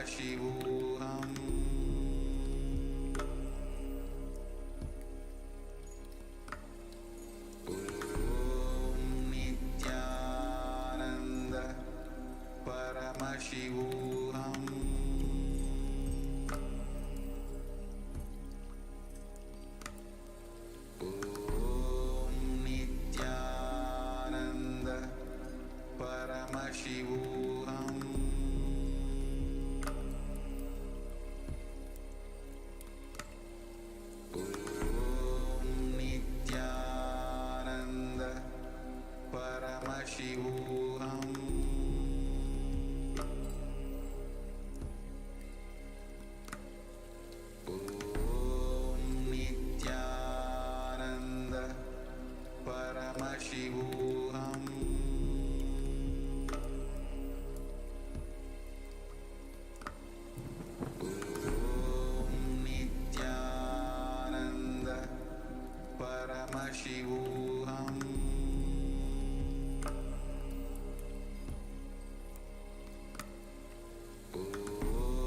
Paramashivoham. Om Nithyananda Paramashivoham. Om Nithyananda Paramashivoham. Om Nithyananda Paramashivoham. Om Nithyananda Paramashivoham. Om Nithyananda Paramashivoham.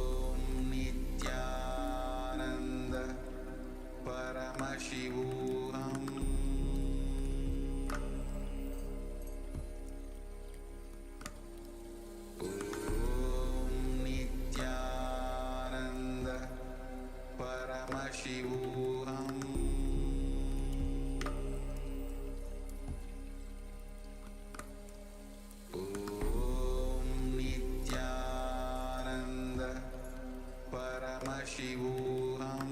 Om Nithyananda Paramashivoham. Om Nithyananda Paramashivoham. Om Nithyananda Paramashivoham. Om Nithyananda Paramashivoham.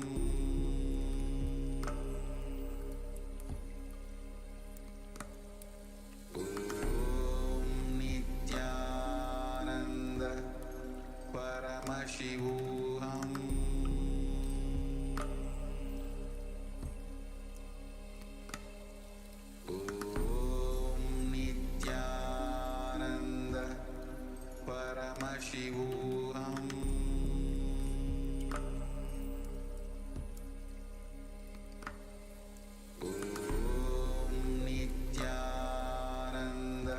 Om Nithyananda Paramashivoham. Om Nithyananda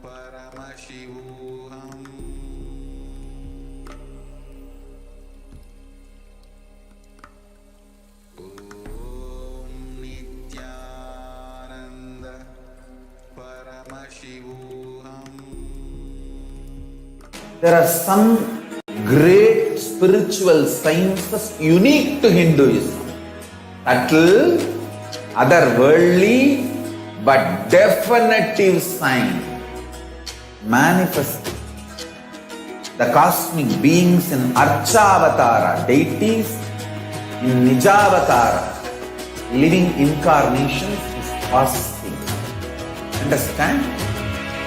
Paramashivoham. Om Nithyananda Paramashivoham. There are some great spiritual sciences unique to Hinduism. Subtle, otherworldly, but definitive sign. Manifest the cosmic beings in Archavatara, deities in Nijavatara, living incarnations is fasting. Understand?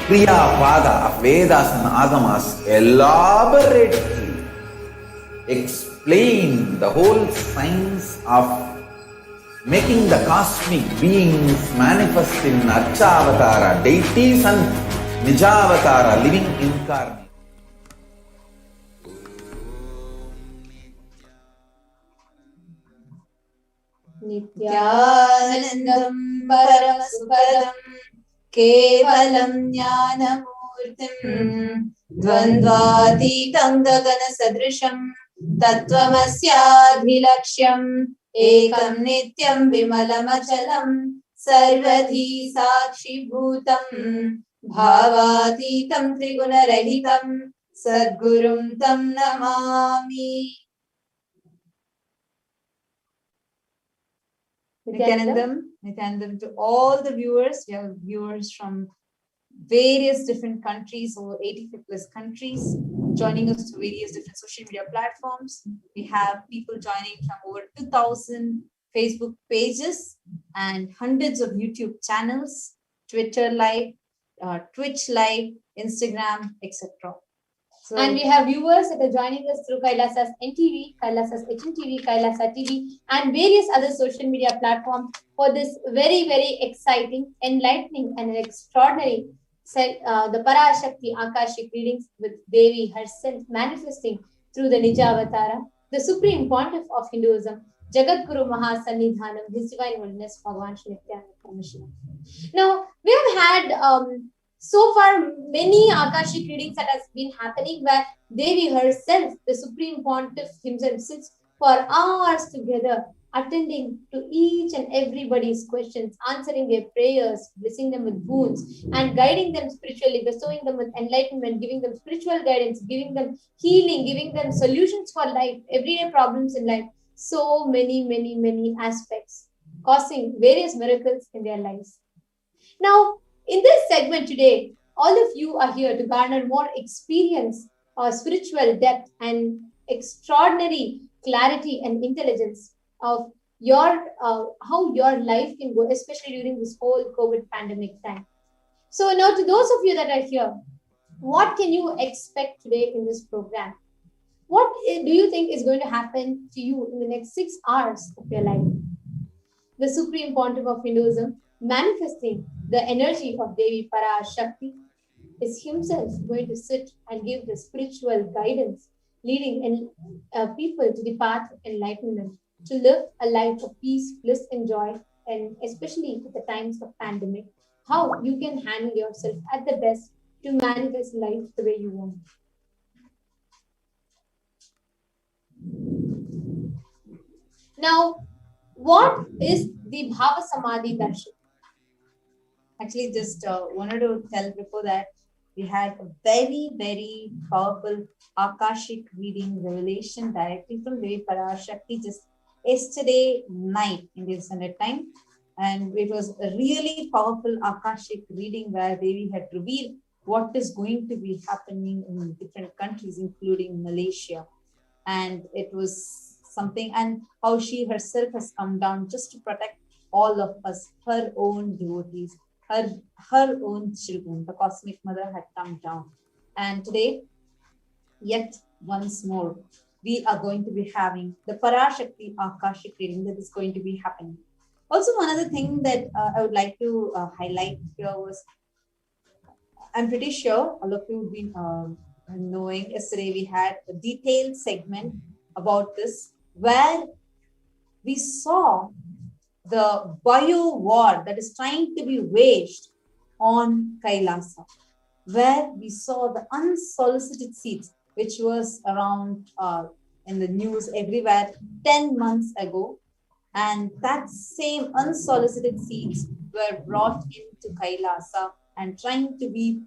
Kriya Pada of Vedas and Agamas elaborately explain the whole science of making the cosmic beings manifest in Archavatara, deities and Nijavatara, living incarnate. Nithyanandam Paramashivoham Kevalam Jnanamurtim Dvandvatitam Gagana Sadrisham Tattvamasyaadhilaksham Ekam Nityam Vimalamachalam Sarvadhi Sakshi Bhutam Bhavatitam Trigunarahitam Sadgurum Tam Namami. Nithyanandam to all the viewers. We have viewers from various different countries, over 85 plus countries, joining us to various different social media platforms. We have people joining from over 2,000 Facebook pages and hundreds of YouTube channels, Twitter Live, Twitch Live, Instagram, etc. And we have viewers that are joining us through Kailasa's NTV, Kailasa's HNTV, Kailasa TV, and various other social media platforms for this very, very exciting, enlightening, and extraordinary the Parashakti Akashic readings with Devi herself manifesting through the Nijavatara, the supreme pontiff of Hinduism, Jagadguru Mahasannidhanam, His Divine Holiness Bhagavan Shri Nithyananda Paramashivam. Now, we have had So far, many Akashic readings that has been happening where Devi herself, the Supreme Pontiff himself, sits for hours together, attending to each and everybody's questions, answering their prayers, blessing them with boons, and guiding them spiritually, bestowing them with enlightenment, giving them spiritual guidance, giving them healing, giving them solutions for life, everyday problems in life. So many aspects, causing various miracles in their lives. Now, in this segment today, all of you are here to garner more experience, spiritual depth, and extraordinary clarity and intelligence of your how your life can go, especially during this whole COVID pandemic time. So now, to those of you that are here, what can you expect today in this program? What do you think is going to happen to you in the next 6 hours of your life? The Supreme Pontiff of Hinduism, manifesting the energy of Devi Parashakti, is himself going to sit and give the spiritual guidance, leading people to the path of enlightenment, to live a life of peace, bliss, and joy, and especially at the times of pandemic, how you can handle yourself at the best to manifest life the way you want. Now, what is the Bhava Samadhi Darshan? Actually, just wanted to tell before that we had a very powerful Akashic reading revelation directly from Devi Parashakti just yesterday night Indian Standard Time. And it was a really powerful Akashic reading where Devi had revealed what is going to be happening in different countries, including Malaysia. And it was something, and how she herself has come down just to protect all of us, her own devotees, her own children. The Cosmic Mother had come down. And today, yet once more, we are going to be having the Parashakti Akashic reading that is going to be happening. Also, one other thing that I would like to highlight here was, I'm pretty sure all of you have been knowing, yesterday we had a detailed segment about this, where we saw the bio war that is trying to be waged on Kailasa, where we saw the unsolicited seeds, which was around in the news everywhere 10 months ago. And that same unsolicited seeds were brought into Kailasa and trying to be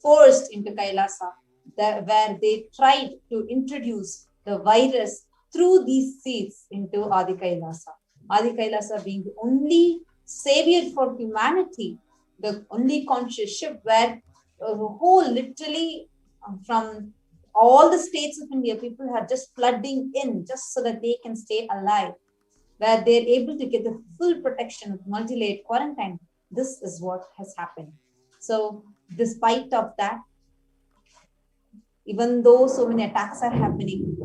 forced into Kailasa, where they tried to introduce the virus through these seeds into Adi Kailasa. Adi Kailasa being the only savior for humanity, the only conscious ship where the whole, literally from all the states of India, people are just flooding in just so that they can stay alive, where they're able to get the full protection of multi-layered quarantine. This is what has happened. So despite of that, even though so many attacks are happening,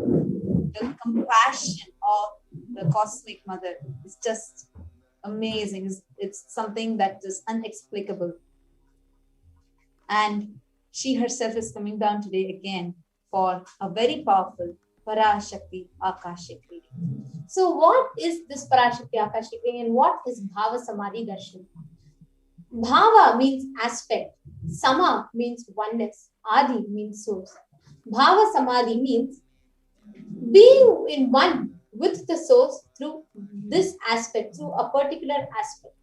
the compassion of the Cosmic Mother is just amazing. It's something that is unexplicable. And she herself is coming down today again for a very powerful Parashakti Akashic reading. So what is this Parashakti Akashic reading and what is Bhava Samadhi Darshan? Bhava means aspect, Sama means oneness, Adi means source. Bhava Samadhi means being in one with the source through this aspect, through a particular aspect.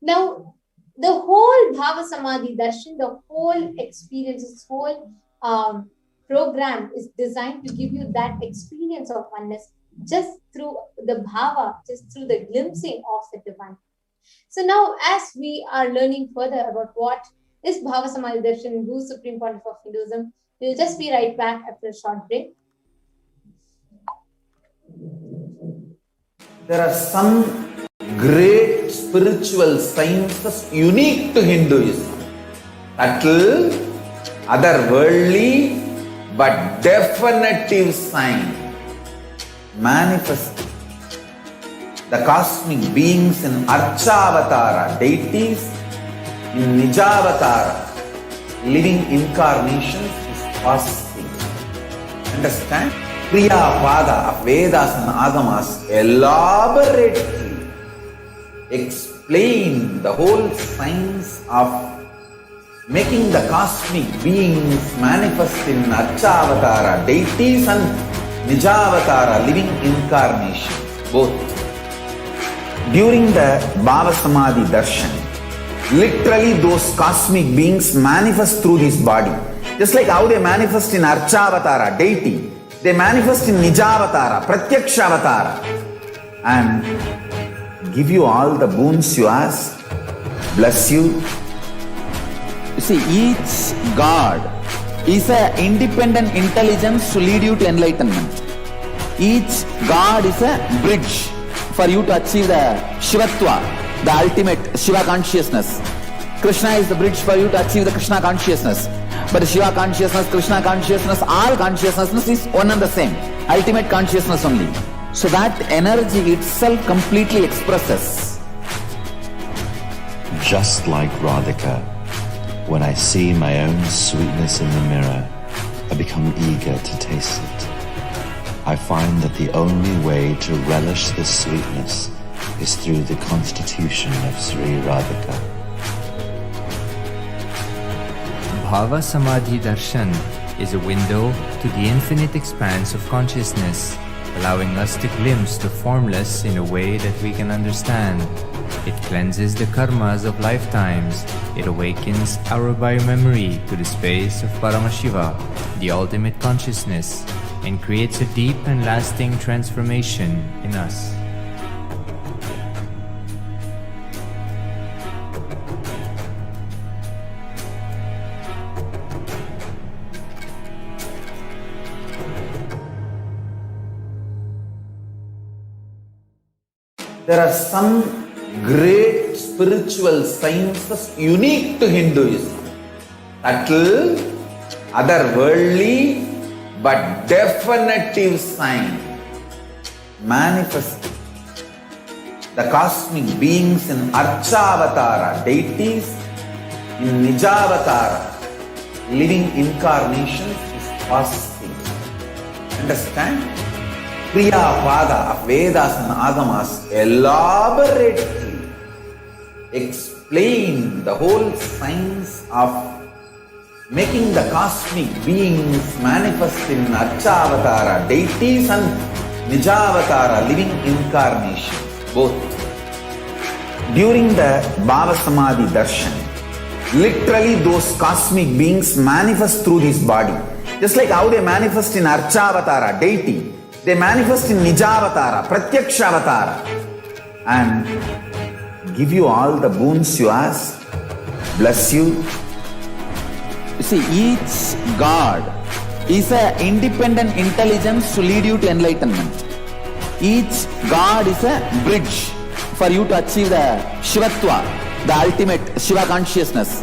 Now, the whole Bhava Samadhi Darshan, the whole experience, this whole program is designed to give you that experience of oneness just through the bhava, just through the glimpsing of the divine. So now, as we are learning further about what is Bhava Samadhi Darshan, who is Supreme Pontiff of Hinduism, we'll just be right back after a short break. There are some great spiritual sciences unique to Hinduism. Subtle, otherworldly, but definitive sign. Manifesting the cosmic beings in Archavatara, deities in Nijavatara, living incarnations is possible. Understand? Kriya Pada of Vedas and Agamas elaborately explain explain the whole science of making the cosmic beings manifest in Archavatara deities and Nijavatara living incarnations, both. During the Bhava Samadhi Darshan, literally those cosmic beings manifest through this body. Just like how they manifest in Archavatara deity, they manifest in Nijavatara, Pratyakshavatara, and give you all the boons you ask, bless you. You see, each God is an independent intelligence to lead you to enlightenment. Each God is a bridge for you to achieve the Shivatva, the ultimate Shiva consciousness. Krishna is the bridge for you to achieve the Krishna consciousness. But the Shiva consciousness, Krishna consciousness, all consciousness is one and the same. Ultimate consciousness only. So that energy itself completely expresses. Just like Radhika, when I see my own sweetness in the mirror, I become eager to taste it. I find that the only way to relish this sweetness is through the constitution of Sri Radhika. Bhava Samadhi Darshan is a window to the infinite expanse of consciousness, allowing us to glimpse the formless in a way that we can understand. It cleanses the karmas of lifetimes. It awakens our biomemory to the space of Paramashiva, the ultimate consciousness, and creates a deep and lasting transformation in us. There are some great spiritual sciences unique to Hinduism. Subtle, otherworldly, but definitive sign. Manifesting the cosmic beings in Archavatara deities, in Nijavatara living incarnations is possible. Understand? Kriya Pada of Vedas and Agamas elaborately explain the whole science of making the cosmic beings manifest in Archavatara deities and Nijavatara living incarnations, both. During the Bhava Samadhi Darshan, literally those cosmic beings manifest through this body. Just like how they manifest in Archavatara deity, they manifest in Nijavatara, Pratyakshavatara, and give you all the boons you ask, bless you. You see, each God is an independent intelligence to lead you to enlightenment. Each God is a bridge for you to achieve the Shivatva, the ultimate Shiva consciousness.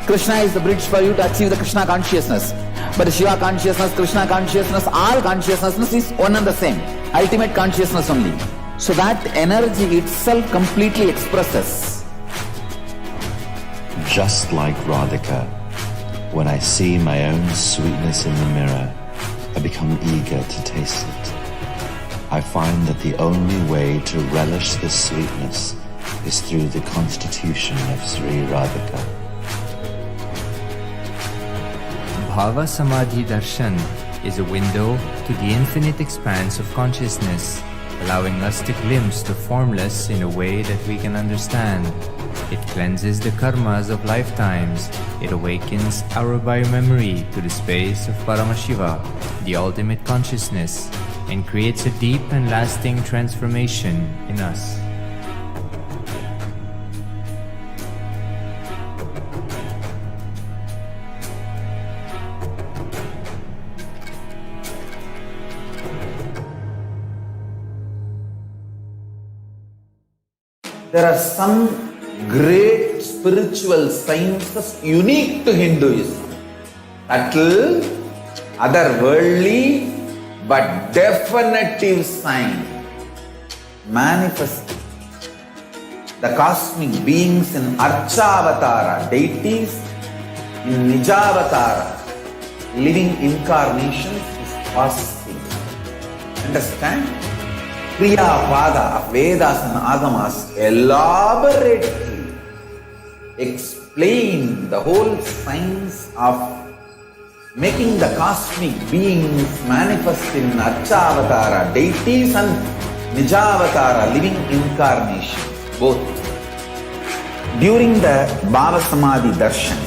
Krishna is the bridge for you to achieve the Krishna consciousness. But the Shiva consciousness, Krishna consciousness, all consciousness is one and the same. Ultimate consciousness only. So that energy itself completely expresses. Just like Radhika, when I see my own sweetness in the mirror, I become eager to taste it. I find that the only way to relish this sweetness is through the constitution of Sri Radhika. Bhava Samadhi Darshan is a window to the infinite expanse of consciousness, allowing us to glimpse the formless in a way that we can understand. It cleanses the karmas of lifetimes. It awakens our biomemory to the space of Paramashiva, the ultimate consciousness, and creates a deep and lasting transformation in us. There are some great spiritual sciences unique to Hinduism. Subtle, otherworldly, but definitive sign. Manifesting the cosmic beings in Archavatara deities, in Nijavatara living incarnations is possible. Understand? Kriyapada of Vedas and Agamas elaborately explain the whole science of making the cosmic beings manifest in Archavatara deities and Nijavatara living incarnations, both. During the Bhava Samadhi Darshan,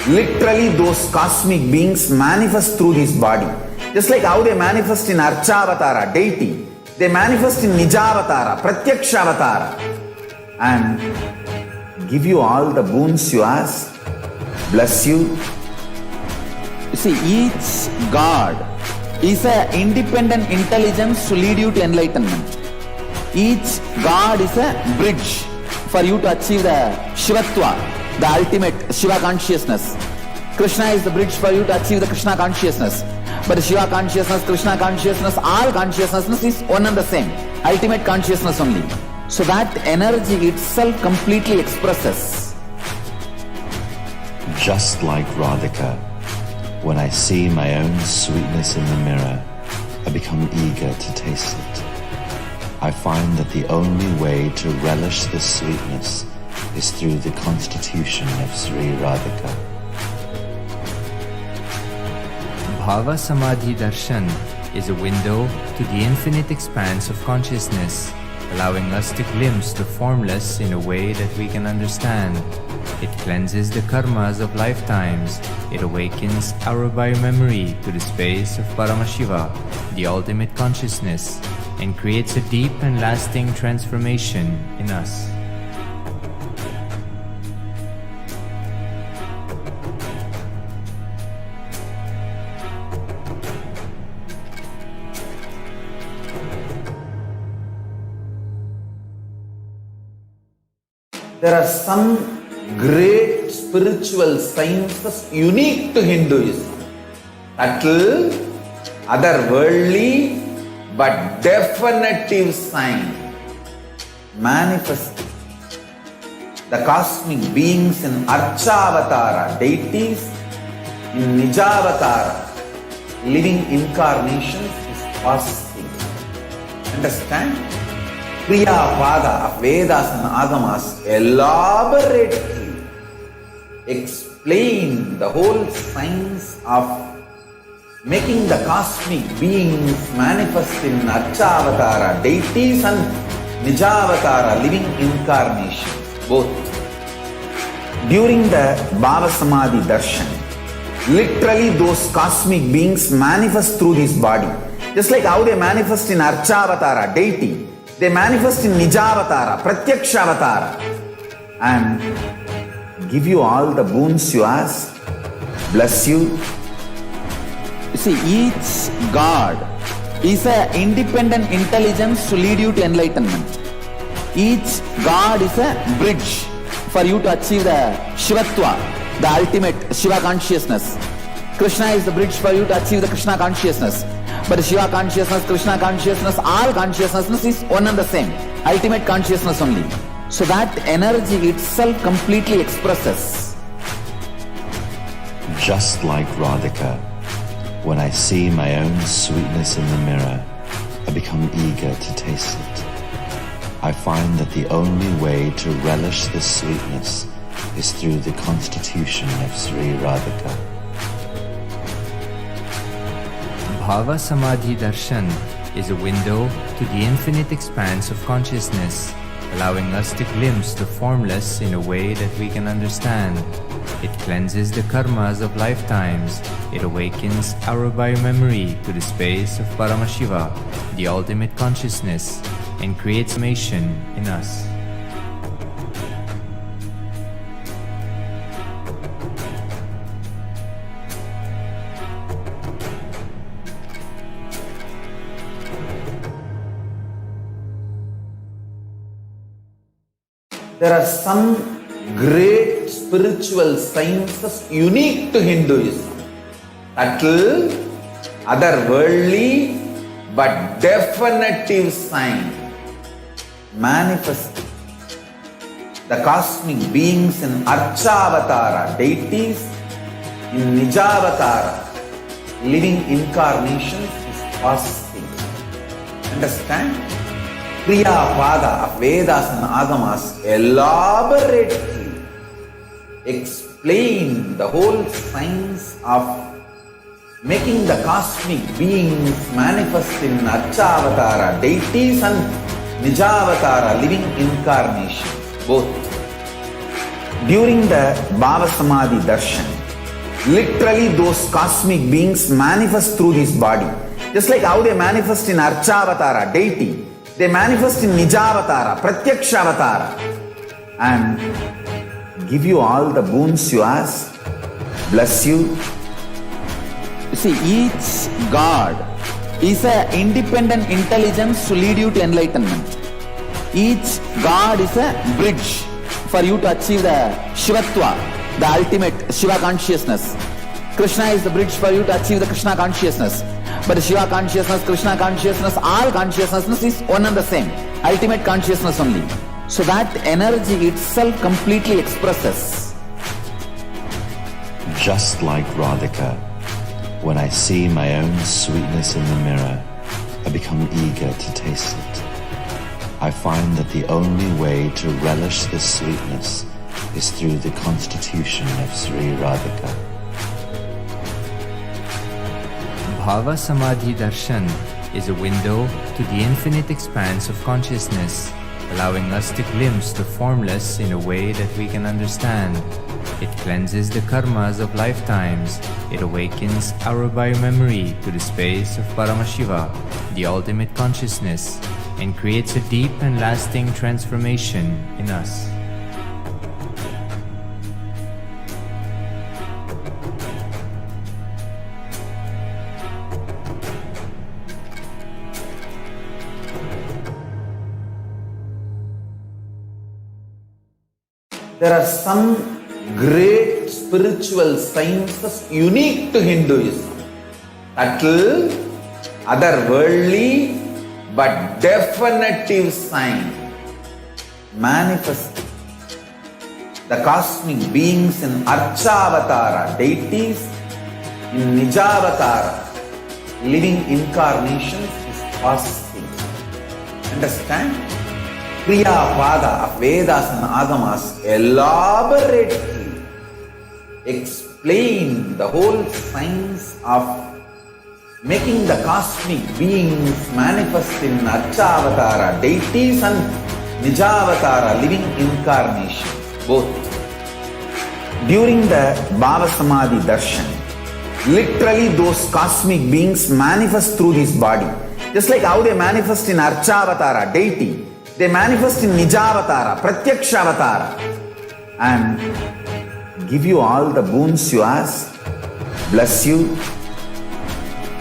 literally those cosmic beings manifest through this body. Just like how they manifest in Archavatara deity, they manifest in Nijavatara, Pratyakshavatara, and give you all the boons you ask, bless you. You see, each God is an independent intelligence to lead you to enlightenment. Each God is a bridge for you to achieve the Shivatva, the ultimate Shiva consciousness. Krishna is the bridge for you to achieve the Krishna consciousness. But Shiva consciousness, Krishna consciousness, all consciousness is one and the same. Ultimate consciousness only. So that energy itself completely expresses. Just like Radhika, when I see my own sweetness in the mirror, I become eager to taste it. I find that the only way to relish this sweetness is through the constitution of Sri Radhika. Bhava Samadhi Darshan is a window to the infinite expanse of consciousness, allowing us to glimpse the formless in a way that we can understand. It cleanses the karmas of lifetimes. It awakens our biomemory to the space of Paramashiva, the ultimate consciousness, and creates a deep and lasting transformation in us. There are some great spiritual sciences unique to Hinduism. Subtle, otherworldly, but definitive sign. Manifesting the cosmic beings in Archavatara deities, in Nijavatara living incarnations is possible. Understand? Kriyapada of Vedas and Agamas elaborately explain the whole science of making the cosmic beings manifest in Archavatara deities and Nijavatara living incarnations, both. During the Bhava Samadhi Darshan, literally those cosmic beings manifest through this body. Just like how they manifest in Archavatara deity, they manifest in Nijavatara, Pratyakshavatara, and give you all the boons you ask, bless you. You see, each God is an independent intelligence to lead you to enlightenment. Each God is a bridge for you to achieve the Shivatva, the ultimate Shiva consciousness. Krishna is the bridge for you to achieve the Krishna consciousness. But Shiva consciousness, Krishna consciousness, all consciousness is one and the same. Ultimate consciousness only. So that energy itself completely expresses. Just like Radhika, when I see my own sweetness in the mirror, I become eager to taste it. I find that the only way to relish this sweetness is through the constitution of Sri Radhika. Bhava Samadhi Darshan is a window to the infinite expanse of consciousness, allowing us to glimpse the formless in a way that we can understand. It cleanses the karmas of lifetimes. It awakens our biomemory to the space of Paramashiva, the ultimate consciousness, and creates formation in us. There are some great spiritual sciences unique to Hinduism. Subtle, otherworldly, but definitive sign. Manifesting the cosmic beings in Archavatara deities, in Nijavatara living incarnations is possible. Understand? Kriya Pada of Vedas and Agamas elaborately explain the whole science of making the cosmic beings manifest in Archavatara deities and Nijavatara living incarnations, both. During the Bhava Samadhi Darshan, literally those cosmic beings manifest through this body. Just like how they manifest in Archavatara deity, they manifest in Nijavatara, Pratyakshavatara, and give you all the boons you ask, bless you. You see, each God is an independent intelligence to lead you to enlightenment. Each God is a bridge for you to achieve the Shivatva, the ultimate Shiva consciousness. Krishna is the bridge for you to achieve the Krishna consciousness. But Shiva consciousness, Krishna consciousness, all consciousness is one and the same. Ultimate consciousness only. So that energy itself completely expresses. Just like Radhika, when I see my own sweetness in the mirror, I become eager to taste it. I find that the only way to relish this sweetness is through the constitution of Sri Radhika. Bhava Samadhi Darshan is a window to the infinite expanse of consciousness, allowing us to glimpse the formless in a way that we can understand. It cleanses the karmas of lifetimes. It awakens our biomemory to the space of Paramashiva, the ultimate consciousness, and creates a deep and lasting transformation in us. There are some great spiritual sciences unique to Hinduism. Subtle, otherworldly, but definitive sign. Manifesting the cosmic beings in Archavatara deities, in Nijavatara living incarnations is possible. Understand? Kriya Pada of Vedas and Agamas elaborately explain the whole science of making the cosmic beings manifest in Archavatara deities and Nijavatara living incarnations, both. During the Bhava Samadhi Darshan, literally those cosmic beings manifest through this body. Just like how they manifest in Archavatara deity, they manifest in Nijavatara, Pratyakshavatara, and give you all the boons you ask, bless you.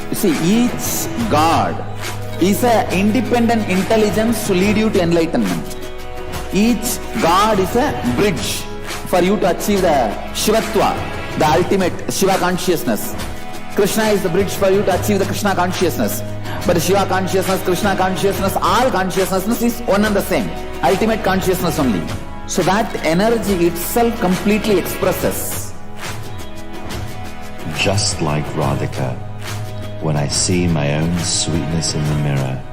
You see, each God is an independent intelligence to lead you to enlightenment. Each God is a bridge for you to achieve the Shivatva, the ultimate Shiva consciousness. Krishna is the bridge for you to achieve the Krishna consciousness. But Shiva consciousness, Krishna consciousness, all consciousness is one and the same. Ultimate consciousness only. So that energy itself completely expresses. Just like Radhika, when I see my own sweetness in the mirror,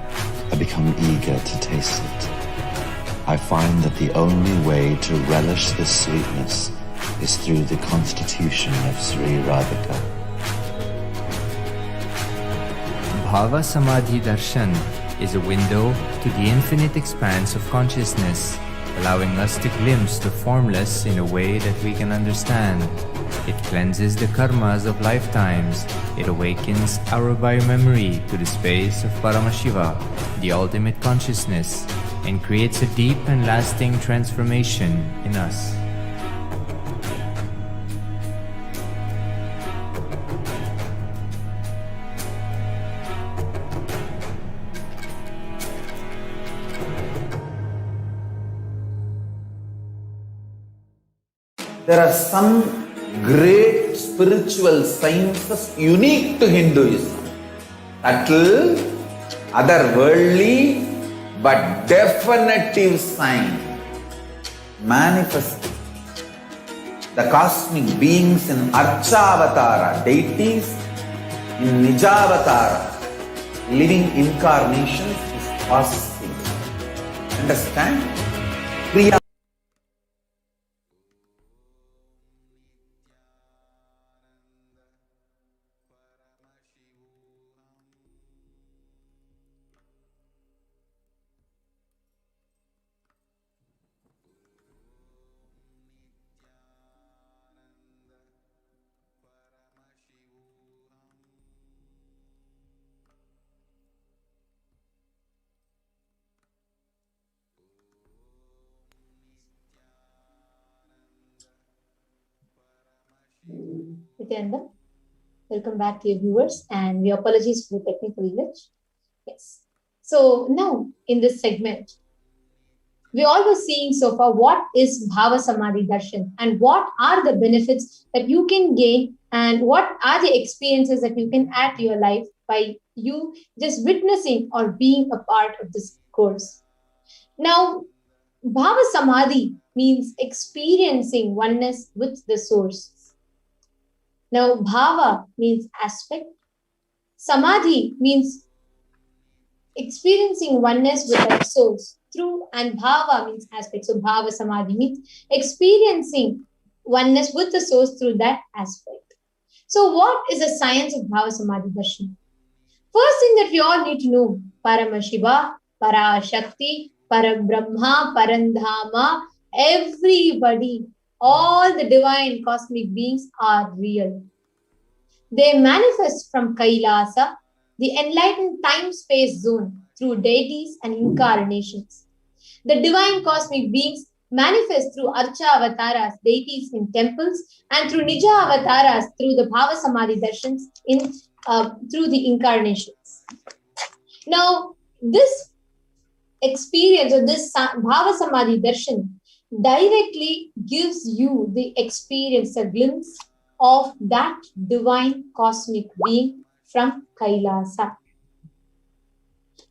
I become eager to taste it. I find that the only way to relish this sweetness is through the constitution of Sri Radhika. Bhava Samadhi Darshan is a window to the infinite expanse of consciousness, allowing us to glimpse the formless in a way that we can understand. It cleanses the karmas of lifetimes. It awakens our biomemory to the space of Paramashiva, the ultimate consciousness, and creates a deep and lasting transformation in us. There are some great spiritual sciences unique to Hinduism. Subtle, otherworldly, but definitive sign. Manifesting the cosmic beings in Archavatara deities, in Nijavatara living incarnations is possible. Understand? Kriya. Nithyananda, welcome back to your viewers, and we apologize for the technical glitch. Yes. So now in this segment, we all were seeing so far what is Bhava Samadhi Darshan and what are the benefits that you can gain and what are the experiences that you can add to your life by you just witnessing or being a part of this course. Now, Bhava Samadhi means experiencing oneness with the source. Now, Bhava means aspect. Samadhi means experiencing oneness with that source through, and Bhava means aspect. So, Bhava Samadhi means experiencing oneness with the source through that aspect. So, what is the science of Bhava Samadhi Darshan? First thing that we all need to know, Paramashiva, Parashakti, Parabrahma, Parandhama, everybody, all the divine cosmic beings are real. They manifest from Kailasa, the enlightened time-space zone, through deities and incarnations. The divine cosmic beings manifest through Archa avatars, deities in temples, and through Nija avatars, through the Bhava Samadhi Darshans, through the incarnations. Now, this experience or this Bhava Samadhi Darshan directly gives you the experience, a glimpse of that divine cosmic being from Kailasa.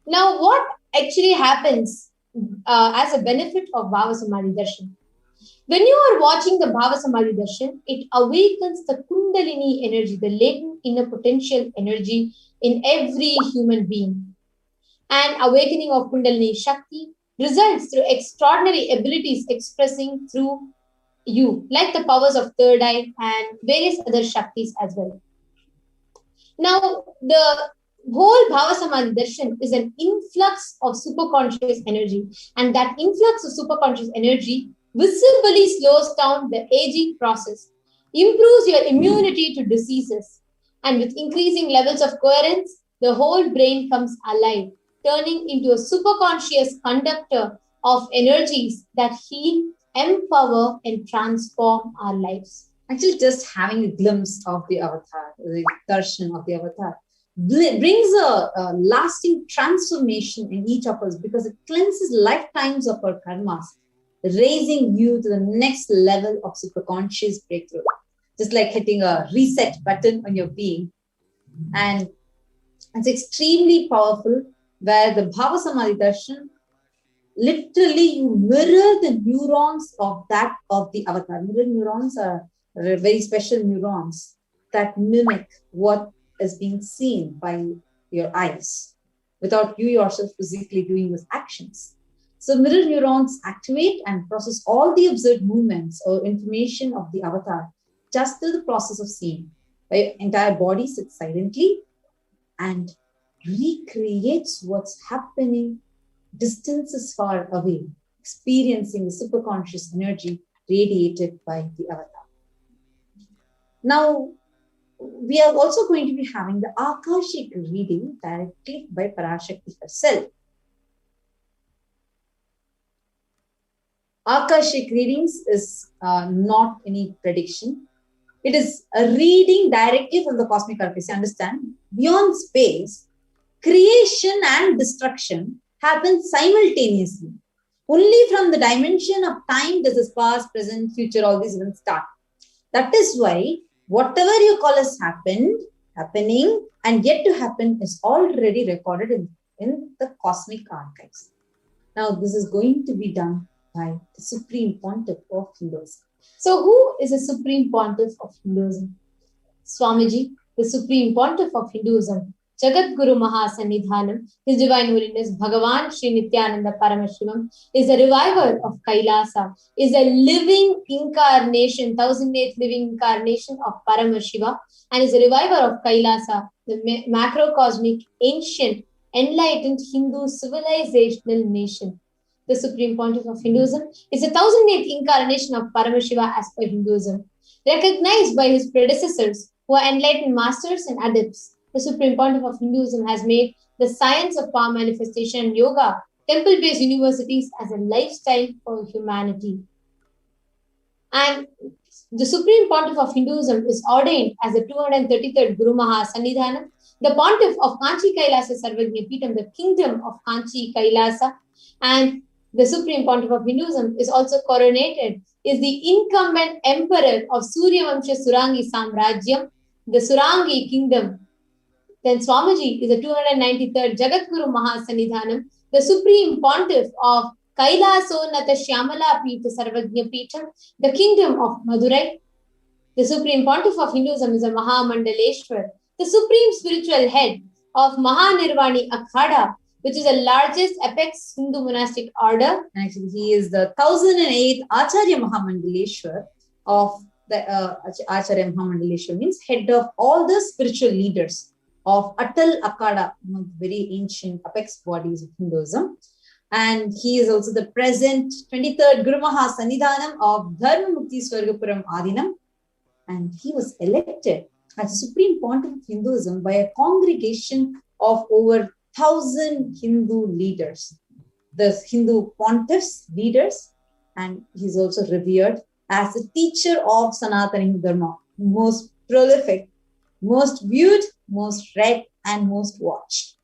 Now, what actually happens as a benefit of Bhava Samadhi Darshan? When you are watching the Bhava Samadhi Darshan, it awakens the Kundalini energy, the latent inner potential energy in every human being. And awakening of Kundalini Shakti results through extraordinary abilities expressing through you, like the powers of third eye and various other Shaktis as well. Now, the whole Bhava Samadhi Darshan is an influx of superconscious energy, and that influx of superconscious energy visibly slows down the aging process, improves your immunity to diseases, and with increasing levels of coherence, the whole brain comes alive, turning into a superconscious conductor of energies that heal, empower, and transform our lives. Actually, just having a glimpse of the avatar, the darshan of the avatar, brings a lasting transformation in each of us because it cleanses lifetimes of our karmas, raising you to the next level of superconscious breakthrough. Just like hitting a reset button on your being. And it's extremely powerful where the Bhava Samadhi Darshan, literally you mirror the neurons of the avatar. Mirror neurons are very special neurons that mimic what is being seen by your eyes without you yourself physically doing those actions. So mirror neurons activate and process all the observed movements or information of the avatar just through the process of seeing. The entire body sits silently and recreates what's happening distances far away, experiencing the superconscious energy radiated by the avatar. Now, we are also going to be having the Akashic reading directly by Parashakti herself. Akashic readings is not any prediction. It is a reading directly from the cosmic arcades. Understand? Beyond space, creation and destruction happen simultaneously. Only from the dimension of time does this past, present, future, all these events start. That is why whatever you call as happening, and yet to happen is already recorded in the cosmic archives. Now, this is going to be done by the Supreme Pontiff of Hinduism. So, who is the Supreme Pontiff of Hinduism? Swamiji, the Supreme Pontiff of Hinduism, Jagat Guru Mahasannidhanam, His Divine Holiness Bhagavan Sri Nithyananda Paramashivam, is a reviver of Kailasa, is a living incarnation, 1008th living incarnation of Paramashiva, and is a reviver of Kailasa, the macrocosmic, ancient, enlightened Hindu civilizational nation. The Supreme Pontiff of Hinduism is the 1008th incarnation of Paramashiva as per Hinduism, recognized by his predecessors who are enlightened masters and adepts. The Supreme Pontiff of Hinduism has made the science of power manifestation and yoga, temple-based universities as a lifestyle for humanity. And the Supreme Pontiff of Hinduism is ordained as the 233rd Guru Mahasannidhanam, the Pontiff of Kanchi Kailasa Sarvagnya Peetham, the Kingdom of Kanchi Kailasa, and the Supreme Pontiff of Hinduism is also coronated, is the incumbent emperor of Suryavamsha Surangi Samrajyam, the Surangi Kingdom. Then Swamiji is the 293rd Jagat Guru Mahasannidhanam, the Supreme Pontiff of Kailasonata Shyamala Peetha Sarvagnya Peetham, the Kingdom of Madurai. The Supreme Pontiff of Hinduism is a Mahamandaleshwar, the Supreme Spiritual Head of Mahanirvani Akhada, which is the largest apex Hindu monastic order. And actually, he is the 1008th Acharya Mahamandaleshwar of the Acharya Mahamandaleshwar means head of all the spiritual leaders of Atal Akada, one of the very ancient apex bodies of Hinduism. And he is also the present 23rd Guru Mahasannidhanam of Dharma Mukti Swargapuram Adinam. And he was elected as the Supreme Pontiff of Hinduism by a congregation of over 1,000 Hindu leaders, the Hindu pontiffs, leaders, and he's also revered as the teacher of Sanatana Hindu Dharma, most prolific, most viewed, most read, and most watched.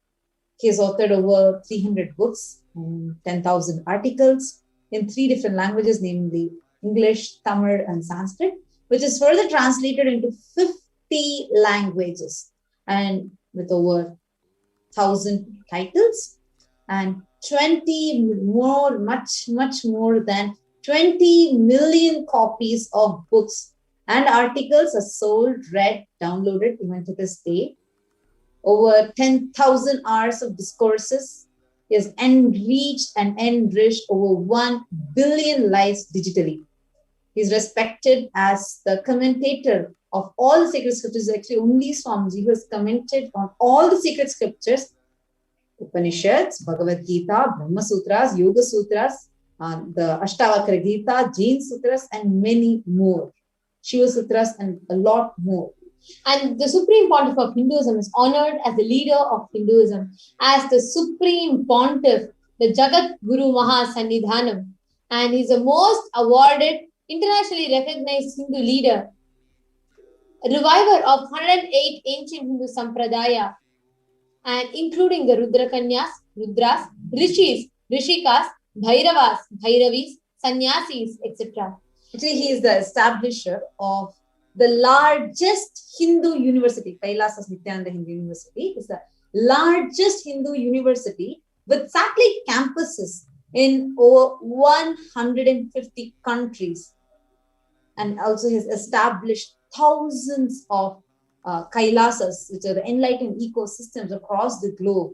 He has authored over 300 books and 10,000 articles in 3 different languages, namely English, Tamil, and Sanskrit, which is further translated into 50 languages and with over 1,000 titles and 20 more, much more than 20 million copies of books and articles are sold, read, downloaded even to this day. Over 10,000 hours of discourses. He has enriched and enriched over 1 billion lives digitally. He's respected as the commentator of all the sacred scriptures. Actually, only Swamiji who has commented on all the sacred scriptures, Upanishads, Bhagavad Gita, Brahma Sutras, Yoga Sutras, the Ashtavakra Gita, Jain Sutras, and many more. Shiva Sutras, and a lot more. And the Supreme Pontiff of Hinduism is honored as the leader of Hinduism, as the Supreme Pontiff, the Jagat Guru Mahasannidhanam. And he's the most awarded, internationally recognized Hindu leader, a reviver of 108 ancient Hindu Sampradaya, and including the Rudrakanyas, Rudras, Rishis, Rishikas, Bhairavas, Bhairavis, Sannyasis, etc. Actually, he is the establisher of the largest Hindu university. Kailasa Nithyananda Hindu University is the largest Hindu university with satellite campuses in over 150 countries. And also he has established thousands of Kailasas, which are the enlightened ecosystems across the globe.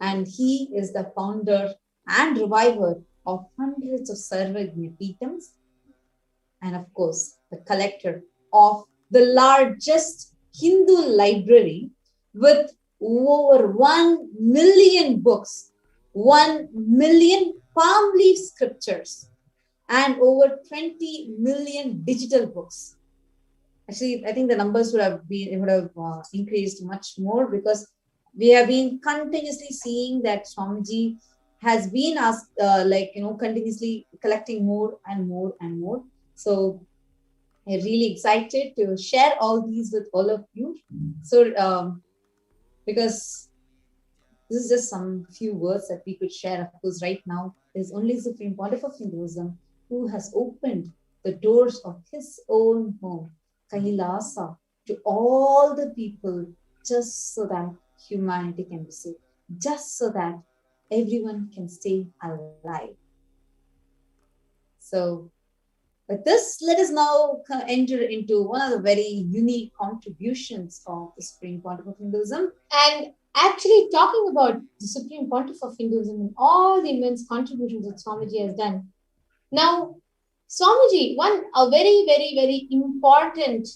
And he is the founder and reviver of hundreds of Sarvagnya Peethams. And of course, the collector of the largest Hindu library with over 1 million books, 1 million palm leaf scriptures, and over 20 million digital books. Actually, I think the numbers would have increased much more, because we have been continuously seeing that Swamiji has been asked, continuously collecting more and more and more. So I'm really excited to share all these with all of you. So, because this is just some few words that we could share. Of course, right now, there's only Supreme Pontiff of Hinduism who has opened the doors of his own home, Kailasa, to all the people, just so that humanity can be saved, just so that everyone can stay alive. So, with this, let us now enter into one of the very unique contributions of the Supreme Pontiff of Hinduism. And actually talking about the Supreme Pontiff of Hinduism and all the immense contributions that Swamiji has done. Now, Swamiji, a very, very, very important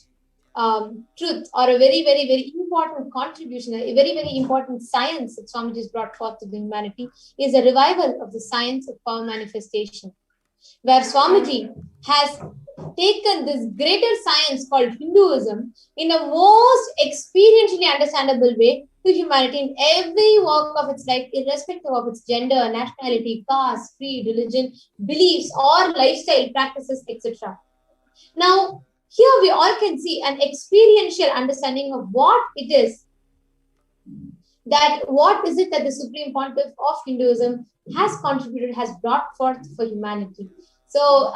truth, or a very, very, very important contribution, a very, very important science that Swamiji has brought forth to the humanity is a revival of the science of power manifestation, where Swamiji has taken this greater science called Hinduism in a most experientially understandable way to humanity in every walk of its life, irrespective of its gender, nationality, caste, creed, religion, beliefs, or lifestyle practices, etc. Now, here we all can see an experiential understanding of what it is that the Supreme Pontiff of Hinduism has contributed, has brought forth for humanity. So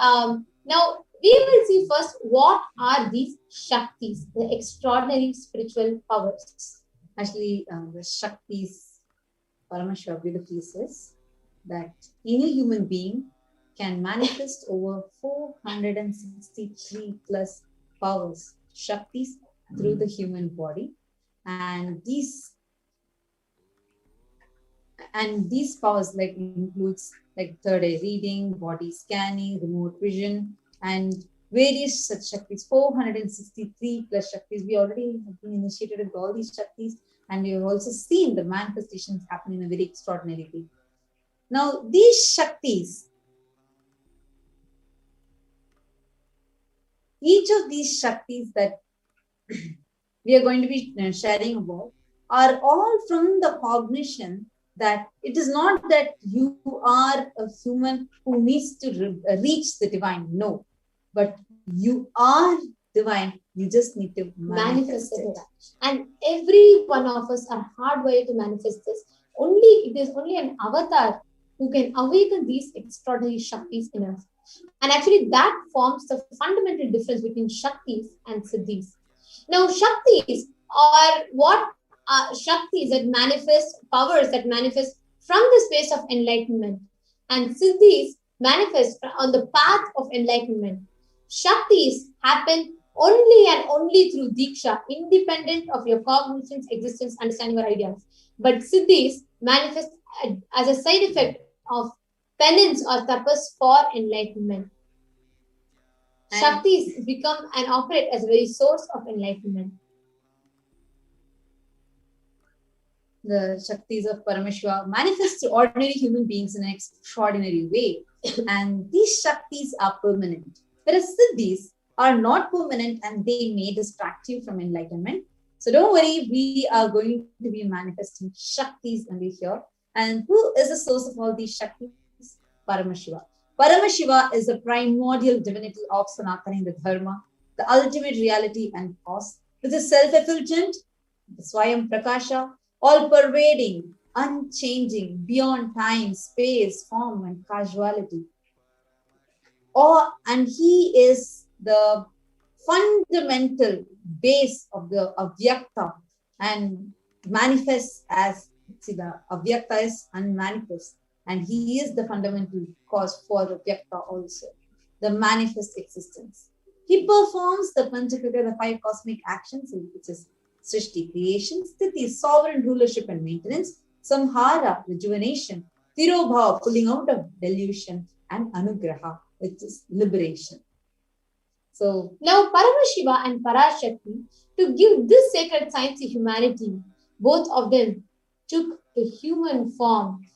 now we will see first what are these Shaktis, the extraordinary spiritual powers. Actually, the Shaktis, Paramashiva beautifully says that any human being can manifest over 463 plus powers, Shaktis, through the human body. And these powers like includes like third eye reading, body scanning, remote vision, and various such Shaktis, 463 plus Shaktis. We already have been initiated with all these Shaktis, and we have also seen the manifestations happen in a very extraordinary way. Now, these Shaktis, each of these Shaktis that we are going to be sharing about are all from the cognition that it is not that you are a human who needs to reach the divine. No, but you are divine. You just need to manifest it. And every one of us are hardwired to manifest this. It is only an avatar who can awaken these extraordinary Shaktis in us. And actually that forms the fundamental difference between Shaktis and Siddhis. Now, Shaktis are Shaktis that manifest, powers that manifest from the space of enlightenment, and Siddhis manifest on the path of enlightenment. Shaktis happen only and only through Diksha, independent of your cognitions, existence, understanding, or ideas. But Siddhis manifest as a side effect of penance or tapas for enlightenment. Shaktis become and operate as a very source of enlightenment. The Shaktis of Paramashiva manifest to ordinary human beings in an extraordinary way. And these Shaktis are permanent. Whereas Siddhis are not permanent and they may distract you from enlightenment. So don't worry, we are going to be manifesting Shaktis only here. And who is the source of all these Shaktis? Paramashiva. Paramashiva is the primordial divinity of Sanatana Dharma, the ultimate reality and cause, which is self-effulgent, the Swayam Prakasha, all-pervading, unchanging, beyond time, space, form, and causality. And he is the fundamental base of the Avyakta and manifests as, see, the Avyakta is unmanifest, and he is the fundamental cause for Avyakta also, the manifest existence. He performs the Panchakrita, the 5 cosmic actions, which is Srishti, creation, Sthiti, sovereign rulership and maintenance, Samhara, rejuvenation, Tirobhava, pulling out of delusion, and Anugraha, which is liberation. So now Paramashiva and Parashakti, to give this sacred science to humanity, both of them took a human form.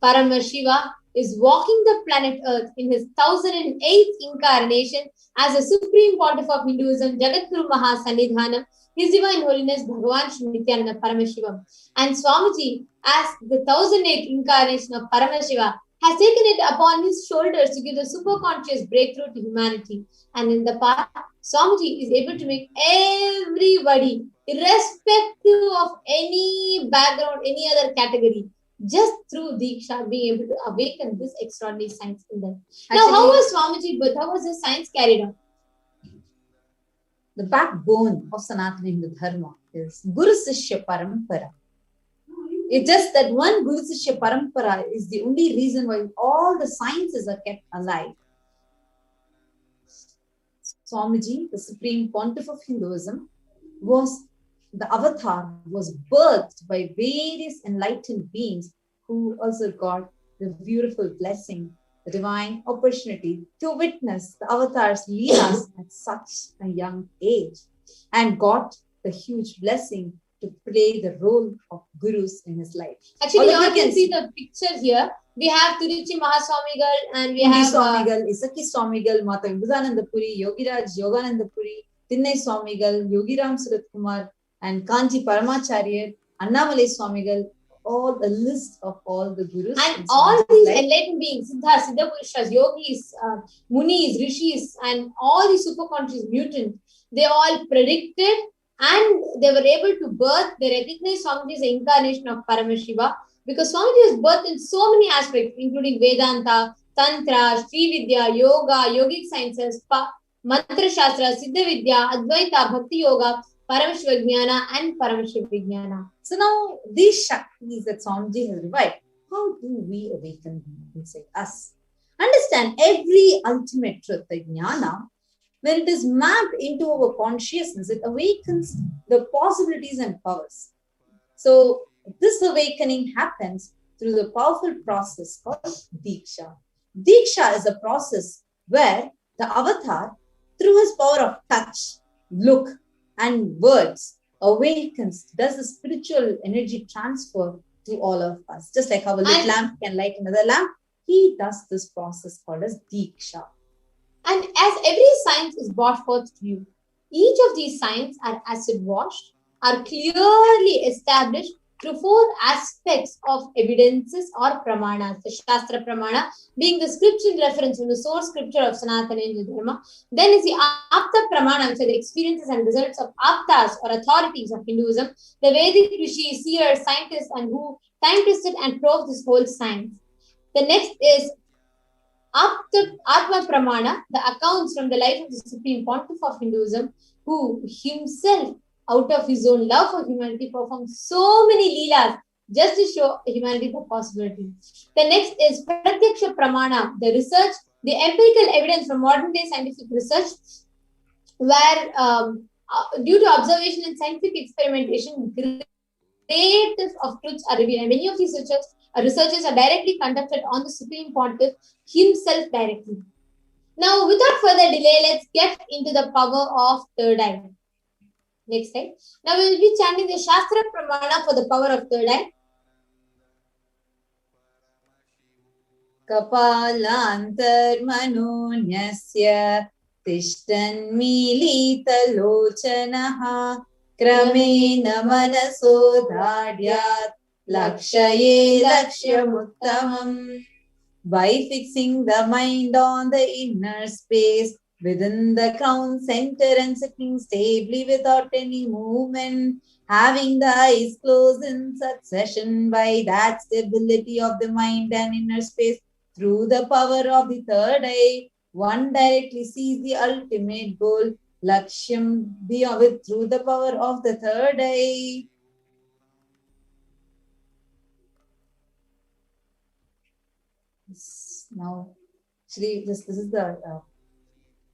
Paramashiva is walking the planet Earth in his 1008th incarnation as a Supreme Pontiff of Hinduism, Jagadguru Mahasannidhanam, His Divine Holiness Bhagavan Shri Nithyananda Paramashivam. And Swamiji, as the 1008th incarnation of Paramashiva, has taken it upon his shoulders to give the superconscious breakthrough to humanity. And in the past, Swamiji is able to make everybody, irrespective of any background, any other category, just through Diksha, being able to awaken this extraordinary science in them. Now, how was Swamiji birth? How was his science carried on? The backbone of Sanatana Hindu Dharma is Guru Sishya Parampara. It's just that one Guru Sishya Parampara is the only reason why all the sciences are kept alive. Swamiji, the Supreme Pontiff of Hinduism, was the avatar was birthed by various enlightened beings who also got the beautiful blessing, the divine opportunity to witness the avatar's leelas at such a young age, and got the huge blessing to play the role of gurus in his life. Actually, All of you can see the picture here. We have Tiruchi Mahaswamigal and we have Swamigal, Isaki Swamigal, Mata Vibhudananda Puri, Yogiraj Yogananda Puri, Tinnai Swamigal, Yogiram Surat Kumar, and Kanchi Paramacharya, Annamalai Swamigal, all the list of all the gurus. And all these enlightened beings, Siddha, Siddha Purushas, Yogis, Munis, Rishis, and all these super conscious mutant, they all predicted and they were able to birth, they recognized Swamiji as the incarnation of Paramashiva, because Swamiji was birthed in so many aspects, including Vedanta, Tantra, Sri Vidya, Yoga, Yogic sciences, Mantra Shastra, Siddha Vidya, Advaita, Bhakti Yoga, Paramashiva Jnana, and Paramashiva Vijnana. So now these Shaktis that Swamiji has revived, how do we awaken them inside us? Understand every ultimate truth, the Jnana, when it is mapped into our consciousness, it awakens the possibilities and powers. So this awakening happens through the powerful process called Diksha. Diksha is a process where the avatar, through his power of touch, look, and words, awakens, does a spiritual energy transfer to all of us. Just like how a lit lamp can light another lamp, he does this process called as Diksha. And as every science is brought forth to you, each of these signs are acid washed, are clearly established through four aspects of evidences or pramanas. The Shastra Pramana being the scripture reference from the source scripture of Sanatana Hindu Dharma. Then is the Apta Pramana, which are the experiences and results of Aptas or authorities of Hinduism, the Vedic rishis, seers, scientists, and who time twisted and proved this whole science. The next is Atma Pramana, the accounts from the life of the Supreme Pontiff of Hinduism, who himself, out of his own love for humanity, performed so many leelas just to show humanity the possibility. The next is Pratyaksha Pramana, the research, the empirical evidence from modern day scientific research, where due to observation and scientific experimentation, greatest of truths are revealed. And many of these researches are directly conducted on the Supreme Pontiff himself directly. Now, without further delay, let's get into the power of third eye. Next slide. Now, we will be chanting the Shastra Pramana for the power of third eye. Kapalantar manonyasya tishtan milita lochanaha kramena manaso dhadyat lakshaye lakshyamuttamam. By fixing the mind on the inner space within the crown center and sitting stably without any movement, having the eyes closed in succession, by that stability of the mind and inner space, through the power of the third eye, one directly sees the ultimate goal, Lakshyam, beyond through the power of the third eye. Now, actually, this is the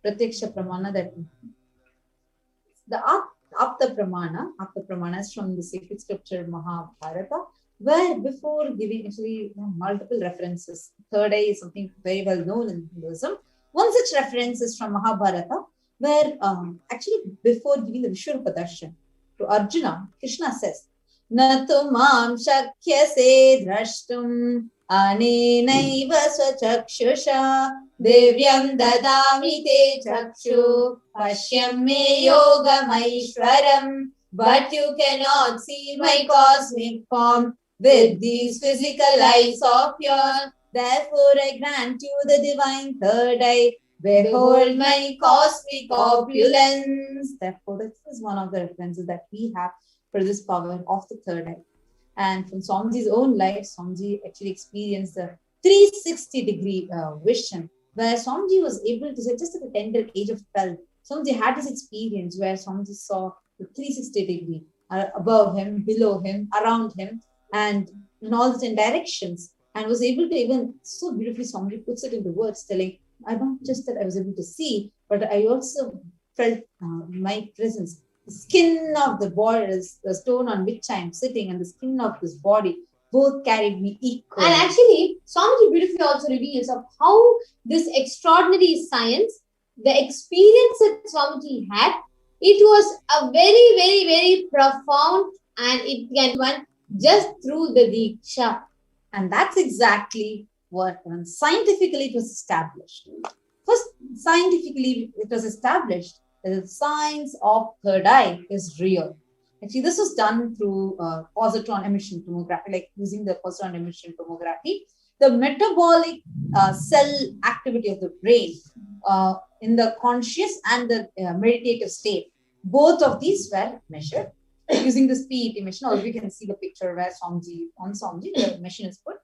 Pratyaksha Pramana that the Apta Pramana is from the sacred scripture Mahabharata, where before giving actually multiple references, third eye is something very well known in Hinduism. One such reference is from Mahabharata, where actually before giving the Vishwarupa Darshan to Arjuna, Krishna says, Natu mam shakyase drashtum anenaiva swachakshusha devyam dadami te chakshu pashyam me yogam aishwaram. But you cannot see my cosmic form with these physical eyes of yours. Therefore I grant you the divine third eye. Behold my cosmic opulence. Therefore, this is one of the references that we have for this power of the third eye. And from Swamiji's own life, Swamiji actually experienced the 360-degree vision, where Swamiji was able to say, just at the tender age of 12, Swamiji had this experience where Swamiji saw the 360-degree above him, below him, around him, and in all the 10 directions, and was able to even, so beautifully Swamiji puts it into words, telling, not just that I was able to see, but I also felt my presence the skin of the body, the stone on which I am sitting, and the skin of this body both carried me equally. And actually, Swamiji beautifully also reveals of how this extraordinary science, the experience that Swamiji had, it was a very, very, very profound, and it can one just through the Diksha. And that's exactly what scientifically it was established. First, scientifically it was established that the science of third eye is real. Actually, this was done through positron emission tomography, like using the positron emission tomography. The metabolic cell activity of the brain in the conscious and the meditative state, both of these were measured using this PET machine. Or you can see the picture where Swamiji, the machine is put.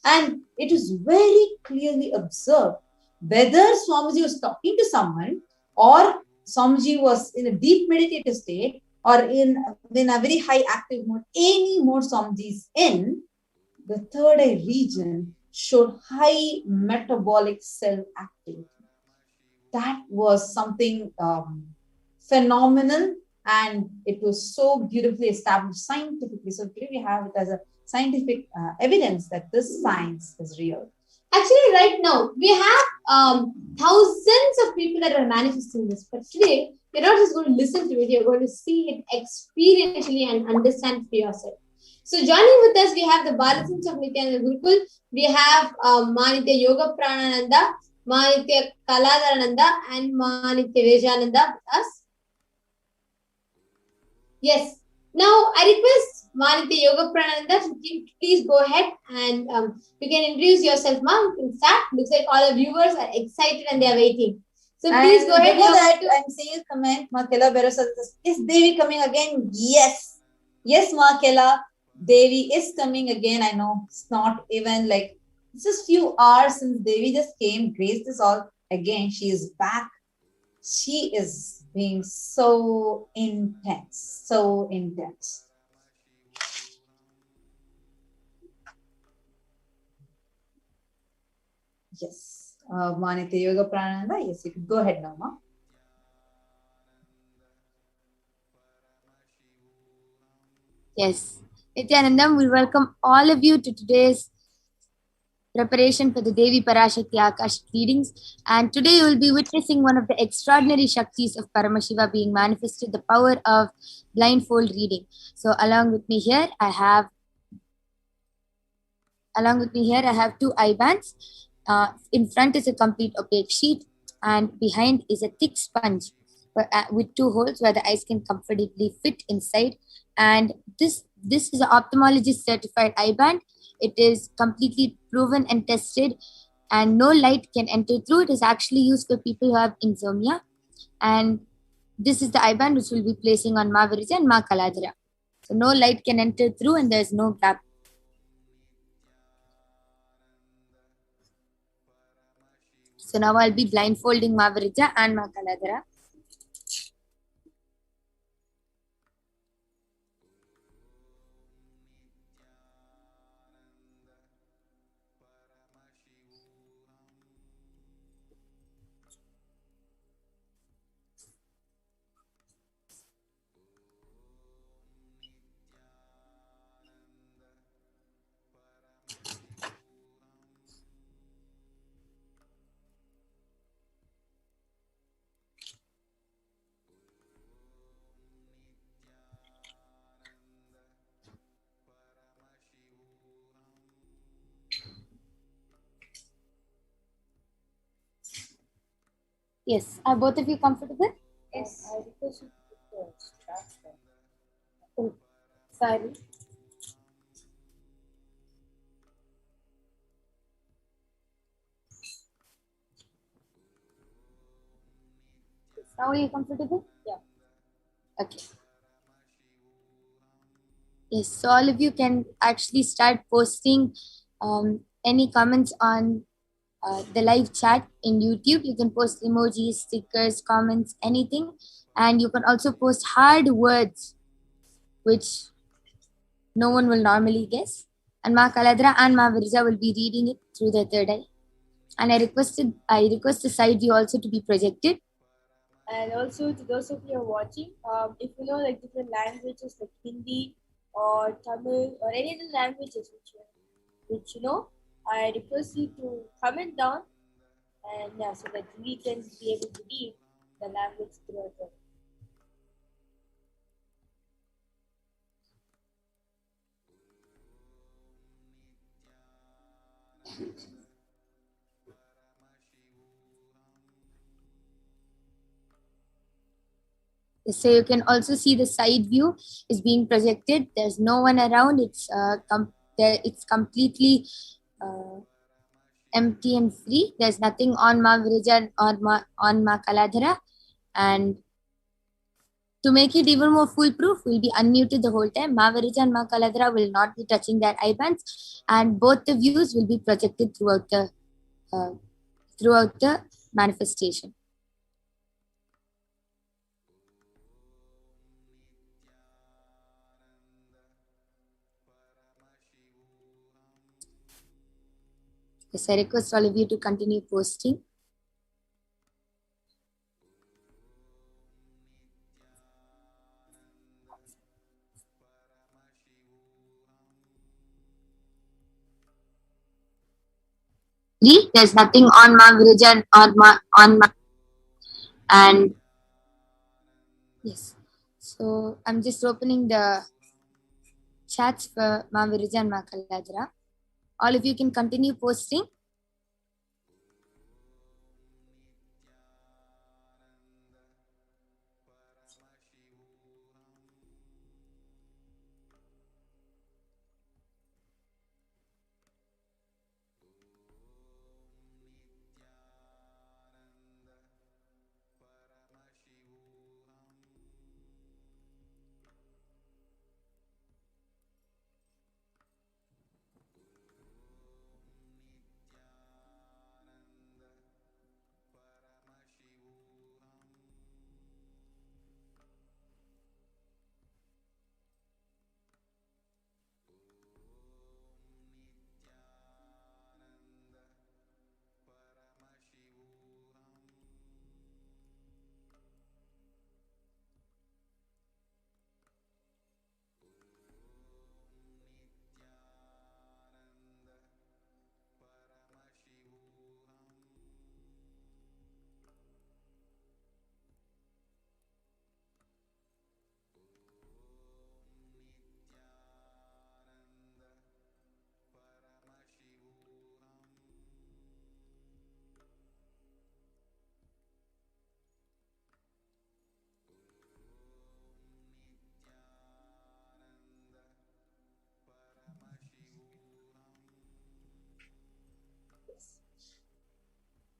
And it is very clearly observed whether Swamiji was talking to someone or Swamiji was in a deep meditative state or in a very high active mode. Any mode Swamiji is in, the third eye region showed high metabolic cell activity. That was something phenomenal, and it was so beautifully established scientifically. So today we have it as a scientific evidence that this science is real. Actually, right now, we have thousands of people that are manifesting this. But today, you're not just going to listen to it, you're going to see it experientially and understand for yourself. So joining with us, we have the Balasins of Nithyananda Gurukul. We have Manitya Yoga Pranananda, Manitya Kaladarananda, and Manitya Vejananda with us. Yes. Now, I request Manitya Yoga Pranananda to please go ahead and you can introduce yourself, ma'am. You can start. Looks like all the viewers are excited and they are waiting. So please go ahead. Before that, I'm seeing a comment. Makela Berosa says, is Devi coming again? Yes. Yes, Makela. Devi is coming again. I know it's not even like, it's just few hours since Devi just came, graced us all again. She is back. She is being so intense, so intense. Yes. Manitya Yoga Pranananda. Yes, you can go ahead now, ma. Yes. Nithyanandam, we welcome all of you to today's preparation for the Devi Parashakti Akashic readings. And today you will be witnessing one of the extraordinary Shaktis of Paramashiva being manifested, the power of blindfold reading. So along with me here, I have two eye bands. In front is a complete opaque sheet, and behind is a thick sponge with two holes where the eyes can comfortably fit inside. And this is an ophthalmologist certified eye band. It is completely proven and tested, and no light can enter through. It is actually used for people who have insomnia. And this is the eye band which we'll be placing on Ma Virija and Ma Kaladara. So no light can enter through and there's no gap. So now I'll be blindfolding Ma Virija and Ma Kaladara. Yes. Are both of you comfortable? Yes. I request you to put the straps there. Oh, sorry. Now are you comfortable? Yeah. Okay. Yes. So all of you can actually start posting any comments on the live chat in YouTube. You can post emojis, stickers, comments, anything. And you can also post hard words, which no one will normally guess. And Ma Kaladra and Ma Virja will be reading it through the third eye. And I request the side view also to be projected. And also to those of you who are watching, if you know like different languages like Hindi or Tamil or any other languages which you know, I request you to comment down and so that we can be able to read the language throughout the. So you can also see the side view is being projected. There's no one around. It's completely empty and free. There's nothing on Ma Virijan or on Ma Kaladhara. And to make it even more foolproof, we'll be unmuted the whole time. Ma Virijan and Ma Kaladhara will not be touching their eye bands, and both the views will be projected throughout the manifestation. Yes, I request all of you to continue posting. There's nothing on Ma Virijan or on Ma, and yes. So I'm just opening the chats for Ma Virijan and Ma Kaladhara. All of you can continue posting.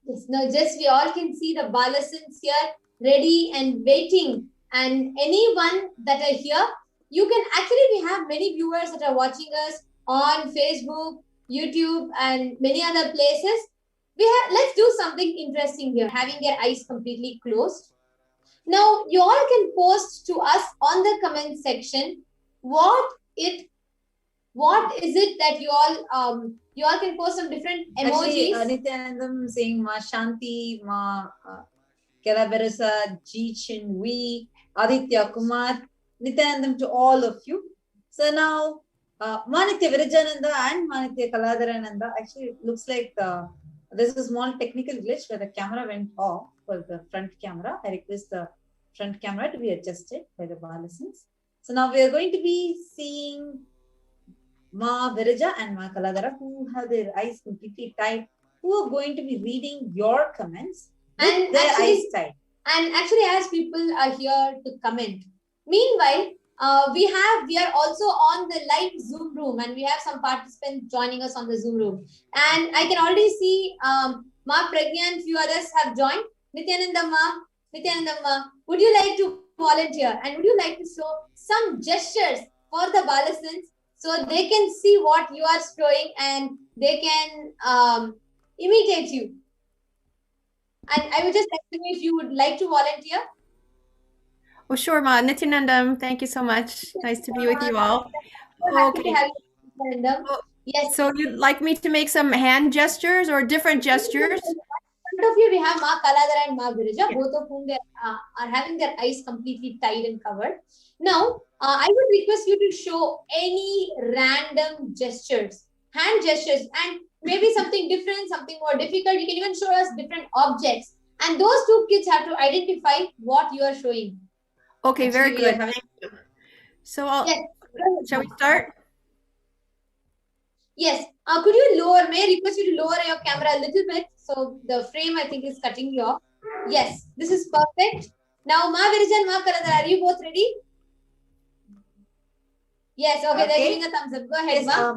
Yes, now just we all can see the Balasins here ready and waiting. And anyone that are here, you can actually, we have many viewers that are watching us on Facebook, YouTube, and many other places. Let's do something interesting here, having their eyes completely closed. Now, you all can post to us on the comment section what is it that you all can post some different emojis. Actually, Nithyanandam saying Ma Shanti, Ma Kalabarasa, Jichin, V, Aditya Kumar, Nithyanandam to all of you. So now, Manitya Virajananda and Manitya Kaladharananda, actually it looks like there's a small technical glitch where the camera went off for the front camera. I request the front camera to be adjusted by the Balasins. So now we are going to be seeing Ma Virija and Ma Kaladhara, who have their eyes completely tight, who are going to be reading your comments with their eyes tight. And actually, as people are here to comment, meanwhile, we are also on the live Zoom room, and we have some participants joining us on the Zoom room. And I can already see Ma Pragya and few others have joined. Nithyananda Ma, would you like to volunteer? And would you like to show some gestures for the Balasins so they can see what you are showing and they can imitate you? And I would just like to know if you would like to volunteer. Oh, sure, Ma. Nithyanandam, thank you so much. Nice to be with you all. Okay. Yes. So you'd like me to make some hand gestures or different gestures? In front of you, we have Ma Kaladara and Ma Virija, both of whom are having their eyes completely tied and covered. Now, I would request you to show any random gestures, hand gestures, and maybe something different, something more difficult. You can even show us different objects. And those two kids have to identify what you are showing. Okay, very Actually, we are good. having- Thank you. So I'll, Yes. shall we start? Yes. Could you lower, may I request you to lower your camera a little bit? So the frame, I think, is cutting you off. Yes, this is perfect. Now, Ma Virija and Ma Kaladara, are you both ready? Yes, okay, they're giving a thumbs up. Go ahead, Yes, Ma.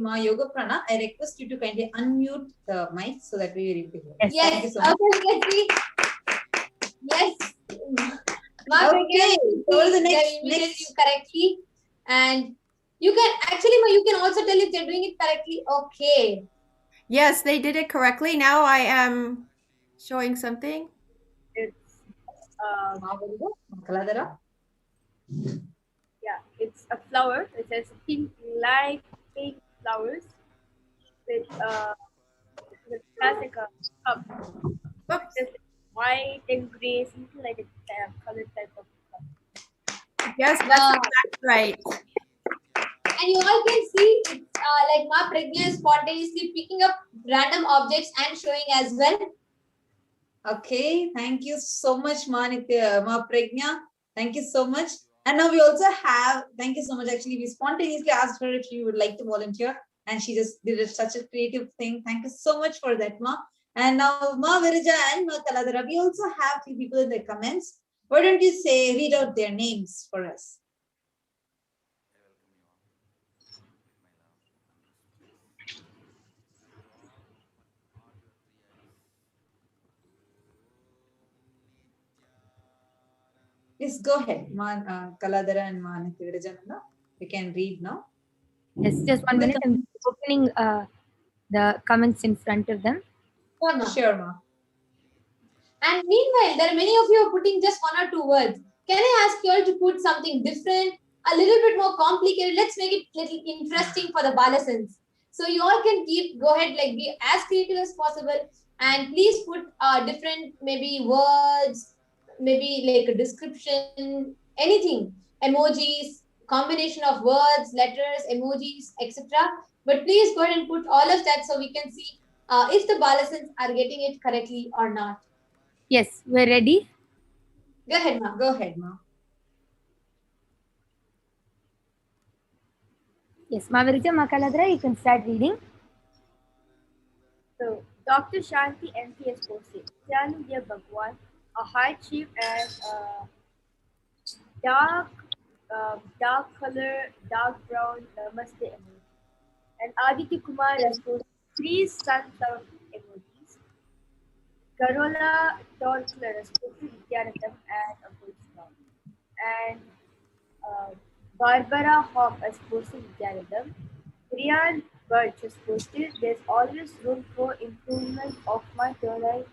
Ma Yoga Prana, I request you to kindly unmute the mic so that we will be here. Yes, Thank you so much. okay, let's see. Yes. Ma Okay, so the next- next you correctly. And you can, actually, Ma, you can also tell if they're doing it correctly. Okay. Yes, they did it correctly. Now I am showing something. It's Ma Virija, Ma Kaladara. yeah, it's a flower. It has pink, light pink flowers with has like a cup. Cup is white and gray, something like a color type of cup. Yes, that's Wow. exactly right. And you all can see it's like Ma Pragya is spontaneously picking up random objects and showing as well. Okay, thank you so much, Ma Pragya. Thank you so much. And now we also have, thank you so much. Actually, we spontaneously asked her if she would like to volunteer, and she just did such a creative thing. Thank you so much for that, Ma. And now, Ma Virija and Ma Kaladara, we also have few people in the comments. Why don't you say, read out their names for us? Please go ahead, Ma Kaladara and Ma Nithyananda. You can read now. Yes, just 1 minute. I'm opening the comments in front of them. Sure, Ma. Sure, Ma. And meanwhile, there are many of you are putting just 1 or 2 words. Can I ask you all to put something different, a little bit more complicated? Let's make it little interesting for the Balasans. So you all can go ahead, like be as creative as possible, and please put different maybe words, maybe like a description, anything, emojis, combination of words, letters, emojis, etc. But please go ahead and put all of that so we can see if the Balasans are getting it correctly or not. Yes, we're ready. Go ahead, Ma. Go ahead, Ma. Yes, Ma Virija, Ma Kaladara, you can start reading. So, Dr. Shanti MP has posted, Janu Dear Bhagwan, a heart shape and dark, dark color, dark brown Namaste emoji. And Aditya Kumar has posted 3 sunflower emojis. Carola Torchler has posted Nithyanandam and a full stop. And Barbara Hawk has posted Nithyanandam. Rian Birch has posted, there's always room for improvement of my third eye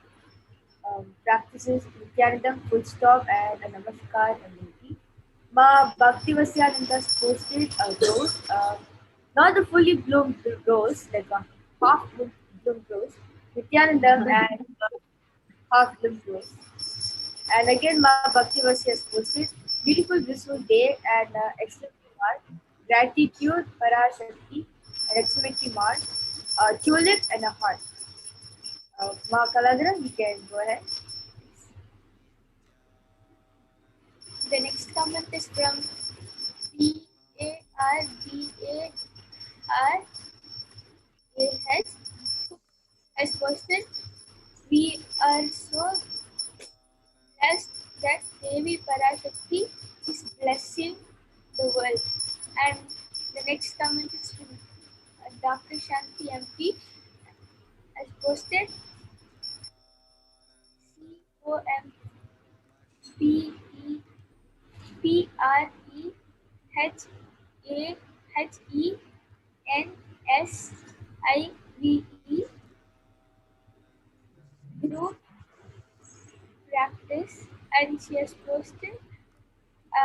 practices, Nithyanandam, full stop, and a Namaskar emoji. Ma Bhaktivasyananda has posted a rose, not a fully bloomed rose, like a half bloomed rose, Nithyanandam and half bloomed rose. And again, Ma Bhaktivasya has posted, beautiful blissful day and exclamation mark, gratitude, Parashakti, an exclamation mark, a tulip and a heart. Ma Kaladra, you can go ahead. The next comment is from PARDARAH as posted. We are so blessed that Devi Parashakti is blessing the world. And the next comment is from Dr. Shanti MP as posted. COMPEREHENSIVE group practice, and she has posted a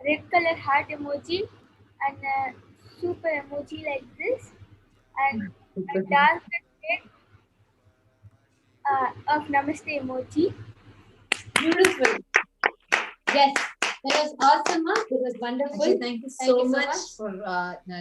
red color heart emoji and a super emoji like this, and a dark red of Namaste emoji. Beautiful. Yes, that was awesome. It was wonderful. Actually, thank you so much for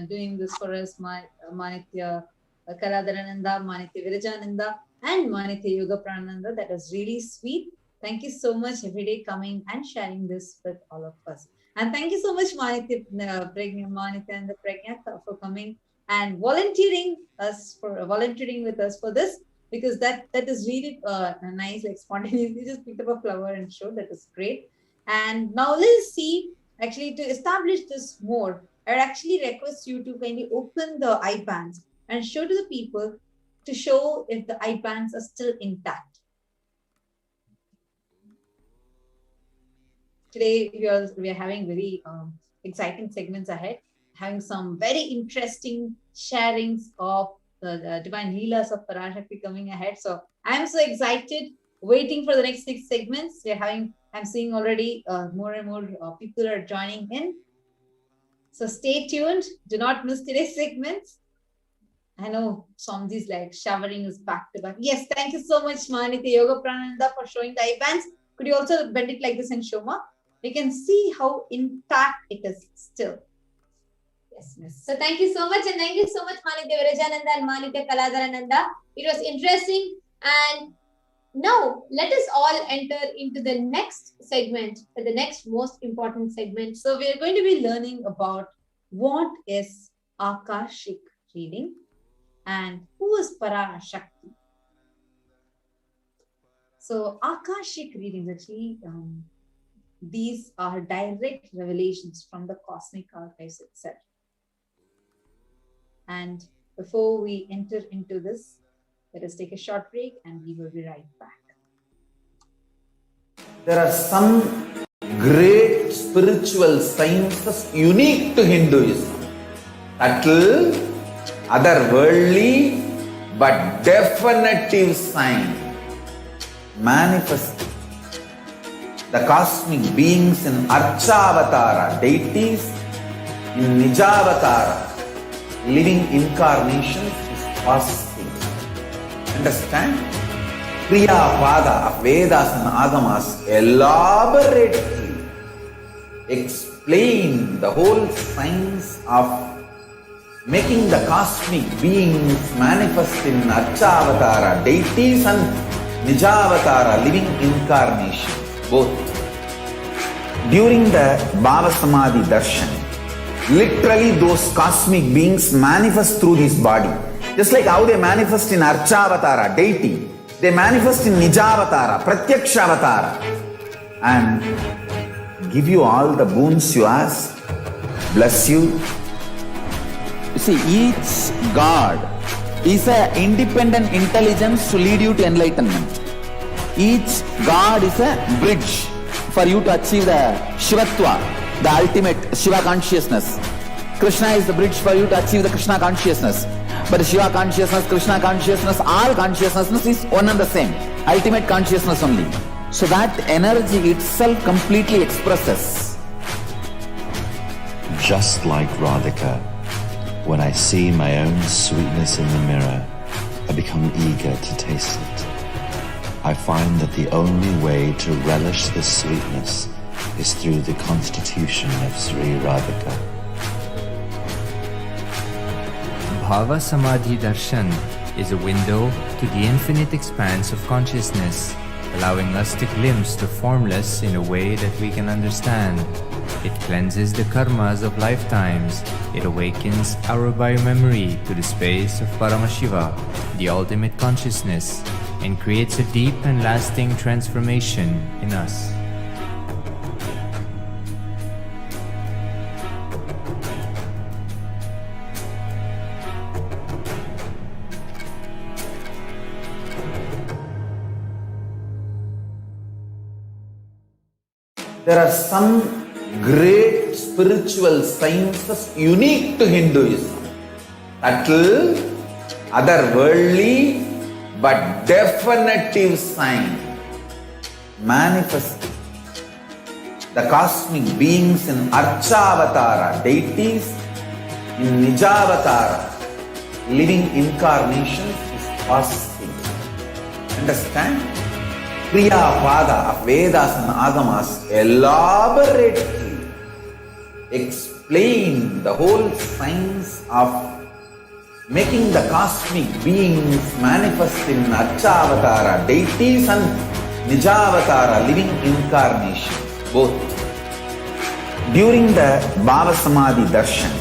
doing this for us, Manitya Kaladarananda, Manitya Virajananda, and Manitya Yoga Prananda. That was really sweet. Thank you so much every day coming and sharing this with all of us. And thank you so much, Manitya and the Pragya for coming and volunteering with us for this, because that is really nice, like spontaneously just picked up a flower and showed. That is great. And now let's see, actually, to establish this more, I would actually request you to kindly open the eye bands and show to the people to show if the eye bands are still intact. Today, we are having very exciting segments ahead, having some very interesting sharings of the divine Leelas of Parashakti coming ahead. So I'm so excited, waiting for the next 6 segments. I'm seeing already more and more people are joining in. So stay tuned. Do not miss today's segments. I know Somji's like showering is back to back. Yes, thank you so much, Manitya Yoga Prananda, for showing the eye bands. Could you also bend it like this and show me? We can see how intact it is still. Yes, miss. So thank you so much, and thank you so much, Manitya Virajananda and Manitya Kaladarananda. It was interesting, and now let us all enter into the next segment, the next most important segment. So we are going to be learning about what is Akashic reading and who is Parashakti. So Akashic readings, actually, these are direct revelations from the cosmic archives itself. And before we enter into this, let us take a short break and we will be right back. There are some great spiritual sciences unique to Hinduism. Subtle, otherworldly, but definitive sign. Manifesting the cosmic beings in Archavatara, deities in Nijavatara, living incarnations is possible. Understand? Kriya Pada of Vedas and Agamas elaborately explain the whole science of making the cosmic beings manifest in Archavatara, deities and Nijavatara, living incarnations, both. During the Bhava Samadhi Darshan, literally those cosmic beings manifest through his body. Just like how they manifest in Archavatara, deity, they manifest in Nijavatara, Pratyakshavatara, and give you all the boons you ask, bless you. You see, each God is an independent intelligence to lead you to enlightenment. Each God is a bridge for you to achieve the Shivatva, the ultimate Shiva consciousness. Krishna is the bridge for you to achieve the Krishna consciousness. But the Shiva consciousness, Krishna consciousness, all consciousness is one and the same. Ultimate consciousness only. So that energy itself completely expresses. Just like Radhika, when I see my own sweetness in the mirror, I become eager to taste it. I find that the only way to relish this sweetness is through the constitution of Sri Radhika. Bhava Samadhi Darshan is a window to the infinite expanse of consciousness, allowing us to glimpse the formless in a way that we can understand. It cleanses the karmas of lifetimes. It awakens our biomemory to the space of Paramashiva, the ultimate consciousness, and creates a deep and lasting transformation in us. There are some great spiritual sciences unique to Hinduism. Subtle, otherworldly, but definitive sign. Manifesting the cosmic beings in Archavatara, deities in Nijavatara, living incarnations is possible. Understand? Kriya Pada of Vedas and Agamas elaborately explain the whole science of making the cosmic beings manifest in Archavatara deities and Nijavatara living incarnations, both. During the Bhava Samadhi Darshan,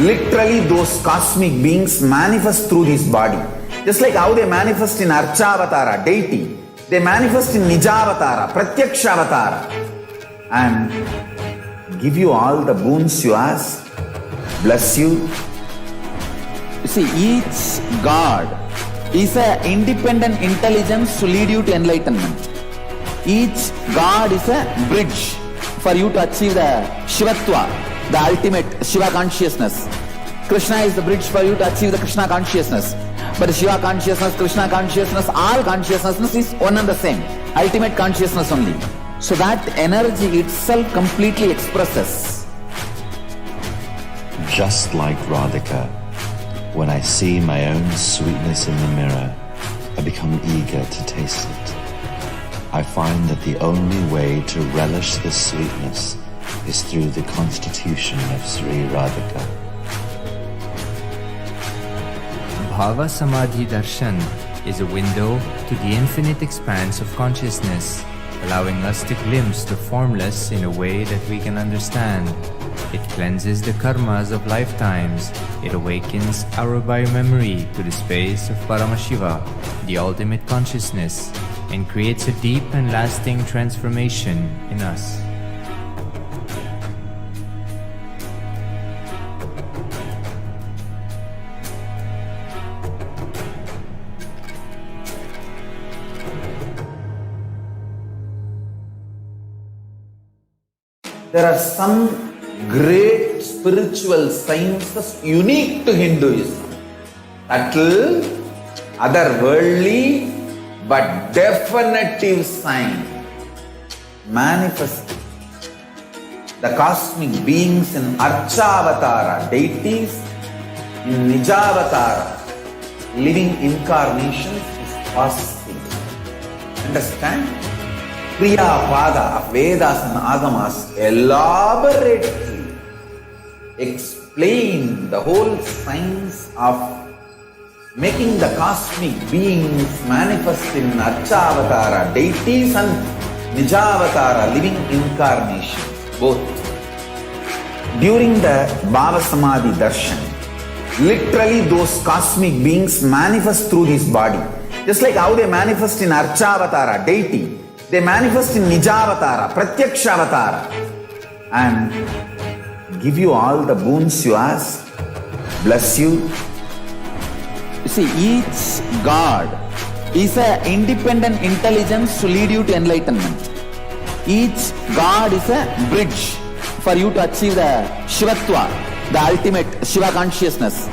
literally those cosmic beings manifest through this body. Just like how they manifest in Archavatara deity, they manifest in Nijavatara, Pratyakshavatara, and give you all the boons you ask, bless you. You see, each God is an independent intelligence to lead you to enlightenment. Each God is a bridge for you to achieve the Shivatva, the ultimate Shiva consciousness. Krishna is the bridge for you to achieve the Krishna consciousness. But Shiva consciousness, Krishna consciousness, all consciousness is one and the same. Ultimate consciousness only. So that energy itself completely expresses. Just like Radhika, when I see my own sweetness in the mirror, I become eager to taste it. I find that the only way to relish the sweetness is through the constitution of Sri Radhika. Bhava Samadhi Darshan is a window to the infinite expanse of consciousness, allowing us to glimpse the formless in a way that we can understand. It cleanses the karmas of lifetimes. It awakens our biomemory to the space of Paramashiva, the ultimate consciousness, and creates a deep and lasting transformation in us. There are some great spiritual sciences unique to Hinduism. Subtle, otherworldly, but definitive sign. Manifesting the cosmic beings in Archavatara deities, in Nijavatara living incarnations is possible. Understand? Kriya Pada of Vedas and Agamas elaborately explain the whole science of making the cosmic beings manifest in Archavatara deities and Nijavatara living incarnations, both. During the Bhava Samadhi Darshan, literally those cosmic beings manifest through this body. Just like how they manifest in Archavatara deity, they manifest in Nijavatara, Pratyakshavatara, and give you all the boons you ask, bless you. You see, each God is an independent intelligence to lead you to enlightenment. Each God is a bridge for you to achieve the Shivatva, the ultimate Shiva consciousness.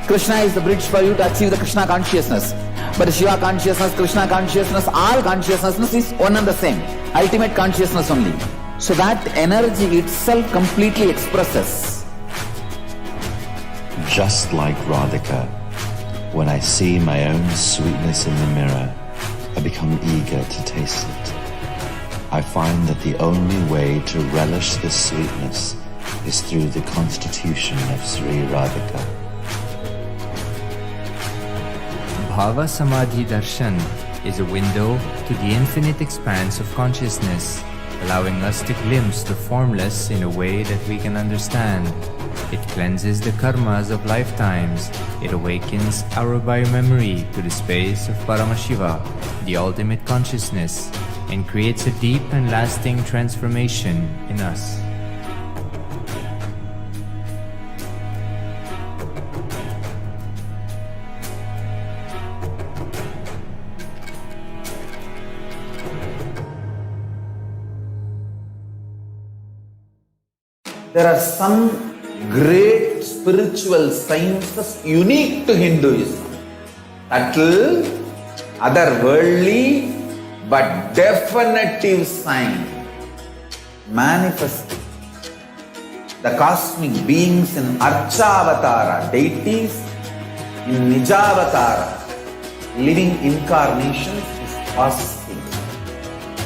Krishna is the bridge for you to achieve the Krishna consciousness. But Shiva consciousness, Krishna consciousness, all consciousness is one and the same. Ultimate consciousness only. So that energy itself completely expresses. Just like Radhika, when I see my own sweetness in the mirror, I become eager to taste it. I find that the only way to relish the sweetness is through the constitution of Sri Radhika. Bhava Samadhi Darshan is a window to the infinite expanse of consciousness, allowing us to glimpse the formless in a way that we can understand. It cleanses the karmas of lifetimes. It awakens our biomemory to the space of Paramashiva, the ultimate consciousness, and creates a deep and lasting transformation in us. There are some great spiritual sciences unique to Hinduism. Subtle, otherworldly, but definitive sign. Manifesting the cosmic beings in Archavatara deities, in Nijavatara living incarnations fasting.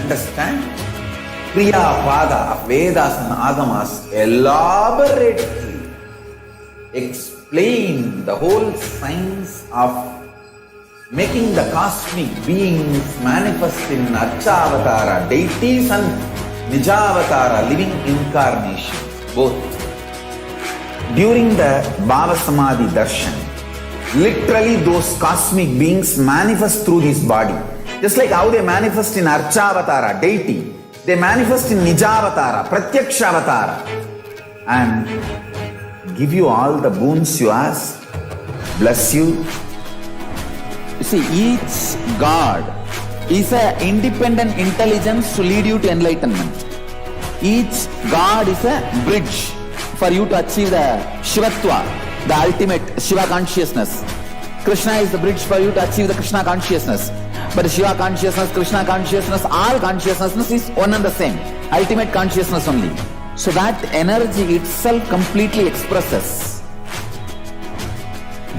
Understand? Kriya Pada of Vedas and Agamas elaborately explain the whole science of making the cosmic beings manifest in Archavatara, deities and Nijavatara, living incarnations, both. During the Bhava Samadhi Darshan, literally those cosmic beings manifest through this body. Just like how they manifest in Archavatara, deity, they manifest in Nijavatara, Pratyakshavatara, and give you all the boons you ask, bless you. You see, each God is an independent intelligence to lead you to enlightenment. Each God is a bridge for you to achieve the Shivatva, the ultimate Shiva consciousness. Krishna is the bridge for you to achieve the Krishna consciousness. But Shiva consciousness, Krishna consciousness, all consciousness is one and the same. Ultimate consciousness only. So that energy itself completely expresses.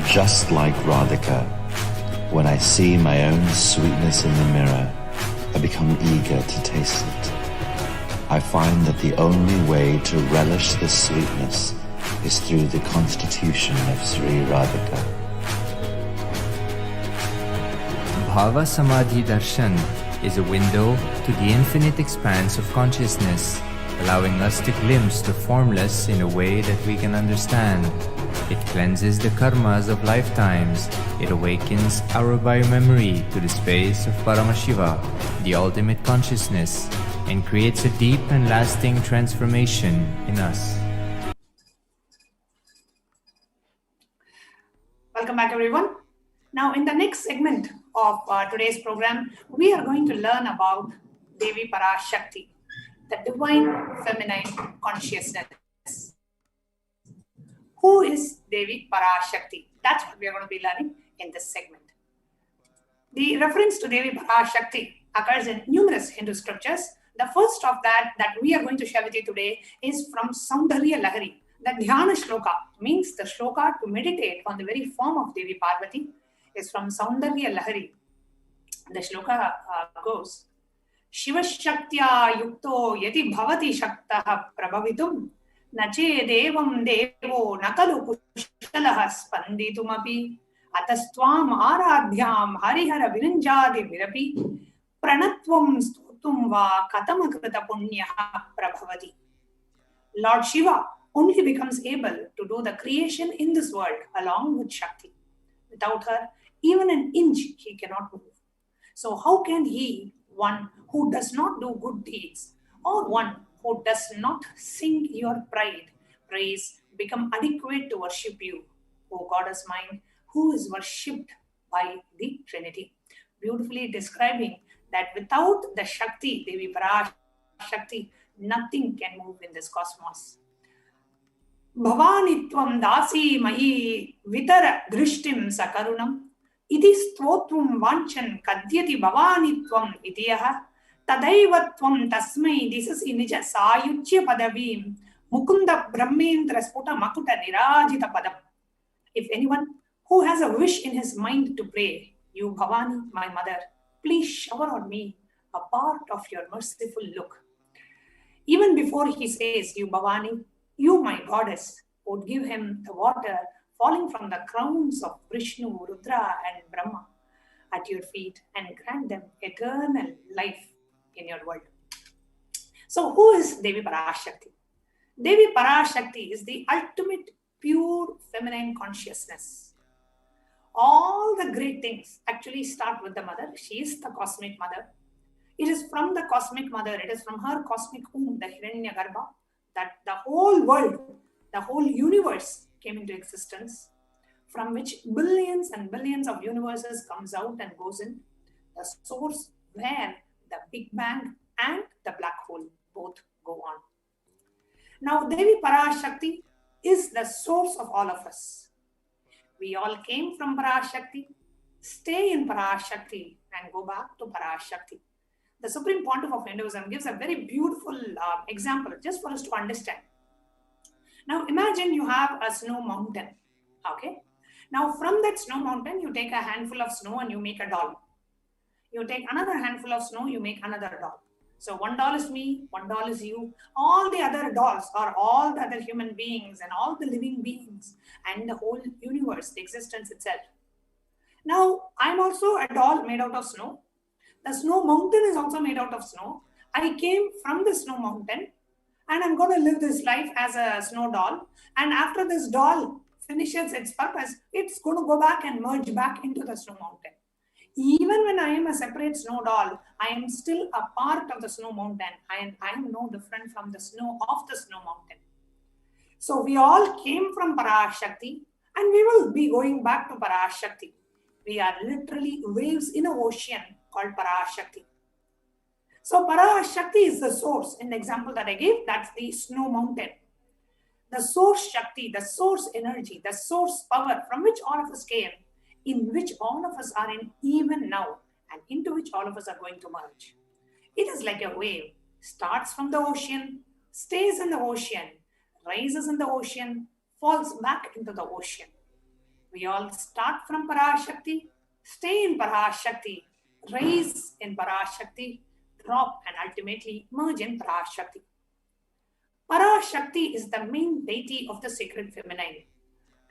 Just like Radhika, when I see my own sweetness in the mirror, I become eager to taste it. I find that the only way to relish this sweetness is through the constitution of Sri Radhika. Bhava Samadhi Darshan is a window to the infinite expanse of consciousness, allowing us to glimpse the formless in a way that we can understand. It cleanses the karmas of lifetimes. It awakens our biomemory to the space of Paramashiva, the ultimate consciousness, and creates a deep and lasting transformation in us. Welcome back, everyone. Now, in the next segment of today's program, we are going to learn about Devi Parashakti, the divine feminine consciousness. Who is Devi Parashakti? That's what we are going to be learning in this segment. The reference to Devi Parashakti occurs in numerous Hindu scriptures. The first of that we are going to share with you today is from Saundarya Lahari. The Dhyana Shloka means the shloka to meditate on the very form of Devi Parvati is from Saundarya Lahari. The shloka goes, Shiva Shaktya Yukto Yati Bhavati Shaktaha Prabhavitum Nache Devam Devo Nakalu Pushkalaha Spanditumapi Atastvam Aradhyam Harihara Viranjadi Virapi Pranatvam Stutum Va Katamakrita Punyaha Prabhavati. Lord Shiva only becomes able to do the creation in this world along with Shakti. Without her, even an inch he cannot move. So how can he, one who does not do good deeds, or one who does not sing your praise, become adequate to worship you, O Goddess mine, who is worshipped by the Trinity? Beautifully describing that without the Shakti, Devi Parashakti, nothing can move in this cosmos. Bhavanitvam dasi mahi vitara drishtim sakarunam iti stotvam vanchan kadyati bhavanitvam itiyaha tadaivatvam tasmai disasi nija sayuchya padavim mukunda brahmendra sputa makuta nirajita padam. If anyone who has a wish in his mind to pray, you Bhavani, my mother, please shower on me a part of your merciful look. Even before he says, you Bhavani, you my goddess, would give him the water falling from the crowns of Vishnu, Rudra and Brahma at your feet and grant them eternal life in your world. So who is Devi Parashakti? Devi Parashakti is the ultimate pure feminine consciousness. All the great things actually start with the mother. She is the cosmic mother. It is from the cosmic mother, it is from her cosmic womb, the Hiranyagarbha, that the whole world, the whole universe came into existence, from which billions and billions of universes comes out and goes in, the source where the Big Bang and the black hole both go on. Now, Devi Parashakti is the source of all of us. We all came from Parashakti, stay in Parashakti and go back to Parashakti. The Supreme Pontiff of Hinduism gives a very beautiful example just for us to understand. Now imagine you have a snow mountain, okay? Now from that snow mountain, you take a handful of snow and you make a doll. You take another handful of snow, you make another doll. So one doll is me, one doll is you. All the other dolls are all the other human beings and all the living beings and the whole universe, the existence itself. Now, I'm also a doll made out of snow. The snow mountain is also made out of snow. I came from the snow mountain and I'm going to live this life as a snow doll. And after this doll finishes its purpose, it's going to go back and merge back into the snow mountain. Even when I am a separate snow doll, I am still a part of the snow mountain. I am no different from the snow of the snow mountain. So we all came from Parashakti and we will be going back to Parashakti. We are literally waves in an ocean called Parashakti. So Parashakti is the source. In the example that I gave, that's the snow mountain. The source Shakti, the source energy, the source power from which all of us came, in which all of us are in even now, and into which all of us are going to merge. It is like a wave, starts from the ocean, stays in the ocean, rises in the ocean, falls back into the ocean. We all start from Parashakti, stay in Parashakti, rise in Parashakti, drop and ultimately merge in Parashakti. Parashakti is the main deity of the sacred feminine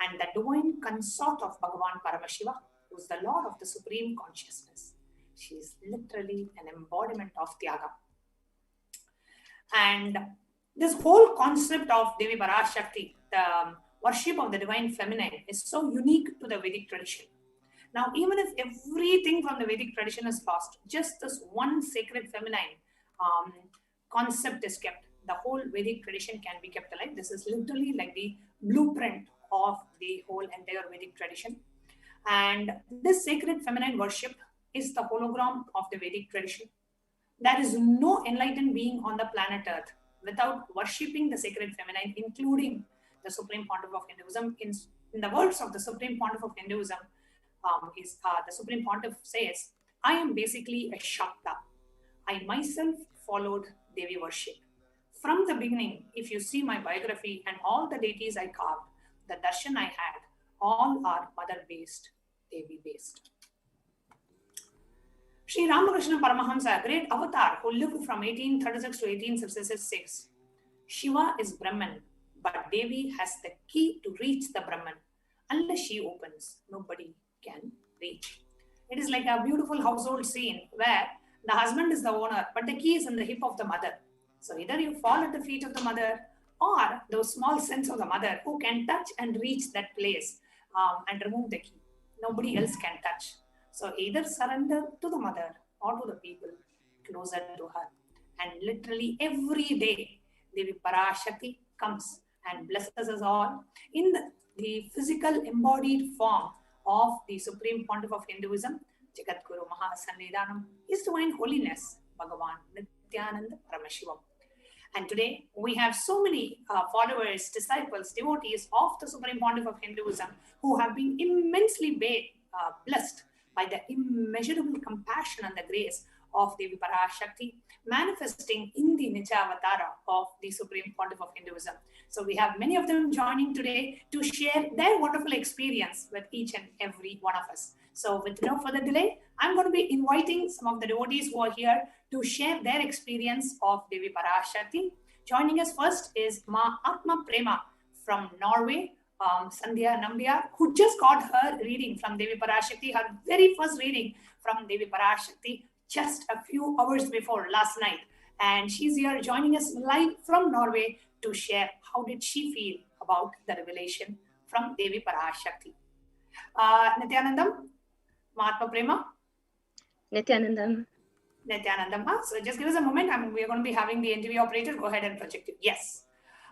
and the divine consort of Bhagavan Paramashiva, who is the Lord of the Supreme Consciousness. She is literally an embodiment of Tyaga. And this whole concept of Devi Parashakti, the worship of the divine feminine, is so unique to the Vedic tradition. Now, even if everything from the Vedic tradition is lost, just this one sacred feminine concept is kept. The whole Vedic tradition can be kept alive. This is literally like the blueprint of the whole entire Vedic tradition. And this sacred feminine worship is the hologram of the Vedic tradition. There is no enlightened being on the planet Earth without worshipping the sacred feminine, including the Supreme Pontiff of Hinduism. In the words of the Supreme Pontiff of Hinduism, the Supreme Pontiff says, I am basically a Shakta. I myself followed Devi worship. From the beginning, if you see my biography and all the deities I carved, the darshan I had, all are mother-based, Devi-based. Sri Ramakrishna Paramahamsa, a great avatar who lived from 1836 to 1866, Shiva is Brahman, but Devi has the key to reach the Brahman. Unless she opens, nobody can reach. It is like a beautiful household scene where the husband is the owner, but the key is in the hip of the mother. So either you fall at the feet of the mother or those small sense of the mother who can touch and reach that place and remove the key. Nobody else can touch. So either surrender to the mother or to the people closer to her. And literally every day, Devi Parashakti comes and blesses us all in the physical embodied form of the Supreme Pontiff of Hinduism, Jagadguru Mahasannidhanam, His Divine Holiness, Bhagavan Nithyananda Paramashivam. And today we have so many followers, disciples, devotees of the Supreme Pontiff of Hinduism who have been immensely blessed by the immeasurable compassion and the grace of Devi Parashakti manifesting in the Nitya Avatara of the Supreme Pontiff of Hinduism. So we have many of them joining today to share their wonderful experience with each and every one of us. So with no further delay, I'm going to be inviting some of the devotees who are here to share their experience of Devi Parashakti. Joining us first is Ma Atma Prema from Norway, Sandhya Nambiar, who just got her reading from Devi Parashakti, her very first reading from Devi Parashakti just a few hours before last night. And she's here joining us live from Norway to share how did she feel about the revelation from Devi Parashakti. Nithyanandam, Mahatma Prema. Nithyanandam. Nithyanandam. So just give us a moment. We're going to be having the interview operator go ahead and project it. Yes.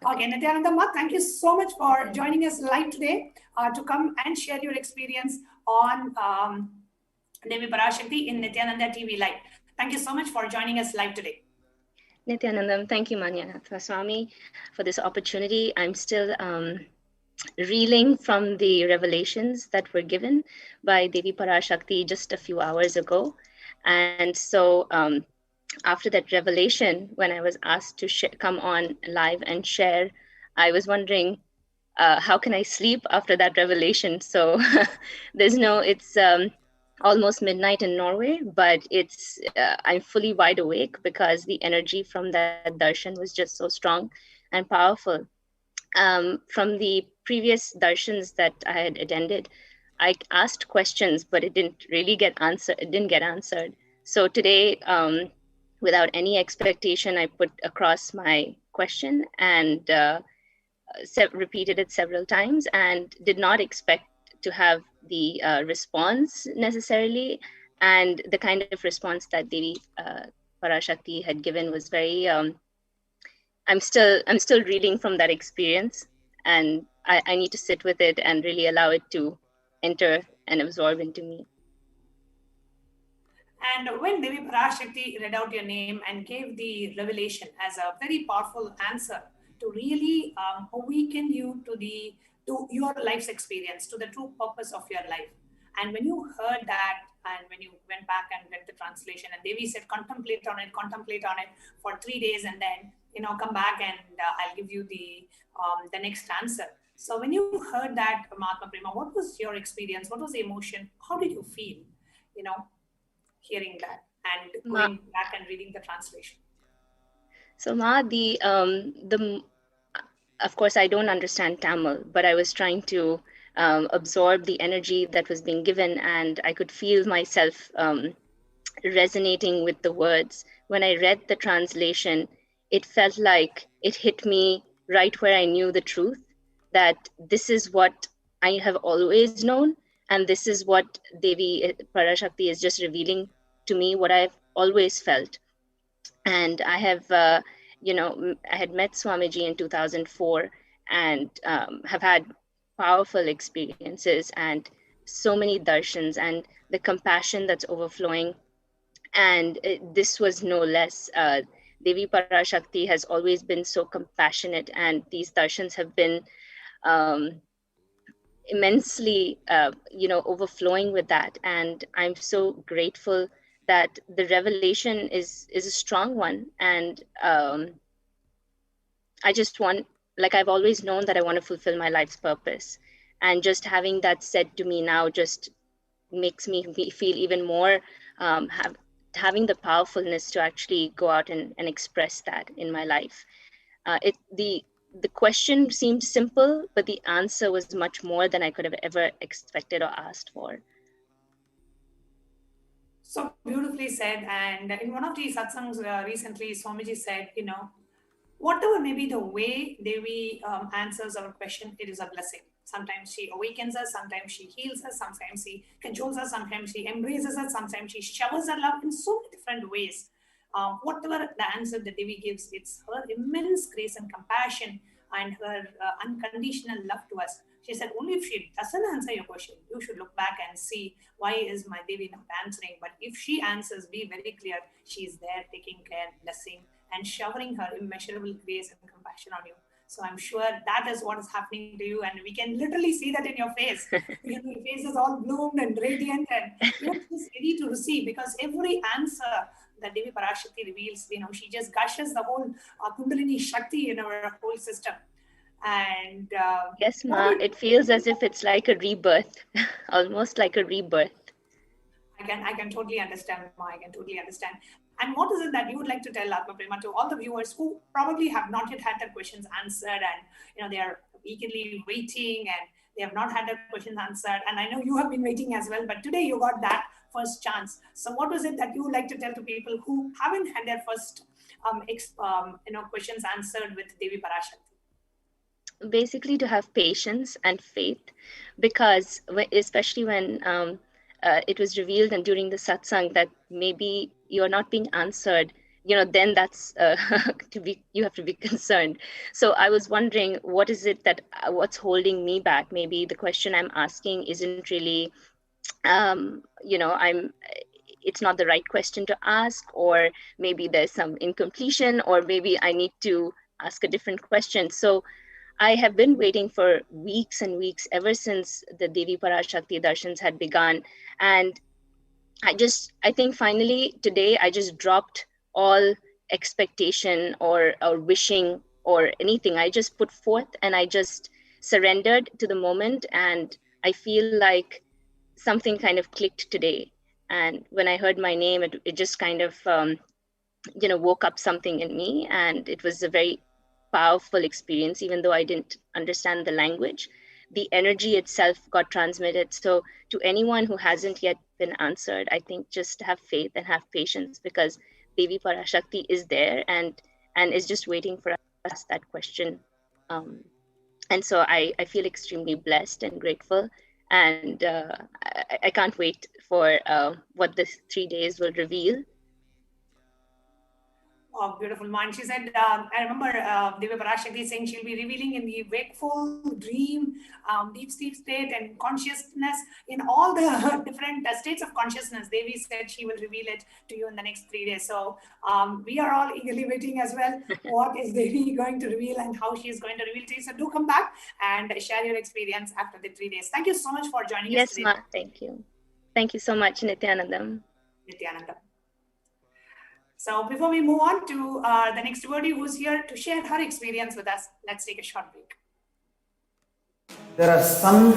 Okay, Nithyanandam, thank you so much for joining us live today to come and share your experience on Devi Parashakti in Nithyananda TV Live. Thank you so much for joining us live today. Nithyanandam, thank you, Manyanath Swami, for this opportunity. I'm still reeling from the revelations that were given by Devi Parashakti just a few hours ago. And so after that revelation, when I was asked to come on live and share, I was wondering, how can I sleep after that revelation? So almost midnight in Norway, but it's I'm fully wide awake because the energy from that darshan was just so strong and powerful. From the previous darshans that I had attended, I asked questions, but it didn't really get answered. It didn't get answered. So today, without any expectation, I put across my question and repeated it several times, and did not expect to have the response necessarily. And the kind of response that Devi Parashakti had given was very. I'm still reeling from that experience, and I need to sit with it and really allow it to enter and absorb into me. And when Devi Parashakti read out your name and gave the revelation as a very powerful answer to really awaken you to your life's experience, to the true purpose of your life. And when you heard that, and when you went back and read the translation, and Devi said, contemplate on it for 3 days, and then come back and I'll give you the next answer. So when you heard that, Mahatma Prema, what was your experience? What was the emotion? How did you feel? Hearing that and going back and reading the translation. So Ma, of course I don't understand Tamil, but I was trying to absorb the energy that was being given, and I could feel myself resonating with the words. When I read the translation, it felt like it hit me right where I knew the truth, that this is what I have always known, and this is what Devi Parashakti is just revealing to me, what I've always felt. And I have, I had met Swamiji in 2004 and have had powerful experiences and so many darshans and the compassion that's overflowing. And this was no less. Devi Parashakti has always been so compassionate, and these darshans have been immensely, overflowing with that. And I'm so grateful that the revelation is a strong one. And I just want, like I've always known that I want to fulfill my life's purpose. And just having that said to me now just makes me feel even more, having the powerfulness to actually go out and express that in my life. The question seemed simple, but the answer was much more than I could have ever expected or asked for. So beautifully said. And in one of the satsangs recently, Swamiji said, whatever may be the way Devi answers our question, it is a blessing. Sometimes she awakens us, sometimes she heals us, sometimes she controls us, sometimes she embraces us, sometimes she showers her love in so many different ways. Whatever the answer that Devi gives, it's her immense grace and compassion and her unconditional love to us. She said, only if she doesn't answer your question, you should look back and see, why is my Devi not answering? But if she answers, be very clear, she is there taking care, blessing, and showering her immeasurable grace and compassion on you. So I'm sure that is what is happening to you, and we can literally see that in your face. Your face is all bloomed and radiant, and you're just ready to receive, because every answer that Devi Parashakti reveals, she just gushes the whole Kundalini Shakti in our whole system. And yes, Ma, it feels as if it's like a rebirth, almost like a rebirth. I can totally understand, Ma. I can totally understand. And what is it that you would like to tell, Atma Prema, to all the viewers who probably have not yet had their questions answered, and they are eagerly waiting and they have not had their questions answered? And I know you have been waiting as well, but today you got that first chance. So what was it that you would like to tell to people who haven't had their first questions answered with Devi Parashakti? Basically, to have patience and faith, because especially when it was revealed and during the satsang that maybe you're not being answered, then that's you have to be concerned. So I was wondering, what is it what's holding me back? Maybe the question I'm asking isn't really, it's not the right question to ask, or maybe there's some incompletion, or maybe I need to ask a different question. So I have been waiting for weeks and weeks, ever since the Devi Parashakti Darshans had begun. And I think finally today I just dropped all expectation or wishing or anything. I just put forth and I just surrendered to the moment. And I feel like something kind of clicked today. And when I heard my name, it just kind of, woke up something in me. And it was a very powerful experience, even though I didn't understand the language. The energy itself got transmitted. So to anyone who hasn't yet been answered, I think just have faith and have patience, because Devi Parashakti is there and is just waiting for us to ask that question. And so I feel extremely blessed and grateful. And I can't wait for what the 3 days will reveal. Oh, beautiful, man. She said, I remember Devi Parashakti saying she'll be revealing in the wakeful, dream, deep sleep state, and consciousness, in all the different states of consciousness. Devi said she will reveal it to you in the next 3 days. So we are all eagerly waiting as well. What is Devi going to reveal and how she is going to reveal to you? So do come back and share your experience after the 3 days. Thank you so much for joining us today. Yes, Ma. Thank you. Thank you so much, Nithyanandam. Nithyanandam. So before we move on to the next devotee who's here to share her experience with us, let's take a short break. There are some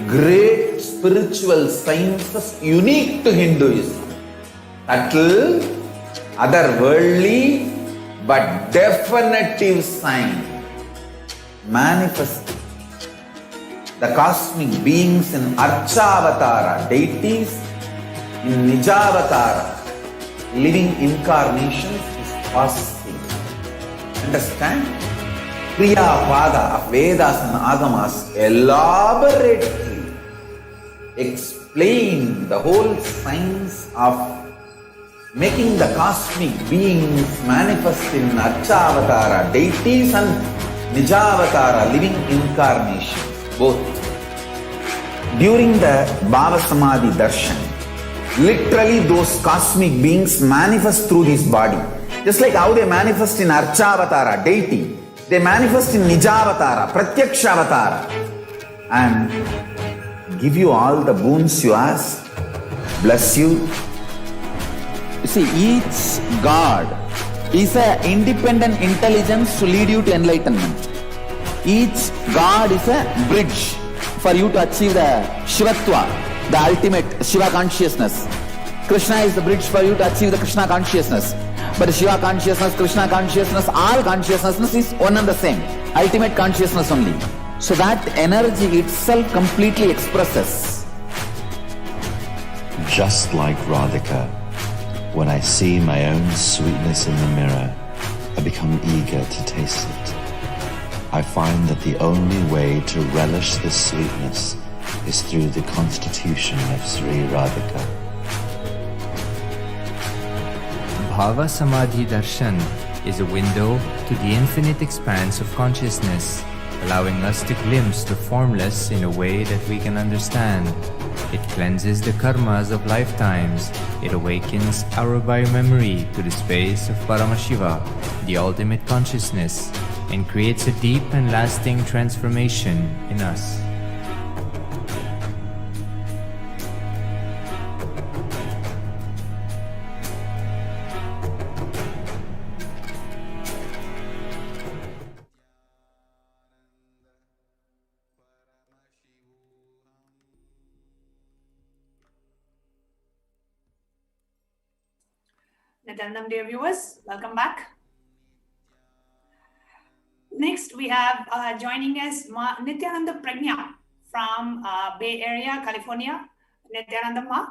great spiritual sciences unique to Hinduism. Subtle, otherworldly, but definitive sign. Manifesting the cosmic beings in Archavatara, deities in Nijavatara, living incarnations is possible. Understand? Kriya Pada of Vedas and Agamas elaborately explain the whole science of making the cosmic beings manifest in Archavatara, deities, and Nijavatara, living incarnations, both. During the Bhava Samadhi Darshan, literally those cosmic beings manifest through this body. Just like how they manifest in Archavatara, deity, they manifest in Nijavatara, Pratyakshavatara, and give you all the boons you ask, bless you. You see, each God is an independent intelligence to lead you to enlightenment. Each God is a bridge for you to achieve the Shivatva, the ultimate Shiva consciousness. Krishna is the bridge for you to achieve the Krishna consciousness. But the Shiva consciousness, Krishna consciousness, all consciousness is one and the same. Ultimate consciousness only. So that energy itself completely expresses. Just like Radhika, when I see my own sweetness in the mirror, I become eager to taste it. I find that the only way to relish this sweetness is through the constitution of Sri Radhika. Bhava Samadhi Darshan is a window to the infinite expanse of consciousness, allowing us to glimpse the formless in a way that we can understand. It cleanses the karmas of lifetimes. It awakens our biomemory to the space of Paramashiva, the ultimate consciousness, and creates a deep and lasting transformation in us. Nithyanandam, dear viewers, welcome back. Next, we have joining us Nithyananda Pragya from Bay Area, California. Nithyananda Ma.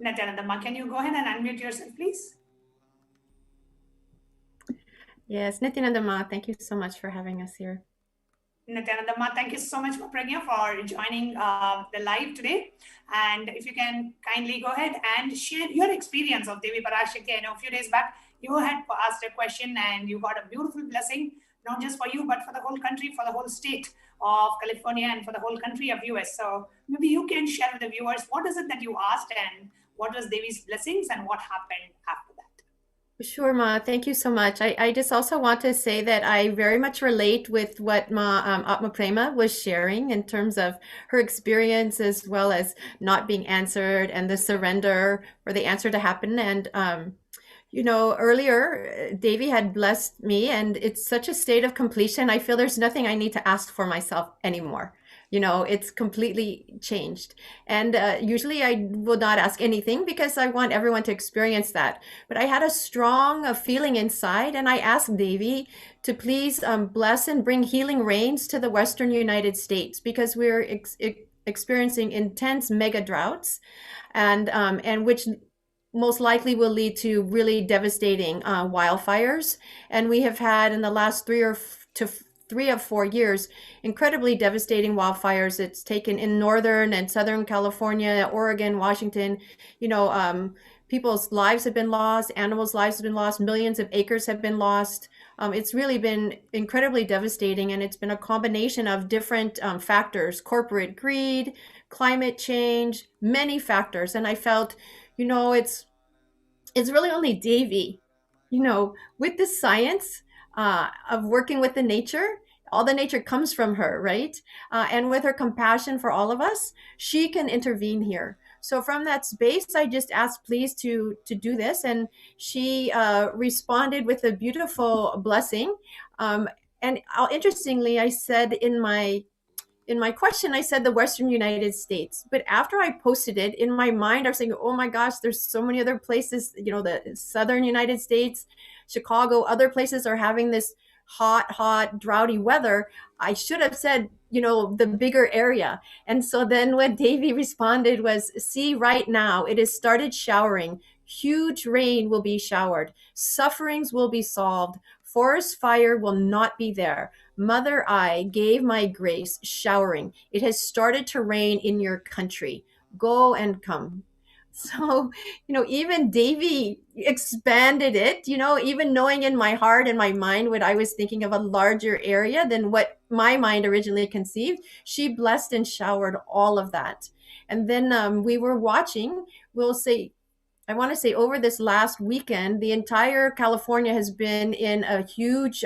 Nithyananda Ma, can you go ahead and unmute yourself, please? Yes, Nithyananda Ma, thank you so much for having us here. Nithyananda Ma, thank you so much, Pragya, for joining the live today. And if you can kindly go ahead and share your experience of Devi Parashakti. I know a few days back you had asked a question and you got a beautiful blessing, not just for you, but for the whole country, for the whole state of California, and for the whole country of US. So maybe you can share with the viewers, what is it that you asked and what was Devi's blessings and what happened after that? Sure, Ma. Thank you so much. I just also want to say that I very much relate with what Ma Atma Prema was sharing in terms of her experience, as well as not being answered and the surrender for the answer to happen. And, Earlier, Davy had blessed me, and it's such a state of completion. I feel there's nothing I need to ask for myself anymore. It's completely changed. And usually I will not ask anything because I want everyone to experience that. But I had a strong feeling inside, and I asked Davy to please bless and bring healing rains to the Western United States because we're experiencing intense mega droughts, and which most likely will lead to really devastating wildfires. And we have had in the last 3 or 4 years incredibly devastating wildfires. It's taken in northern and southern California, Oregon, Washington. People's lives have been lost, animals' lives have been lost, millions of acres have been lost. It's really been incredibly devastating, and it's been a combination of different factors: corporate greed, climate change, many factors. And I felt, it's really only Davy, with the science of working with the nature. All the nature comes from her, right? And with her compassion for all of us, she can intervene here. So from that space, I just asked, please, to do this, and she responded with a beautiful blessing. And interestingly, I said in my question, I said the Western United States. But after I posted it, in my mind, I was saying, oh my gosh, there's so many other places, the Southern United States, Chicago, other places are having this hot, droughty weather. I should have said, the bigger area. And so then what Davy responded was, see, right now, it has started showering. Huge rain will be showered. Sufferings will be solved. Forest fire will not be there. Mother I gave my grace showering. It has started to rain in your country. Go and come. So, even Davy expanded it, even knowing in my heart and my mind what I was thinking of a larger area than what my mind originally conceived. She blessed and showered all of that. And then we were watching, I want to say over this last weekend, the entire California has been in a huge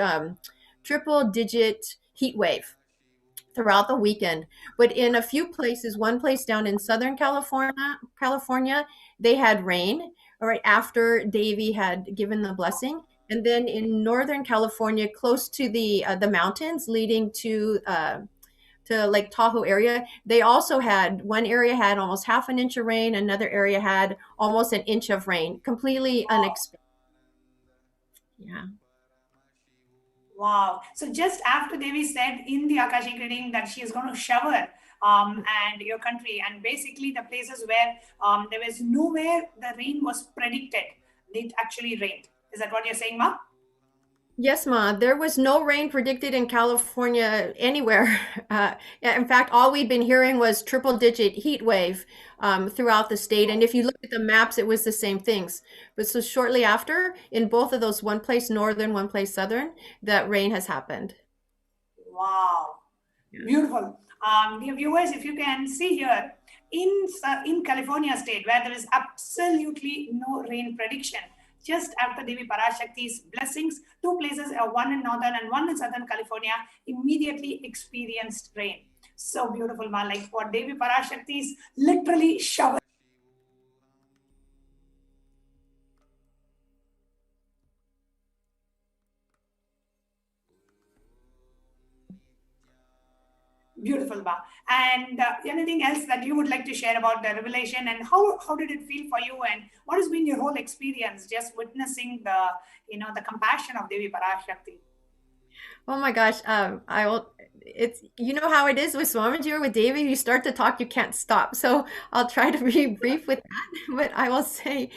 triple-digit heat wave throughout the weekend. But in a few places, one place down in Southern California, they had rain right after Davy had given the blessing. And then in Northern California, close to the mountains leading to Lake Tahoe area, they also had, one area had almost half an inch of rain, another area had almost an inch of rain, completely unexpected. Yeah. Wow. So just after Devi said in the Akashic reading that she is going to shower and your country, and basically the places where there was nowhere the rain was predicted, it actually rained. Is that what you're saying, Ma? Yes, Ma. There was no rain predicted in California anywhere. In fact, all we'd been hearing was triple-digit heat wave throughout the state. And if you look at the maps, it was the same things. But so shortly after, in both of those, one place northern, one place southern, that rain has happened. Wow. Yeah. Beautiful. Dear viewers, if you can see here, in California state, where there is absolutely no rain prediction, just after Devi Parashakti's blessings, two places, one in northern and one in southern California, immediately experienced rain. So beautiful, ma. Like what Devi Parashakti's literally showered. Beautiful, Ma. And anything else that you would like to share about the revelation, and how did it feel for you, and what has been your whole experience just witnessing the compassion of Devi Parashakti? Oh my gosh, it's, how it is with Swamiji or with Devi, you start to talk, you can't stop. So I'll try to be brief with that, but I will say,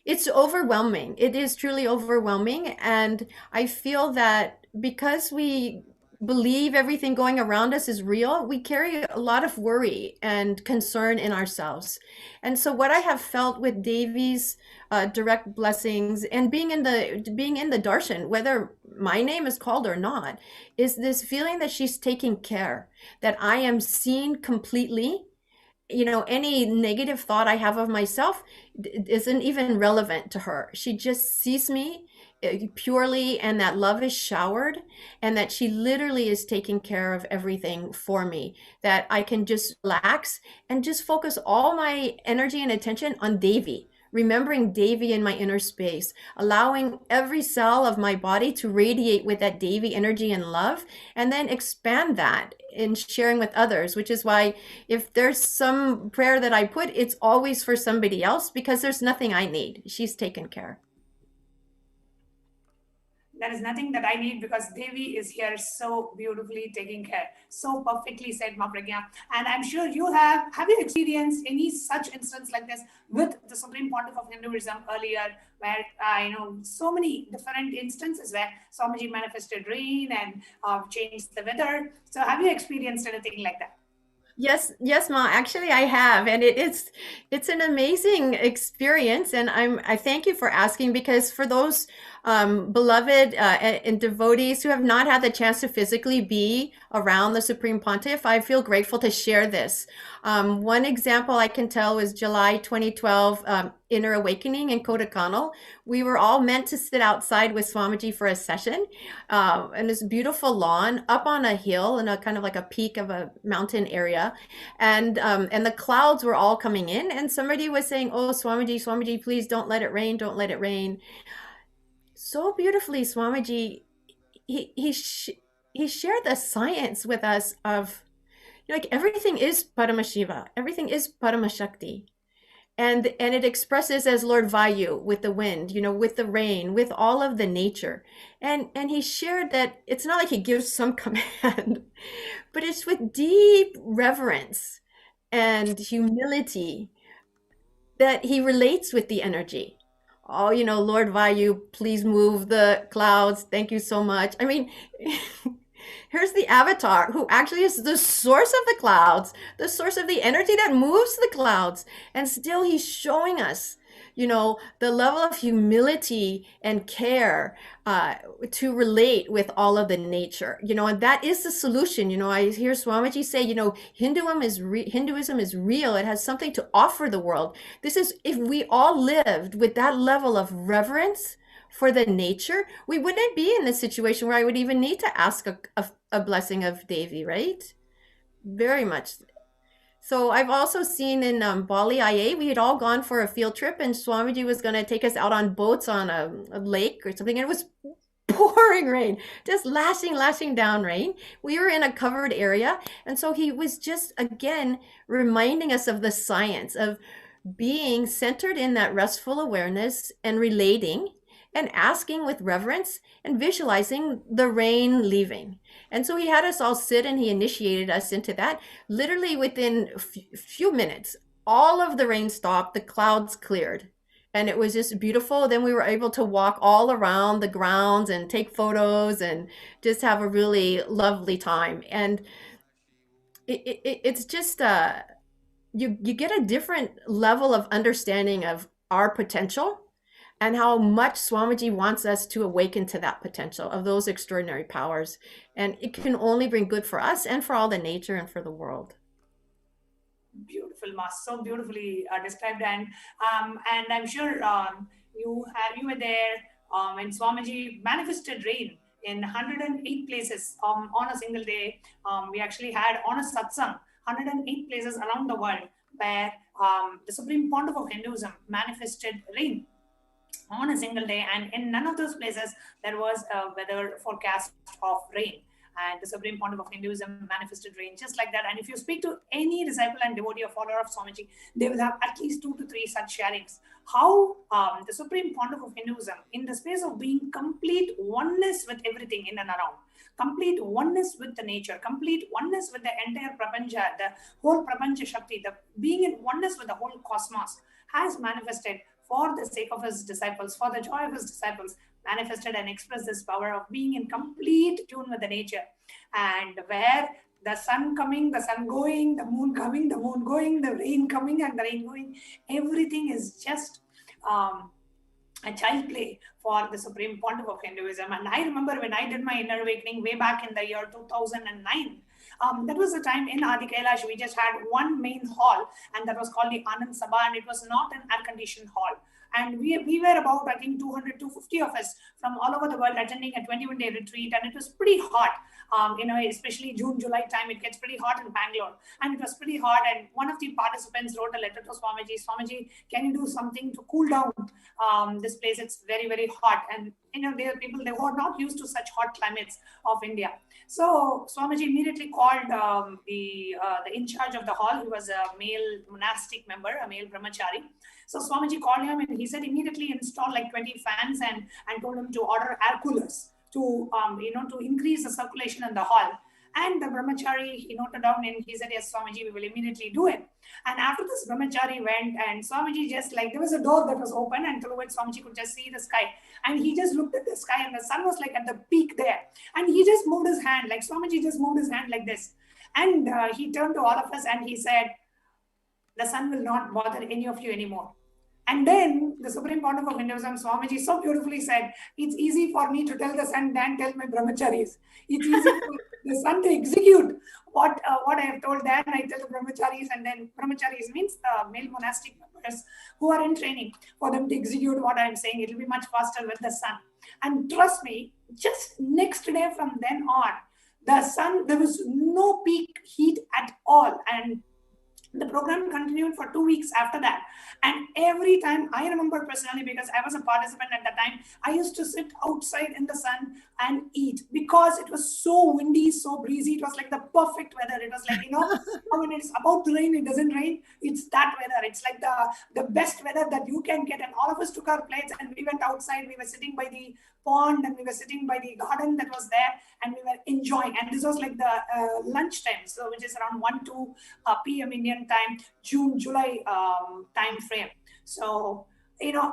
it's overwhelming. It is truly overwhelming. And I feel that because we believe everything going around us is real, we carry a lot of worry and concern in ourselves. And so what I have felt with Devi's direct blessings and being in the darshan, whether my name is called or not, is this feeling that she's taking care, that I am seen completely. Any negative thought I have of myself isn't even relevant to her. She just sees me purely, and that love is showered, and that she literally is taking care of everything for me, that I can just relax and just focus all my energy and attention on Devi, remembering Devi in my inner space, allowing every cell of my body to radiate with that Devi energy and love, and then expand that in sharing with others, which is why if there's some prayer that I put, it's always for somebody else, because there's nothing I need. She's taken care. There is nothing that I need because Devi is here so beautifully taking care. So perfectly said, Ma Pragya. And I'm sure you have you experienced any such instance like this with the Supreme Pontiff of Hinduism earlier, where, so many different instances where Swamiji manifested rain and changed the weather. So have you experienced anything like that? Yes, Ma. Actually, I have, and it's an amazing experience. And I thank you for asking, because for those beloved and devotees who have not had the chance to physically be around the Supreme Pontiff, I feel grateful to share this. One example I can tell was July 2012 Inner Awakening in Kodaikanal. We were all meant to sit outside with Swamiji for a session in this beautiful lawn up on a hill in a kind of like a peak of a mountain area. And the clouds were all coming in, and somebody was saying, "Oh, Swamiji, please don't let it rain, don't let it rain." So beautifully, Swamiji, he shared the science with us of, like, everything is Paramashiva, everything is Paramashakti. And it expresses as Lord Vayu with the wind, with the rain, with all of the nature. And he shared that it's not like he gives some command, but it's with deep reverence and humility that he relates with the energy. Oh, Lord Vayu, please move the clouds. Thank you so much. I mean, here's the avatar who actually is the source of the clouds, the source of the energy that moves the clouds. And still he's showing us, the level of humility and care to relate with all of the nature, and that is the solution. I hear Swamiji say, Hinduism is real. It has something to offer the world. This is, if we all lived with that level of reverence for the nature, we wouldn't be in this situation where I would even need to ask a blessing of Devi, right? Very much. So I've also seen in Bali IA, we had all gone for a field trip, and Swamiji was going to take us out on boats on a lake or something, and it was pouring rain, just lashing down rain. We were in a covered area, and so he was just, again, reminding us of the science of being centered in that restful awareness and relating and asking with reverence and visualizing the rain leaving. And so he had us all sit, and he initiated us into that. Literally within a few minutes, all of the rain stopped, the clouds cleared, and it was just beautiful. Then we were able to walk all around the grounds and take photos and just have a really lovely time. And it's just, you get a different level of understanding of our potential, and how much Swamiji wants us to awaken to that potential of those extraordinary powers. And it can only bring good for us and for all the nature and for the world. Beautiful, Ma. So beautifully described. And I'm sure you were there when Swamiji manifested rain in 108 places on a single day. We actually had on a satsang 108 places around the world where the Supreme Pontiff of Hinduism manifested rain on a single day, and in none of those places there was a weather forecast of rain. And the Supreme Pontiff of Hinduism manifested rain just like that. And if you speak to any disciple and devotee or follower of Swamiji, they will have at least 2 to 3 such sharings. How the Supreme Pontiff of Hinduism, in the space of being complete oneness with everything in and around, complete oneness with the nature, complete oneness with the entire Prapancha, the whole Prapancha Shakti, the being in oneness with the whole cosmos, has manifested for the sake of his disciples, for the joy of his disciples, manifested and expressed this power of being in complete tune with the nature. And where the sun coming, the sun going, the moon coming, the moon going, the rain coming and the rain going, everything is just a child play for the Supreme Pontiff of Hinduism. And I remember when I did my inner awakening way back in the year 2009, that was the time in Adi Kailasa, we just had one main hall, and that was called the Anand Sabha, and it was not an air-conditioned hall. And we were about, I think, 200, 250 of us from all over the world attending a 21-day retreat, and it was pretty hot. Especially June, July time, it gets pretty hot in Bangalore, and it was pretty hot. And one of the participants wrote a letter to Swamiji. Swamiji, can you do something to cool down this place? It's very, very hot. And there are people, they were not used to such hot climates of India. So Swamiji immediately called the in charge of the hall. He was a male monastic member, a male brahmachari. So Swamiji called him, and he said immediately install like 20 fans and told him to order air coolers to increase the circulation in the hall. And the brahmachari, he noted down and he said, yes, Swamiji, we will immediately do it. And after this, brahmachari went, and Swamiji just there was a door that was open, and through it Swamiji could just see the sky. And he just looked at the sky, and the sun was like at the peak there. And he just moved his hand, like Swamiji just moved his hand like this. And he turned to all of us and he said, the sun will not bother any of you anymore. And then the Supreme Pontiff of Hinduism, Swamiji, so beautifully said, it's easy for me to tell the sun than tell my brahmacharis. It's easy for the sun to execute what I have told them. I tell the brahmacharis, and then brahmacharis means male monastic members who are in training, for them to execute what I'm saying. It will be much faster with the sun. And trust me, just next day from then on, the sun, there was no peak heat at all. And the program continued for 2 weeks after that. And every time, I remember personally, because I was a participant at that time, I used to sit outside in the sun and eat, because it was so windy, so breezy. It was like the perfect weather. It was like, when it's about to rain, it doesn't rain. It's that weather. It's like the best weather that you can get. And all of us took our plates and we went outside. We were sitting by the pond and we were sitting by the garden that was there, and we were enjoying. And this was like the lunch time, so which is around 1-2 p.m. Indian time, June, July time frame. So,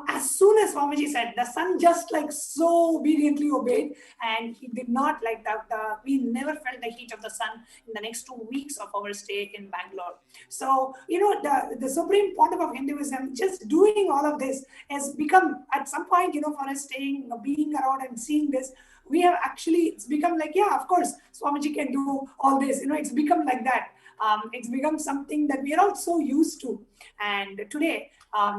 as soon as Swamiji said, the sun just so obediently obeyed, and he did not we never felt the heat of the sun in the next 2 weeks of our stay in Bangalore. So, the Supreme Pontiff of Hinduism, just doing all of this has become, at some point, for us being around and seeing this, we have actually, it's become of course, Swamiji can do all this. It's become like that. It's become something that we are all so used to. And today,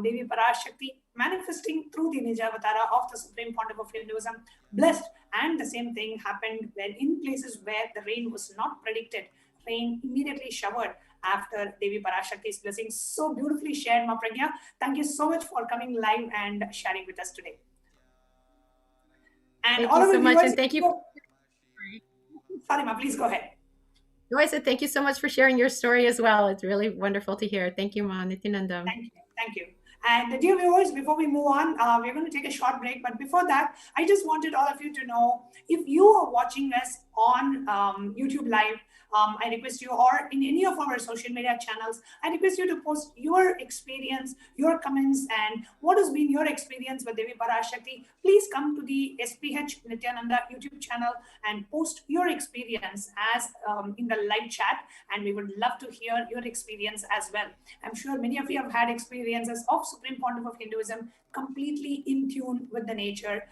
Devi Parashakti, manifesting through the Nijavatara of the Supreme Pontiff of Hinduism, blessed. And the same thing happened when in places where the rain was not predicted, rain immediately showered after Devi Parashakti's blessing. So beautifully shared, Ma Pragya. Thank you so much for coming live and sharing with us today. And thank you so much, and thank you. Sorry, Ma, please go ahead. No, I said thank you so much for sharing your story as well. It's really wonderful to hear. Thank you, Ma Nithyanandam. Thank you. And dear viewers, before we move on, we're going to take a short break. But before that, I just wanted all of you to know, if you are watching us on YouTube Live, I request you, or in any of our social media channels, I request you to post your experience, your comments, and what has been your experience with Devi Parashakti. Please come to the HDH Nithyananda YouTube channel and post your experience as in the live chat, and we would love to hear your experience as well. I'm sure many of you have had experiences of Supreme Pontiff of Hinduism, completely in tune with the nature,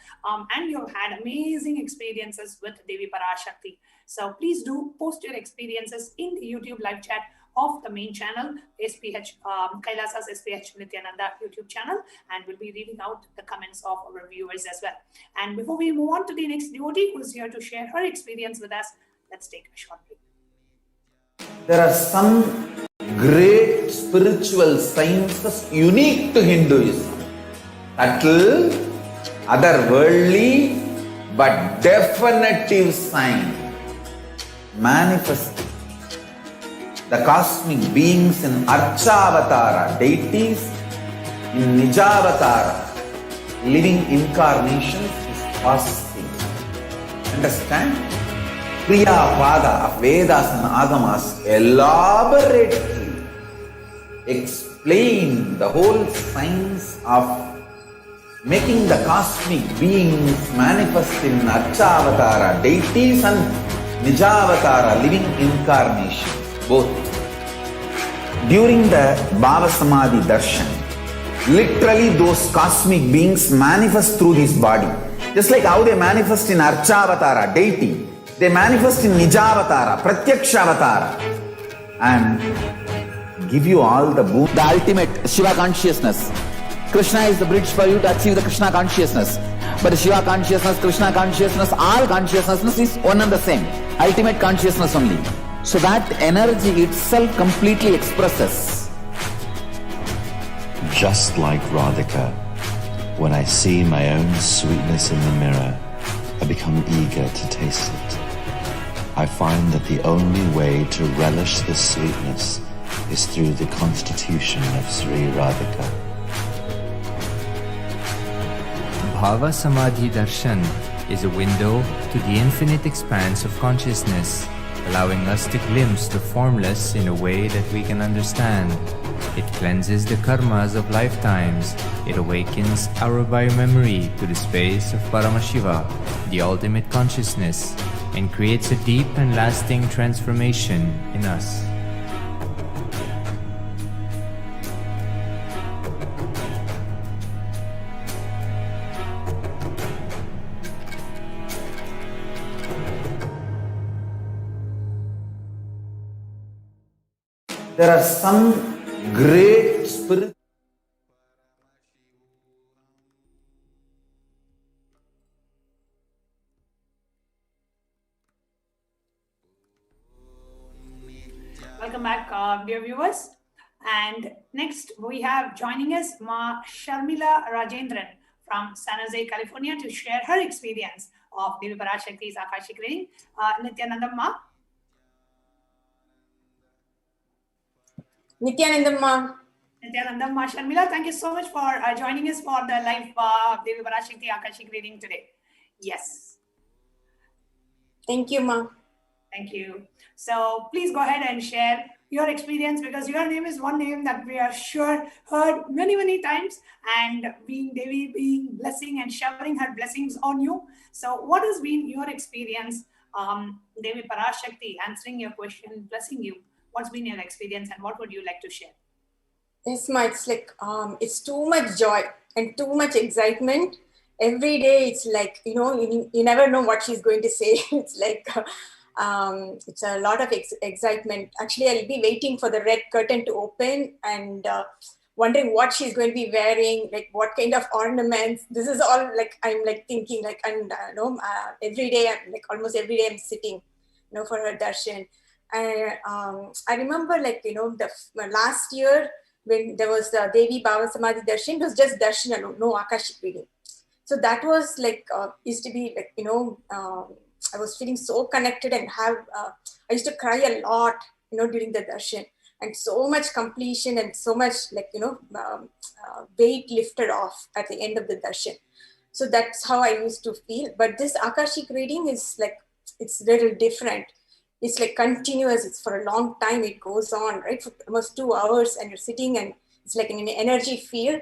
and you have had amazing experiences with Devi Parashakti. So please do post your experiences in the YouTube live chat of the main channel, SPH Kailasa's SPH Nithyananda YouTube channel, and we'll be reading out the comments of our viewers as well. And before we move on to the next devotee who is here to share her experience with us, let's take a short break. There are some great spiritual sciences unique to Hinduism. Subtle, otherworldly, but definitive sign. Manifesting the cosmic beings in Archavatara, deities in Nijavatara, living incarnations is fasting. Understand? Kriya Pada of Vedas and Agamas elaborately explain the whole science of making the cosmic beings manifest in Archavatara, deities and Nijavatara, living incarnations, both. During the Bhava Samadhi Darshan, literally those cosmic beings manifest through his body. Just like how they manifest in Archavatara, deity, they manifest in Nijavatara, Pratyakshavatara, and give you all the boon. The ultimate Shiva consciousness. Krishna is the bridge for you to achieve the Krishna consciousness. But Shiva consciousness, Krishna consciousness, all consciousness is one and the same. Ultimate consciousness only. So that energy itself completely expresses. Just like Radhika, when I see my own sweetness in the mirror, I become eager to taste it. I find that the only way to relish this sweetness is through the constitution of Sri Radhika. Bhava Samadhi Darshan is a window to the infinite expanse of consciousness, allowing us to glimpse the formless in a way that we can understand. It cleanses the karmas of lifetimes. It awakens our biomemory to the space of Paramashiva, the ultimate consciousness, and creates a deep and lasting transformation in us. There are some great spirit. Welcome back, dear viewers. And next we have joining us Ma Sharmila Rajendran from San Jose, California, to share her experience of Devi Parashakti's Akashic reading. Nithyananda Ma. Nithyananda Ma. Nithyananda Ma Sharmila, thank you so much for joining us for the live Devi Parashakti Akashic reading today. Yes. Thank you, Ma. Thank you. So please go ahead and share your experience, because your name is one name that we are sure heard many, many times, and being Devi, being blessing and showering her blessings on you. So what has been your experience, Devi Parashakti answering your question, blessing you? What's been your experience and what would you like to share? Yes, Ma, it's like, it's too much joy and too much excitement. Every day it's like, you never know what she's going to say. It's like, it's a lot of excitement. Actually, I'll be waiting for the red curtain to open and wondering what she's going to be wearing, like what kind of ornaments. This is all like, I'm like thinking like, and every day, I'm like almost every day I'm sitting, for her darshan. I remember like, the last year when there was the Devi Bhava Samadhi darshan, it was just darshan alone, no Akashic reading. So that was like, used to be like, I was feeling so connected and I used to cry a lot, during the darshan, and so much completion and so much like, weight lifted off at the end of the darshan. So that's how I used to feel. But this Akashic reading is like, it's little different. It's like continuous. It's for a long time. It goes on, right? For almost 2 hours, and you're sitting and it's like an energy field.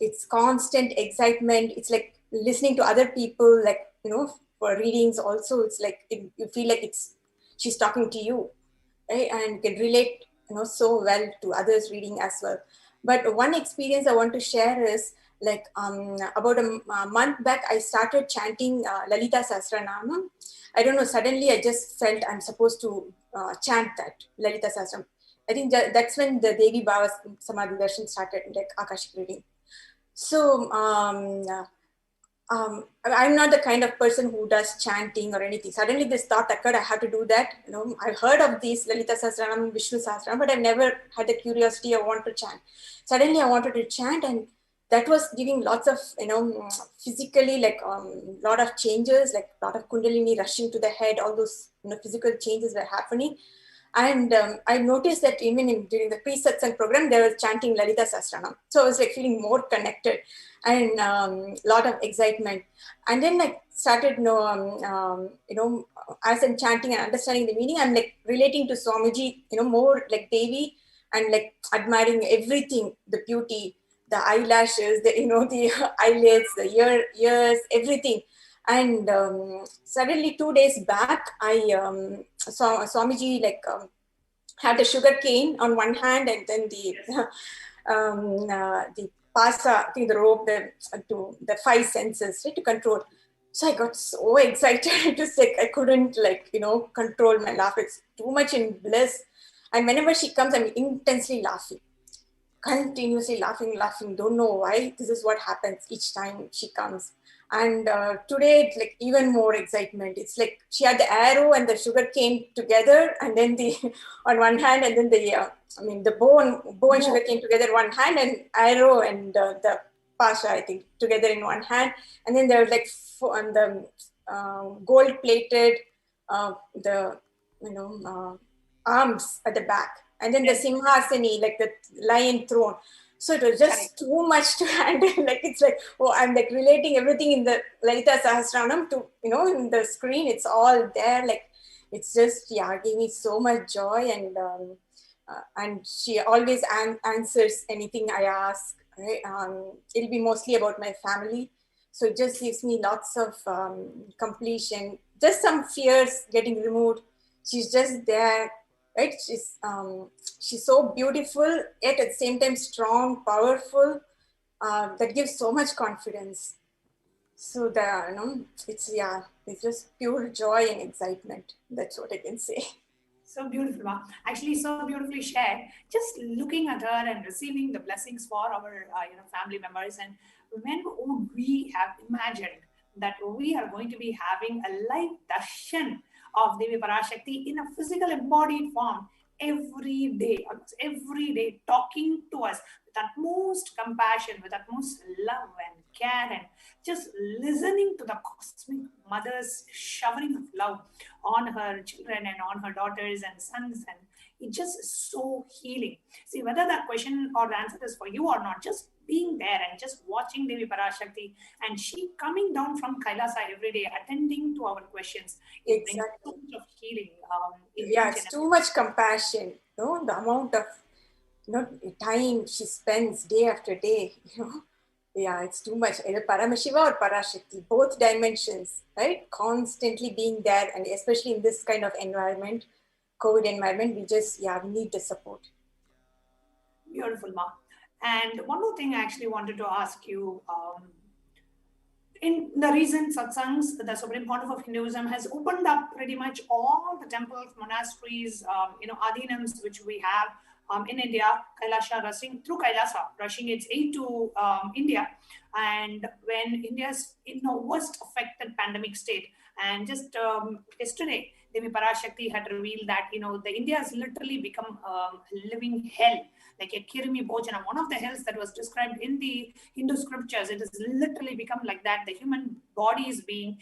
It's constant excitement. It's like listening to other people, like, for readings also. It's like, you feel like she's talking to you, right? And you can relate, so well to others reading as well. But one experience I want to share is like, about a month back, I started chanting Lalita Sahasranamam. I don't know, suddenly I just felt I'm supposed to chant that Lalita Sahasranamam. I think that's when the Devi Bhava Samadhi Darshan started, like Akashic reading. So I'm not the kind of person who does chanting or anything. Suddenly this thought occurred, I have to do that. I've heard of these Lalita Sahasranam, Vishnu Sahasranam, but I've never had the curiosity I want to chant. Suddenly I wanted to chant, and that was giving lots of, physically, like lot of changes, like a lot of Kundalini rushing to the head, all those, physical changes were happening. And I noticed that even during the pre-satsang program, they were chanting Lalita Sahasranam. So I was like feeling more connected and lot of excitement. And then I started, as I'm chanting and understanding the meaning, I'm like relating to Swamiji, more like Devi, and like admiring everything, the beauty, the eyelashes, the eyelids, the ears, everything. And suddenly 2 days back, I saw Swamiji like had the sugar cane on one hand, and then the pasa, I think the rope, to the 5 senses, right, to control. So I got so excited. It was like I couldn't control my laugh. It's too much in bliss. And whenever she comes, I'm intensely laughing. continuously laughing. Don't know why. This is what happens each time she comes. And today, it's like even more excitement. It's like she had the arrow and the sugar cane together, and then the on one hand, and then the bow and sugar cane together one hand, and arrow and the pasha, I think, together in one hand, and then there's like on the gold plated the arms at the back, and then the simhasani, like the lion throne. So it was just too much to handle. Like it's like, oh, I'm like relating everything in the Lalita Sahasranam to, in the screen. It's all there. Like it's just, gave me so much joy. And she always answers anything I ask. Right? It'll be mostly about my family. So it just gives me lots of completion. Just some fears getting removed. She's just there. Right, she's so beautiful, yet at the same time strong, powerful. That gives so much confidence. So it's just pure joy and excitement. That's what I can say. So beautiful, Ma. Actually, so beautifully shared. Just looking at her and receiving the blessings for our family members, and when would we have imagined that we are going to be having a live darshan of Devi Parashakti in a physical embodied form every day, almost every day, talking to us with utmost compassion, with utmost love and care, and just listening to the cosmic mother's showering of love on her children and on her daughters and sons. And it just is so healing. See, whether that question or the answer is for you or not, just being there and just watching Devi Parashakti and she coming down from Kailasa every day, attending to our questions, it brings so much of healing. It's too much compassion. The amount of time she spends day after day. It's too much. Either Paramashiva or Parashakti, both dimensions, right? Constantly being there, and especially in this kind of environment, COVID environment, we need the support. Beautiful, Ma. And one more thing I actually wanted to ask you. In the recent satsangs, the Supreme Pontiff of Hinduism has opened up pretty much all the temples, monasteries, adhinams which we have in India, Kailasa rushing its aid to India. And when India's in the worst affected pandemic state, and just yesterday, Devi Parashakti had revealed that the India has literally become a living hell, like a Kirimi Bhojana, one of the hells that was described in the Hindu scriptures. It has literally become like that. The human body is being,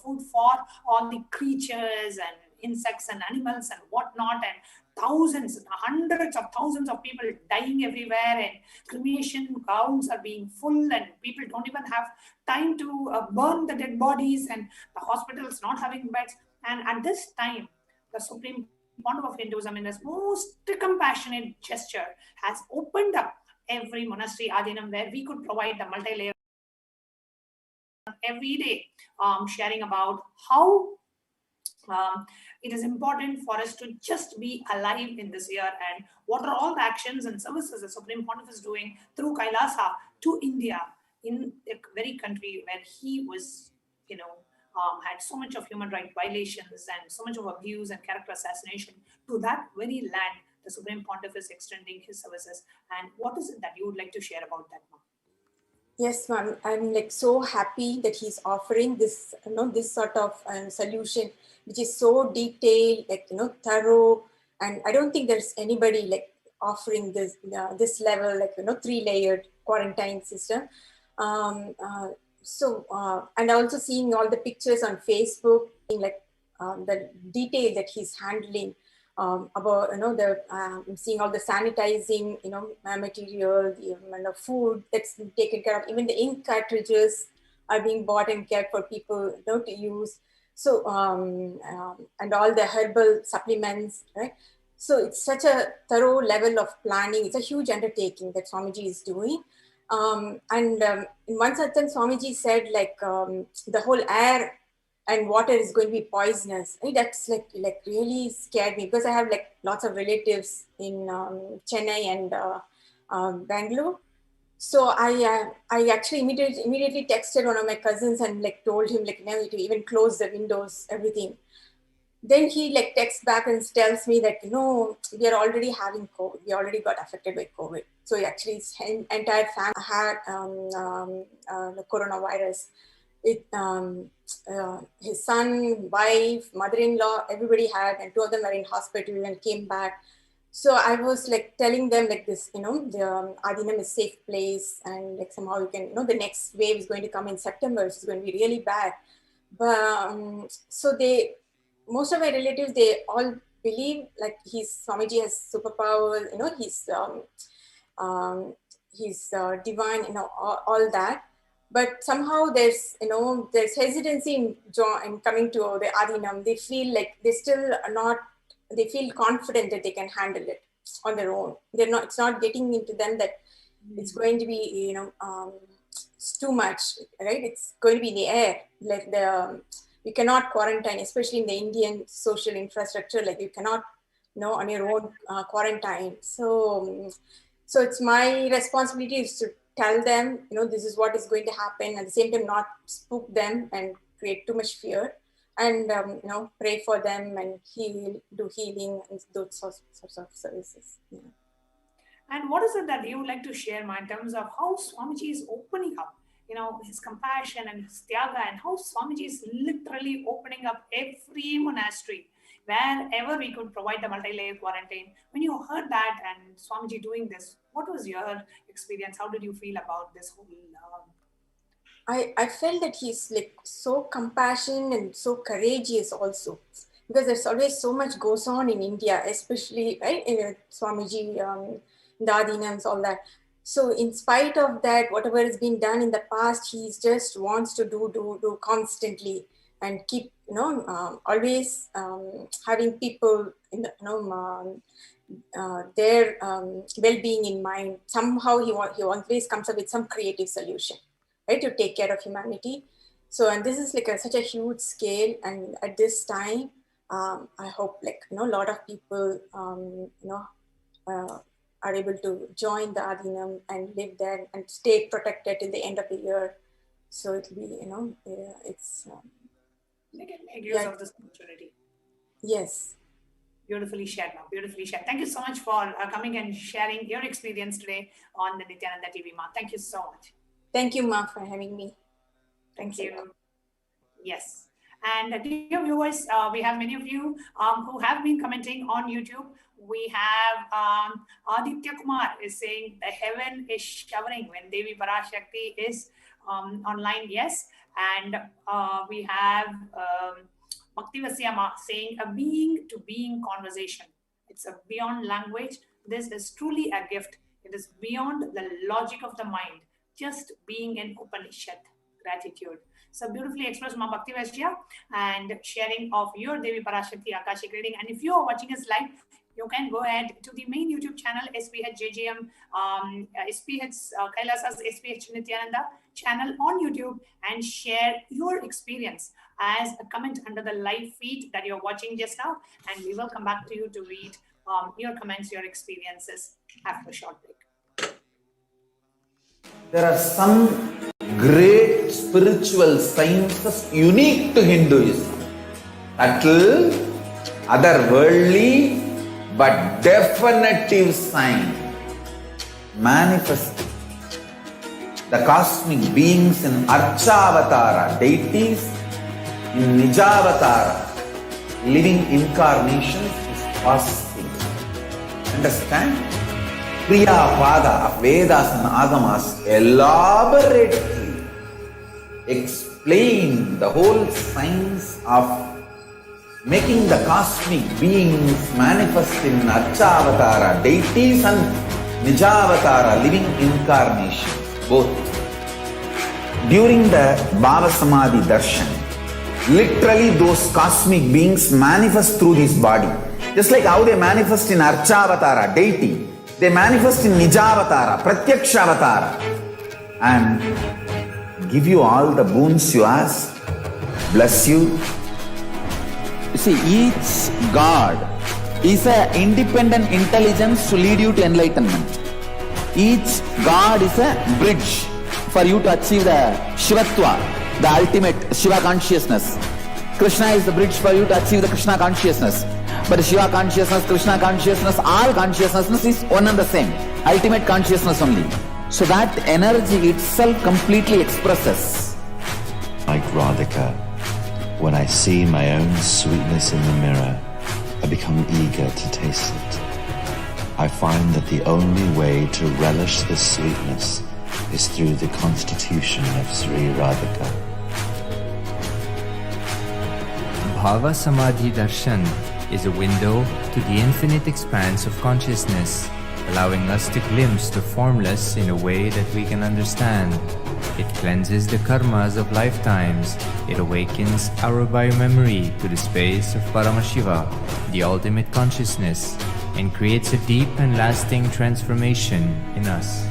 food for all the creatures and insects and animals and whatnot, and thousands, hundreds of thousands of people dying everywhere, and cremation grounds are being full, and people don't even have time to burn the dead bodies, and the hospitals not having beds. And at this time, the Supreme Pontiff of Hinduism, in his most compassionate gesture, has opened up every monastery adhinam where we could provide the multi-layer every day, sharing about how it is important for us to just be alive in this year, and what are all the actions and services the Supreme Pontiff is doing through Kailasa to India, in the very country where he was, had so much of human rights violations and so much of abuse and character assassination. To that very land, the Supreme Pontiff is extending his services. And what is it that you would like to share about that, ma'am? Yes, ma'am. I'm like so happy that he's offering this, this sort of solution, which is so detailed, like, thorough. And I don't think there's anybody like offering this, this level, like, 3-layered quarantine system. And also seeing all the pictures on Facebook, like the detail that he's handling about, seeing all the sanitizing, material, the food that's taken care of, even the ink cartridges are being bought and kept for people, to use. So, and all the herbal supplements, right? So it's such a thorough level of planning. It's a huge undertaking that Swamiji is doing. In one satsang, Swamiji said, like, the whole air and water is going to be poisonous. Right? That's like really scared me, because I have like lots of relatives in Chennai and Bangalore. So I actually immediately texted one of my cousins and like told him, like, to even close the windows, everything. then he like texts back and tells me that, you know, we are already having COVID. We already got affected by COVID. So actually his entire family had the coronavirus. His son, wife, mother-in-law, everybody had, and 2 of them were in hospital and came back. So I was like telling them like this, you know, the Adinam is safe place, and like somehow you can, you know, the next wave is going to come in September, which is going to be really bad. But so most of my relatives, they all believe like Swamiji has superpowers, you know, he's divine, you know, all that. But somehow there's hesitancy in coming to the Adinam. They feel like they feel confident that they can handle it on their own. It's not getting into them that it's going to be, you know, it's too much, right? It's going to be in the air. Like you cannot quarantine, especially in the Indian social infrastructure. Like you cannot, you know, on your own quarantine. So it's my responsibility is to tell them, you know, this is what is going to happen. At the same time, not spook them and create too much fear. And, you know, pray for them and do healing and those sorts of services. Yeah. And what is it that you would like to share, Ma, in terms of how Swamiji is opening up, you know, his compassion and his tyaga, and how Swamiji is literally opening up every monastery wherever we could provide the multi-layer quarantine. When you heard that and Swamiji doing this, what was your experience? How did you feel about this whole I felt that he's like so compassionate and so courageous also, because there's always so much goes on in India, especially right in Swamiji, the Adinams, all that. So in spite of that, whatever has been done in the past, he just wants to do constantly and keep, you know, always having people in the, you know, their well-being in mind. Somehow he always comes up with some creative solution, right, to take care of humanity. So, and this is like such a huge scale, and at this time, I hope like, you know, a lot of people, you know, are able to join the Adinam and live there and stay protected till the end of the year. So it'll be, you know, it's make use of this opportunity. Yes. Beautifully shared, Ma. Beautifully shared. Thank you so much for coming and sharing your experience today on the Nithyananda TV, Ma. Thank you so much. Thank you, Ma, for having me. Thank you. Yes. And dear viewers, we have many of you who have been commenting on YouTube. We have Aditya Kumar is saying the heaven is showering when Devi Parashakti is online. Yes. And we have Bhaktivasyama saying a being to being conversation. It's a beyond language. This is truly a gift. It is beyond the logic of the mind. Just being an Upanishad. Gratitude. So beautifully expressed, Ma Bhaktivashya, and sharing of your Devi Parashakti Akashic reading. And if you are watching us live, you can go ahead to the main YouTube channel, SPH JJM, SPH Kailasa's SPH Nithyananda channel on YouTube, and share your experience as a comment under the live feed that you're watching just now. And we will come back to you to read your comments, your experiences after a short break. There are some great spiritual sciences unique to Hinduism. Subtle, otherworldly, but definitive sign. Manifesting the cosmic beings in Archavatara, deities in Nijavatara, living incarnations is possible. Understand? Priya Pada of Vedas and Agamas elaborately explain the whole science of making the cosmic beings manifest in Archavatara, deities, and Nijavatara, living incarnations, both. During the Bhava Samadhi Darshan, literally those cosmic beings manifest through this body. Just like how they manifest in Archavatara, deity, they manifest in Nijavatara, Pratyakshavatara, and give you all the boons you ask, bless you. You see, each God is an independent intelligence to lead you to enlightenment. Each God is a bridge for you to achieve the Shivatva, the ultimate Shiva consciousness. Krishna is the bridge for you to achieve the Krishna consciousness. But Shiva consciousness, Krishna consciousness, all consciousness is one and the same. Ultimate consciousness only. So that energy itself completely expresses. Like Radhika, when I see my own sweetness in the mirror, I become eager to taste it. I find that the only way to relish this sweetness is through the constitution of Sri Radhika. Bhava Samadhi Darshan is a window to the infinite expanse of consciousness, allowing us to glimpse the formless in a way that we can understand. It cleanses the karmas of lifetimes. It awakens our biomemory to the space of Paramashiva, the ultimate consciousness, and creates a deep and lasting transformation in us.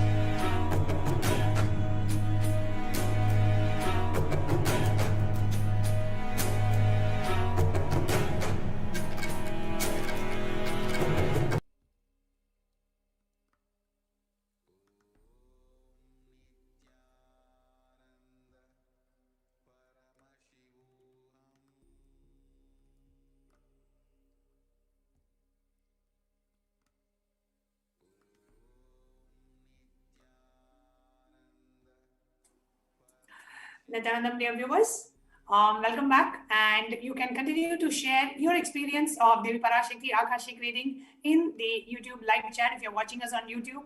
Nithyanandam, dear viewers, welcome back, and you can continue to share your experience of Devi Parashakti Akashic reading in the YouTube live chat if you're watching us on YouTube.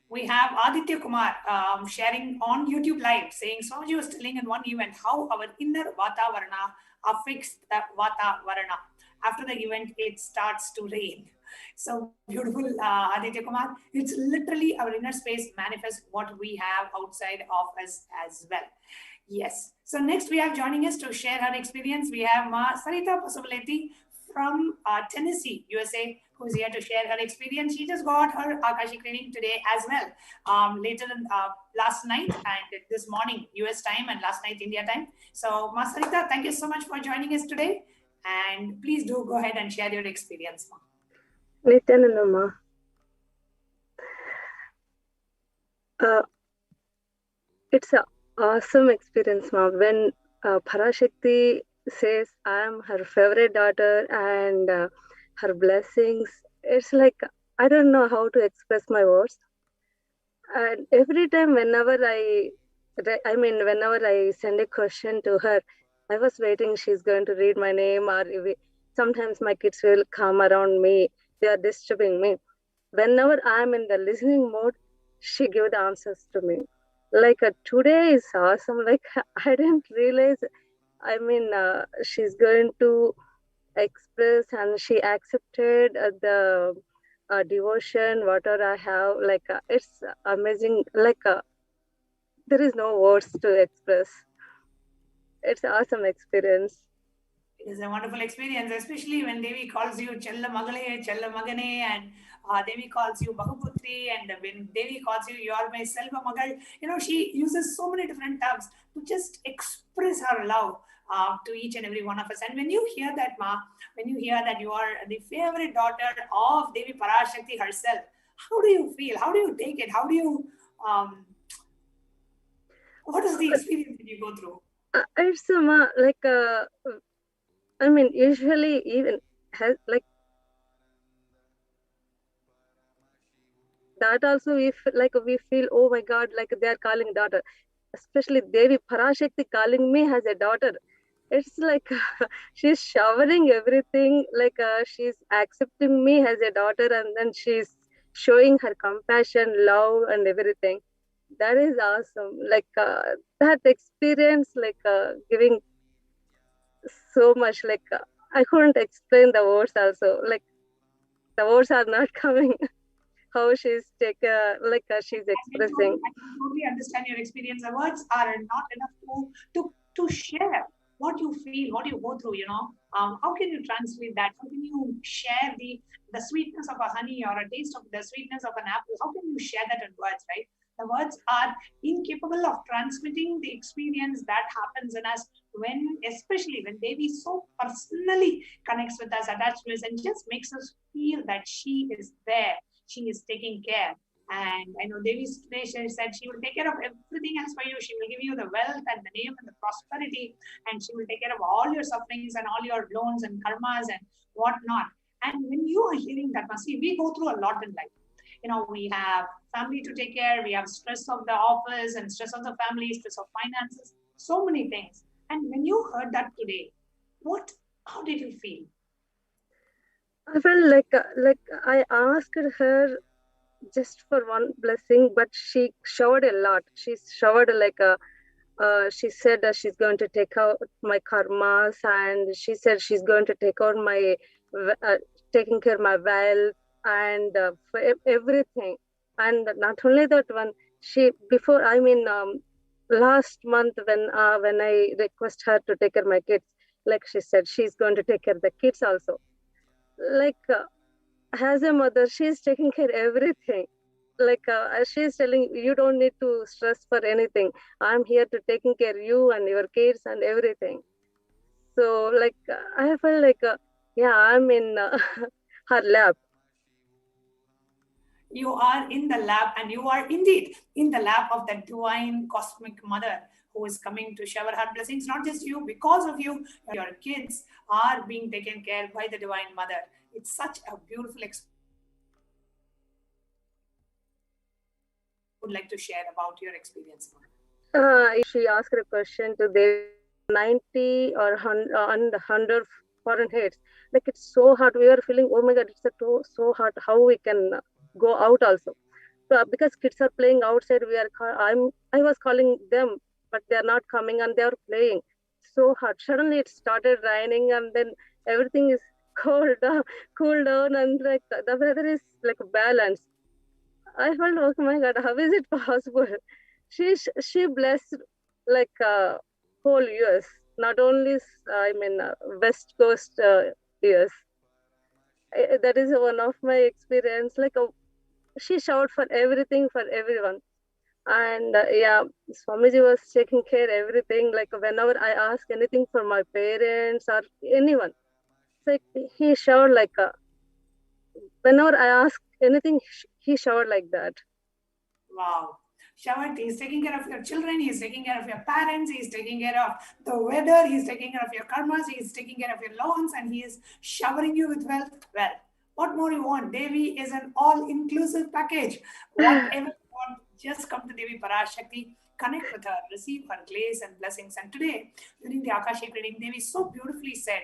We have Aditya Kumar sharing on YouTube live saying, Swamiji was telling in one event how our inner Vata Varna affects the Vata Varna. After the event, it starts to rain. So beautiful, Aditya Kumar. It's literally our inner space manifests what we have outside of us as well. Yes. So next we have joining us to share her experience. We have Ma Sarita Pasuvaleti from Tennessee, USA, who's here to share her experience. She just got her Akashic reading today as well. Later last night and this morning, US time, and last night India time. So Ma Sarita, thank you so much for joining us today. And please do go ahead and share your experience, Ma. Nithyanandama. It's an awesome experience, Ma. When Parashakti says I am her favorite daughter and her blessings, it's like I don't know how to express my words. And every time, whenever I send a question to her, I was waiting she's going to read my name, or sometimes my kids will come around me. They are disturbing me. Whenever I'm in the listening mode, she gives the answers to me. Like today is awesome. Like I didn't realize. She's going to express, and she accepted the devotion, whatever I have. Like it's amazing. Like there is no words to express. It's an awesome experience. It is a wonderful experience, especially when Devi calls you Chella Magale, Chella Magane, and Devi calls you Bahuputri, and when Devi calls you, you are my Selva Magal. You know, she uses so many different terms to just express her love to each and every one of us. And when you hear that, Ma, when you hear that you are the favorite daughter of Devi Parashakti herself, how do you feel? How do you take it? How do you, what is the experience that you go through? It's usually even has like that also we feel, oh my God, like they are calling daughter, especially Devi Parashakti calling me as a daughter. It's like she's showering everything, like she's accepting me as a daughter, and then she's showing her compassion, love, and everything. That is awesome. Like that experience, like giving so much. Like I couldn't explain the words. Also, like the words are not coming. How she's she's expressing. I can totally understand your experience. The words are not enough to share what you feel, what you go through. You know, how can you translate that? How can you share the sweetness of a honey or a taste of the sweetness of an apple? How can you share that in words, right? The words are incapable of transmitting the experience that happens in us especially when Devi so personally connects with us, attached to us, and just makes us feel that she is there. She is taking care. And I know Devi today she said she will take care of everything else for you. She will give you the wealth and the name and the prosperity, and she will take care of all your sufferings and all your loans and karmas and whatnot. And when you are hearing that, see, we go through a lot in life. You know, we have family to take care, we have stress of the office and stress of the family, stress of finances, so many things. And when you heard that today, how did you feel? I felt like I asked her just for one blessing, but she showered a lot. She showered she said that she's going to take out my karmas, and she said she's going to take out my taking care of my wealth and for everything. And not only that one, she before last month when I request her to take care of my kids, like she said she's going to take care of the kids also. Like as a mother, she's taking care of everything. Like she's telling you don't need to stress for anything. I'm here to taking care of you and your kids and everything. So like I felt like yeah, I'm in her lab. You are in the lab, and you are indeed in the lab of the divine cosmic mother who is coming to shower her blessings, not just you. Because of you, your kids are being taken care by the divine mother. It's such a beautiful experience. Would like to share about your experience? She asked a question to the 90 or 100 Fahrenheit. Like it's so hot. We are feeling, oh my God, it's so hot. How we can go out also? So, because kids are playing outside, I was calling them, but they are not coming and they are playing. So hot. Suddenly it started raining, and then everything is cool down, and like the weather is like balanced. I felt, oh my God, how is it possible? She blessed like whole US, not only West Coast US. That is one of my experience. Like she showered for everything for everyone, and yeah, Swamiji was taking care everything. Like whenever I ask anything for my parents or anyone, it's like he showered like whenever I ask anything, he showered like that. Wow. Shawat, he's taking care of your children, he's taking care of your parents, he's taking care of the weather, he's taking care of your karmas, he's taking care of your loans, and he is showering you with wealth. Well, what more you want? Devi is an all-inclusive package. Whatever you want, just come to Devi Parashakti, connect with her, receive her grace and blessings. And today, during the Akashic reading, Devi so beautifully said,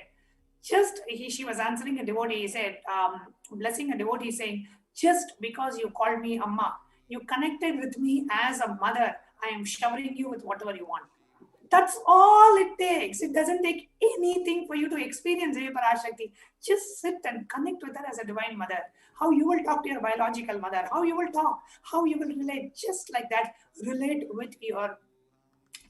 she was answering a devotee, he said, blessing a devotee, saying, just because you called me Amma, you connected with me as a mother, I am showering you with whatever you want. That's all it takes. It doesn't take anything for you to experience Devi Parashakti. Just sit and connect with her as a divine mother. How you will talk to your biological mother, how you will talk, how you will relate, just like that, relate with your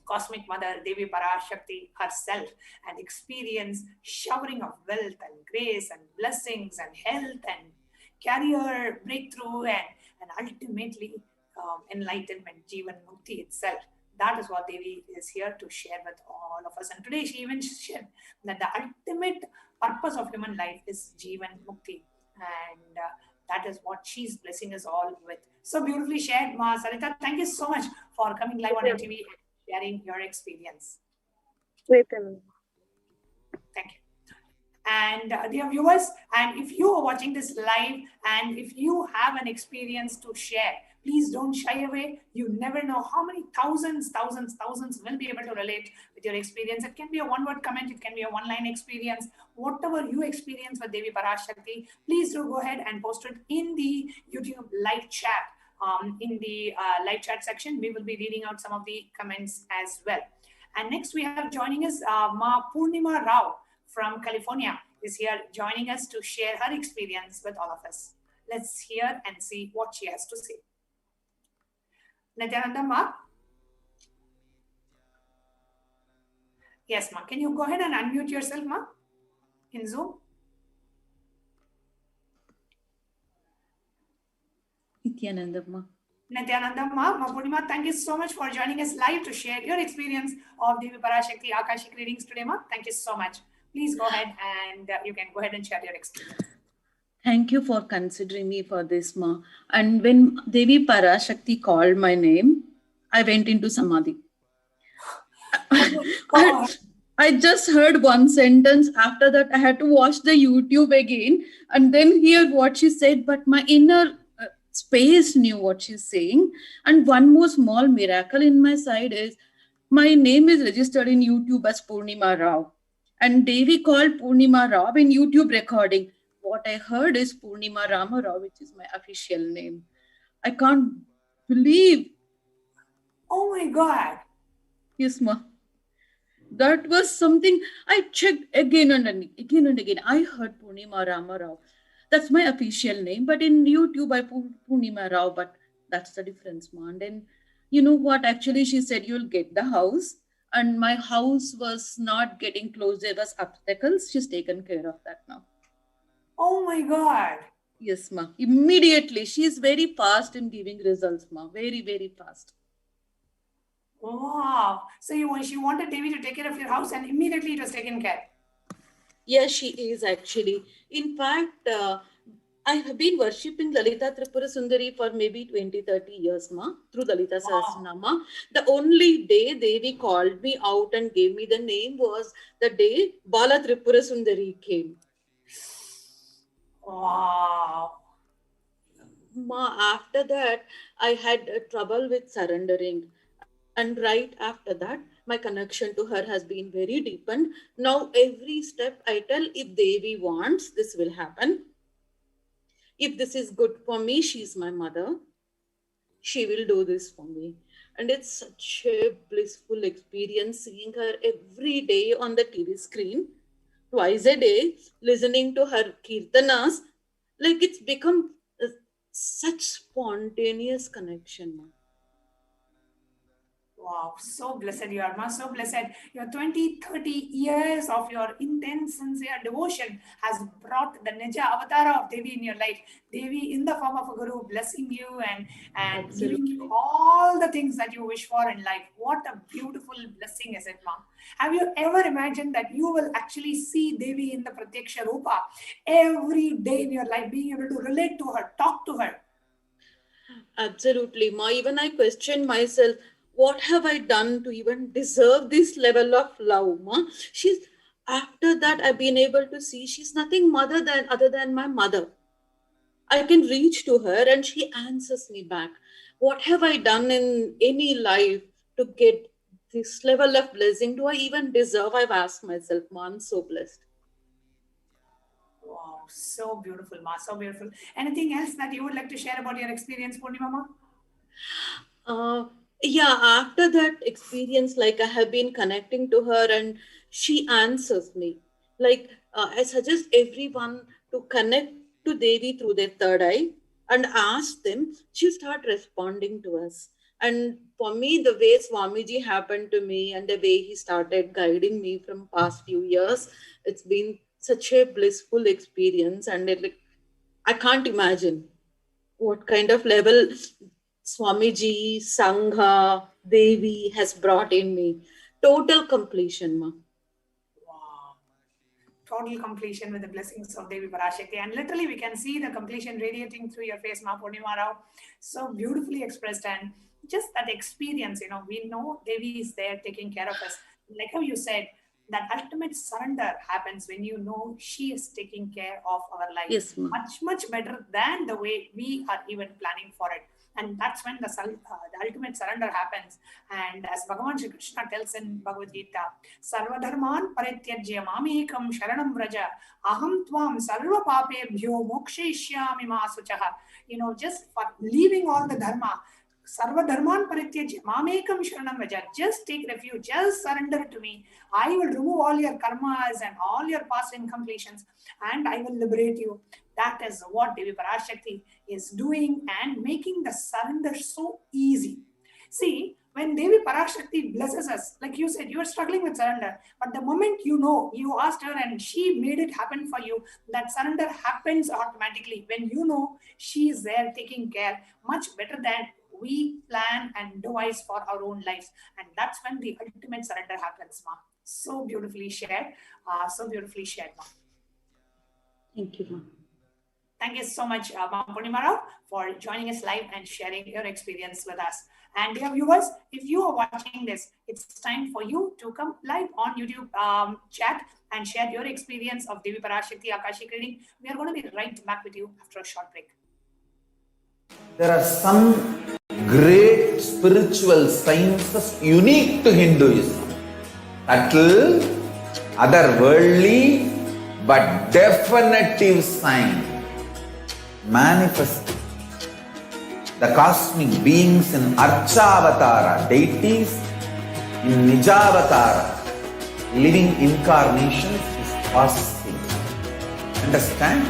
cosmic mother, Devi Parashakti herself, and experience showering of wealth and grace and blessings and health and career breakthrough and ultimately enlightenment, Jivan Mukti itself. That is what Devi is here to share with all of us. And today she even shared that the ultimate purpose of human life is Jivan Mukti. And that is what she's blessing us all with. So beautifully shared, Ma Sarita. Thank you so much for coming live on MTV and sharing your experience. Thank you. And dear viewers, and if you are watching this live and if you have an experience to share, please don't shy away. You never know how many thousands will be able to relate with your experience. It can be a one-word comment, it can be a one-line experience. Whatever you experience with Devi Parashakti, please do go ahead and post it in the YouTube live chat. In the live chat section, we will be reading out some of the comments as well. And next we have joining us Ma Purnima Rao from California is here joining us to share her experience with all of us. Let's hear and see what she has to say. Nithyananda Ma? Yes, Ma. Can you go ahead and unmute yourself, Ma, in Zoom? Nithyananda Ma. Nithyananda Ma, Purnima, thank you so much for joining us live to share your experience of Devi Parashakti Akashic readings today, Ma. Thank you so much. Please go ahead and you can go ahead and share your experience. Thank you for considering me for this, Ma. And when Devi Parashakti called my name, I went into Samadhi. I just heard one sentence. After that, I had to watch the YouTube again and then hear what she said. But my inner space knew what she's saying. And one more small miracle in my side is my name is registered in YouTube as Purnima Rao. And Devi called Purnima Rao in YouTube recording. What I heard is Purnima Rama Rao, which is my official name. I can't believe. Oh my God. Yes, Ma. That was something I checked again and again. I heard Purnima Rama Rao. That's my official name, but in YouTube I put Purnima Rao, but that's the difference, Ma. And then, you know what? Actually, she said you'll get the house, and my house was not getting closed. There was obstacles. She's taken care of that now. Oh my God. Yes, Ma. Immediately. She's very fast in giving results, Ma. Very, very fast. Wow. So she wanted Devi to take care of your house and immediately it was taken care. Yes, she is actually. In fact, I have been worshipping Lalita Tripura Sundari for maybe 20-30 years, Ma, through Lalita Sahasranama. The only day Devi called me out and gave me the name was the day Bala Tripura Sundari came. Wow. Ma, after that, I had trouble with surrendering. And right after that, my connection to her has been very deepened. Now, every step I tell, if Devi wants, this will happen. If this is good for me, she's my mother. She will do this for me. And it's such a blissful experience seeing her every day on the TV screen, twice a day, listening to her kirtanas. Like it's become such spontaneous connection, Ma. Wow, so blessed you are, Ma, so blessed. Your 20-30 years of your intense, sincere devotion has brought the Nija avatar of Devi in your life. Devi in the form of a guru blessing you and giving you all the things that you wish for in life. What a beautiful blessing is it, Ma. Have you ever imagined that you will actually see Devi in the Pratyaksha Rupa every day in your life, being able to relate to her, talk to her? Absolutely, Ma. Even I question myself, what have I done to even deserve this level of love, Ma? After that, I've been able to see she's nothing other than my mother. I can reach to her and she answers me back. What have I done in any life to get this level of blessing? Do I even deserve? I've asked myself, Ma. I'm so blessed. Wow, so beautiful, Ma, so beautiful. Anything else that you would like to share about your experience, Purnima, Ma? Yeah, after that experience, like I have been connecting to her and she answers me. Like I suggest everyone to connect to Devi through their third eye and ask them, she'll start responding to us. And for me, the way Swamiji happened to me and the way he started guiding me from past few years, it's been such a blissful experience. And I can't imagine what kind of level Swamiji, Sangha, Devi has brought in me. Total completion, Ma. Wow. Total completion with the blessings of Devi Parashakti. And literally we can see the completion radiating through your face, Ma Purnima Rao. So beautifully expressed. And just that experience, we know Devi is there taking care of us. Like how you said, that ultimate surrender happens when you know she is taking care of our life. Yes, Ma. Much, much better than the way we are even planning for it. And that's when the ultimate surrender happens. And as Bhagavan Shri Krishna tells in Bhagavad Gita, Sarvadharman parityajya mamekam sharanam vraja aham tvam sarva papebhyo mokshishyami ma suchaha. Just for leaving all the dharma, Sarvadharman parityajya mamekam sharanam vraja. Just take refuge, just surrender to me. I will remove all your karmas and all your past incompletions and I will liberate you. That is what Devi Parashakti is doing and making the surrender so easy. See, when Devi Parashakti blesses us, like you said, you are struggling with surrender, but the moment you asked her and she made it happen for you, that surrender happens automatically when you know she is there taking care much better than we plan and devise for our own lives. And that's when the ultimate surrender happens, Ma. So beautifully shared. Ma. Thank you, Ma. Thank you so much, Purnima Rao, for joining us live and sharing your experience with us. And dear viewers, if you are watching this, it's time for you to come live on YouTube chat and share your experience of Devi Parashakti Akashic reading. We are going to be right back with you after a short break. There are some great spiritual sciences unique to Hinduism. Subtle, otherworldly, but definitive sign. Manifesting the cosmic beings in Archavatara, deities in Nijavatara, living incarnations is possible. Understand?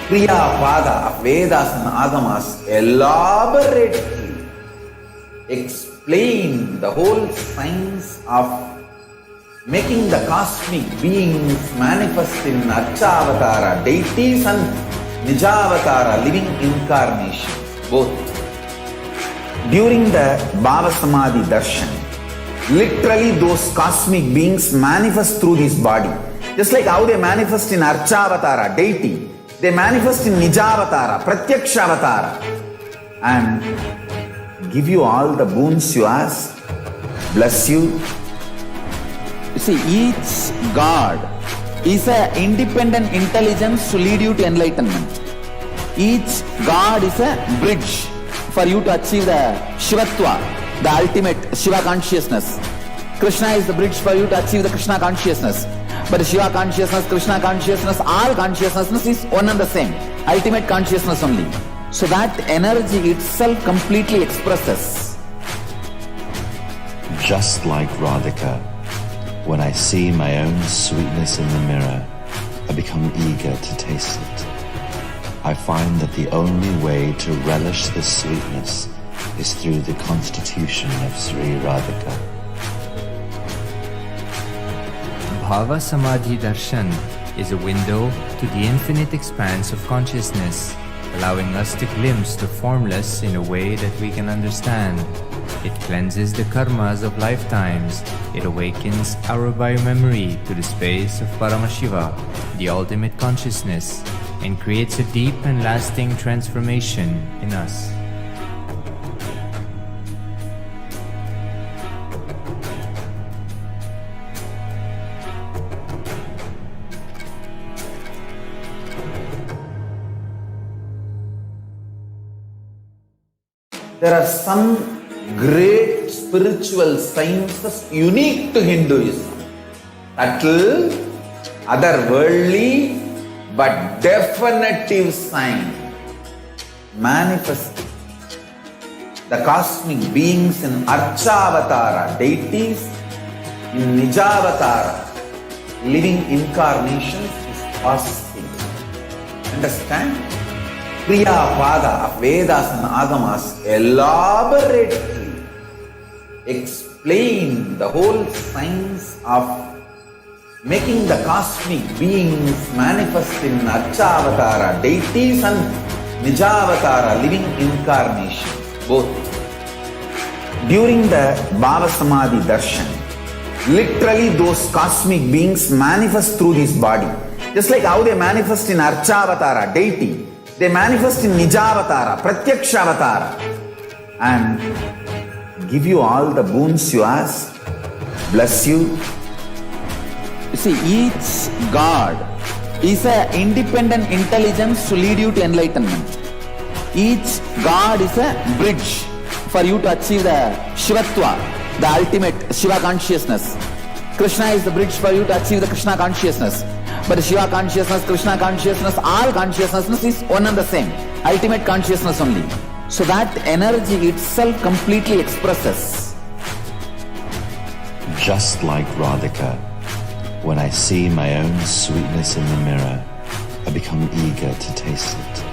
Kriya Pada of Vedas and Agamas elaborately explain the whole science of making the cosmic beings manifest in Archavatara, deities and Nijavatara, living incarnations, both. During the Bhava Samadhi Darshan, literally those cosmic beings manifest through this body. Just like how they manifest in Archavatara, deity, they manifest in Nijavatara, Pratyakshavatara, and give you all the boons you ask, bless you. You see, each God is an independent intelligence to lead you to enlightenment. Each God is a bridge for you to achieve the Shivatva, the ultimate Shiva consciousness. Krishna is the bridge for you to achieve the Krishna consciousness. But Shiva consciousness, Krishna consciousness, all consciousness is one and the same. Ultimate consciousness only. So that energy itself completely expresses. Just like Radhika, when I see my own sweetness in the mirror, I become eager to taste it. I find that the only way to relish this sweetness is through the constitution of Sri Radhika. Bhava Samadhi Darshan is a window to the infinite expanse of consciousness, allowing us to glimpse the formless in a way that we can understand. It cleanses the karmas of lifetimes. It awakens our biomemory to the space of Paramashiva, the ultimate consciousness, and creates a deep and lasting transformation in us. There are some great spiritual sciences unique to Hinduism. Subtle, otherworldly, but definitive sign. Manifesting the cosmic beings in Archavatara, deities in Nijavatara, living incarnations is possible. Understand? Kriya Pada of Vedas and Agamas elaborately explain the whole science of making the cosmic beings manifest in Archavatara, deities and Nijavatara, living incarnations, both. During the Bhava Samadhi Darshan, literally those cosmic beings manifest through this body. Just like how they manifest in Archavatara, deity, they manifest in Nijavatara, Pratyakshavatara, and give you all the boons you ask, bless you. You see, each God is an independent intelligence to lead you to enlightenment. Each God is a bridge for you to achieve the Shivatva, the ultimate Shiva consciousness. Krishna is the bridge for you to achieve the Krishna consciousness. But Shiva consciousness, Krishna consciousness, all consciousness is one and the same. Ultimate consciousness only. So that energy itself completely expresses. Just like Radhika, when I see my own sweetness in the mirror, I become eager to taste it.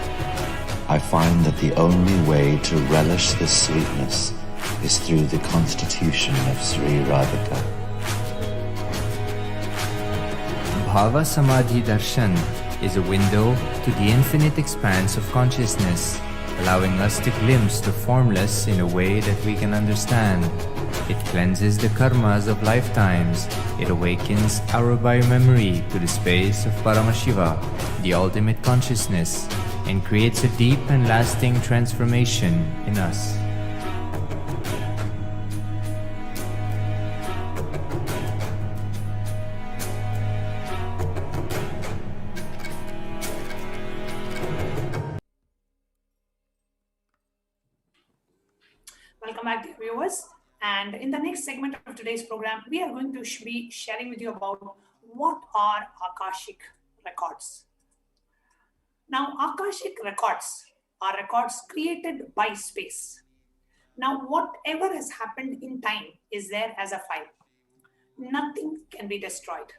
I find that the only way to relish this sweetness is through the constitution of Sri Radhika. Bhava Samadhi Darshan is a window to the infinite expanse of consciousness, allowing us to glimpse the formless in a way that we can understand. It cleanses the karmas of lifetimes. It awakens our biomemory to the space of Paramashiva, the ultimate consciousness, and creates a deep and lasting transformation in us. Welcome back, dear viewers. And in the next segment of today's program, we are going to be sharing with you about what are Akashic records. Now, Akashic records are records created by space. Now, whatever has happened in time is there as a file. Nothing can be destroyed.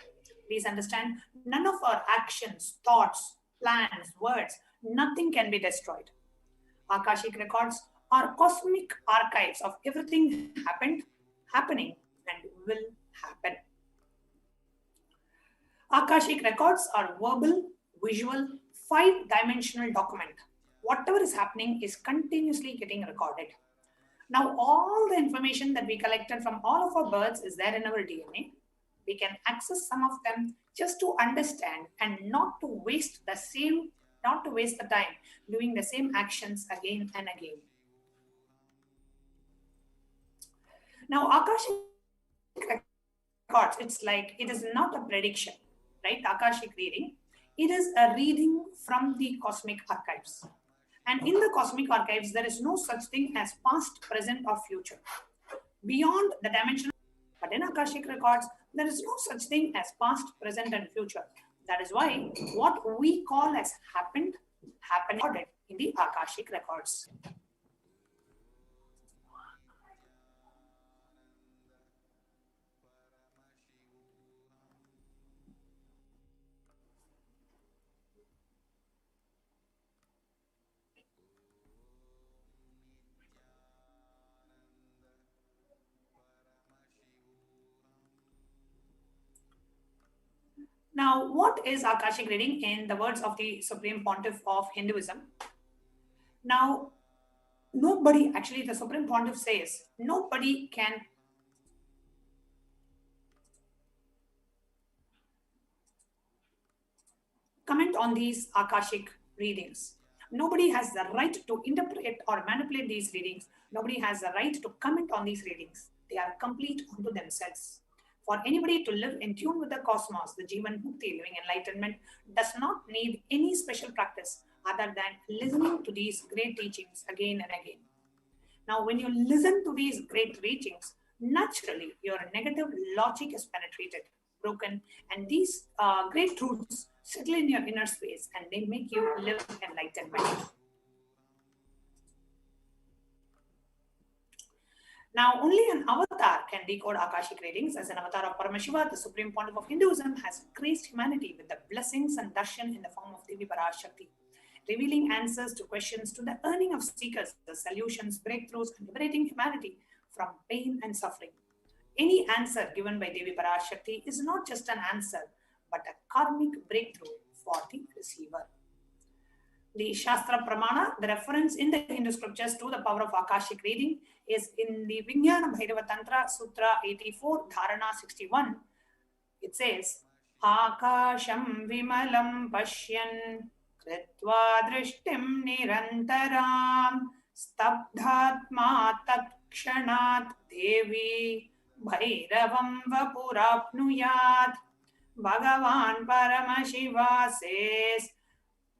Please understand, none of our actions, thoughts, plans, words, nothing can be destroyed. Akashic records are cosmic archives of everything happened, happening, and will happen. Akashic records are verbal, visual, five-dimensional document. Whatever is happening is continuously getting recorded. Now, all the information that we collected from all of our births is there in our DNA. We can access some of them just to understand and not to waste the time doing the same actions again and again. Now, Akashic records, it is not a prediction, right? Akashic reading, it is a reading from the cosmic archives. And in the cosmic archives, there is no such thing as past, present, or future. Beyond the dimension, but in Akashic records, there is no such thing as past, present, and future. That is why what we call as happened recorded in the Akashic records. Now, what is Akashic reading in the words of the Supreme Pontiff of Hinduism? Now, the Supreme Pontiff says, nobody can comment on these Akashic readings. Nobody has the right to interpret or manipulate these readings. Nobody has the right to comment on these readings. They are complete unto themselves. For anybody to live in tune with the cosmos, the Jivan Mukti, living enlightenment, does not need any special practice other than listening to these great teachings again and again. Now, when you listen to these great teachings, naturally your negative logic is penetrated, broken, and these great truths settle in your inner space and they make you live enlightenment. Now, only an avatar can decode Akashic readings. As an avatar of Paramashiva, the Supreme Pontiff of Hinduism has graced humanity with the blessings and darshan in the form of Devi Parashakti, revealing answers to questions to the earning of seekers, the solutions, breakthroughs, and liberating humanity from pain and suffering. Any answer given by Devi Parashakti is not just an answer, but a karmic breakthrough for the receiver. The Shastra Pramana, the reference in the Hindu scriptures to the power of Akashic reading, is in the Vijnana Bhairava Tantra Sutra 84, Dharana 61. It says, Akasham Vimalam Pashyan Kritva Drishtim Nirantaram Stabdhatma Takshanat Devi Bhairavam Vapurapnuyat. Bhagavan Paramashiva says,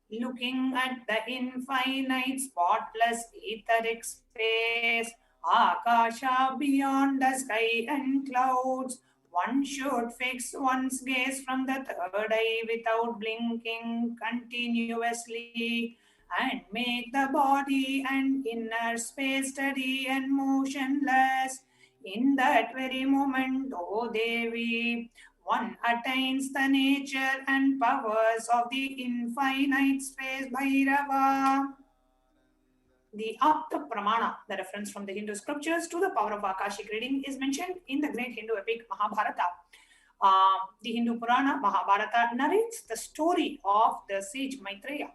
looking at the infinite, spotless, etheric space, Akasha beyond the sky and clouds, one should fix one's gaze from the third eye without blinking continuously and make the body and inner space steady and motionless. In that very moment, O Devi, one attains the nature and powers of the infinite space Bhairava. The Apta Pramana, the reference from the Hindu scriptures to the power of Akashic reading, is mentioned in the great Hindu epic Mahabharata. The Hindu Purana Mahabharata narrates the story of the sage Maitreya,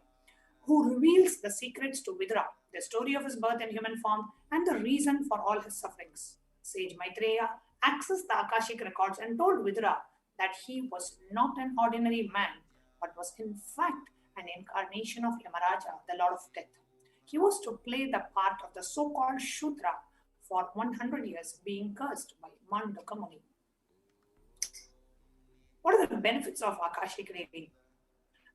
who reveals the secrets to Vidura, the story of his birth in human form, and the reason for all his sufferings. Sage Maitreya accessed the Akashic records and told Vidura that he was not an ordinary man, but was in fact an incarnation of Yamaraja, the Lord of Death. He was to play the part of the so-called Shudra for 100 years, being cursed by Mandaka Muni. What are the benefits of Akashic reading?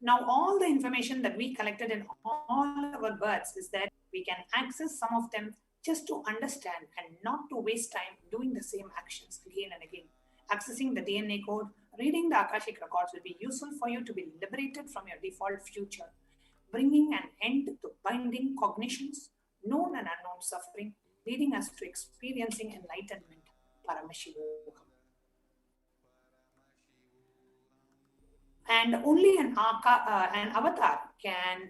Now, all the information that we collected in all our births is that we can access some of them just to understand and not to waste time doing the same actions again and again. Accessing the DNA code, reading the Akashic records will be useful for you to be liberated from your default future, bringing an end to binding cognitions, known and unknown suffering, leading us to experiencing enlightenment, Paramashivoham. And only an avatar can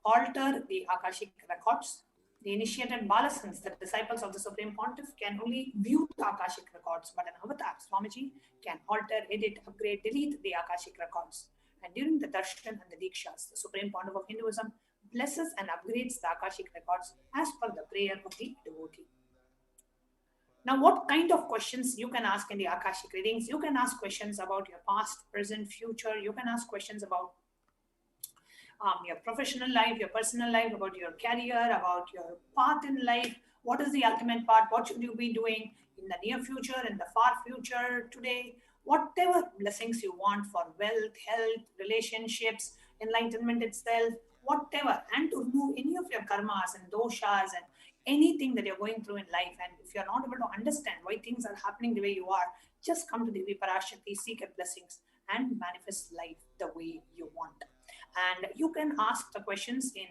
alter the Akashic records. The initiated Balasans, the disciples of the Supreme Pontiff, can only view the Akashic records, but an avatar, Swamiji, can alter, edit, upgrade, delete the Akashic records. And during the darshan and the dikshas, the Supreme Pontiff of Hinduism blesses and upgrades the Akashic records as per the prayer of the devotee. Now, what kind of questions you can ask in the Akashic readings? You can ask questions about your past, present, future. You can ask questions about your professional life, your personal life, about your career, about your path in life. What is the ultimate path? What should you be doing in the near future, in the far future, today? Whatever blessings you want for wealth, health, relationships, enlightenment itself, whatever. And to remove any of your karmas and doshas and anything that you're going through in life. And if you're not able to understand why things are happening the way you are, just come to Devi Parashakti, seek her blessings, and manifest life the way you want. And you can ask the questions in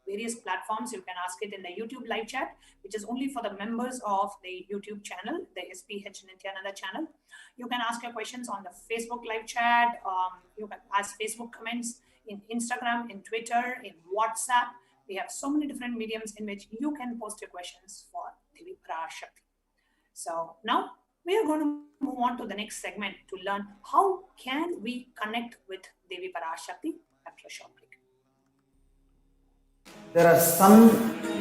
various platforms. You can ask it in the YouTube live chat, which is only for the members of the YouTube channel, the HDH Nithyananda channel. You can ask your questions on the Facebook live chat. You can ask Facebook comments in Instagram, in Twitter, in WhatsApp. We have so many different mediums in which you can post your questions for Devi Parashakti. So now we are going to move on to the next segment to learn how can we connect with Devi Parashakti after a short break. There are some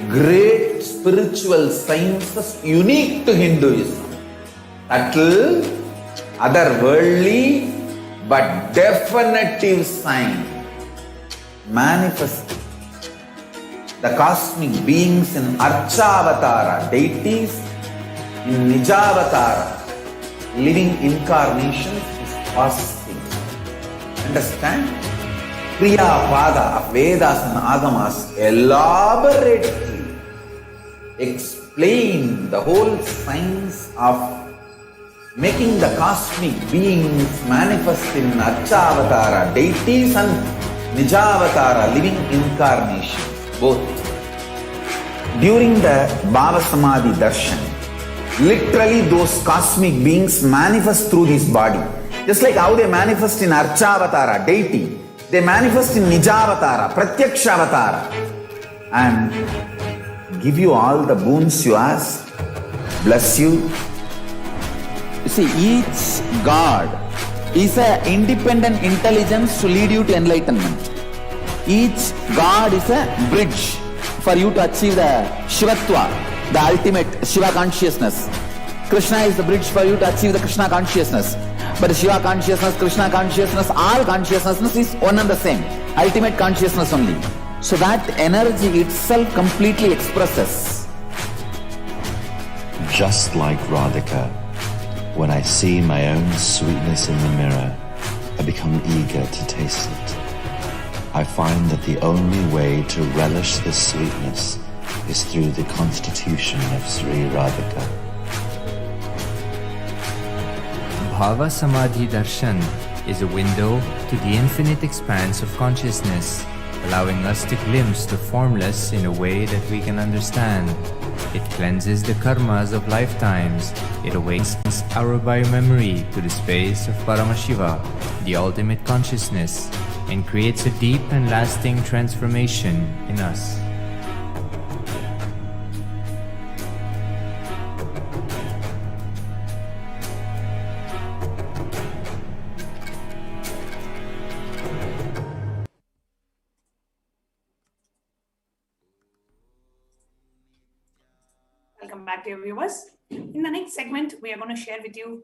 great spiritual sciences unique to Hinduism. Subtle, otherworldly, but definitive sign. Manifesting the cosmic beings in Archavatara, deities in Nijavatara, living incarnations is possible. Understand? Kriya Pada of Vedas and Agamas elaborately explain the whole science of making the cosmic beings manifest in Archavatara, deities and Nijavatara, living incarnations. Both. During the Bhava Samadhi Darshan, literally those cosmic beings manifest through this body. Just like how they manifest in Archavatara, deity, they manifest in Nijavatara, Pratyakshavatara, and give you all the boons you ask, bless you. You see, each God is an independent intelligence to lead you to enlightenment. Each God is a bridge for you to achieve the Shivatva, the ultimate Shiva consciousness. Krishna is the bridge for you to achieve the Krishna consciousness. But the Shiva consciousness, Krishna consciousness, all consciousness is one and the same. Ultimate consciousness only. So that energy itself completely expresses. Just like Radhika, when I see my own sweetness in the mirror, I become eager to taste it. I find that the only way to relish this sweetness is through the constitution of Sri Radhika. Bhava Samadhi Darshan is a window to the infinite expanse of consciousness, allowing us to glimpse the formless in a way that we can understand. It cleanses the karmas of lifetimes. It awakens our biomemory to the space of Paramashiva, the ultimate consciousness, and creates a deep and lasting transformation in us. Welcome back, dear viewers. In the next segment, we are going to share with you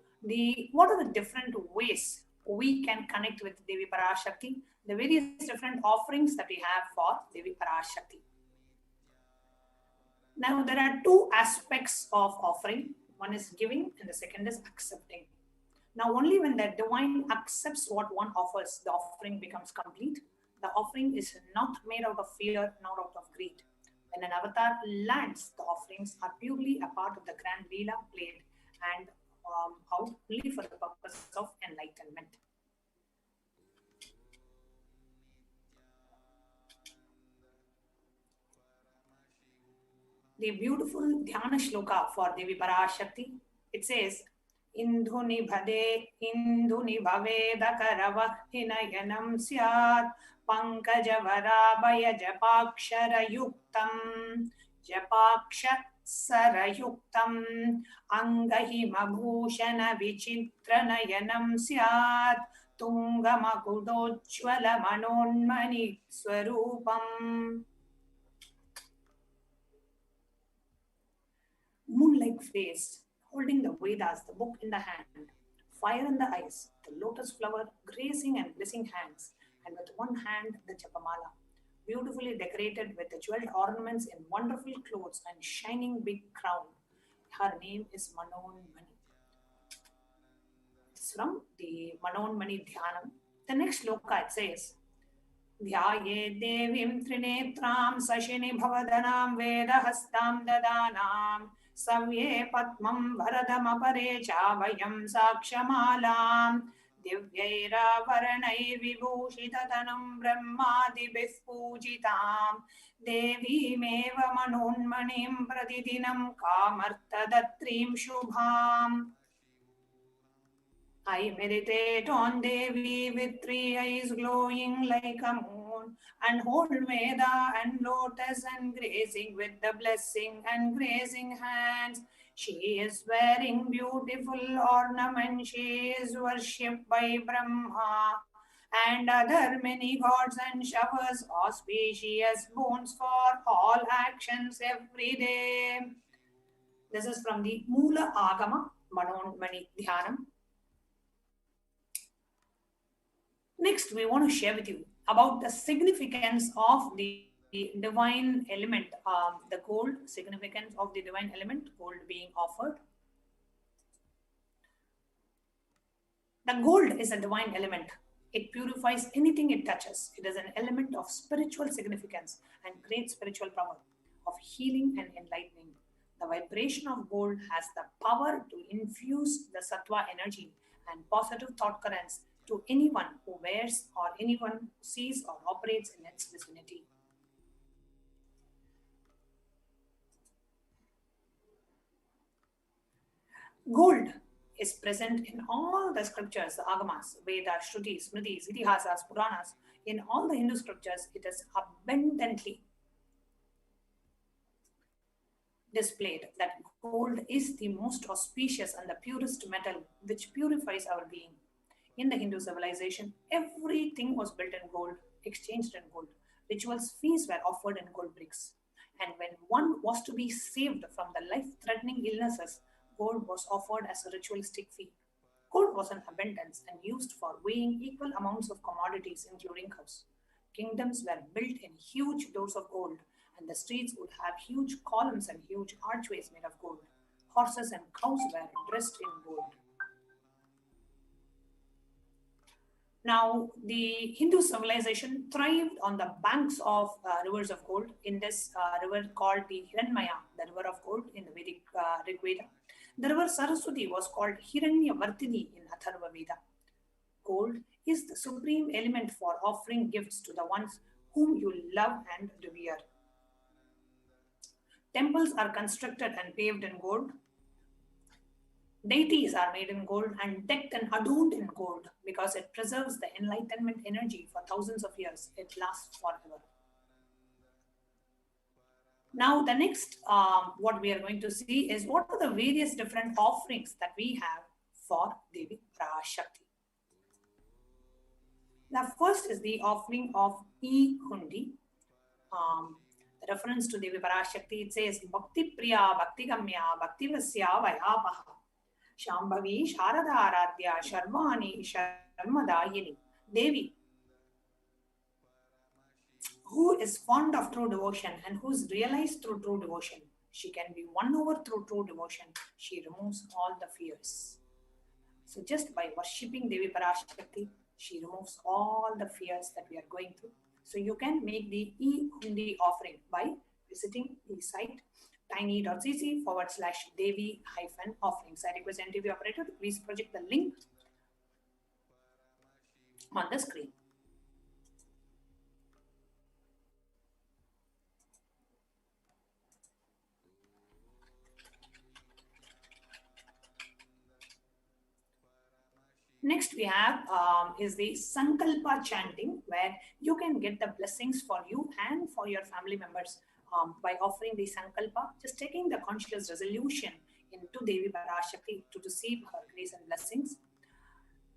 what are the different ways we can connect with Devi Parashakti, the various different offerings that we have for Devi Parashakti. Now, there are two aspects of offering. One is giving and the second is accepting. Now, only when the divine accepts what one offers, the offering becomes complete. The offering is not made out of fear, nor out of greed. When an avatar lands, the offerings are purely a part of the grand Leela played and out only for the purpose of enlightenment. The beautiful Dhyana Shloka for Devi Parashakti, it says, Indhuni bhave dakarava hinayanam syat pankajavara japakshara yuktam angahi mabhushana vichitranayanam syat tungamakudochvala manonmani swarupam. Moon-like face, holding the Vedas, the book in the hand, fire in the eyes, the lotus flower grazing and blessing hands, and with one hand the Japamala, beautifully decorated with the jeweled ornaments in wonderful clothes and shining big crown. Her name is Manonmani. It's from the Manonmani Dhyanam. The next sloka it says, Dhyaye devim trinetram sashini bhavadanam vedahastam dadanam Savye patmam varadam apare chavayam sakshamalam Divyaira varanai vibhushitatanam brahmadibhih pujitam Devi meva manonmanim pradidinam kamartadatrim shubham. I meditate on Devi with 3 eyes glowing like a moon and hold Veda and lotus and grazing with the blessing and grazing hands. She is wearing beautiful ornaments. She is worshipped by Brahma and other many gods and showers auspicious boons for all actions every day. This is from the Moola Agama Manonmani Dhyanam. Next, we want to share with you about the significance of the divine element, the gold, significance of the divine element, gold being offered. The gold is a divine element. It purifies anything it touches. It is an element of spiritual significance and great spiritual power of healing and enlightening. The vibration of gold has the power to infuse the sattva energy and positive thought currents to anyone who wears or anyone who sees or operates in its vicinity. Gold is present in all the scriptures, the Agamas, Vedas, Shrutis, Smritis, Itihasas, Puranas. In all the Hindu scriptures, it is abundantly displayed that gold is the most auspicious and the purest metal which purifies our being. In the Hindu civilization, everything was built in gold, exchanged in gold. Rituals, feasts were offered in gold bricks. And when one was to be saved from the life-threatening illnesses, gold was offered as a ritualistic fee. Gold was in abundance and used for weighing equal amounts of commodities, including cows. Kingdoms were built in huge doors of gold, and the streets would have huge columns and huge archways made of gold. Horses and cows were dressed in gold. Now, the Hindu civilization thrived on the banks of rivers of gold. In this river called the Hiranmaya, the river of gold in the Vedic Rig Veda. The river Saraswati was called Hiranyavartini in Atharva Veda. Gold is the supreme element for offering gifts to the ones whom you love and revere. Temples are constructed and paved in gold. Deities are made in gold and decked and adorned in gold because it preserves the enlightenment energy for thousands of years. It lasts forever. Now, the next, what we are going to see is what are the various different offerings that we have for Devi Parashakti. The first is the offering of E-Hundi. Reference to Devi Parashakti, it says, Bhakti Priya, Bhakti Gamya, Bhakti Vasya, Vayapaha. Shambhavi Sharada Aradhya Sharvani Sharmadayini Devi, who is fond of true devotion and who is realized through true devotion. She can be won over through true devotion. She removes all the fears. So just by worshipping Devi Parashakti, she removes all the fears that we are going through. So you can make the e-hundi offering by visiting the site tiny.cc/Devi-offerings. I request NTV operator to please project the link on the screen. Next we have is the Sankalpa chanting, where you can get the blessings for you and for your family members by offering the Sankalpa, just taking the conscious resolution into Devi Parashakti to receive her grace and blessings.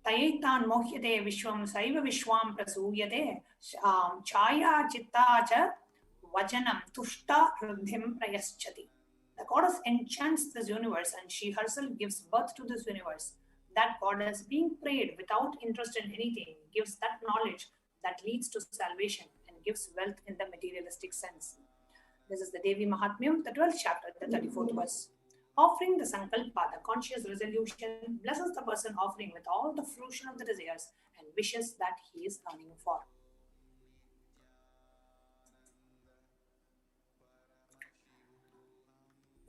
Tayaitan mohyate vishwam saiva vishwam prasuyate chaya chitta cha vajanam tushta hridhim prayaschati. The goddess enchants this universe and she herself gives birth to this universe. That goddess, being prayed without interest in anything, gives that knowledge that leads to salvation and gives wealth in the materialistic sense. This is the Devi Mahatmyam, the 12th chapter, the 34th verse. Offering the Sankalpa, the conscious resolution, blesses the person offering with all the fruition of the desires and wishes that he is earning for.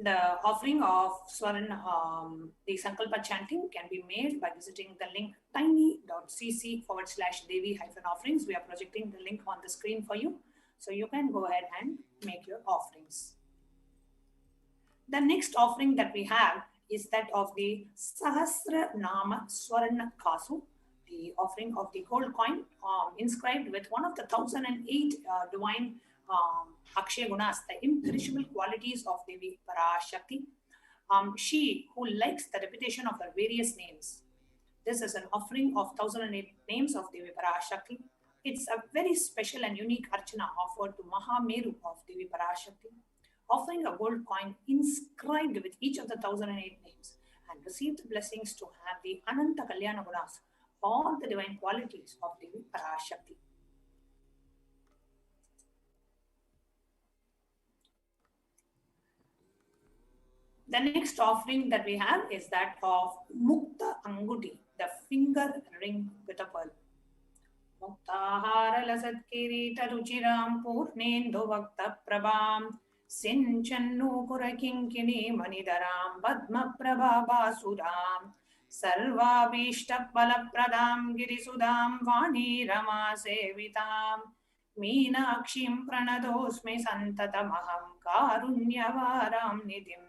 The offering of Swaran, the Sankalpa chanting can be made by visiting the link tiny.cc/Devi-offerings. We are projecting the link on the screen for you. So you can go ahead and make your offerings. The next offering that we have is that of the Sahasra Nama Swarna Kasu, the offering of the gold coin inscribed with one of the 1008 divine Akshaya Gunas, the imperishable qualities of Devi Parashakti. She who likes the repetition of her various names. This is an offering of 1008 names of Devi Parashakti. It's a very special and unique archana offered to Mahameru of Devi Parashakti. Offering a gold coin inscribed with each of the 1008 names and receive the blessings to have the Ananta Kalyana Gunas, all the divine qualities of Devi Parashakti. The next offering that we have is that of Mukta Anguti, the finger ring with a pearl. Muktahara lasat kirita ruchiram purnendu vakta prabham sinchannu kurakinkini manidaram padma prabha basuram sarvabhishta palapradam girisudam vani rama sevitam meenakshim pranadosmi santatamaham karunyavaram nidhim.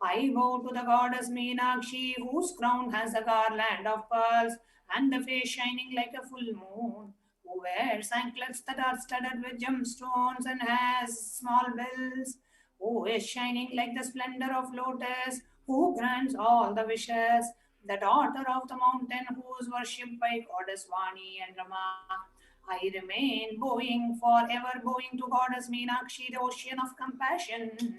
I bow to the goddess Meenakshi, whose crown has a garland of pearls and the face shining like a full moon, who wears anklets that are studded with gemstones and has small bells, who is shining like the splendor of lotus, who grants all the wishes, the daughter of the mountain, who is worshipped by goddess Vani and Rama. I remain bowing, forever bowing to goddess Meenakshi, the ocean of compassion.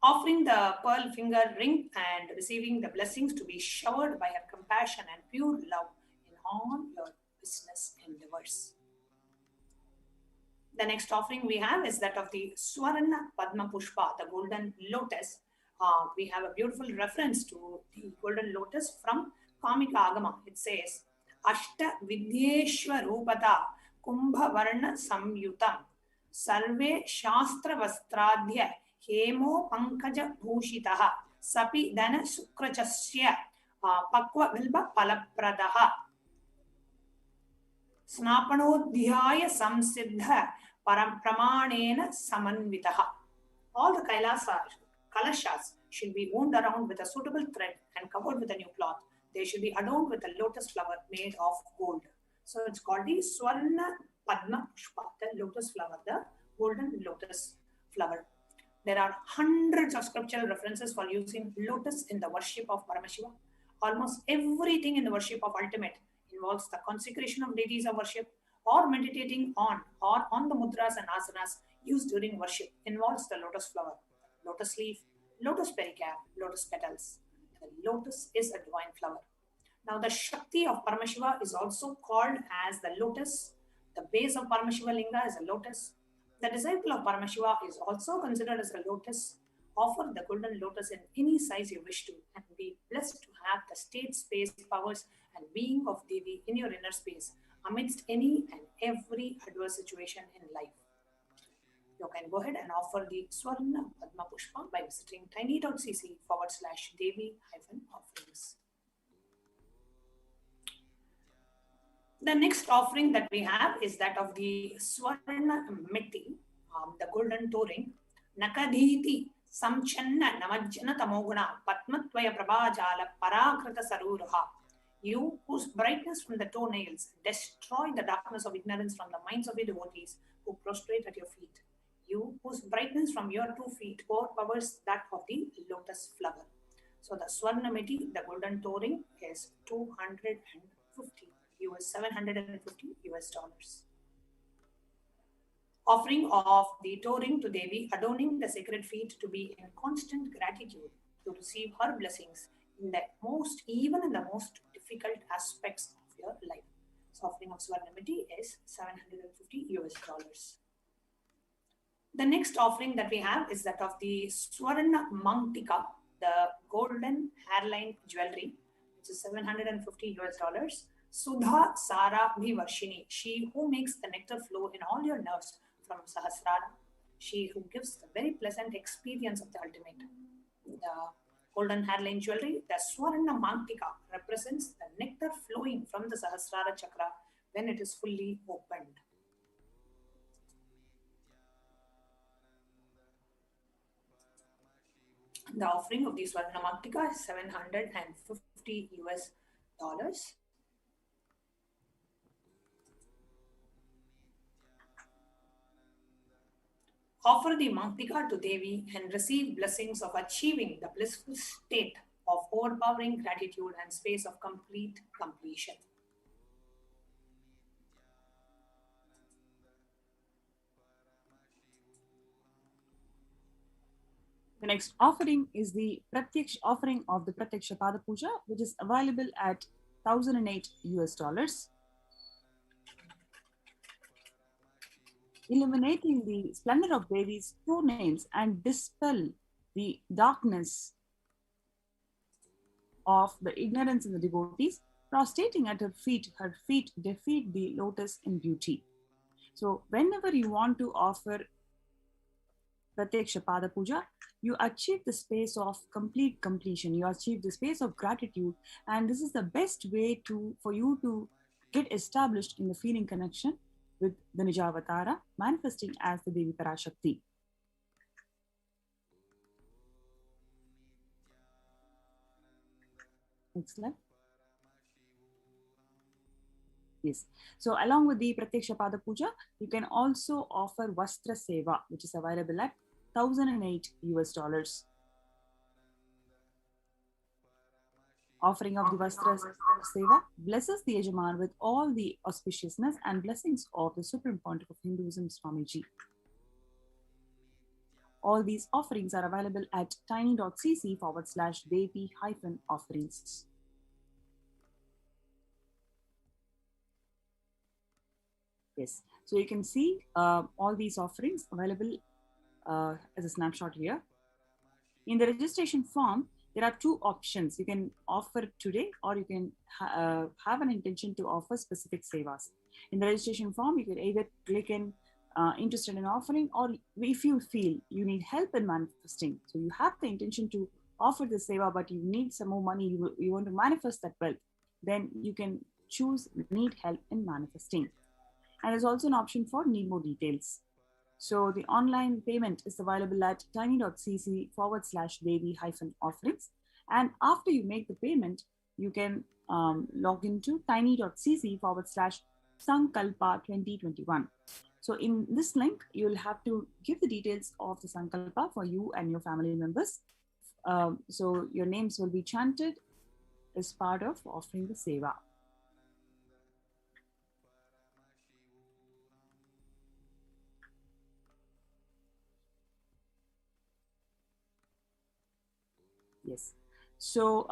Offering the pearl finger ring and receiving the blessings to be showered by her compassion and pure love in all your business endeavors. The next offering we have is that of the Swarna Padma Pushpa, the golden lotus. We have a beautiful reference to the golden lotus from Kamika Agama. It says, Ashta Vidyeshwa Rupata Kumbha Varna Samyutam Sarve Shastra Vastradhya Hemo Pankaja Bhushitaha Sapi Dana Sukrachasya Pakwa Vilba Palapradaha Snapanodhyaya Samsiddha Pramanena Samanvitaha. All the Kailasa Kalashas should be wound around with a suitable thread and covered with a new cloth. They should be adorned with a lotus flower made of gold. So it's called the Swarna Padma Pushpa, the lotus flower, the golden lotus flower. There are hundreds of scriptural references for using lotus in the worship of Paramashiva. Almost everything in the worship of ultimate involves the consecration of deities of worship or meditating on or on the mudras and asanas used during worship involves the lotus flower. lotus leaf, lotus pericarp, lotus petals. The lotus is a divine flower. Now, the Shakti of Paramashiva is also called as the lotus. The base of Paramashiva Linga is a lotus. The disciple of Paramashiva is also considered as a lotus. Offer the golden lotus in any size you wish to and be blessed to have the state, space, powers, and being of Devi in your inner space amidst any and every adverse situation in life. You can go ahead and offer the Swarna Padma Pushpa by visiting tiny.cc/Devi-offerings. The next offering that we have is that of the Swarna Miti, the golden touring. Nakadhiti Samchanna Namajjana Tamoguna Patmatvaya Prabhajala Parakrita Saruruha. You whose brightness from the toenails destroy the darkness of ignorance from the minds of your devotees who prostrate at your feet. You whose brightness from your 2 feet overpowers that of the lotus flower. So the Swarnamiti, the golden touring, is $250, $750. Offering of the touring to Devi, adorning the sacred feet to be in constant gratitude to receive her blessings in the even in the most difficult aspects of your life. So offering of Swarnamiti is $750. The next offering that we have is that of the Swarna Mangtika, the golden hairline jewelry, which is $750. Sudha Sara Bhivarshini, she who makes the nectar flow in all your nerves from Sahasrara, she who gives the very pleasant experience of the ultimate. The golden hairline jewelry, the Swarna Mangtika, represents the nectar flowing from the Sahasrara chakra when it is fully opened. The offering of the Swarna Mangtika is $750. Offer the Mangtika to Devi and receive blessings of achieving the blissful state of overpowering gratitude and space of complete completion. The next offering is the Pratyaksha offering of the Pratyaksha Pada Puja, which is available at $1,008. Illuminating the splendor of Devi's toenails and dispel the darkness of the ignorance in the devotees, prostrating at her feet defeat the lotus in beauty. So whenever you want to offer Pratyaksha Pada Puja, you achieve the space of complete completion. You achieve the space of gratitude, and this is the best way for you to get established in the feeling connection with the Nijavatara, manifesting as the Devi Parashakti. Next slide. Yes. So along with the Pratyaksha Pada Puja, you can also offer Vastra Seva, which is available at $1,008. Offering of the Vastra Seva blesses the Yajaman with all the auspiciousness and blessings of the Supreme Pontiff of Hinduism, Swamiji. All these offerings are available at tiny.cc/Devi-offerings. Yes, so you can see all these offerings available as a snapshot here. In the registration form, there are 2 options. You can offer today, or you can have an intention to offer specific sevas. In the registration form, you can either click in interested in offering, or if you feel you need help in manifesting. So you have the intention to offer the seva, but you need some more money, you want to manifest that wealth, then you can choose need help in manifesting. And there's also an option for need more details. So the online payment is available at tiny.cc/Devi-offerings. And after you make the payment, you can log into tiny.cc/Sankalpa 2021. So in this link, you'll have to give the details of the Sankalpa for you and your family members. So your names will be chanted as part of offering the seva. Yes. So,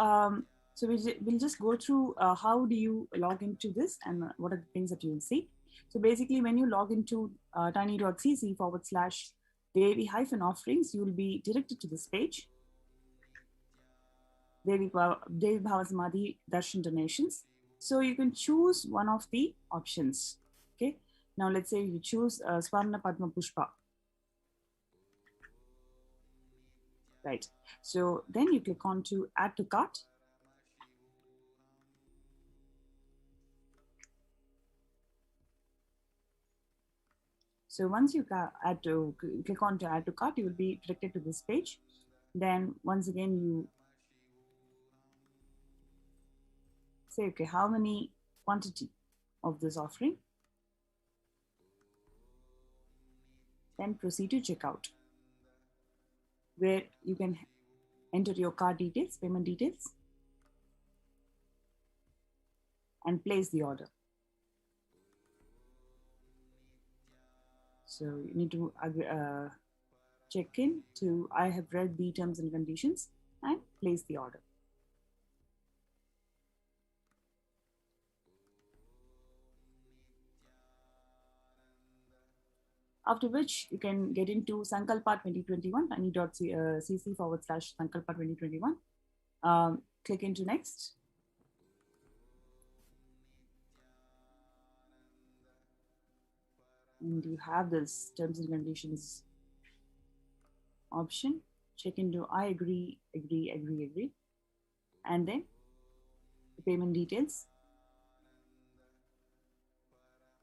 we'll just go through how do you log into this and what are the things that you will see. So basically, when you log into tiny.cc/Devi-offerings, you will be directed to this page. Devi Bhavasamadhi Darshan donations. So you can choose one of the options. Okay. Now let's say you choose Swarna Padma Pushpa. Right. So then you click on to add to cart. So once you click on to add to cart, you will be directed to this page. Then once again, you say, okay, how many quantity of this offering? Then proceed to checkout, where you can enter your card details, payment details, and place the order. So you need to check in to I have read the terms and conditions and place the order. After which you can get into Sankalpa 2021, tiny.cc/Sankalpa 2021. Click into next. And you have this terms and conditions option. Check into I agree, and then the payment details,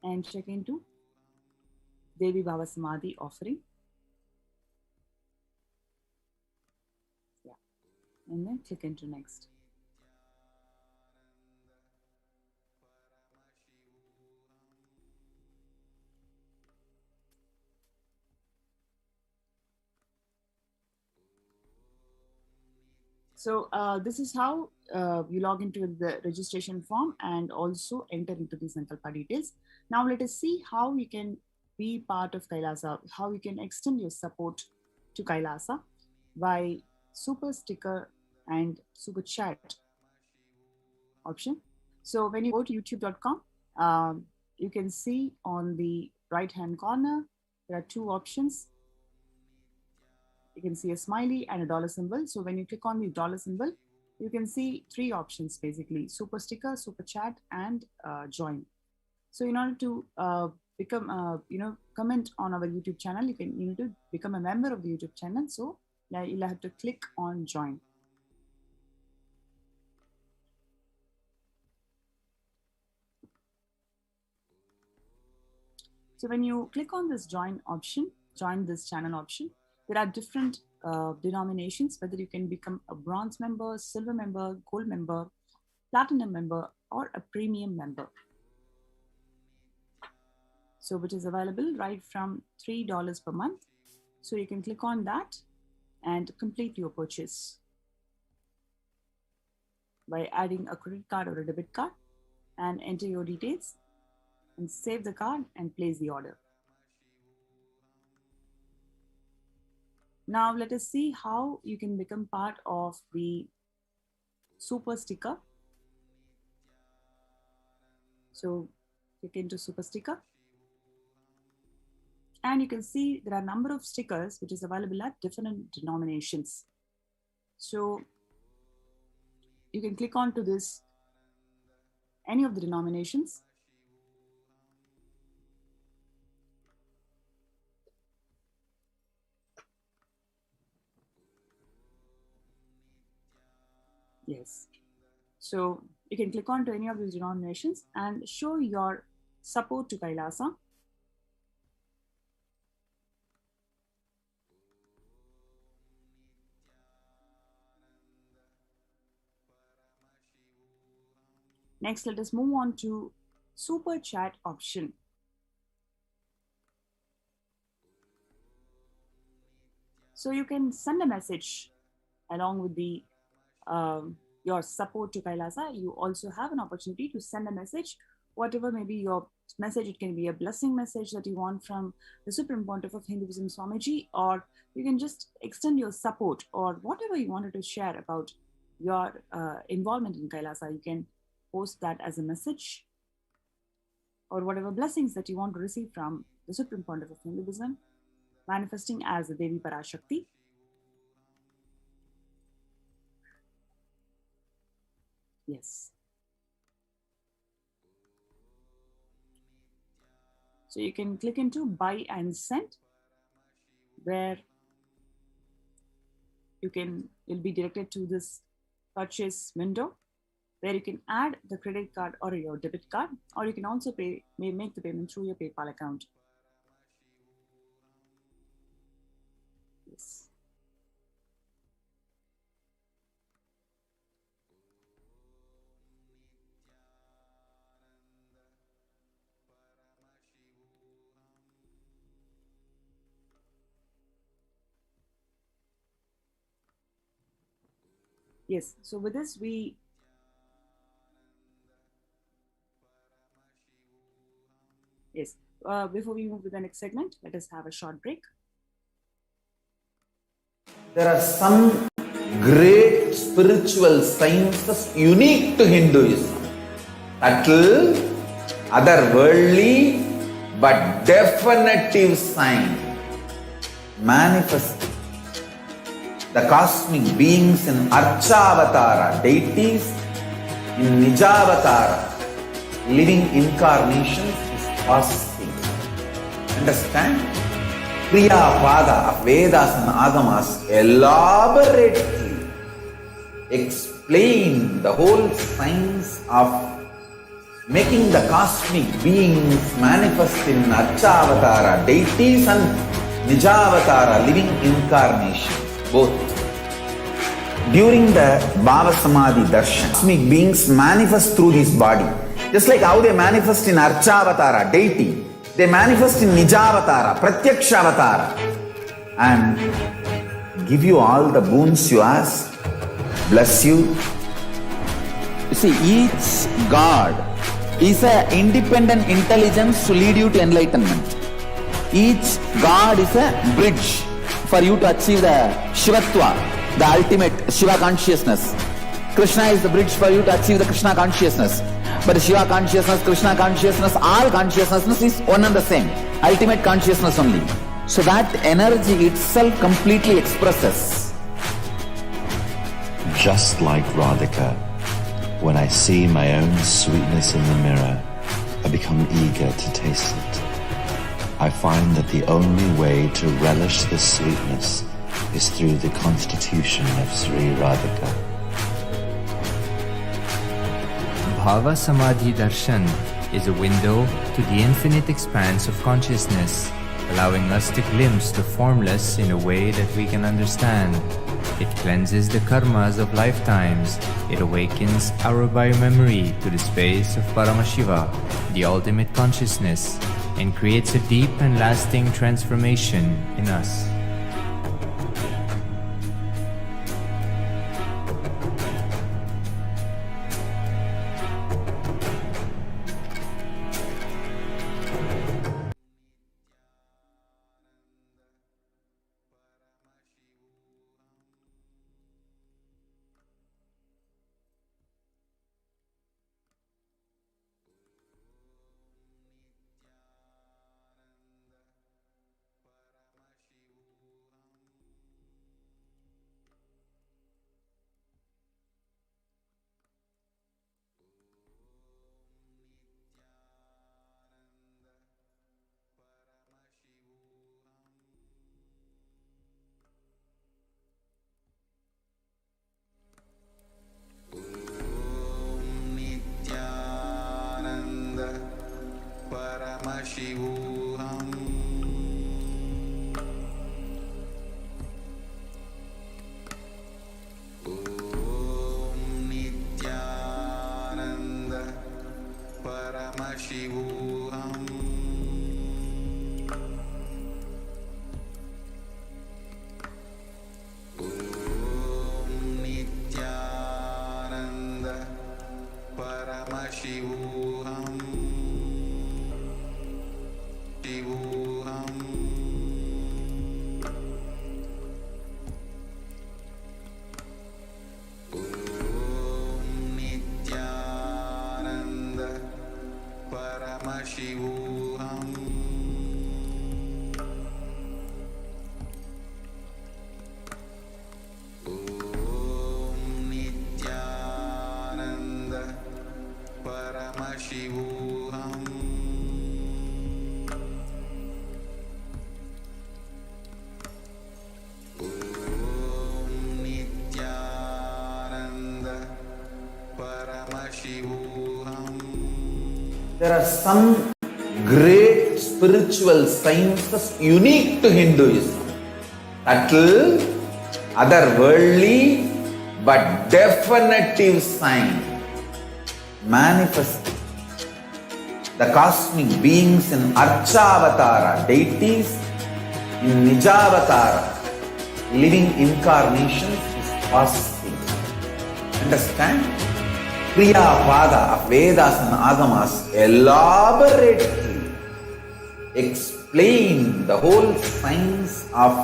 and check into Devi Bhavasamadhi offering. Yeah, and then click into next. So this is how you log into the registration form and also enter into the Sankalpa details. Now let us see how you can be part of Kailasa, how you can extend your support to Kailasa by super sticker and super chat option. So when you go to youtube.com, you can see on the right hand corner, there are two options. You can see a smiley and a dollar symbol. So when you click on the dollar symbol, you can see three options basically: super sticker, super chat, and join. So in order to become, comment on our YouTube channel, you need to become a member of the YouTube channel. So you'll have to click on join. So when you click on this join option, join this channel option, there are different denominations, whether you can become a bronze member, silver member, gold member, platinum member, or a premium member. So which is available right from $3 per month. So you can click on that and complete your purchase by adding a credit card or a debit card and enter your details and save the card and place the order. Now let us see how you can become part of the super sticker. So click into super sticker. And you can see there are a number of stickers which is available at different denominations. So you can click on to this, any of the denominations. Yes. So you can click on to any of these denominations and show your support to Kailasa. Next, let us move on to super chat option. So you can send a message along with the your support to Kailasa. You also have an opportunity to send a message, whatever may be your message. It can be a blessing message that you want from the Supreme Pontiff of Hinduism, Swamiji, or you can just extend your support or whatever you wanted to share about your involvement in Kailasa. You can post that as a message, or whatever blessings that you want to receive from the Supreme Pontiff of Hinduism, manifesting as the Devi Parashakti. Yes. So you can click into buy and send, where you'll be directed to this purchase window, where you can add the credit card or your debit card, or you can also make the payment through your PayPal account. Yes. Yes, so with this, before we move to the next segment, let us have a short break. There are some great spiritual sciences unique to Hinduism. Subtle, otherworldly, but definitive sign. Manifesting the cosmic beings in Archavatara, deities in Nijavatara, living incarnations is possible. Understand? Kriya Pada of Vedas and Agamas elaborately explain the whole science of making the cosmic beings manifest in Archavatara, deities and Nijavatara, living incarnations. Both. During the Bhava Samadhi Darshan, cosmic beings manifest through his body. Just like how they manifest in Archavatara, deity, they manifest in Nijavatara, Pratyakshavatara, and give you all the boons you ask, bless you. You see, each God is an independent intelligence to lead you to enlightenment. Each God is a bridge for you to achieve the Shivatva, the ultimate Shiva consciousness. Krishna is the bridge for you to achieve the Krishna consciousness. But the Shiva consciousness, Krishna consciousness, all consciousness is one and the same. Ultimate consciousness only. So that energy itself completely expresses. Just like Radhika, when I see my own sweetness in the mirror, I become eager to taste it. I find that the only way to relish this sweetness is through the constitution of Sri Radhika. Bhava Samadhi Darshan is a window to the infinite expanse of consciousness, allowing us to glimpse the formless in a way that we can understand. It cleanses the karmas of lifetimes. It awakens our biomemory to the space of Paramashiva, the ultimate consciousness, and creates a deep and lasting transformation in us. Paramashivoham. Om Nithyananda Paramashivoham. Om Nithyananda Paramashivoham. Paramashivoham. Om Nithyananda Paramashivoham. There are some great spiritual sciences unique to Hinduism. Subtle, otherworldly, but definitive sign. Manifest the cosmic beings in Archavatara, deities in Nijavatara, living incarnations is possible. Understand? Kriya Pada of Vedas and Agamas elaborately explain the whole science of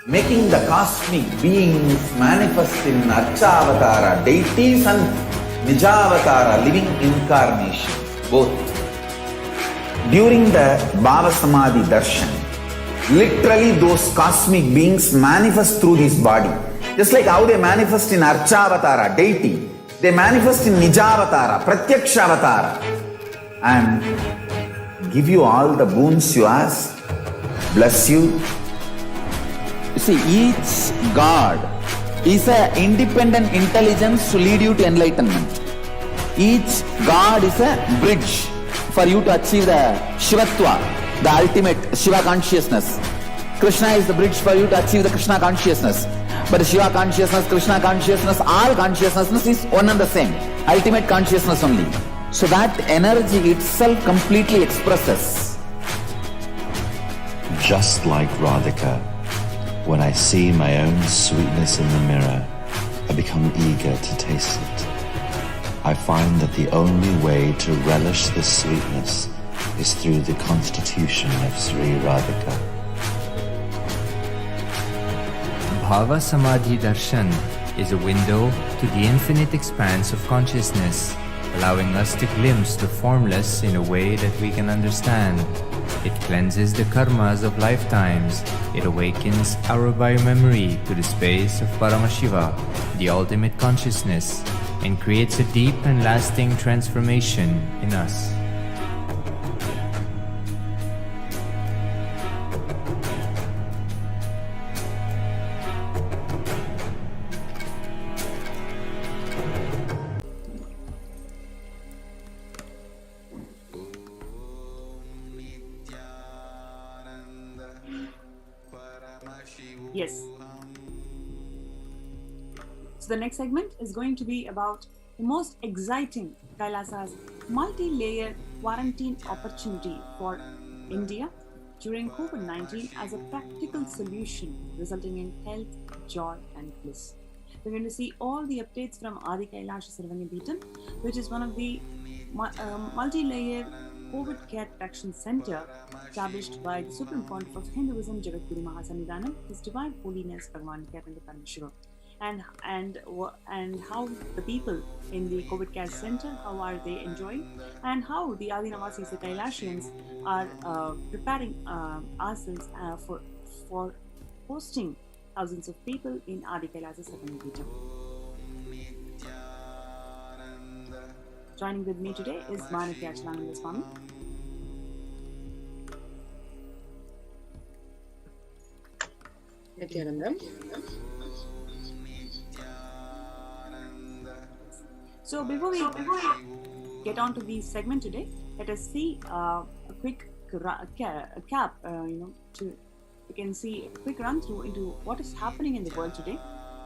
making the cosmic beings manifest in Archavatara, deities and Nijavatara, living incarnations, both. During the Bhava Samadhi Darshan, literally those cosmic beings manifest through this body. Just like how they manifest in Archavatara, deity, they manifest in Nijavatara, Pratyakshavatara, and give you all the boons you ask, bless you. You see, each God is an independent intelligence to lead you to enlightenment. Each God is a bridge for you to achieve the Shivatva, the ultimate Shiva consciousness. Krishna is the bridge for you to achieve the Krishna consciousness. But the Shiva consciousness, Krishna consciousness, all consciousness is one and the same. Ultimate consciousness only. So that energy itself completely expresses. Just like Radhika, when I see my own sweetness in the mirror, I become eager to taste it. I find that the only way to relish this sweetness is through the constitution of Sri Radhika. Bhava Samadhi Darshan is a window to the infinite expanse of consciousness, allowing us to glimpse the formless in a way that we can understand. It cleanses the karmas of lifetimes. It awakens our biomemory to the space of Paramashiva, the ultimate consciousness, and creates a deep and lasting transformation in us. Yes. So the next segment is going to be about the most exciting Kailasa's multi-layered quarantine opportunity for India during COVID-19 as a practical solution resulting in health, joy and bliss. We're going to see all the updates from Adi Kailasa Sarvangapeetham, which is one of the multi-layered COVID Care Protection Center established by the Supreme Pontiff of Hinduism, Jagadguru Mahasannidhanam, His Divine Holiness Bhagavan Nithyananda Paramashivam, and how the people in the COVID Care Center, how are they enjoying, and how the Adinavasis, the Kailasians, are preparing ourselves for hosting thousands of people in Adi Kailasa Sarvangapeetham. Joining with me today is Manitya Achalananda Swami. So before we get on to the segment today, let us see a quick we can see a quick run through into what is happening in the world today.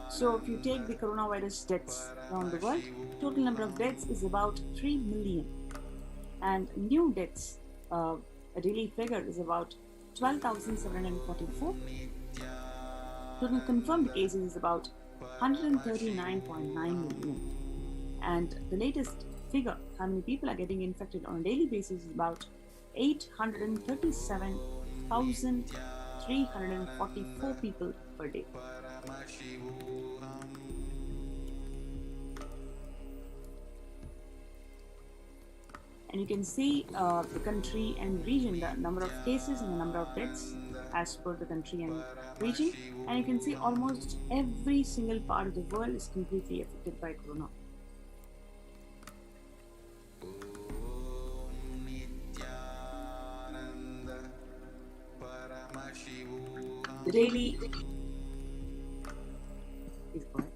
So if you take the coronavirus deaths around the world, total number of deaths is about 3 million. And new deaths, a daily figure is about 12,744. Total confirmed cases is about 139.9 million. And the latest figure, how many people are getting infected on a daily basis, is about 837,344 people per day. And you can see the country and region, the number of cases and the number of deaths as per the country and region. And you can see almost every single part of the world is completely affected by corona. daily. Please go ahead.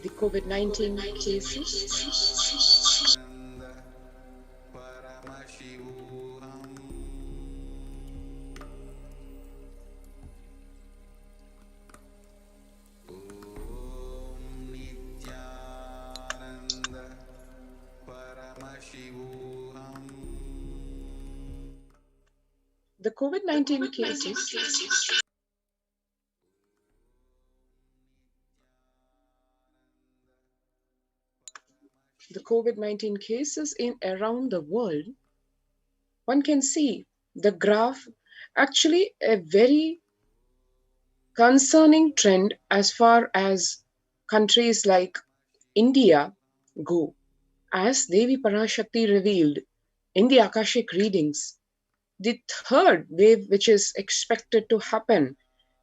The COVID-19 cases. Paramashivoham. Om Nithyananda Paramashivoham. The COVID-19 cases. The COVID-19 cases in around the world, one can see the graph, actually a very concerning trend as far as countries like India go. As Devi Parashakti revealed in the Akashic readings, the third wave, which is expected to happen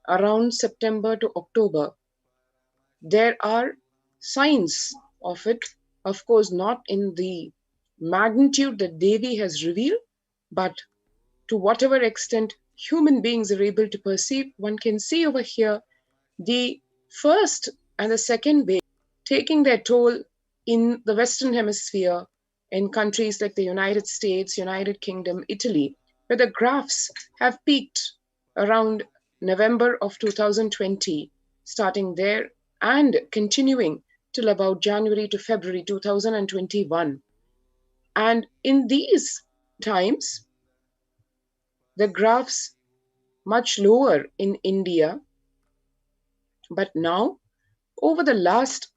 around September to October, there are signs of it, of course, not in the magnitude that Devi has revealed, but to whatever extent human beings are able to perceive, one can see over here the first and the second wave taking their toll in the Western Hemisphere, in countries like the United States, United Kingdom, Italy, where the graphs have peaked around November of 2020, starting there and continuing till about January to February 2021. And in these times, the graphs much lower in India, but now over the last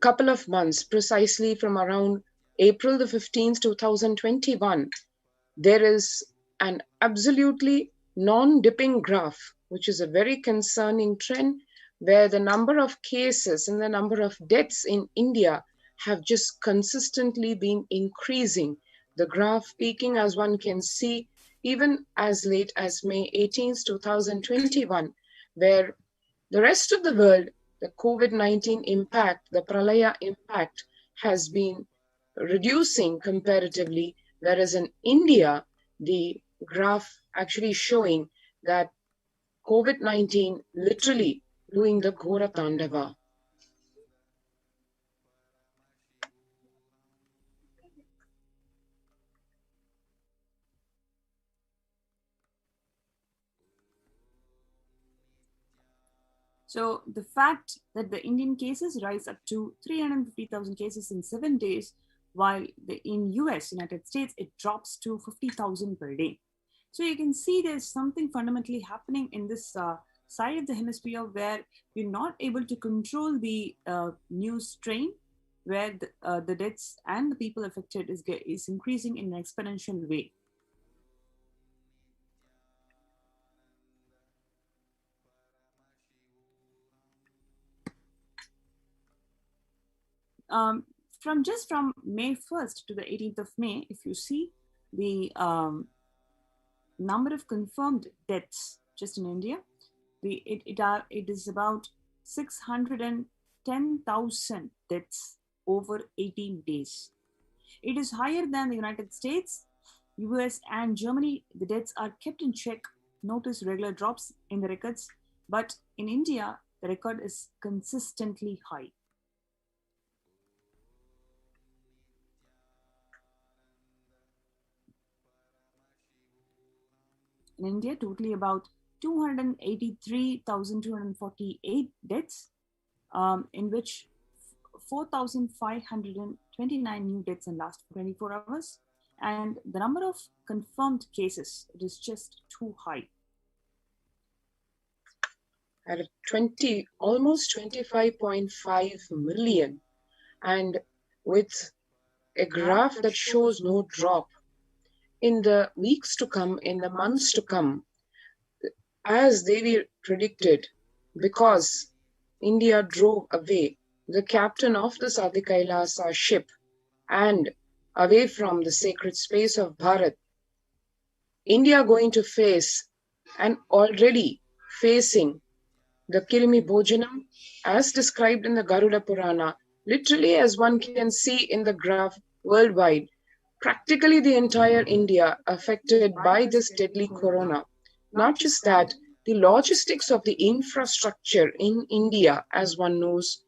couple of months, precisely from around April the 15th, 2021, there is an absolutely non-dipping graph, which is a very concerning trend, where the number of cases and the number of deaths in India have just consistently been increasing. The graph peaking, as one can see, even as late as May 18th, 2021, where the rest of the world, the COVID-19 impact, the Pralaya impact has been reducing comparatively, whereas in India, the graph actually showing that COVID-19 literally doing the Ghora Tandava. So the fact that the Indian cases rise up to 350,000 cases in 7 days, while in US, United States, it drops to 50,000 per day. So you can see there's something fundamentally happening in this side of the hemisphere where we're not able to control the new strain, where the deaths and the people affected is increasing in an exponential way. From May 1st to the 18th of May, if you see the number of confirmed deaths just in India, it is about 610,000 deaths over 18 days. It is higher than the United States, US, and Germany. The deaths are kept in check, notice regular drops in the records, but in India, the record is consistently high. In India, totally about 283,248 deaths, in which 4,529 new deaths in last 24 hours. And the number of confirmed cases, it is just too high. At almost 25.5 million, and with a graph that shows no drop. In the weeks to come, in the months to come, as they were predicted, because India drove away the captain of the Kailasa ship and away from the sacred space of Bharat, India going to face and already facing the Kirimi Bhojanam as described in the Garuda Purana, literally as one can see in the graph worldwide. practically the entire India affected by this deadly corona. Not just that, the logistics of the infrastructure in India, as one knows,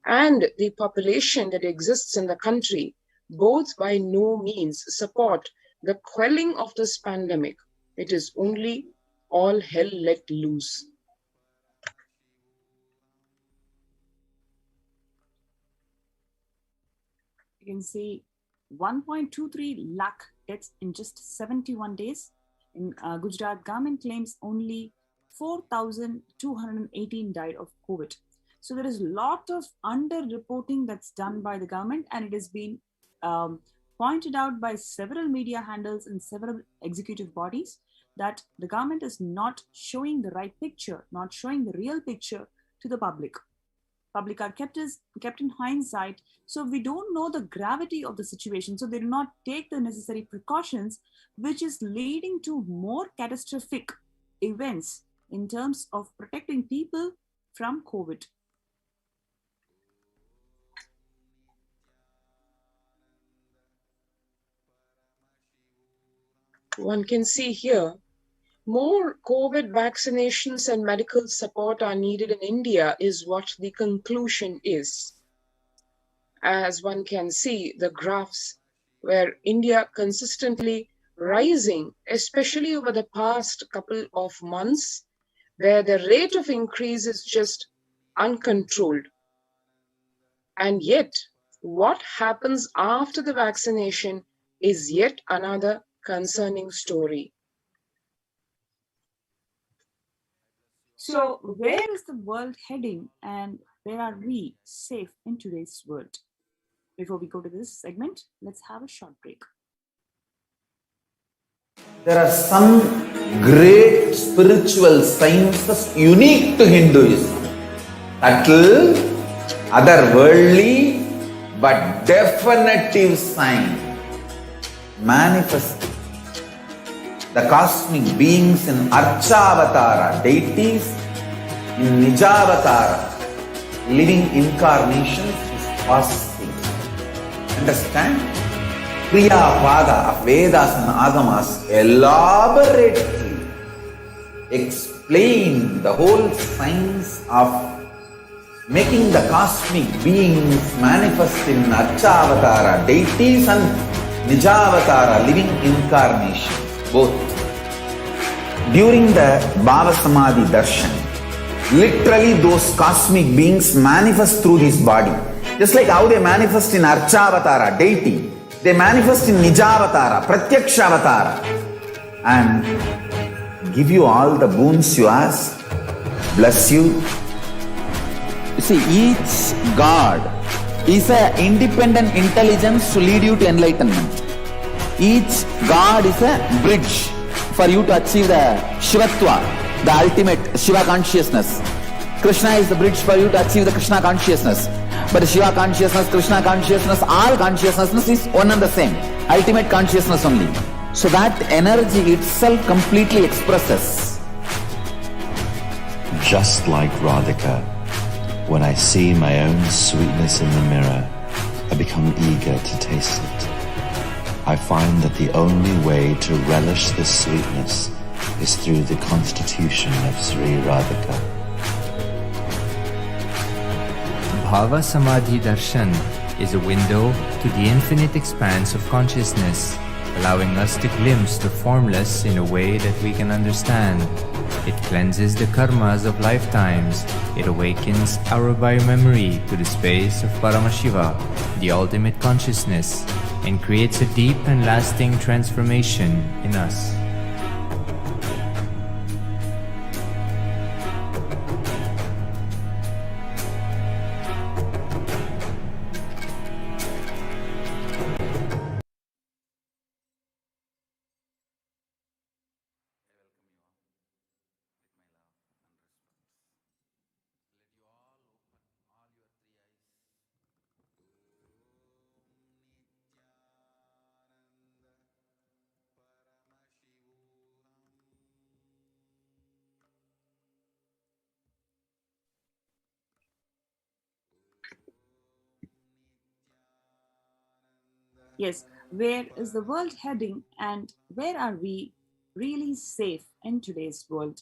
and the population that exists in the country, both by no means support the quelling of this pandemic. It is only all hell let loose. You can see 1.23 lakh deaths in just 71 days. In Gujarat, government claims only 4,218 died of COVID. So there is a lot of under-reporting that's done by the government, and it has been pointed out by several media handles and several executive bodies that the government is not showing the right picture, not showing the real picture to the public. Public are kept in hindsight, so we don't know the gravity of the situation, so they do not take the necessary precautions, which is leading to more catastrophic events in terms of protecting people from COVID. One can see here, more COVID vaccinations and medical support are needed in India is what the conclusion is. As one can see, the graphs where India consistently rising, especially over the past couple of months, where the rate of increase is just uncontrolled. And yet, what happens after the vaccination is yet another concerning story. So where is the world heading, and where are we safe in today's world? Before we go to this segment, let's have a short break. There are some great spiritual sciences unique to Hinduism. Subtle, otherworldly, but definitive sign. Manifesting. The cosmic beings in Archavatara, deities in Nijavatara, living incarnations is fasting. Understand? Kriya Pada of Vedas and Agamas elaborately explain the whole science of making the cosmic beings manifest in Archavatara, deities and Nijavatara, living incarnations, both. During the Bhava Samadhi Darshan, literally those cosmic beings manifest through his body. Just like how they manifest in Archavatara, deity, they manifest in Nijavatara, Pratyakshavatara, and give you all the boons you ask, bless you. You see, each God is an independent intelligence to lead you to enlightenment. Each God is a bridge for you to achieve the Shivatva, the ultimate Shiva consciousness. Krishna is the bridge for you to achieve the Krishna consciousness. But Shiva consciousness, Krishna consciousness, all consciousness is one and the same. Ultimate consciousness only. So that energy itself completely expresses. Just like Radhika, when I see my own sweetness in the mirror, I become eager to taste it. I find that the only way to relish this sweetness is through the constitution of Sri Radhika. Bhava Samadhi Darshan is a window to the infinite expanse of consciousness, allowing us to glimpse the formless in a way that we can understand. It cleanses the karmas of lifetimes. It awakens our biomemory to the space of Paramashiva, the ultimate consciousness, and creates a deep and lasting transformation in us. Yes, Where is the world heading, and where are we really safe in today's world?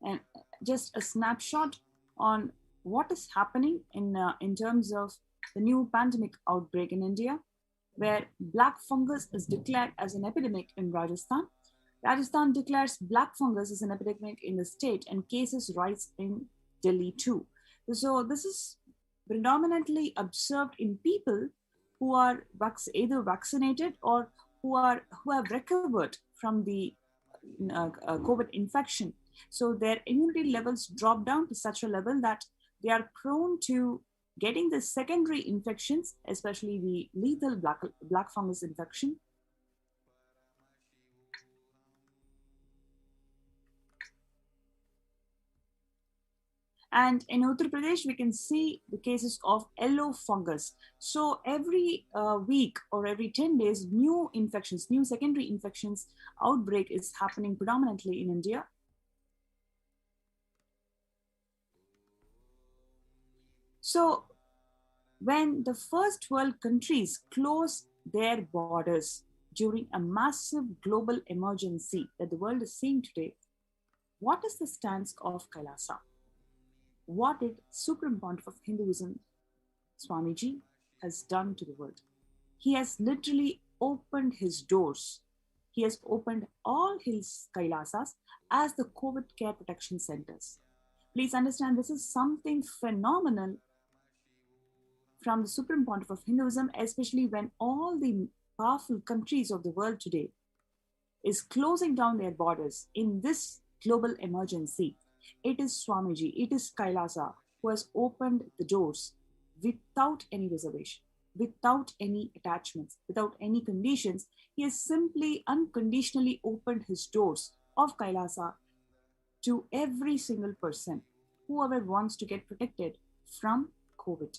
And just a snapshot on what is happening in terms of the new pandemic outbreak in India, where black fungus is declared as an epidemic in Rajasthan. Rajasthan declares black fungus as an epidemic in the state, and cases rise in Delhi too. So this is predominantly observed in people who are either vaccinated or who have recovered from the COVID infection. So their immunity levels drop down to such a level that they are prone to getting the secondary infections, especially the lethal black fungus infection. And in Uttar Pradesh, we can see the cases of yellow fungus. So every week or every 10 days, new infections, new secondary infections outbreak is happening predominantly in India. So when the first world countries close their borders during a massive global emergency that the world is seeing today, what is the stance of Kailasa? What did Supreme Pontiff of Hinduism, Swamiji, has done to the world? He has literally opened his doors. He has opened all his Kailasas as the COVID care protection centers. Please understand, this is something phenomenal from the Supreme Pontiff of Hinduism, especially when all the powerful countries of the world today is closing down their borders in this global emergency. It is Swamiji, it is Kailasa who has opened the doors without any reservation, without any attachments, without any conditions. He has simply unconditionally opened his doors of Kailasa to every single person, whoever wants to get protected from COVID.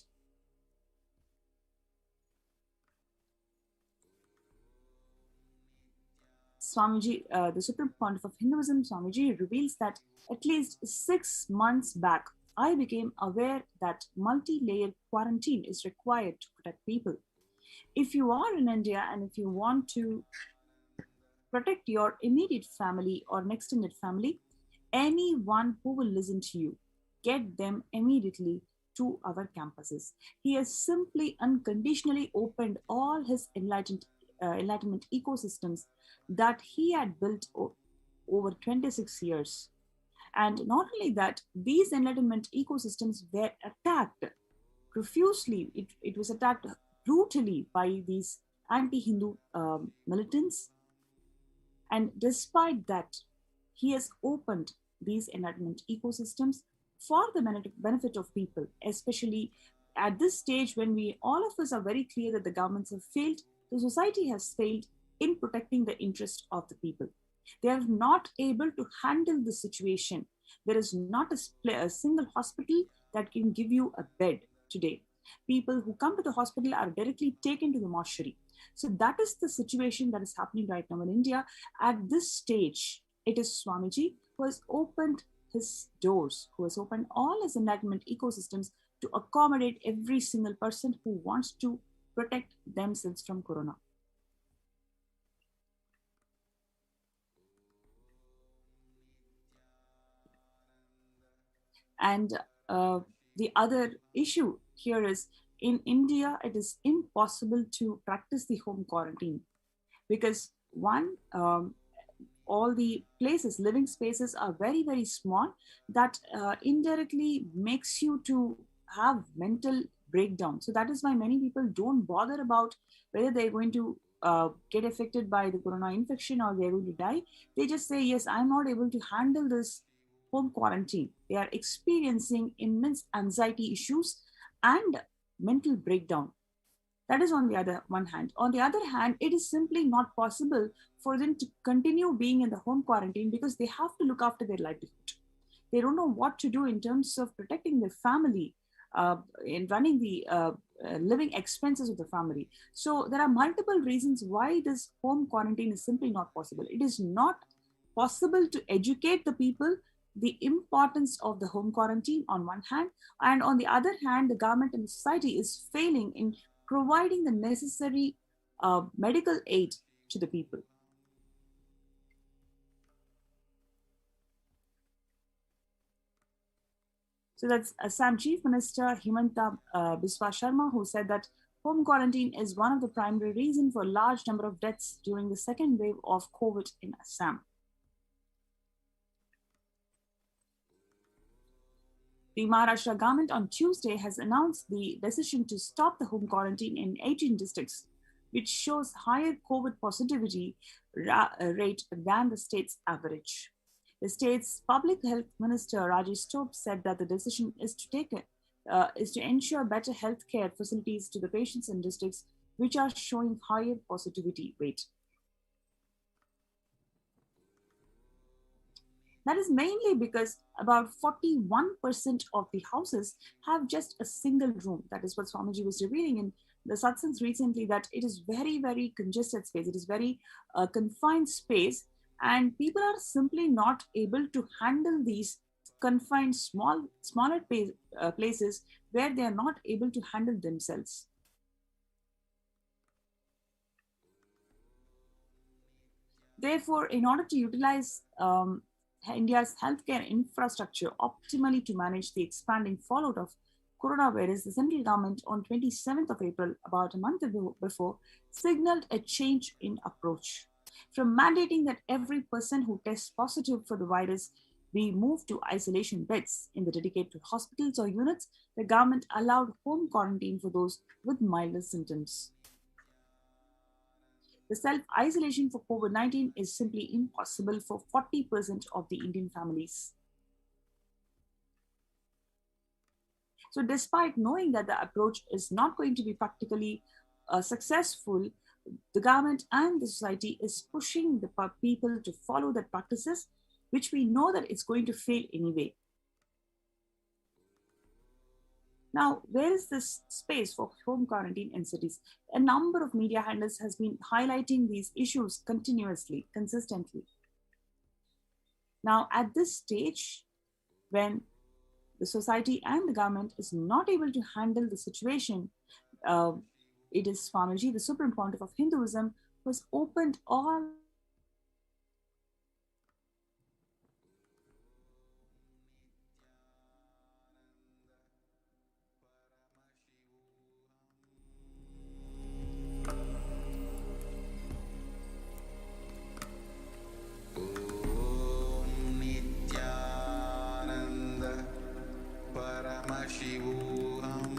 Swamiji, the Supreme Pontiff of Hinduism, Swamiji, reveals that at least 6 months back, I became aware that multi-layered quarantine is required to protect people. If you are in India and if you want to protect your immediate family or an extended family, anyone who will listen to you, get them immediately to our campuses. He has simply unconditionally opened all his enlightenment ecosystems that he had built over 26 years. And not only that, these enlightenment ecosystems were attacked profusely. It was attacked brutally by these anti-Hindu militants. And despite that, he has opened these enlightenment ecosystems for the benefit of people, especially at this stage when all of us are very clear that the governments have failed, the society has failed in protecting the interest of the people. They are not able to handle the situation. There is not a single hospital that can give you a bed today. People who come to the hospital are directly taken to the mortuary. So that is the situation that is happening right now in India. At this stage, it is Swamiji who has opened his doors, who has opened all his enlightenment ecosystems to accommodate every single person who wants to protect themselves from corona. And the other issue here is, in India, it is impossible to practice the home quarantine because one, all the places, living spaces are very, very small. That indirectly makes you to have mental breakdown. So that is why many people don't bother about whether they're going to get affected by the corona infection or they're going to die. They just say, yes, I'm not able to handle this home quarantine. They are experiencing immense anxiety issues and mental breakdown. That is on the other one hand. On the other hand, it is simply not possible for them to continue being in the home quarantine because they have to look after their livelihood. They don't know what to do in terms of protecting their family, in running the living expenses of the family. So there are multiple reasons why this home quarantine is simply not possible. It is not possible to educate the people the importance of the home quarantine on one hand, and on the other hand, the government and society is failing in providing the necessary medical aid to the people. So that's Assam Chief Minister Himanta Biswa Sharma, who said that home quarantine is one of the primary reasons for a large number of deaths during the second wave of COVID in Assam. The Maharashtra government on Tuesday has announced the decision to stop the home quarantine in 18 districts, which shows higher COVID positivity rate than the state's average. The state's public health minister Rajesh Tope said that the decision is to ensure better healthcare facilities to the patients in districts which are showing higher positivity rate. That is mainly because about 41% of the houses have just a single room. That is what Swamiji was revealing in the satsangs recently, that it is very, very congested space. It is very confined space, and people are simply not able to handle these confined smaller places where they are not able to handle themselves. Therefore, in order to utilize India's healthcare infrastructure optimally to manage the expanding fallout of coronavirus, the central government on 27th of April, about a month before, signaled a change in approach. From mandating that every person who tests positive for the virus be moved to isolation beds in the dedicated hospitals or units, the government allowed home quarantine for those with milder symptoms. The self-isolation for COVID-19 is simply impossible for 40% of the Indian families. So despite knowing that the approach is not going to be practically successful, the government and the society is pushing the people to follow the practices, which we know that it's going to fail anyway. Now, where is this space for home quarantine in cities? A number of media handles has been highlighting these issues continuously, consistently. Now, at this stage, when the society and the government is not able to handle the situation, it is Swamiji, the Supreme Pontiff of Hinduism, who has opened all Nithyananda Paramashivoham.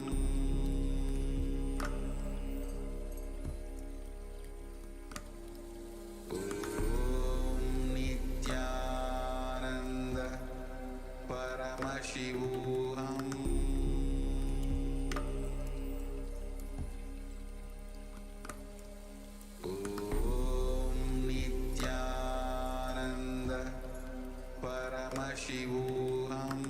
Nithyananda Paramashivoham. Nithyananda Paramashivoham.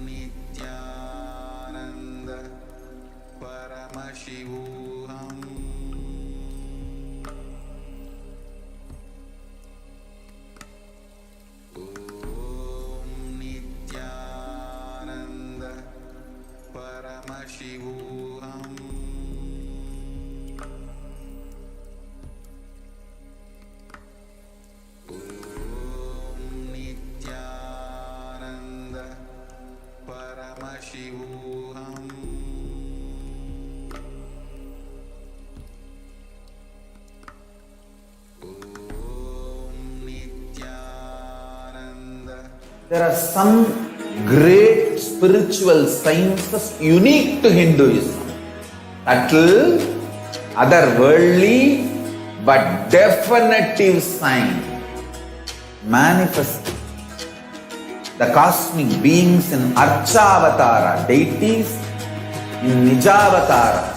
Nithyananda Paramashivoham. Nithyananda Paramashivoham. Nithyananda Paramashivoham. Nithyananda. There are some great spiritual sciences unique to Hinduism. Subtle, otherworldly, but definitive sign. Manifesting the cosmic beings in Archavatara, deities in Nijavatara,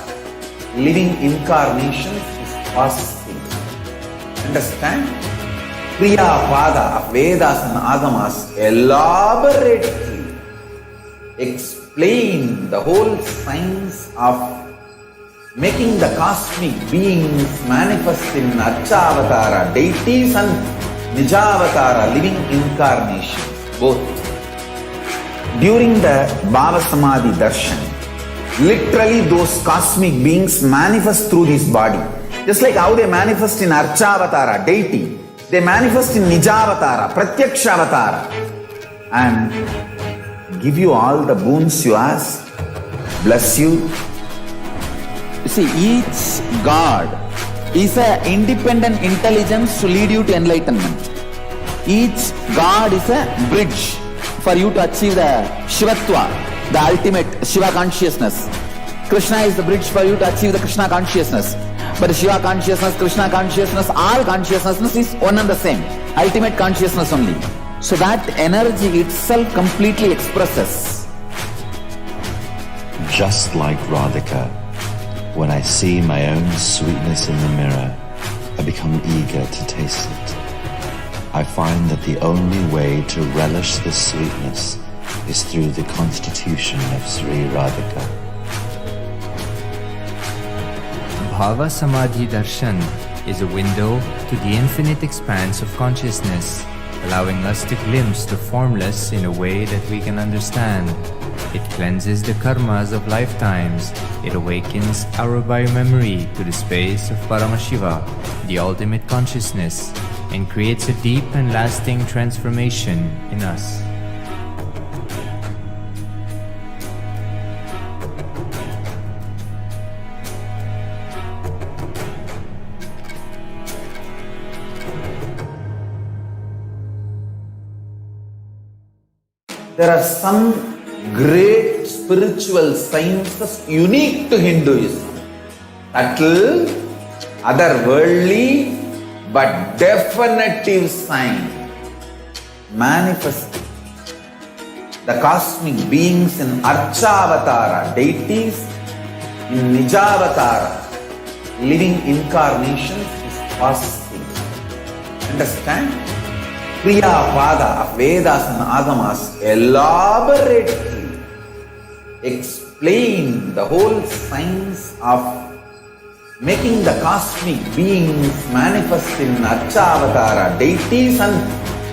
living incarnations is possible. Understand? Kriya Pada of Vedas and Agamas elaborately explain the whole science of making the cosmic beings manifest in Archavatara deities and Nijavatara living incarnations, both. During the Bhava Samadhi Darshan, literally those cosmic beings manifest through this body. Just like how they manifest in Archavatara deity, they manifest in Nijavatara, Pratyakshavatara, and give you all the boons you ask, bless you. You see, each God is an independent intelligence to lead you to enlightenment. Each God is a bridge for you to achieve the Shivatva, the ultimate Shiva consciousness. Krishna is the bridge for you to achieve the Krishna consciousness. But Shiva consciousness, Krishna consciousness, all consciousness is one and the same. Ultimate consciousness only. So that energy itself completely expresses. Just like Radhika, when I see my own sweetness in the mirror, I become eager to taste it. I find that the only way to relish this sweetness is through the constitution of Sri Radhika. Bhava Samadhi Darshan is a window to the infinite expanse of consciousness, allowing us to glimpse the formless in a way that we can understand. It cleanses the karmas of lifetimes. It awakens our biomemory to the space of Paramashiva, the ultimate consciousness, and creates a deep and lasting transformation in us. There are some great spiritual sciences unique to Hinduism. Subtle, otherworldly, but definitive sign. Manifesting the cosmic beings in Archavatara deities, in Nijavatara living incarnations is fasting. Understand? Kriya Pada of Vedas and Agamas elaborately explain the whole science of making the cosmic beings manifest in Archavatara deities and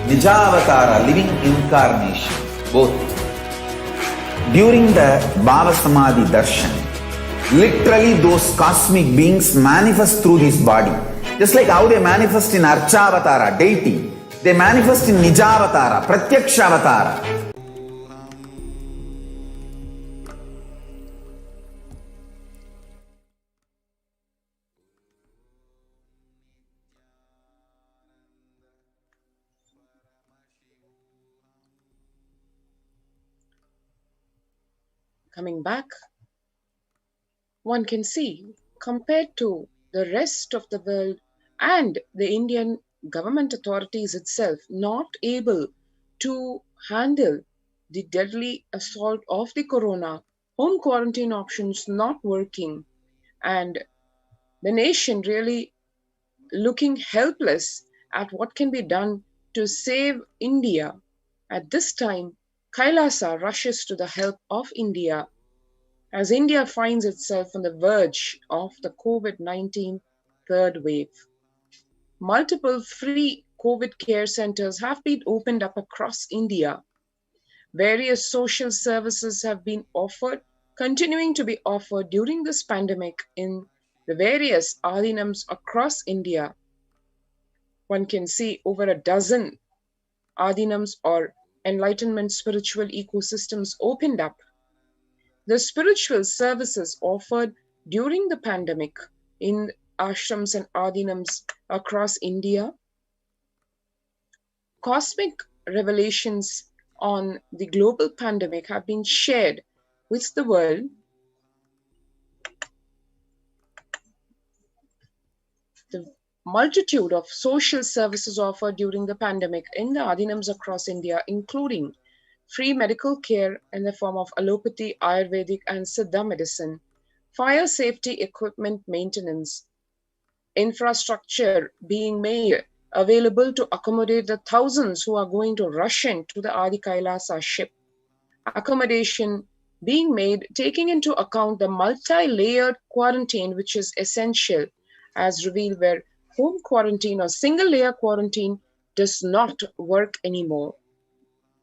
Nijavatara living incarnations, both. During the Bhava Samadhi Darshan, literally those cosmic beings manifest through this body. Just like how they manifest in Archavatara deity, they manifest in Nijavatara, Pratyakshavatara. Coming back, one can see, compared to the rest of the world and the Indian government authorities itself, not able to handle the deadly assault of the corona, home quarantine options not working, and the nation really looking helpless at what can be done to save India. At this time, Kailasa rushes to the help of India as India finds itself on the verge of the COVID-19 third wave. Multiple free COVID care centers have been opened up across India. Various social services have been offered, continuing to be offered during this pandemic in the various adinams across India. One can see over a dozen adinams or enlightenment spiritual ecosystems opened up. The spiritual services offered during the pandemic in ashrams and adinams across India, cosmic revelations on the global pandemic have been shared with the world. The multitude of social services offered during the pandemic in the adinams across India, including free medical care in the form of allopathy, Ayurvedic and Siddha medicine, fire safety equipment maintenance, infrastructure being made available to accommodate the thousands who are going to rush into the Adi Kailasa ship, accommodation being made, taking into account the multi-layered quarantine, which is essential, as revealed, where home quarantine or single-layer quarantine does not work anymore.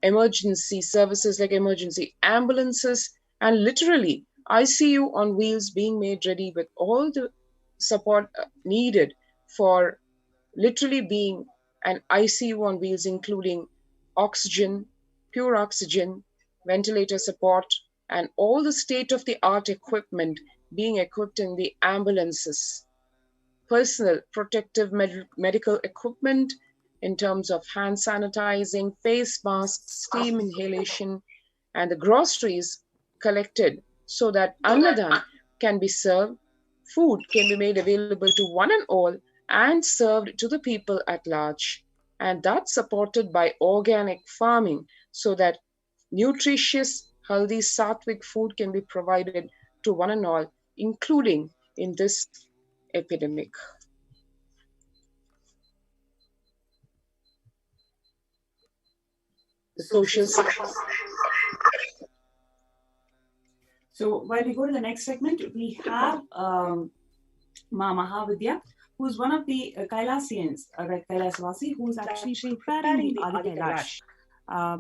Emergency services like emergency ambulances and literally ICU on wheels being made ready with all the support needed for literally being an ICU on wheels, including oxygen, pure oxygen, ventilator support, and all the state-of-the-art equipment being equipped in the ambulances. Personal protective medical equipment in terms of hand sanitizing, face masks, steam inhalation, and the groceries collected so that Annadan can be served, food can be made available to one and all, and served to the people at large. And that's supported by organic farming so that nutritious, healthy, sattvic food can be provided to one and all, including in this epidemic. The social. So while we go to the next segment, we have Ma Mahavidya, who's one of the Kailasians, Kailasvasi, who's actually preparing the Adi Kailash,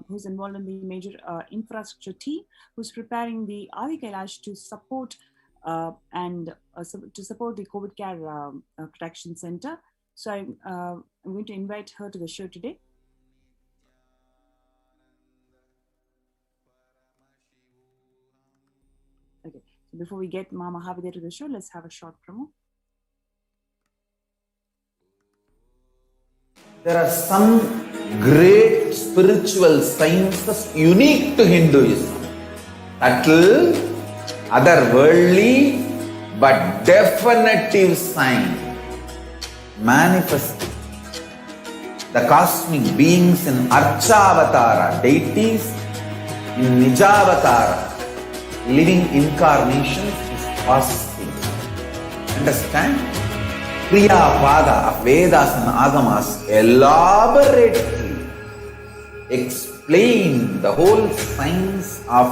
who's involved in the major infrastructure team, who's preparing the Adi Kailash to support to support the COVID Care Protection Center. So I'm going to invite her to the show today. Okay, so before we get Ma Mahavidya to the show, let's have a short promo. There are some great spiritual sciences unique to Hinduism. Subtle, otherworldly, but definitive sign. Manifesting. The cosmic beings in Archavatara, deities in Nijavatara, living incarnations is fasting. Understand? Kriya Pada of Vedas and Agamas elaborately explain the whole science of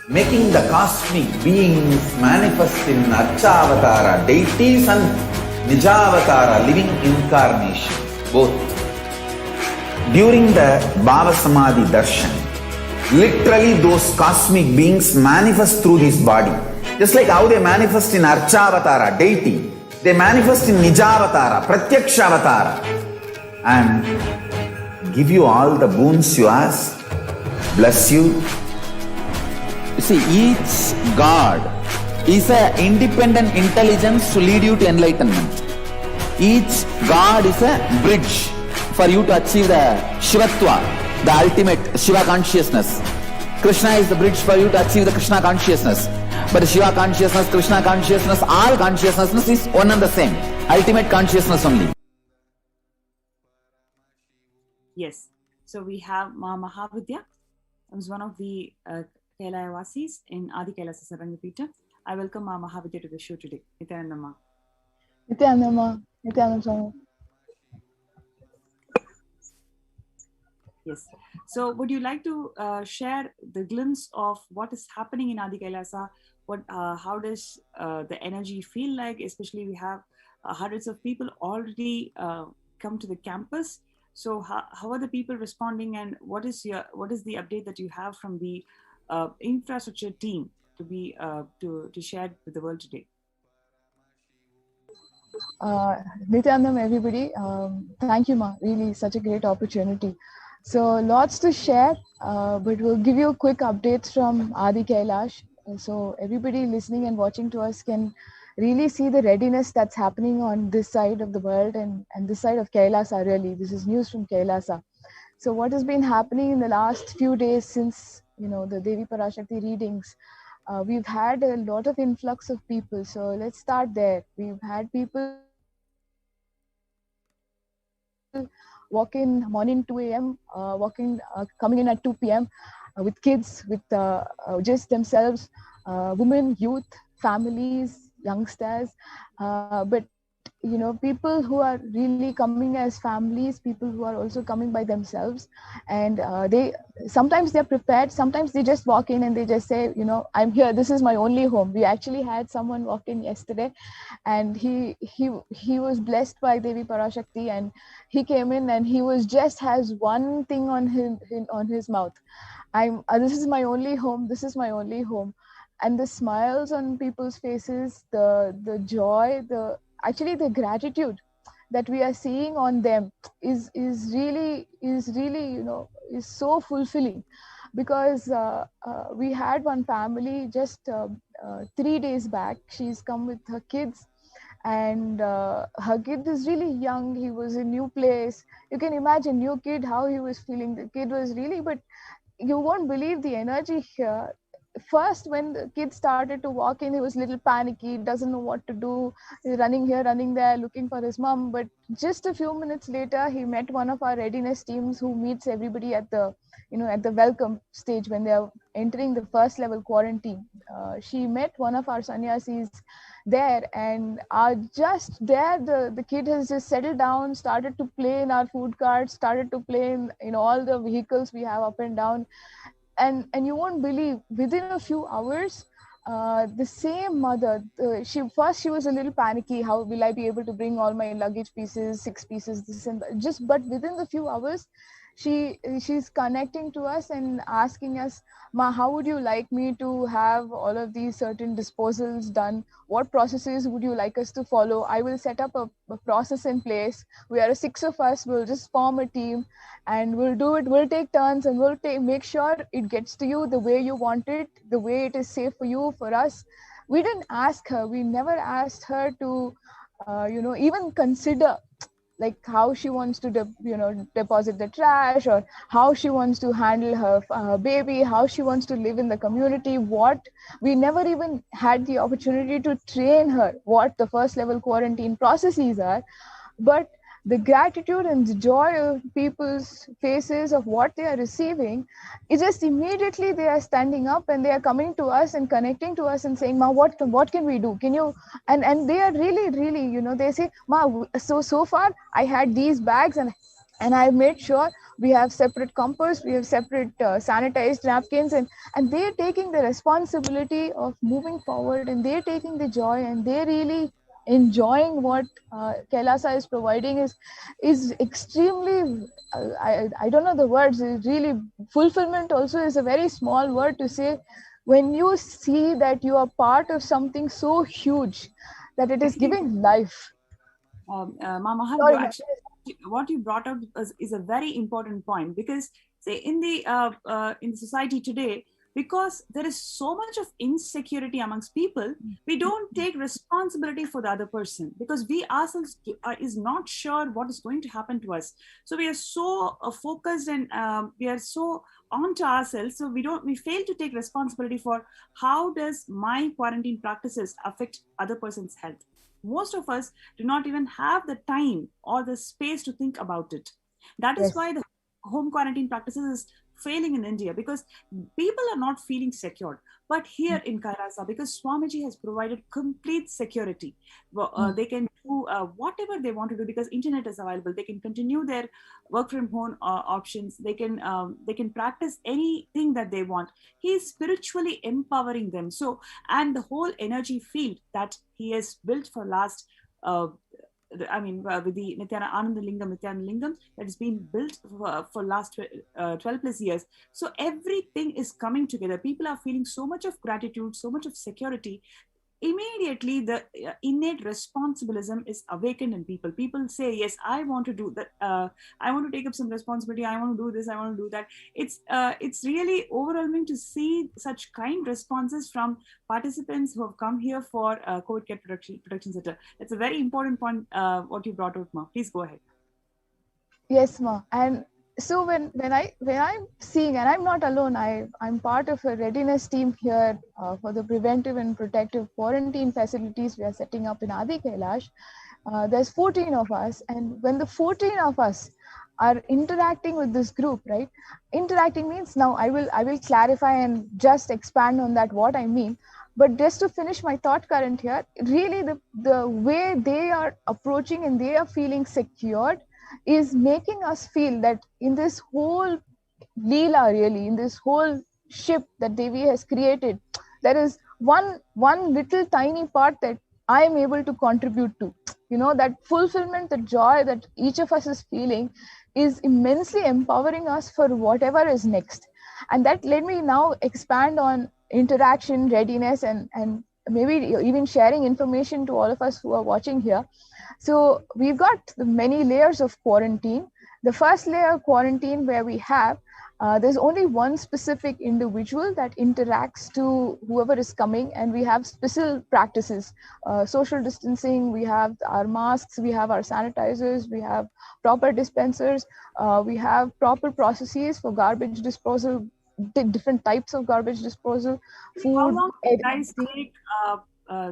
making the cosmic beings manifest in Archavatara, deities and Nijavatara, living incarnations, both. During the Bhava Samadhi Darshan, literally those cosmic beings manifest through his body. Just like how they manifest in Archavatara, deity, they manifest in Nijavatara, Pratyakshavatara, and give you all the boons you ask, bless you. You see, each God is an independent intelligence to lead you to enlightenment. Each God is a bridge for you to achieve the Shivatva, the ultimate Shiva consciousness. Krishna is the bridge for you to achieve the Krishna consciousness. But the Shiva consciousness, Krishna consciousness, all consciousness is one and the same. Ultimate consciousness only. Yes. So we have Ma Mahavidya, who's one of the Kailavasis in Adi Kailasa Sarangapita. I welcome Ma Mahavidya to the show today. Nithyananda Ma. Nithyananda Ma. Nithyananda. Yes. So would you like to share the glimpse of what is happening in Adi Kailasa? How does the energy feel like? Especially we have hundreds of people already come to the campus. So how are the people responding, and what is the update that you have from the infrastructure team to share with the world today? Nithyanandam, everybody. Thank you, Ma. Really, such a great opportunity. So lots to share, but we'll give you quick updates from Adi Kailash. So everybody listening and watching to us can really see the readiness that's happening on this side of the world and this side of Kailasa, really. This is news from Kailasa. So what has been happening in the last few days since, the Devi Parashakti readings, we've had a lot of influx of people. So let's start there. We've had people walk in morning 2 a.m., coming in at 2 p.m. With kids, with just themselves, women, youth, families, youngsters. But people who are really coming as families, people who are also coming by themselves, and they sometimes they're prepared, sometimes they just walk in and they just say, I'm here, this is my only home. We actually had someone walk in yesterday, and he was blessed by Devi Parashakti, and he came in and he was just has one thing on his mouth. This is my only home, this is my only home. And the smiles on people's faces, the joy, the gratitude that we are seeing on them is really is so fulfilling. Because we had one family just 3 days back. She's come with her kids, and her kid is really young. He was in new place. You can imagine new kid, how he was feeling. The kid was really, but you won't believe the energy here. First, when the kid started to walk in, he was a little panicky, doesn't know what to do, running here, running there, looking for his mom. But just a few minutes later, he met one of our readiness teams who meets everybody at the welcome stage when they are entering the first level quarantine. She met one of our sannyasis there, and just there, the kid has just settled down, started to play in our food carts, started to play in all the vehicles we have up and down. And you won't believe, within a few hours, the same mother, she was a little panicky. How will I be able to bring all my luggage pieces, 6 pieces, this and that? But within the few hours, she's connecting to us and asking us, Ma, how would you like me to have all of these certain disposals done? What processes would you like us to follow? I will set up a process in place. We are 6 of us. We'll just form a team, and we'll do it. We'll take turns, and we'll make sure it gets to you the way you want it, the way it is safe for you, for us. We didn't ask her. We never asked her to, even consider like how she wants to deposit the trash, or how she wants to handle her baby, how she wants to live in the community. We never even had the opportunity to train her what the first level quarantine processes are. But the gratitude and the joy of people's faces of what they are receiving, it's just immediately they are standing up and they are coming to us and connecting to us and saying, Ma, what can we do? Can you? And they are really, they say, Ma, so far I had these bags, and I made sure we have separate compost, we have separate sanitized napkins, and they're taking the responsibility of moving forward, and they're taking the joy, and they're really enjoying what Kailasa is providing is extremely, I don't know the words, really fulfillment also is a very small word to say. When you see that you are part of something so huge, that it is giving life. Mahal, what you brought up is a very important point, because say in the society today, because there is so much of insecurity amongst people, we don't take responsibility for the other person, because we ourselves is not sure what is going to happen to us. So we are so focused, and we are so onto ourselves, so we fail to take responsibility for how does my quarantine practices affect other person's health. Most of us do not even have the time or the space to think about it. That is why the home quarantine practices is failing in India, because people are not feeling secured. But here in Kailasa, because Swamiji has provided complete security, they can do whatever they want to do, because internet is available. They can continue their work from home options. They can practice anything that they want. He is spiritually empowering them. So, and the whole energy field that he has built for last with the Nithyananda Lingam that has been built for last 12 plus years. So everything is coming together. People are feeling so much of gratitude, so much of security. Immediately, the innate responsibilism is awakened in people. People say, yes, I want to do that. I want to take up some responsibility. I want to do this. I want to do that. It's really overwhelming to see such kind responses from participants who have come here for COVID Care Protection Center. It's a very important point, what you brought out, Ma. Please go ahead. Yes, Ma. And so when I'm seeing, and I'm not alone, I'm part of a readiness team here for the preventive and protective quarantine facilities we are setting up in Adi Kailash. There's 14 of us, and when the 14 of us are interacting with this group, right? Interacting means, now I will clarify and just expand on that what I mean. But just to finish my thought current here, really the way they are approaching and they are feeling secured is making us feel that in this whole Leela, really, in this whole ship that Devi has created, there is one little tiny part that I am able to contribute to. That fulfillment, the joy that each of us is feeling is immensely empowering us for whatever is next. And that let me now expand on interaction, readiness, and maybe even sharing information to all of us who are watching here. So we've got many layers of quarantine. The first layer of quarantine where we have there's only one specific individual that interacts to whoever is coming, and we have special practices, social distancing, we have our masks, we have our sanitizers, we have proper dispensers, we have proper processes for garbage disposal, different types of garbage disposal, food. How long do you guys take,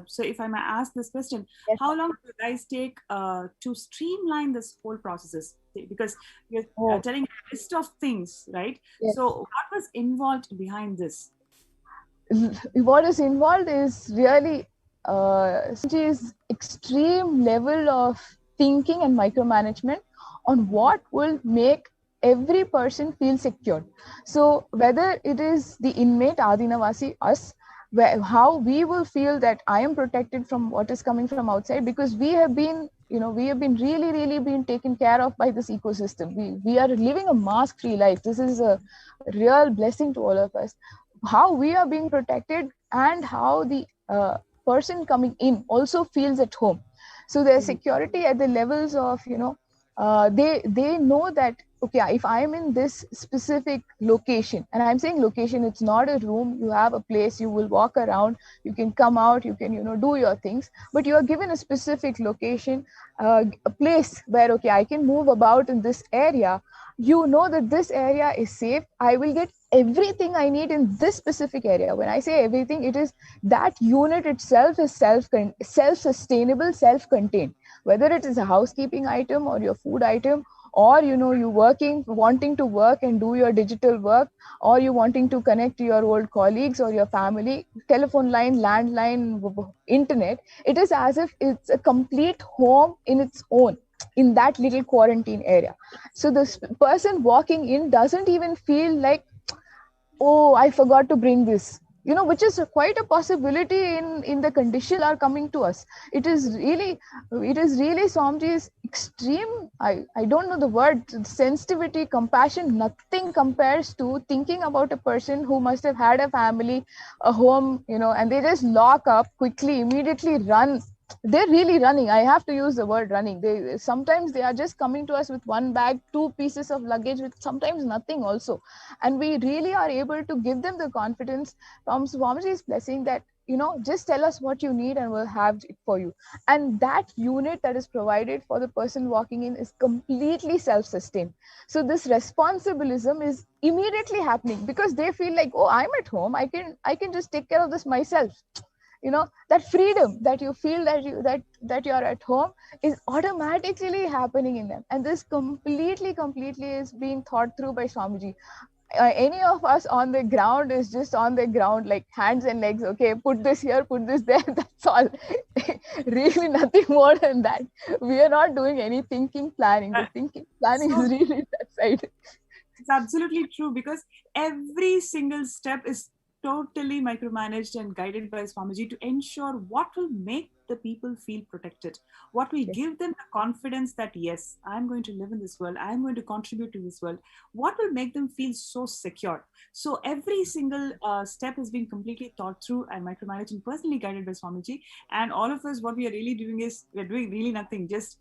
so if I may ask this question, yes, how long do you guys take to streamline this whole processes? Because you're telling a list of things, right? Yes. So what was involved behind this? What is involved is really extreme level of thinking and micromanagement on what will make every person feel secure. So whether it is the inmate Adinavasi, us, how we will feel that I am protected from what is coming from outside, because we have been really been taken care of by this ecosystem. We are living a mask free life. This is a real blessing to all of us. How we are being protected and how the person coming in also feels at home. So there's security at the levels of, they know that, okay, if I'm in this specific location, and I'm saying location, it's not a room, you have a place, you will walk around, you can come out, you can, do your things, but you are given a specific location, a place where, okay, I can move about in this area. You know that this area is safe. I will get everything I need in this specific area. When I say everything, it is that unit itself is self-sustainable, self-contained. Whether it is a housekeeping item or your food item, or you wanting to work and do your digital work, or you wanting to connect to your old colleagues or your family, telephone line, landline, internet, it is as if it's a complete home in its own, in that little quarantine area. So this person walking in doesn't even feel like, oh, I forgot to bring this, which is quite a possibility in the condition are coming to us. It is really Swamiji's extreme, I don't know the word, sensitivity, compassion, nothing compares to thinking about a person who must have had a family, a home, and they just lock up quickly, immediately run. They're really running. I have to use the word running. Sometimes they are just coming to us with one bag, 2 pieces of luggage, with sometimes nothing also. And we really are able to give them the confidence from Swamiji's blessing that, just tell us what you need and we'll have it for you. And that unit that is provided for the person walking in is completely self-sustained. So this responsibilism is immediately happening because they feel like, oh, I'm at home. I can just take care of this myself. That freedom that you feel that you're at home is automatically happening in them. And this completely is being thought through by Swamiji. Any of us on the ground is just on the ground, like hands and legs. Okay, put this here, put this there. That's all. Really nothing more than that. We are not doing any thinking, planning. The thinking, planning is really that side. It's absolutely true, because every single step is totally micromanaged and guided by Swamiji to ensure what will make the people feel protected, what will give them the confidence that, yes, I'm going to live in this world, I'm going to contribute to this world, what will make them feel so secure. So every single step has been completely thought through and micromanaged and personally guided by Swamiji. And all of us, what we are really doing is, we're doing really nothing, just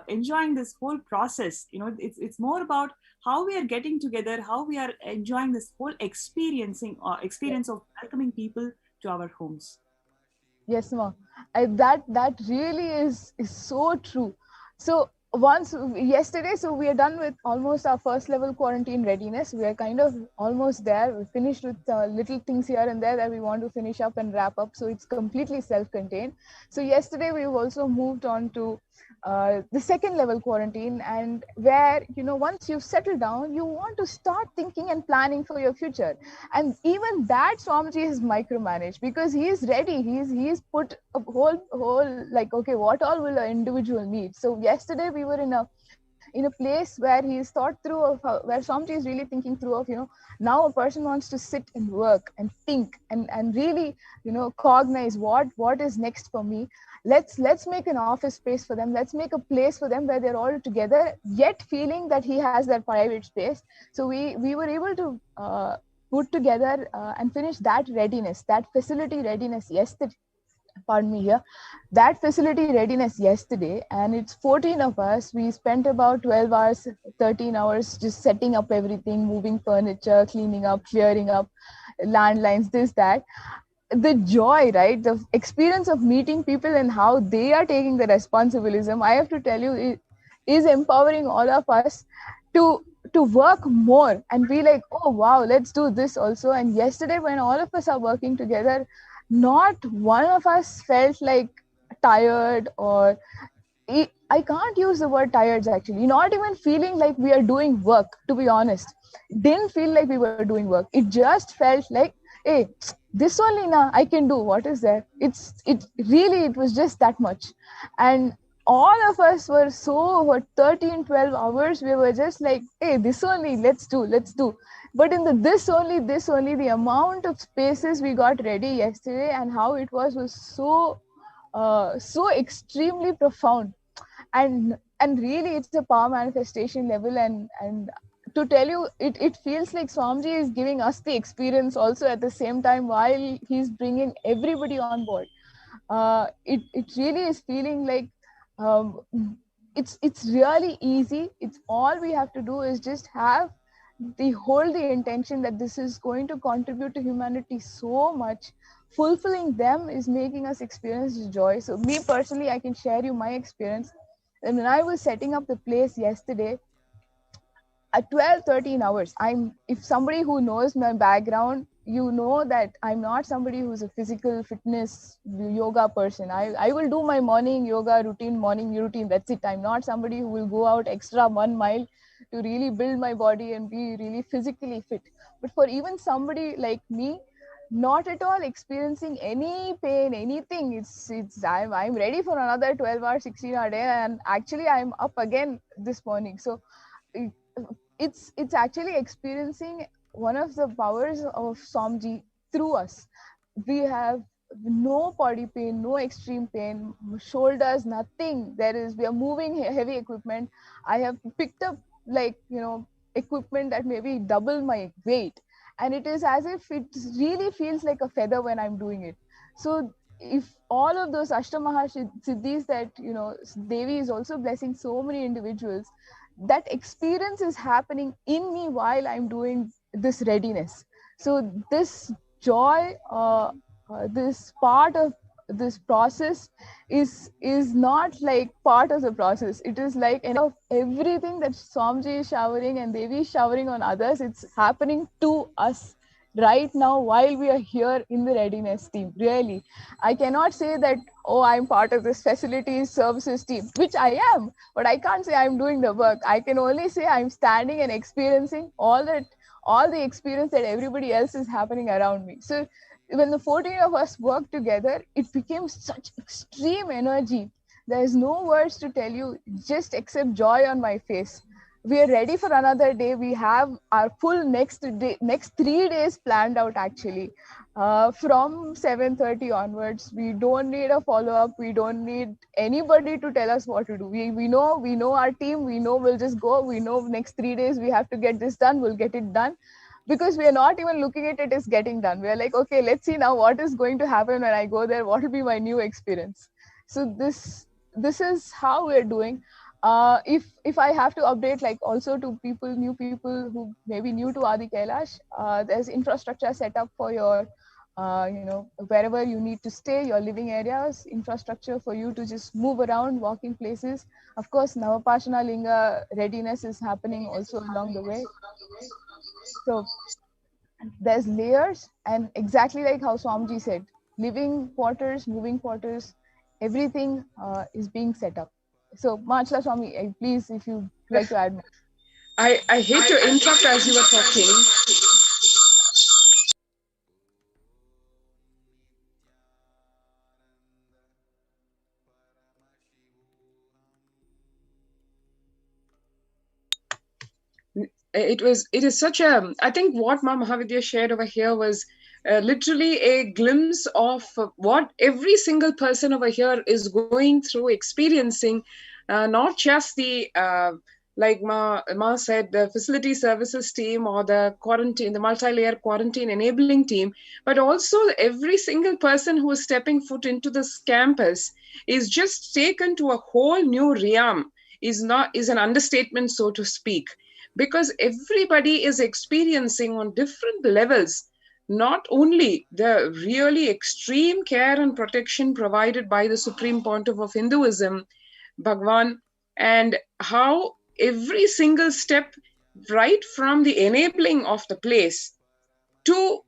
enjoying this whole process. It's more about how we are getting together, how we are enjoying this whole experience of welcoming people to our homes. Yes, ma. That really is so true. So once yesterday, so we are done with almost our first level quarantine readiness. We are kind of almost there. We finished with little things here and there that we want to finish up and wrap up, so it's completely self-contained. So yesterday we've also moved on to the second level quarantine, and where, you know, once you've settled down, you want to start thinking and planning for your future. And even that Swamiji is micromanaged, because he is ready. He's put a whole like, okay, what all will an individual need? So yesterday we were in a place where he's thought through of where Swamiji is really thinking through of, you know, now a person wants to sit and work and think and really, you know, cognize what is next for me. Let's make an office space for them. Let's make a place for them where they're all together, yet feeling that he has that private space. So we were able to put together and finish that readiness, that facility readiness yesterday. Pardon me here. That facility readiness yesterday, and it's 14 of us. We spent about 12 hours, 13 hours just setting up everything, moving furniture, cleaning up, clearing up landlines, this, that. The joy, right? The experience of meeting people and how they are taking the responsibilism, I have to tell you, it is empowering all of us to work more and be like, oh wow, let's do this also. And yesterday when all of us are working together, not one of us felt like tired, or I can't use the word tired actually, not even feeling like we are doing work, to be honest. Didn't feel like we were doing work. It just felt like, hey, this only now I can do. What is there? It really, it was just that much. And all of us were so, what, 13, 12 hours, we were just like, hey, this only, let's do. But in the this only, the amount of spaces we got ready yesterday and how it was so extremely profound. And really it's a power manifestation level. And to tell you, it feels like Swamiji is giving us the experience also at the same time, while he's bringing everybody on board. It really is feeling like it's really easy. It's all we have to do is just have the intention that this is going to contribute to humanity so much. Fulfilling them is making us experience joy. So me personally, I can share you my experience. And when I was setting up the place yesterday, at 12, 13 hours, if somebody who knows my background, you know that I'm not somebody who's a physical fitness yoga person. I will do my morning yoga routine, morning routine, that's it. I'm not somebody who will go out extra 1 mile to really build my body and be really physically fit. But for even somebody like me, not at all experiencing any pain, anything, I'm ready for another 12 hours, 16-hour day, and actually I'm up again this morning. So it's actually experiencing one of the powers of Swamiji through us. We have no body pain, no extreme pain, shoulders, nothing. We are moving heavy equipment. I have picked up, like, equipment that maybe double my weight, and it is as if it really feels like a feather when I'm doing it. So if all of those Ashtamaha Siddhis that Devi is also blessing so many individuals, that experience is happening in me while I'm doing this readiness. So this joy, this part of this process is not like part of the process. It is like of everything that Swamiji is showering and Devi is showering on others. It's happening to us right now while we are here in the readiness team. Really, I cannot say that, oh, I'm part of this facilities services team, which I am, but I can't say I'm doing the work. I can only say I'm standing and experiencing all the experience that everybody else is happening around me. So when the 14 of us worked together, it became such extreme energy. There is no words to tell you, just except joy on my face. We are ready for another day. We have our full next 3 days planned out actually. From 7:30 onwards, we don't need a follow-up. We don't need anybody to tell us what to do. We know our team. We know we'll just go. We know next 3 days we have to get this done. We'll get it done. Because we are not even looking at it as getting done. We are like, okay, let's see now what is going to happen when I go there. What will be my new experience? So this is how we're doing. If I have to update, like, also to new people who may be new to Adi Kailash, there's infrastructure set up for your wherever you need to stay, your living areas, infrastructure for you to just move around, walking places. Of course, Navapashana Linga readiness is happening also along the way. So there's layers, and exactly like how Swamiji said, living quarters, moving quarters, everything is being set up. So Machla Swami, please, if you'd like to add more. I hate to interrupt as you were talking. It is such a, I think what Ma Mahavidya shared over here was literally a glimpse of what every single person over here is going through, experiencing, not just the like Ma said, the facility services team or the quarantine, the multi-layer quarantine enabling team, but also every single person who is stepping foot into this campus is just taken to a whole new realm, is an understatement, so to speak, because everybody is experiencing on different levels not only the really extreme care and protection provided by the Supreme Pontiff of Hinduism, Bhagwan, and how every single step, right from the enabling of the place to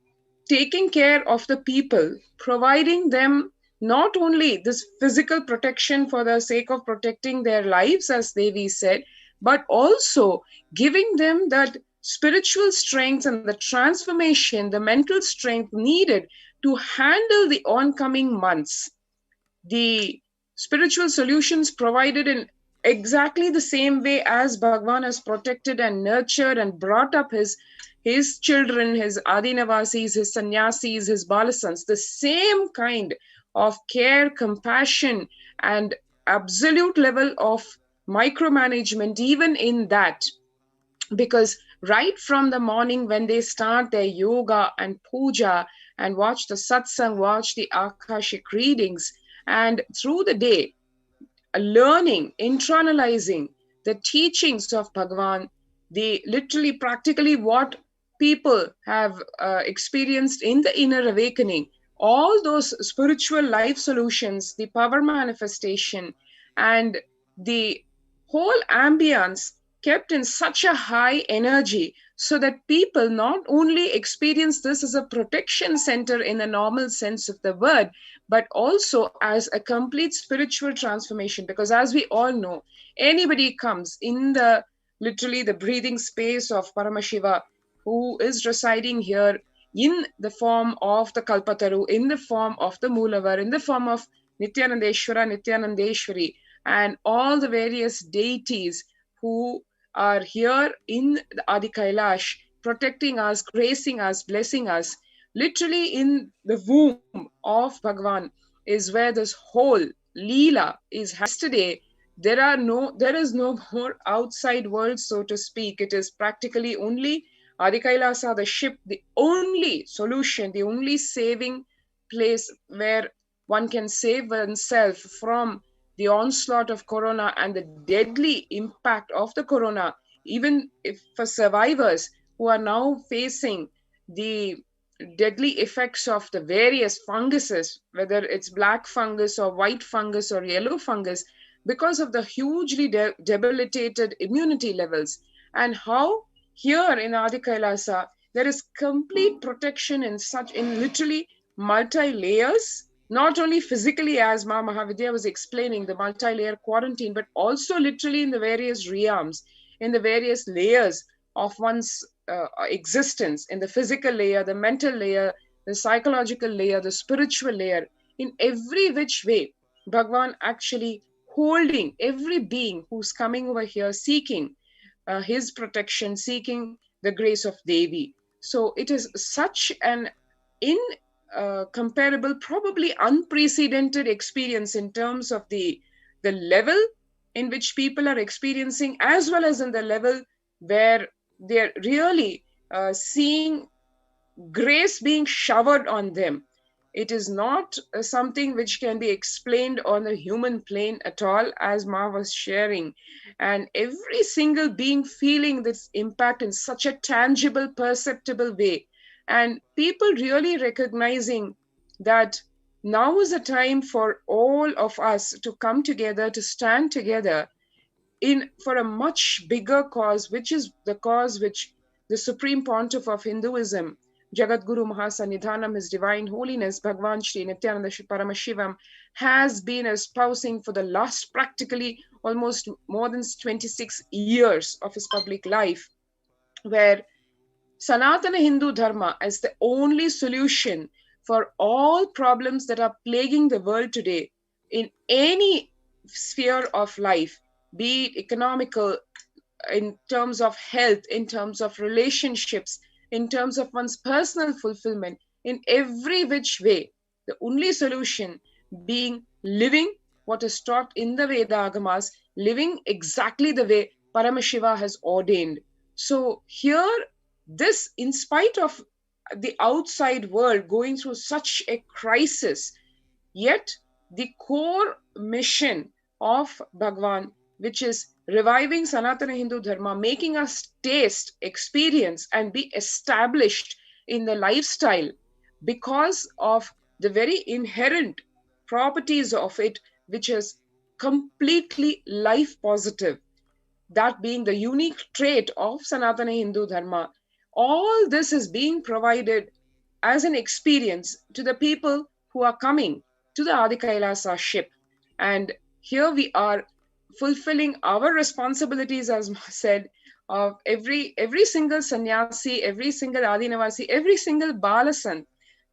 taking care of the people, providing them not only this physical protection for the sake of protecting their lives, as Devi said, but also giving them that spiritual strength and the transformation, the mental strength needed to handle the oncoming months. The spiritual solutions provided in exactly the same way as Bhagwan has protected and nurtured and brought up his children, his Adinavasis, his Sannyasis, his Balasans, the same kind of care, compassion, and absolute level of micromanagement, even in that. Because right from the morning when they start their yoga and puja and watch the satsang, watch the Akashic readings, and through the day, learning, internalizing the teachings of Bhagavan, the literally practically what people have experienced in the inner awakening, all those spiritual life solutions, the power manifestation, and the whole ambience kept in such a high energy so that people not only experience this as a protection center in the normal sense of the word, but also as a complete spiritual transformation. Because as we all know, anybody comes in the literally the breathing space of Paramashiva, who is residing here in the form of the Kalpataru, in the form of the Moolavar, in the form of Nithyanandeshwara, Nithyanandeshwari, and all the various deities who are here in the Adi Kailash, protecting us, gracing us, blessing us. Literally in the womb of Bhagavan is where this whole Leela is. Yesterday, there is no more outside world, so to speak. It is practically only Adi Kailasa, the ship, the only solution, the only saving place where one can save oneself from the onslaught of corona and the deadly impact of the corona, even if for survivors who are now facing the deadly effects of the various funguses, whether it's black fungus or white fungus or yellow fungus, because of the hugely debilitated immunity levels. And how here in Adi Kailasa, there is complete protection in literally multi-layers, not only physically as Ma Mahavidya was explaining, the multi-layer quarantine, but also literally in the various realms, in the various layers of one's existence, in the physical layer, the mental layer, the psychological layer, the spiritual layer, in every which way, Bhagwan actually holding every being who's coming over here seeking his protection, seeking the grace of Devi. So it is such an incomparable, probably unprecedented experience in terms of the level in which people are experiencing, as well as in the level where they're really seeing grace being showered on them. It is not something which can be explained on the human plane at all, as Ma was sharing. And every single being feeling this impact in such a tangible, perceptible way. And people really recognizing that now is a time for all of us to come together, to stand together for a much bigger cause, which is the cause which the Supreme Pontiff of Hinduism, Jagadguru Mahasannidhanam, His Divine Holiness, Bhagwan Shri Nithyananda Paramashivam, has been espousing for the last practically almost more than 26 years of his public life, where Sanatana Hindu Dharma is the only solution for all problems that are plaguing the world today in any sphere of life, be it economical, in terms of health, in terms of relationships, in terms of one's personal fulfillment, in every which way. The only solution being living what is taught in the Veda Agamas, living exactly the way Paramashiva has ordained. So here, this, in spite of the outside world going through such a crisis, yet the core mission of Bhagwan, which is reviving Sanatana Hindu Dharma, making us taste, experience, and be established in the lifestyle because of the very inherent properties of it, which is completely life positive, that being the unique trait of Sanatana Hindu Dharma. All this is being provided as an experience to the people who are coming to the Adi Kailasa ship. And here we are fulfilling our responsibilities, as said, of every single sannyasi, every single Adinavasi, every single Balasan.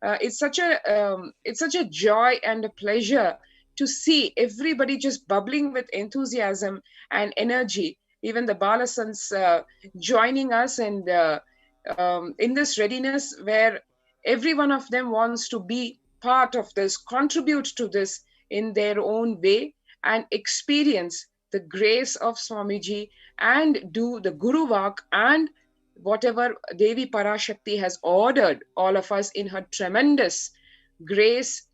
It's such a joy and a pleasure to see everybody just bubbling with enthusiasm and energy. Even the Balasans joining us and in this readiness where every one of them wants to be part of this, contribute to this in their own way and experience the grace of Swamiji and do the Guru Vak and whatever Devi Parashakti has ordered all of us in her tremendous grace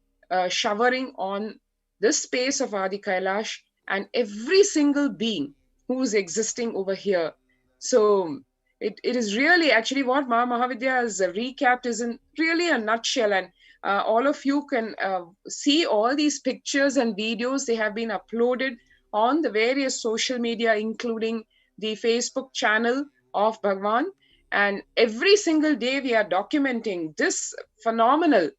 showering on this space of Adi Kailash and every single being who is existing over here. So it is really actually what Mahavidya has recapped is in really a nutshell, and all of you can see all these pictures and videos. They have been uploaded on the various social media, including the Facebook channel of Bhagwan. And every single day we are documenting this phenomenal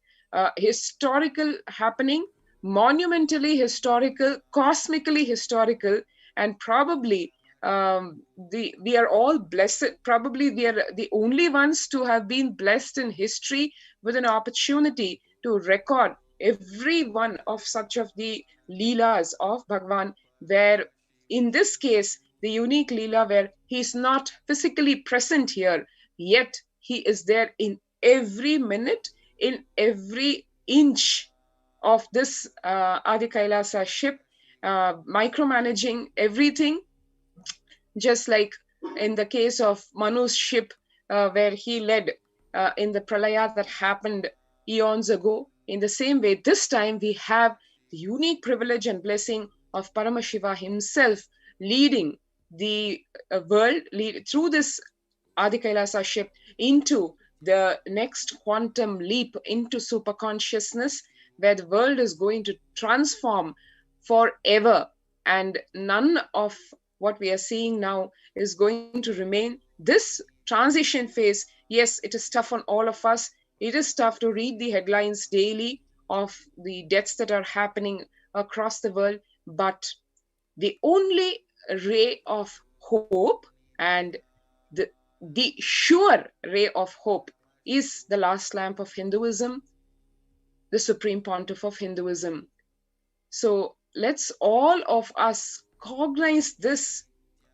historical happening, monumentally historical, cosmically historical, and probably we are all blessed. Probably we are the only ones to have been blessed in history with an opportunity to record every one of such of the Leelas of Bhagwan, where in this case, the unique Leela where he is not physically present here, yet he is there in every minute, in every inch of this Adi Kailasa ship, micromanaging everything, just like in the case of Manu's ship, where he led in the Pralaya that happened eons ago. In the same way, this time we have the unique privilege and blessing of Paramashiva himself leading the world through this Adi Kailasa ship into the next quantum leap into super consciousness, where the world is going to transform forever, and none of what we are seeing now is going to remain. This transition phase, yes, it is tough on all of us. It is tough to read the headlines daily of the deaths that are happening across the world, but the only ray of hope and the sure ray of hope is the last lamp of Hinduism, the Supreme Pontiff of Hinduism. So let's all of us cognize this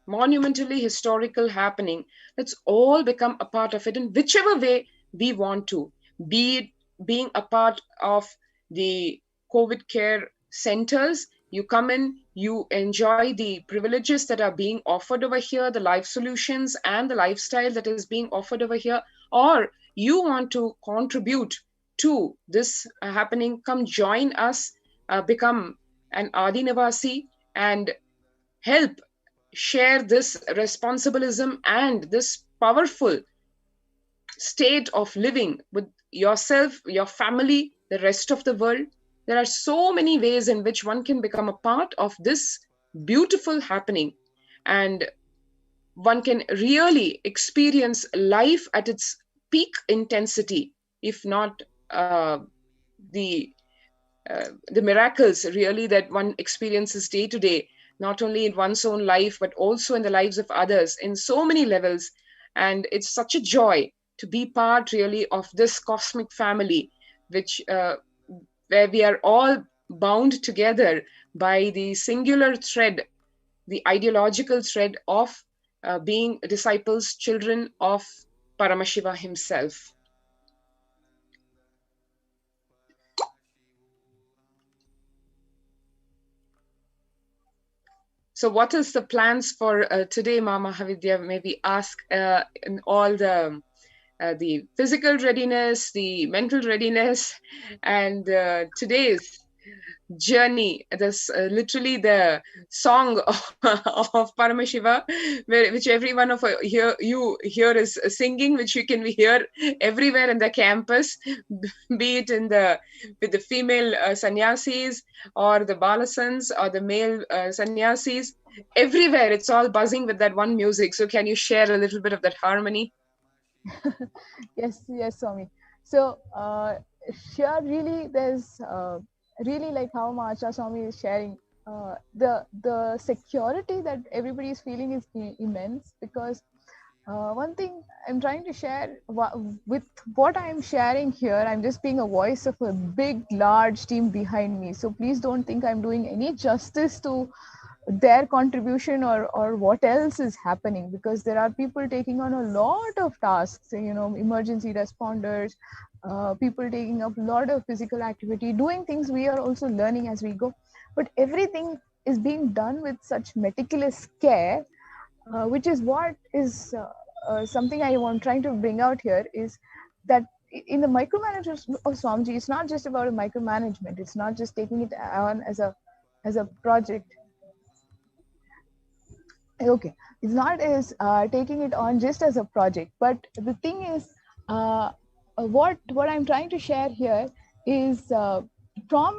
monumentally historical happening. Let's all become a part of it in whichever way we want to, be it being a part of the COVID care centers. You come in, you enjoy the privileges that are being offered over here, the life solutions and the lifestyle that is being offered over here, or you want to contribute to this happening, come join us, become an Adinavasi and help share this responsibilism and this powerful state of living with yourself, your family, the rest of the world. There are so many ways in which one can become a part of this beautiful happening, and one can really experience life at its peak intensity, if not the miracles really that one experiences day to day, not only in one's own life, but also in the lives of others in so many levels. And it's such a joy to be part really of this cosmic family, which where we are all bound together by the singular thread, the ideological thread of being disciples, children of Paramashiva himself. So what is the plans for today, Mama Havidya? Maybe ask in all the physical readiness, the mental readiness, and today's journey. This literally the song of Paramashiva, which every one of you here is singing, which you can hear everywhere in the campus, be it in with the female sannyasis or the balasans or the male sannyasis. Everywhere it's all buzzing with that one music. So can you share a little bit of that harmony? Yes, Swami. So here really there's really like how Macha Swami is sharing, the security that everybody is feeling is immense, because one thing I'm trying to share with what I'm sharing here, I'm just being a voice of a big, large team behind me. So please don't think I'm doing any justice to their contribution or what else is happening, because there are people taking on a lot of tasks, emergency responders, people taking up a lot of physical activity, doing things we are also learning as we go, but everything is being done with such meticulous care, which is what is something I'm trying to bring out here, is that in the micromanagement of Swamiji, it's not just about a micromanagement. It's not just taking it on as a project. Okay, it's not as taking it on just as a project, but the thing is, what I'm trying to share here is from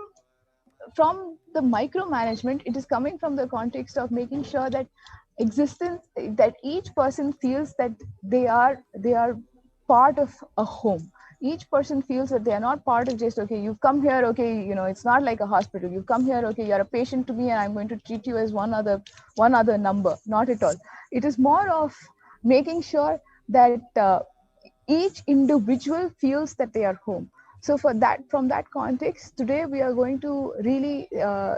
the micromanagement, it is coming from the context of making sure that that each person feels that they are part of a home. Each person feels that they are not part of just, okay, you've come here, okay, it's not like a hospital. You've come here, okay, you're a patient to me and I'm going to treat you as one other number. Not at all. It is more of making sure that each individual feels that they are home. So from that context, today we are going to really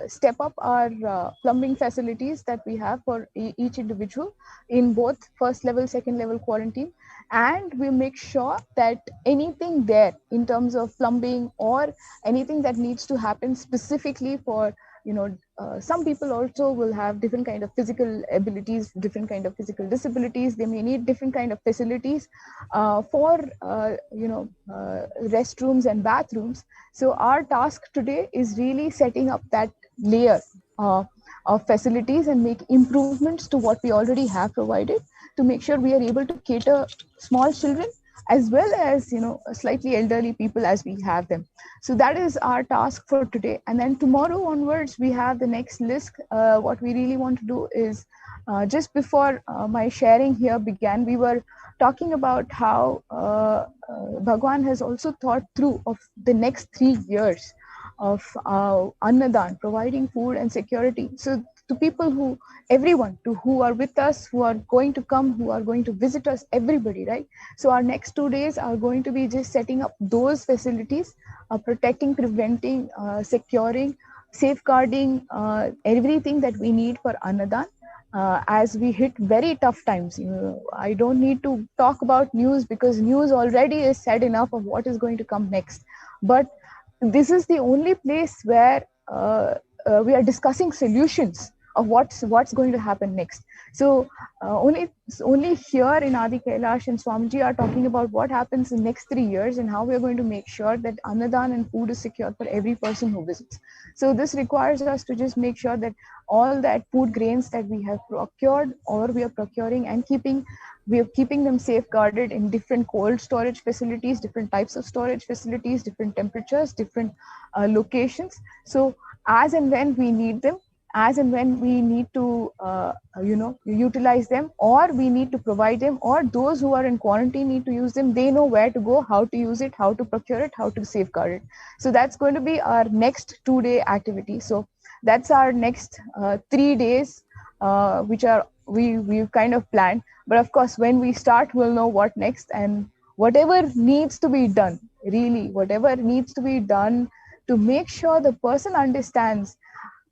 step up our plumbing facilities that we have for each individual in both first level, second level quarantine. And we make sure that anything there in terms of plumbing or anything that needs to happen specifically for, some people also will have different kind of physical abilities, different kind of physical disabilities. They may need different kind of facilities for, restrooms and bathrooms. So our task today is really setting up that layer of facilities and make improvements to what we already have provided, to make sure we are able to cater small children as well as slightly elderly people as we have them. So that is our task for today. And then tomorrow onwards we have the next list. What we really want to do is just before my sharing here began, we were talking about how Bhagwan has also thought through of the next 3 years of Annadan, providing food and security. So to people everyone who are with us, who are going to come, who are going to visit us, everybody, right? So our next 2 days are going to be just setting up those facilities, protecting, preventing, securing, safeguarding everything that we need for Annadan. As we hit very tough times. I don't need to talk about news, because news already is said enough of what is going to come next. But this is the only place where we are discussing solutions of what's going to happen next. So only here in Adi Kailash and Swamiji are talking about what happens in the next 3 years and how we are going to make sure that Annadan and food is secured for every person who visits. So this requires us to just make sure that all that food grains that we have procured or we are procuring and keeping We are keeping them safeguarded in different cold storage facilities, different types of storage facilities, different temperatures, different locations. So as and when we need them, as and when we need to utilize them, or we need to provide them, or those who are in quarantine need to use them, they know where to go, how to use it, how to procure it, how to safeguard it. So that's going to be our next 2-day activity. So that's our next 3 days, which are we've kind of planned. But of course, when we start, we'll know what next, and whatever needs to be done, really whatever needs to be done to make sure the person understands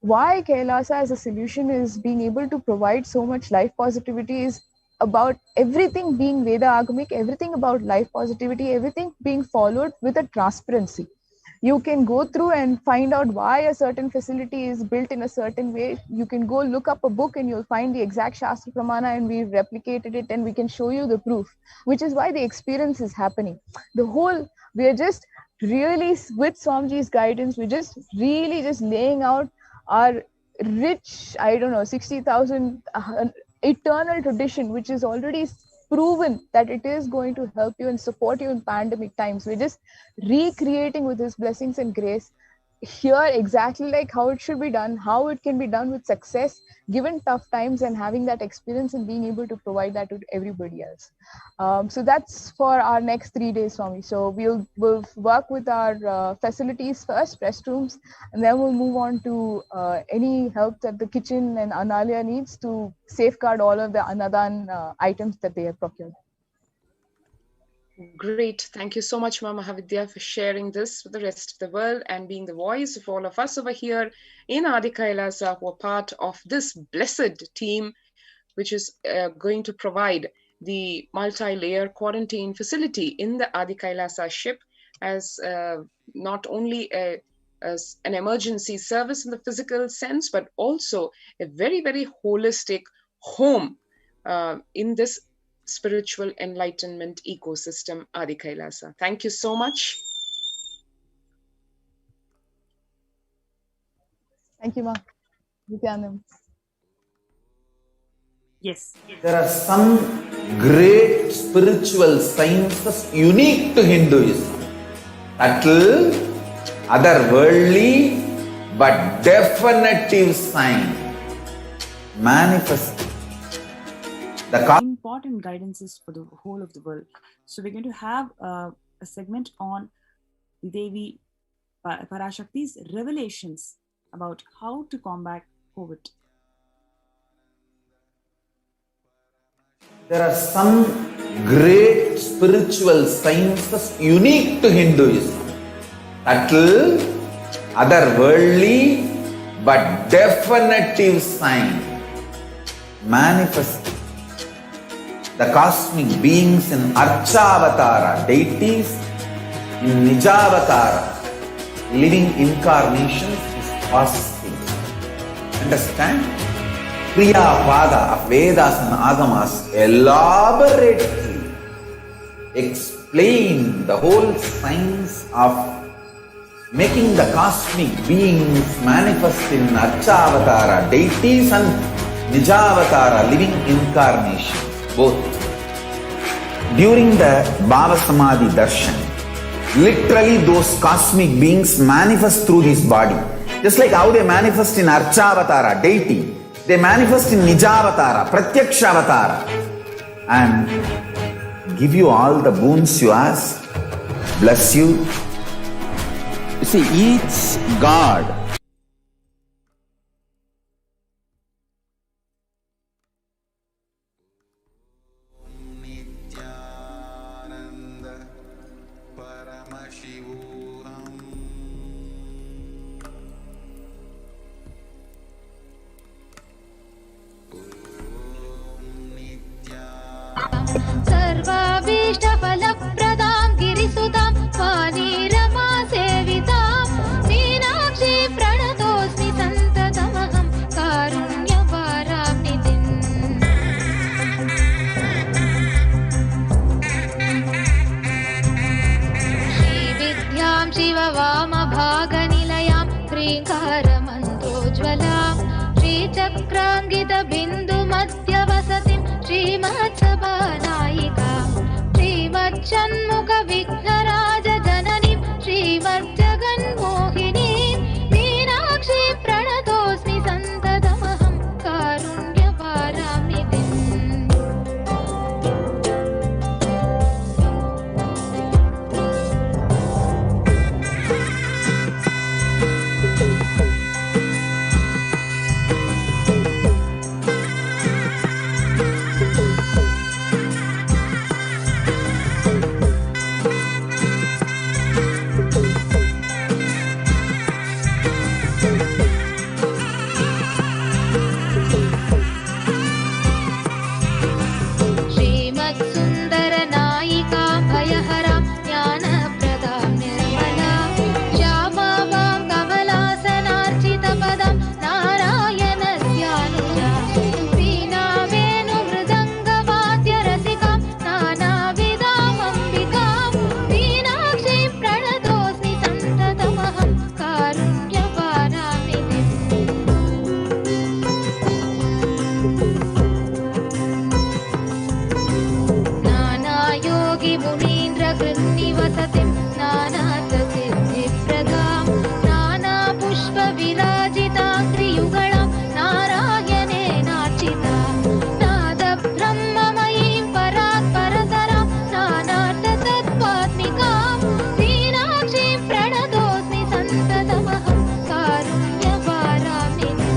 why Kailasa as a solution is being able to provide so much life positivity, is about everything being Veda Agamic, everything about life positivity, everything being followed with a transparency. You can go through and find out why a certain facility is built in a certain way. You can go look up a book and you'll find the exact Shastra Pramana, and we've replicated it and we can show you the proof, which is why the experience is happening. We are just really, with Swamiji's guidance, we're just really just laying out our rich, 60,000 eternal tradition, which is already proven that it is going to help you and support you in pandemic times. We're just recreating with his blessings and grace here exactly like how it should be done, how it can be done with success given tough times, and having that experience and being able to provide that to everybody else. So that's for our next 3 days, Swami. So we'll work with our facilities first, restrooms, and then we'll move on to any help that the kitchen and Analya needs to safeguard all of the Anadan items that they have procured. Great. Thank you so much, Mama Mahavidya, for sharing this with the rest of the world and being the voice of all of us over here in Adi Kailasa, who are part of this blessed team, which is going to provide the multi-layer quarantine facility in the Adi Kailasa ship as not only as an emergency service in the physical sense, but also a very, very holistic home in this spiritual enlightenment ecosystem, Adi Kailasa. Thank you so much. Thank you, Ma. Nithyanandam. Yes. There are some great spiritual sciences unique to Hinduism. Subtle, otherworldly, but definitive sign. Manifest. Important guidances for the whole of the world. So we're going to have a segment on Devi Parashakti's revelations about how to combat COVID. There are some great spiritual sciences unique to Hinduism. Subtle, otherworldly, but definitive sign. Manifest. The cosmic beings in Archavatara, deities in Nijavatara, living incarnations is fasting. Understand? Kriya Pada of Vedas and Agamas elaborately explain the whole science of making the cosmic beings manifest in Archavatara, deities and Nijavatara, living incarnations. Both. During the Bhava Samadhi Darshan, literally those cosmic beings manifest through his body. Just like how they manifest in Archavatara, deity, they manifest in Nijavatara, Pratyakshavatara, and give you all the boons you ask, bless you. You see, each God Nithyananda Paramashivoham. सर्वाभीष्टफलप्रदां गिरिसुतां वाणीरमा सेवितां Meenakshi प्रणतोऽस्मि सन्ततमहं कारुण्यवाराम्निधिम् श्रीविद्यां शिववामभागनिलयां ह्रीङ्कारमन्त्रोज्ज्वलां श्रीचक्राङ्गितबिन्दुमध्यवसतिं श्रीमत्सभानां षण्मुख विघ्नराज जननीं श्रीमज्जगन्मोहिनीं मीनाक्षी प्रणतोऽस्मि सन्ततमहं कारुण्यपारामितिम्। श्रीमत्सुन्दरनायिकां भयहरां ज्ञानप्रदां निर्मलां श्यामां कमलासनार्चितपदं नारायणस्यानुजां वीणावेणुमृदङ्गवाद्यरसिकां नानाविधामम्बिकां मीनाक्षीं प्रणतोऽस्मि सन्ततमहं कारुण्यपारामितिम्। नानायोगि मुनीन्द्रकृन्निवसतिं नानार्थसिद्धिप्रदां नानापुष्पविराजिताङ्घ्रियुगळां नारायणेनार्चितां नादब्रह्ममयीं परात्परतरां नानार्थतत्त्वात्मिकां मीनाक्षीं प्रणतोऽस्मि सन्ततमहं कारुण्यपारामितिम्।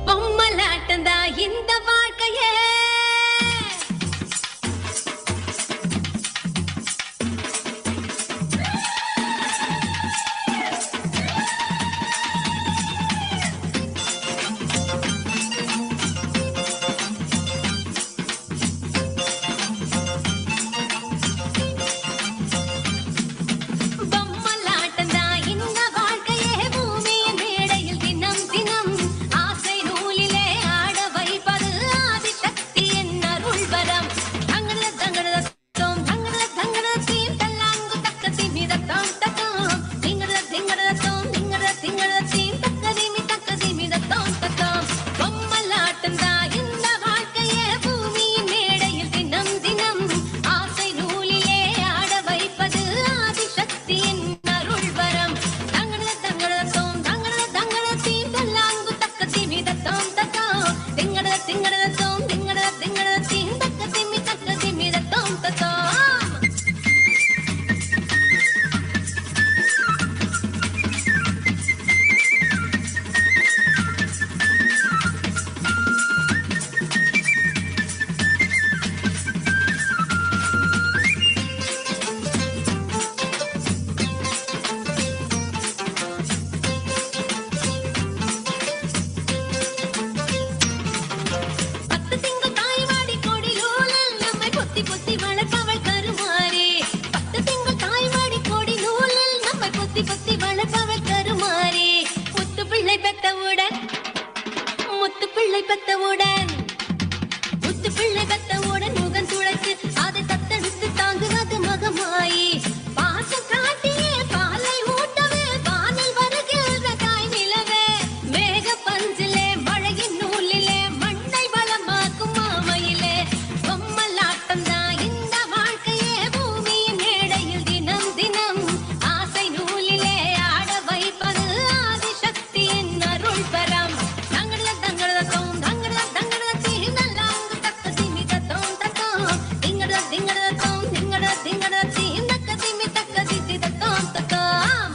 பொம்மலாட்டந்தா இந்த வாழ்க்கையே பொம்மலாட்டந்தா இந்த வாழ்க்கையே பூமியின் மேடையில் தினம் தினம் ஆசை நூலிலே ஆட வைப்பது ஆதிசக்தியின் அருள்வரம். தங்கட தங்கட தோம் தங்கட தங்கட தீம் தல்லாங்கு தக்க திமிதத்தோம் தத்தோம் திங்கட திங்கட தோம் திங்கட திங்கட தீம் தக்க திமிதத்தோம் தத்தோம். பொம்மலாட்டந்தா இந்த வாழ்க்கையே பூமியின் மேடையில் தினம் தினம் ஆசை நூலிலே ஆட வைப்பது ஆதிசக்தியின் அருள்வரம். தங்கட தங்கட தோம் தங்கட தங்கட தீம் தல்லாங்கு தக்க திமிதத்தோம் தத்தோம் திங்கட திங்கட தோம் திங்கட திங்கட தீம் தக்க திமிதத்தோம் தத்தோம். பத்து திங்கள் தாய்வாடி கொடிநூலில் நம்மை பொத்தி பொத்தி வளர்ப்பவள் கருமாறே. பத்து திங்கள் தாய்வாடி கொடிநூலில் நம்மை பொத்தி பொத்தி வளர்ப்பவள் கருமாறே. முத்து பிள்ளை பெத்தவுடன் முத்து பிள்ளை பெத்தவுடன் முத்து பிள்ளை பெத்தவுடன் முகம் துளைத்து அதை தத்தெடுத்து தாங்குவது மகமாயி. பாசம் காட்டியே பாலை ஊட்டவே வானில் வருகின்ற தாய் நிலவே. மேக பஞ்சிலே மழையின் நூலிலே மண்ணை வளமாக்கும் மாமையிலே. பொம்மலாட்டந்தா இந்த வாழ்க்கையே பூமியின் மேடையில் தினம் தினம் ஆசை நூலிலே ஆட வைப்பது ஆதிசக்தியின் அருள்வரம். தங்கட தங்கட தோம் தங்கட தங்கட தீம் நல்லாங்கு தக்க திமிதத்தோம் தத்தோம் திங்கட திங்கட தோம் திங்கட திங்கட தீம் தக்க திமிதத்தோம் தத்தோம்.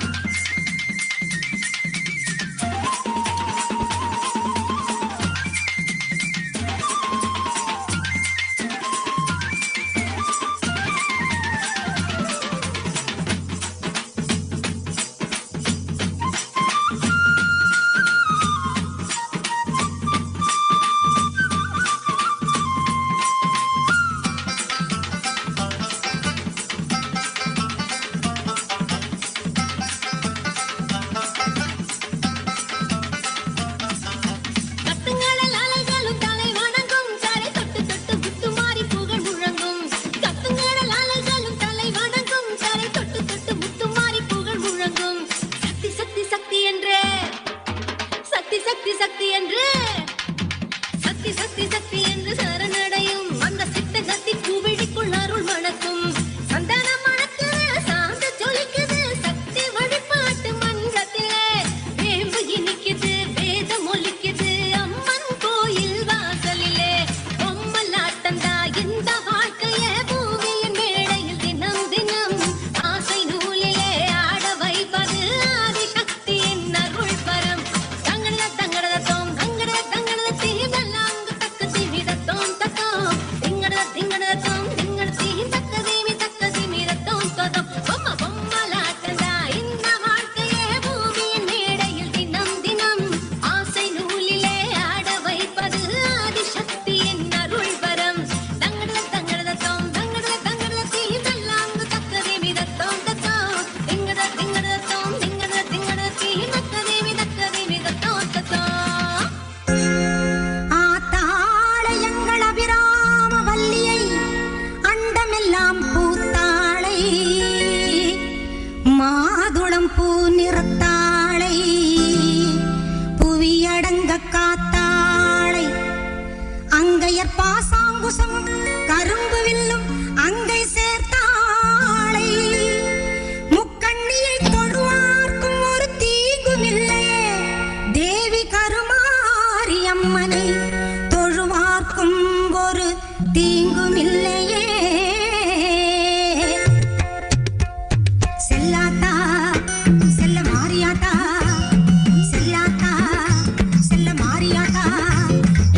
மாமரம் பூத்தாளை மாதுளம் பூ நிறத்தாளை புவியடங்க காத்தாளை அங்கையர் பாசாங்குசம் கரும்பு வில்லும் அங்கை சேர்த்தாளை முக்கண்ணியை தொழுவார்க்கும் ஒரு தீங்கும் இல்லையே தேவி கருமாரி அம்மனை தொழுவார்க்கும் ஒரு தீங்கும் இல்லையே செல்லாத்தா செல்ல மாரியாத்தா செல்லாத்தா செல்ல மாரியாத்தா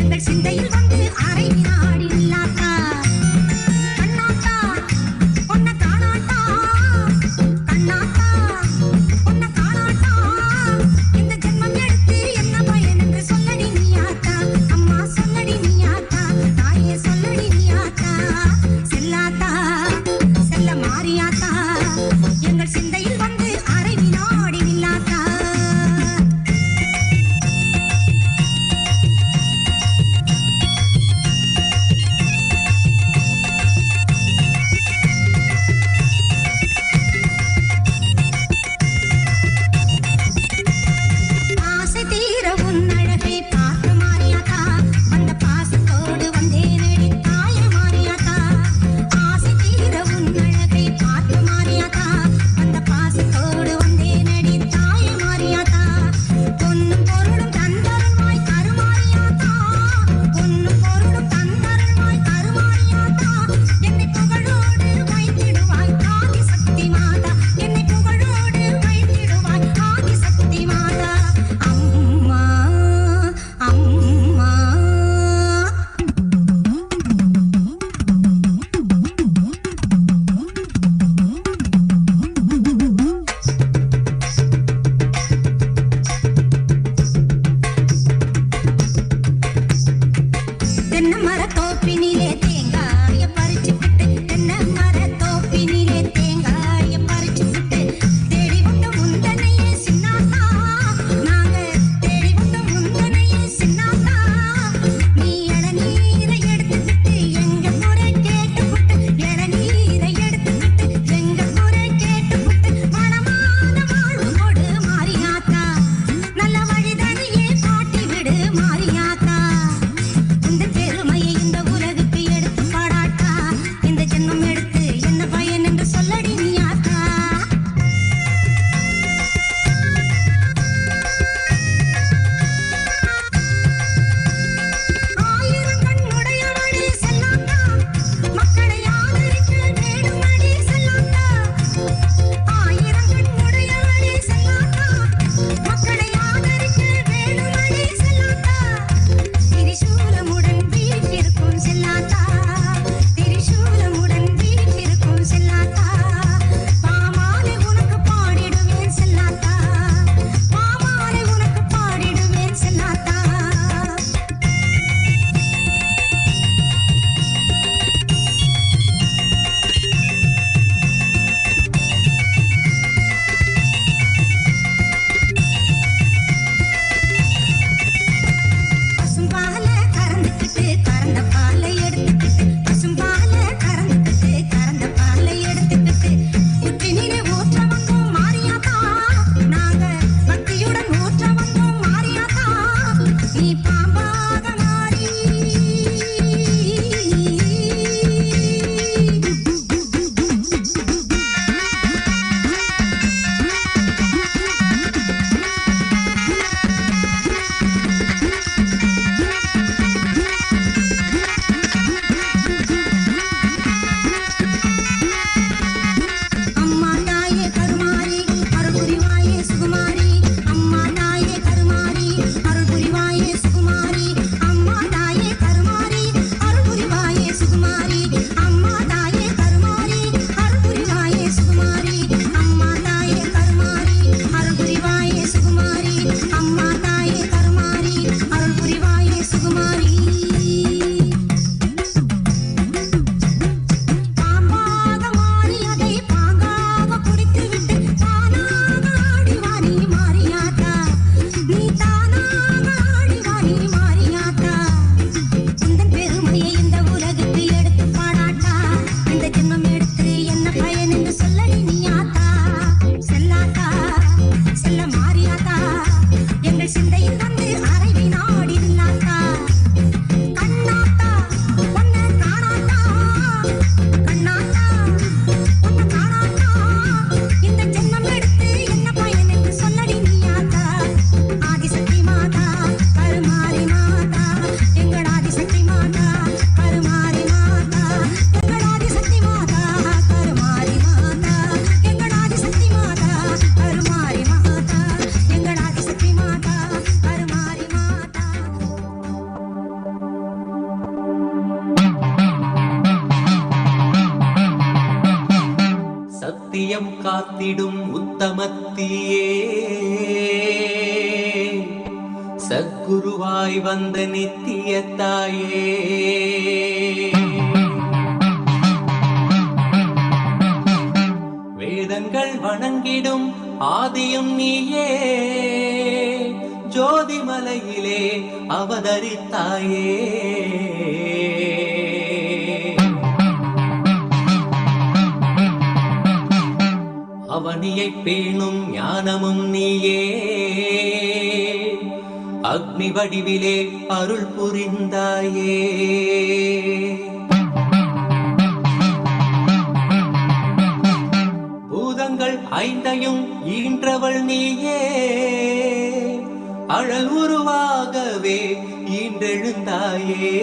எங்கள் சிந்தையில் வந்து அரை வினாடி இல்லாத்தா கண்ணாத்தா பொன்ன காணாட்டா கண்ணாத்தா பொன்ன காணாட்டா இந்த ஜென்மம் எடுத்து என்ன பயன் என்று சொல்லடி நீயாத்தா அம்மா சொல்லடி நீயாத்தா தாயே சொல்லடி நீயாத்தா சத்தியம் காத்திடும் உத்தமத்தியே சத்குருவாய் வந்த நித்திய தாயே வேதங்கள் வணங்கிடும் ஆதியும் நீயே ஜோதிமலையிலே அவதரித்தாயே அவனியை பேணும் ஞானமும் நீயே அக்னி வடிவிலே அருள் புரிந்தாயே பூதங்கள் ஐந்தையும் ஈன்றவள் நீயே அழல் உருவாகவே ஈன்றெழுந்தாயே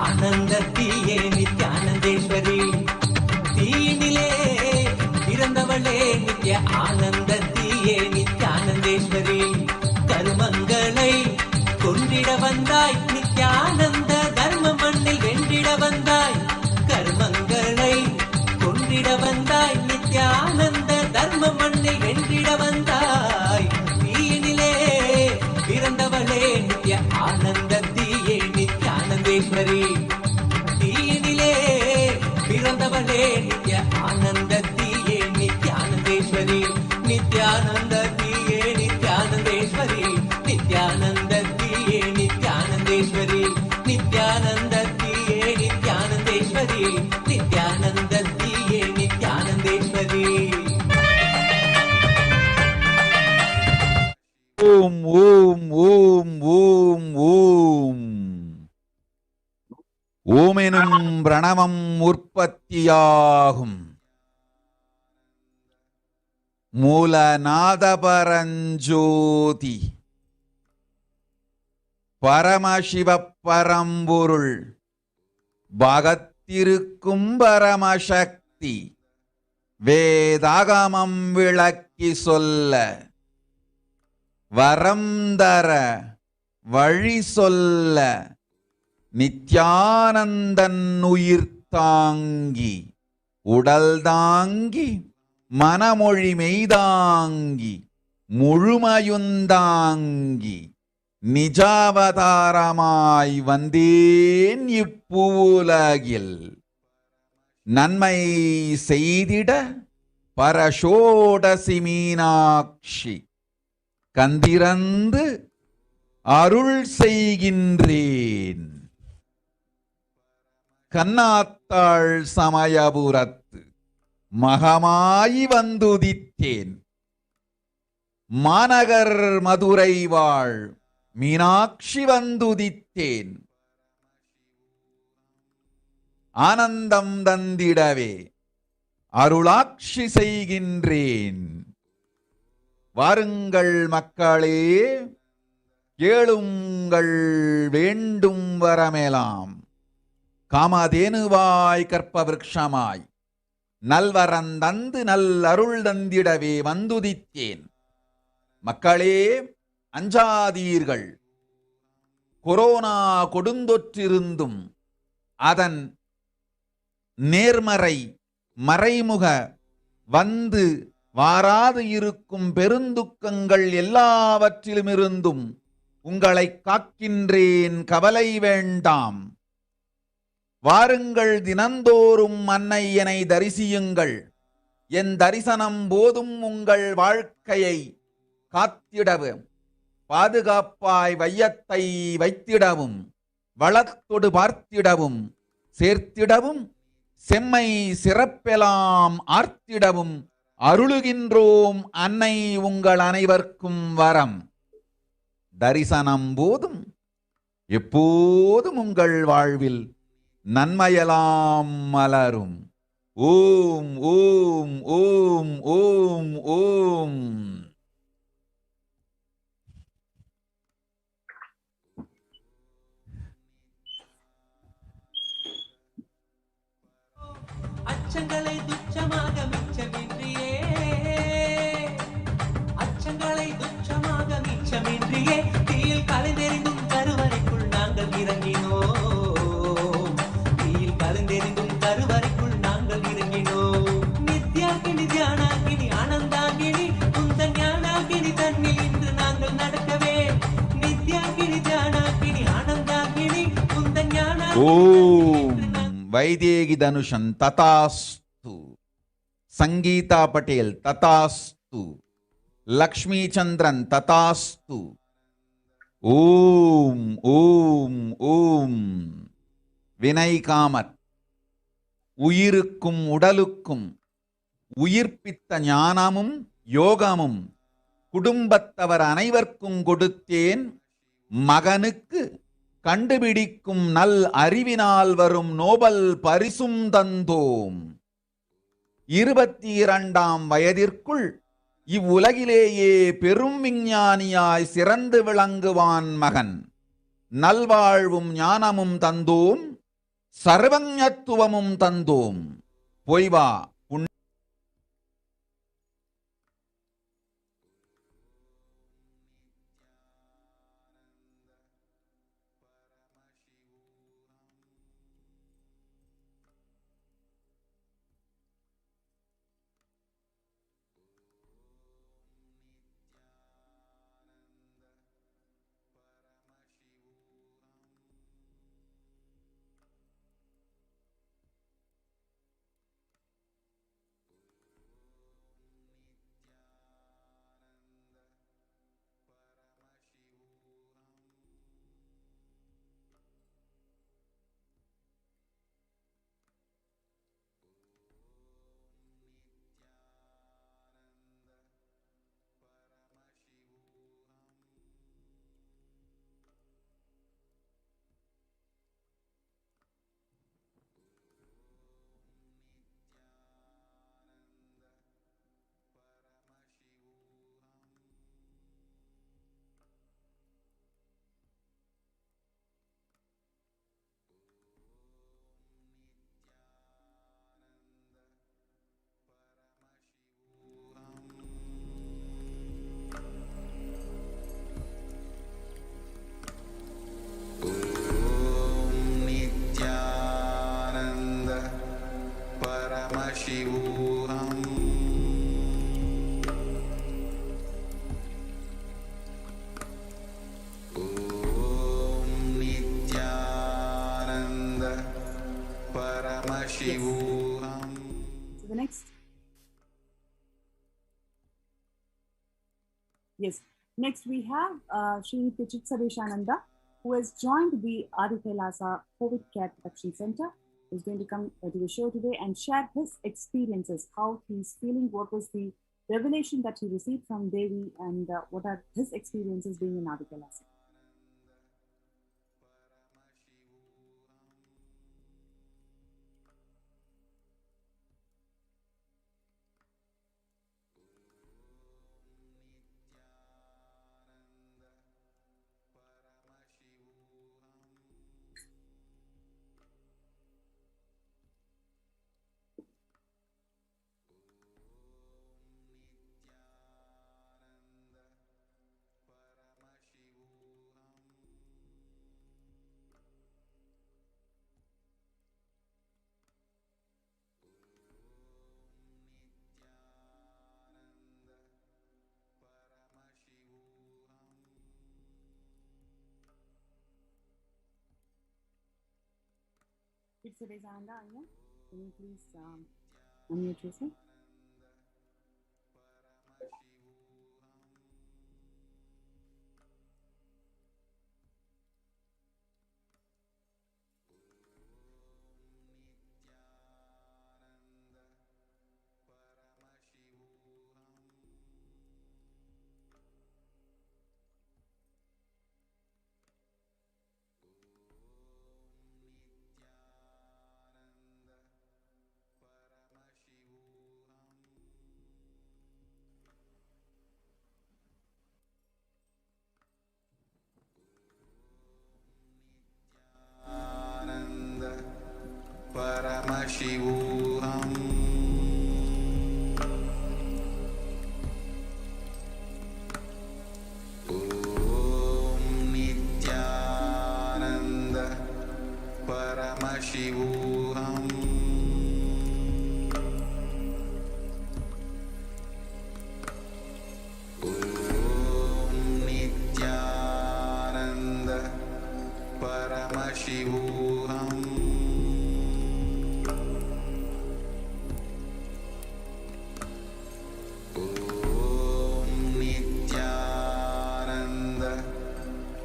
ஆனந்தத்தியே நித்யானந்தேஸ்வரி தீனிலே பிறந்தவளே நித்ய ஆனந்தத்தியே நித்யானந்தேஸ்வரி கருமங்களை கொன்றிட வந்தாய் நித்யானந்த தர்ம மண்ணில் வென்றிட வந்தாய் கர்மங்களை கொன்றிட வந்தாய் நித்யானந்த தர்ம மண்ணில் வென்றிட வந்தாய் தீனிலே பிறந்தவளே நித்ய ஆனந்தத்தியே நித்யானந்தேஸ்வரி தீனிலே பிறந்தவளே நித்ய ஆனந்தத்தியே நித்யானந்தேஸ்வரி நித்யானந்தத்தியே நித்யானந்தேஸ்வரி நித்யானந்தத்தியே நித்யானந்தேஸ்வரி நித்யானந்தத்தியே நித்யானந்தேஸ்வரி நித்யானந்தத்தியே நித்யானந்தேஸ்வரி ஓம் ஓம் ஓம் ஓம் ஓம் ஓமெனும் பிரணவம் உற்பத்தியாகும் மூலநாதபரஞ்சோதி பரமசிவ பரம்பொருள் பாகத்திருக்கும் பரமசக்தி வேதாகமம் விளக்கி சொல்ல வரம் தர வழி சொல்ல நித்யானந்தன் உயிர் தாங்கி உடல் தாங்கி மனமொழி மெய்தாங்கி முழுமையுந்தாங்கி நிஜாவதாரமாய் வந்தேன் இப்புலகில் நன்மை செய்திட பரஷோடசி மீனாட்சி கந்திரந்து அருள் செய்கின்றேன் கண்ணாத்தாள் சமயபுரத்து மகமாய் வந்துதித்தேன் மாநகர் மதுரை வாழ் மீனாட்சி வந்துதித்தேன் ஆனந்தம் தந்திடவே அருளாட்சி செய்கின்றேன் வாருங்கள் மக்களே கேளுங்கள் வேண்டும் வரமெலாம் காமதேனுவாய் கற்பவிருஷமாய் நல்வரந்தந்து நல் அருள் தந்திடவே வந்துதித்தேன் மக்களே அஞ்சாதீர்கள் கொரோனா கொடுந்தொற்றிருந்தும் அதன் நேர்மறை மறைமுக வந்து வாராது இருக்கும் பெருந்துக்கங்கள் எல்லாவற்றிலுமிருந்தும் உங்களை காக்கின்றேன், கவலை வேண்டாம். வாருங்கள், தினந்தோறும் அன்னையனை தரிசியுங்கள். என் தரிசனம் போதும் உங்கள் வாழ்க்கையை காத்திடவும் பாதுகாப்பாய் வையத்தை வைத்திடவும் வளத்தொடு பார்த்திடவும் சேர்த்திடவும் செம்மை சிறப்பெலாம் ஆர்த்திடவும் அருளுகின்றோம் அன்னை உங்கள் அனைவர்க்கும் வரம். தரிசனம் போதும் எப்போதும் உங்கள் வாழ்வில் நன்மையெல்லாம் மலரும். ஓம் ஓம் ஓம் ஓம் ஓம். அச்சங்களை துச்சமாக மிச்சமின்றியே, அச்சங்களை துச்சமாக மிச்சமின்றியே, தீயில் கலைந்தெறிந்தும் கருவறைக்குள் நாங்கள் இறங்கினோம், தீயில் கலைந்தெறிந்தும் கருவறைக்குள் நாங்கள் இறங்கினோம். நித்யாகினி தியானாகினி ஆனந்தாகினி குந்த ஞானாகினி தன்னில் இன்று நாங்கள் நடக்கவே, நித்யாகினி தியானாகினி ஆனந்தாகினி குந்த ஞானாகினி ஓம் வைதேகி தனுஷன் ததாஸ்து, சங்கீதா பட்டேல் ததாஸ்து, லக்ஷ்மி சந்திரன் ததாஸ்து. ஓம் ஓம் ஓம். வினய் காமத் உயிருக்கும் உடலுக்கும் உயிர்ப்பித்த ஞானமும் யோகமும் குடும்பத்தவர் அனைவருக்கும் கொடுத்தேன், மகனுக்கு கண்டுபிடிக்கும் நல் அறிவினால் வரும் நோபல் பரிசும் தந்தோம். 22ஆம் வயதிற்குள் இவ்வுலகிலேயே பெரும் விஞ்ஞானியாய் சிறந்து விளங்குவான் மகன். நல்வாழ்வும் ஞானமும் தந்தோம், சர்வஞத்துவமும் தந்தோம். பொய்வா Paramashivoham. Om Nithyananda Paramashivoham. So the next. Yes. Next we have Sri Chitsadeshananda, who has joined the Adi Kailasa COVID Care Protection Center. Is going to come to the show today and share his experiences, how he's feeling, what was the revelation that he received from Devi, and what are his experiences being in Adi Kailasa. Chitsadeshananda, can you please unmute yourself? Paramashivoham. Om Nithyananda Paramashivoham. Nithyananda Paramashivoham. Om Nithyananda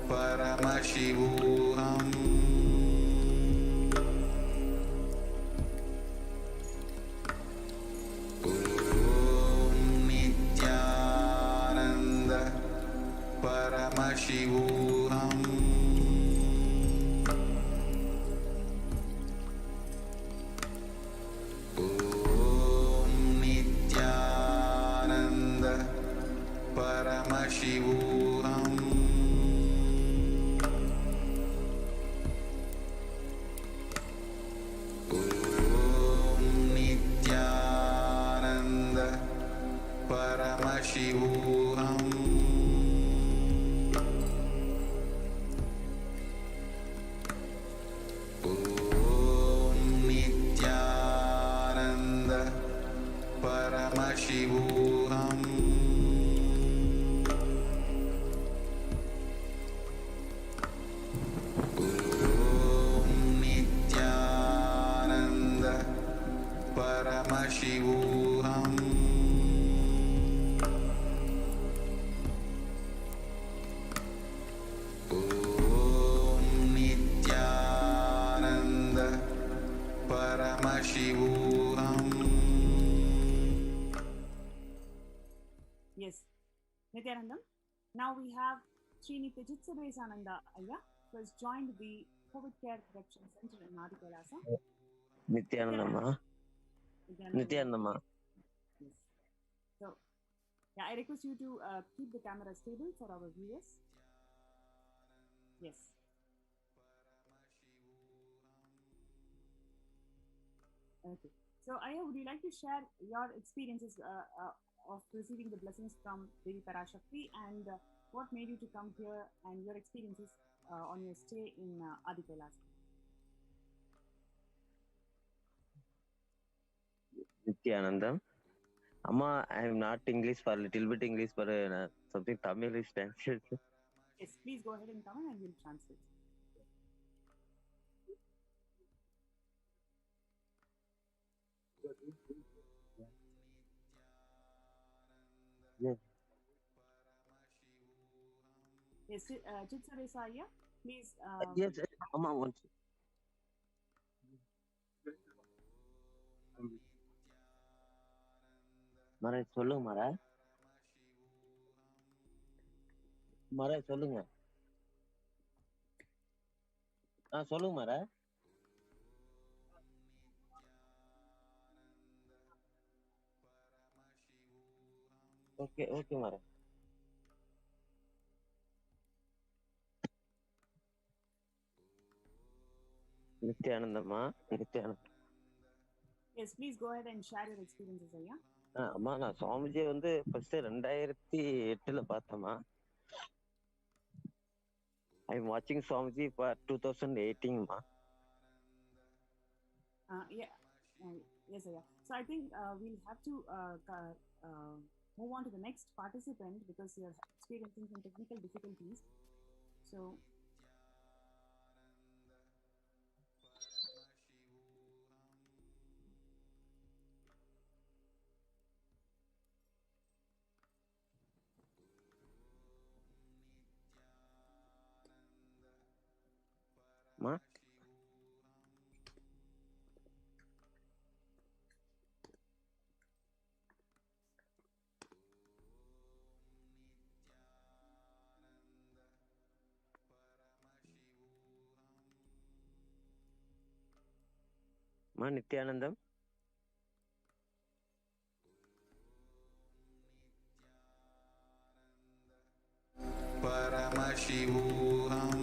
Paramashivoham. Om Nithyananda Paramashivoham. Om Nithyananda Paramashivoham. Om Nithyananda Paramashivoham. Om Nithyananda Paramashivoham. Om Nithyananda Paramashivoham. Om Nithyananda Paramashivoham. Yes, Nithyanandam. Now we have Sri Nithyananda Ayya, who has joined the COVID Care Correction Center in Adi Kailasa. Nithyanandama. Nithyanandama. Yes. So, yeah, I request you to keep the camera stable for our viewers. Yes. Okay. So, Ayya, would you like to share your experiences of receiving the blessings from Devi Parashakti, and what made you to come here, and your experiences on your stay in Adi Kailasa? Nithyanandam. Amma, I am not English for a little bit English, but something Tamil is translated. Yes, please go ahead and come and we'll translate. Yes. Yes, Chitsaresa Ayya, please. Yes, Amma wants. Mara, சொல்லுங்க Mara. Mara, சொல்லுங்க. சொல்லுங்க Mara. Okay, okay Mara. Nithyanandama. Nithyanandam. Yes, please go ahead and share your experiences, Ayya. அம்மா நான் சுவாமிஜியை வந்து first 2008 பார்த்தேம்மா. I am வாட்சிங் Swamiji for 2018மா. Yeah, yes, Ayya. So I think we'll have to move on to the next participant because you're experiencing some technical difficulties. So. Ma? Ma Nithyanandam? Paramashivoham.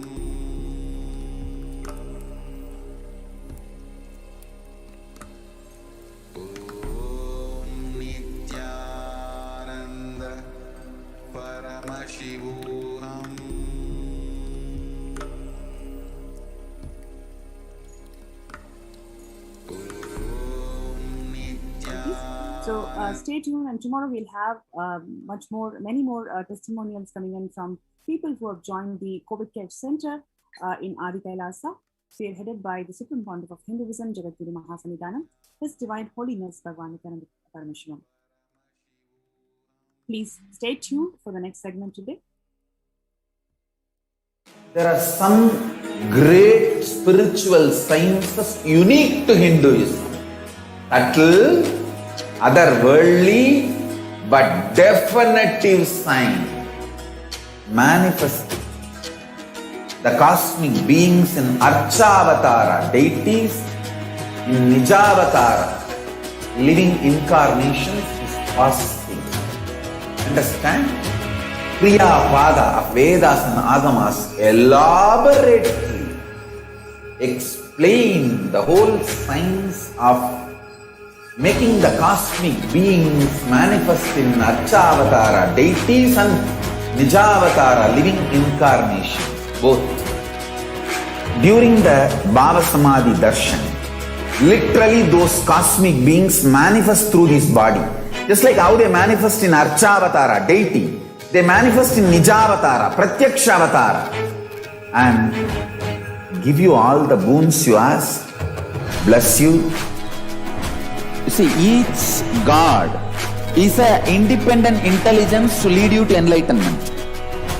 Paramashivoham. So stay tuned, and tomorrow we'll have many more testimonials coming in from people who have joined the COVID Care Center in Adi Kailasa, spearheaded by the Supreme Pontiff of Hinduism, Jagadguru Mahasanidanam, His Divine Holiness Bhagwan Nithyananda Paramashivam. Please stay tuned for the next segment today. There are some great spiritual sciences unique to Hinduism. Subtle, otherworldly, but definitive sign. Manifesting the cosmic beings in Archavatara, deities in Nijavatara, living incarnations is possible. Understand? Kriya Pada of Vedas and Agamas elaborately explain the whole science of making the cosmic beings manifest in Archavatara, deities and Nijavatara, living incarnations, both. During the Bhava Samadhi Darshan, literally those cosmic beings manifest through this body. Just like how they manifest in Archavatara, deity, they manifest in Nijavatara, Pratyakshavatara, and give you all the boons you ask, bless you. You see, each God is an independent intelligence to lead you to enlightenment.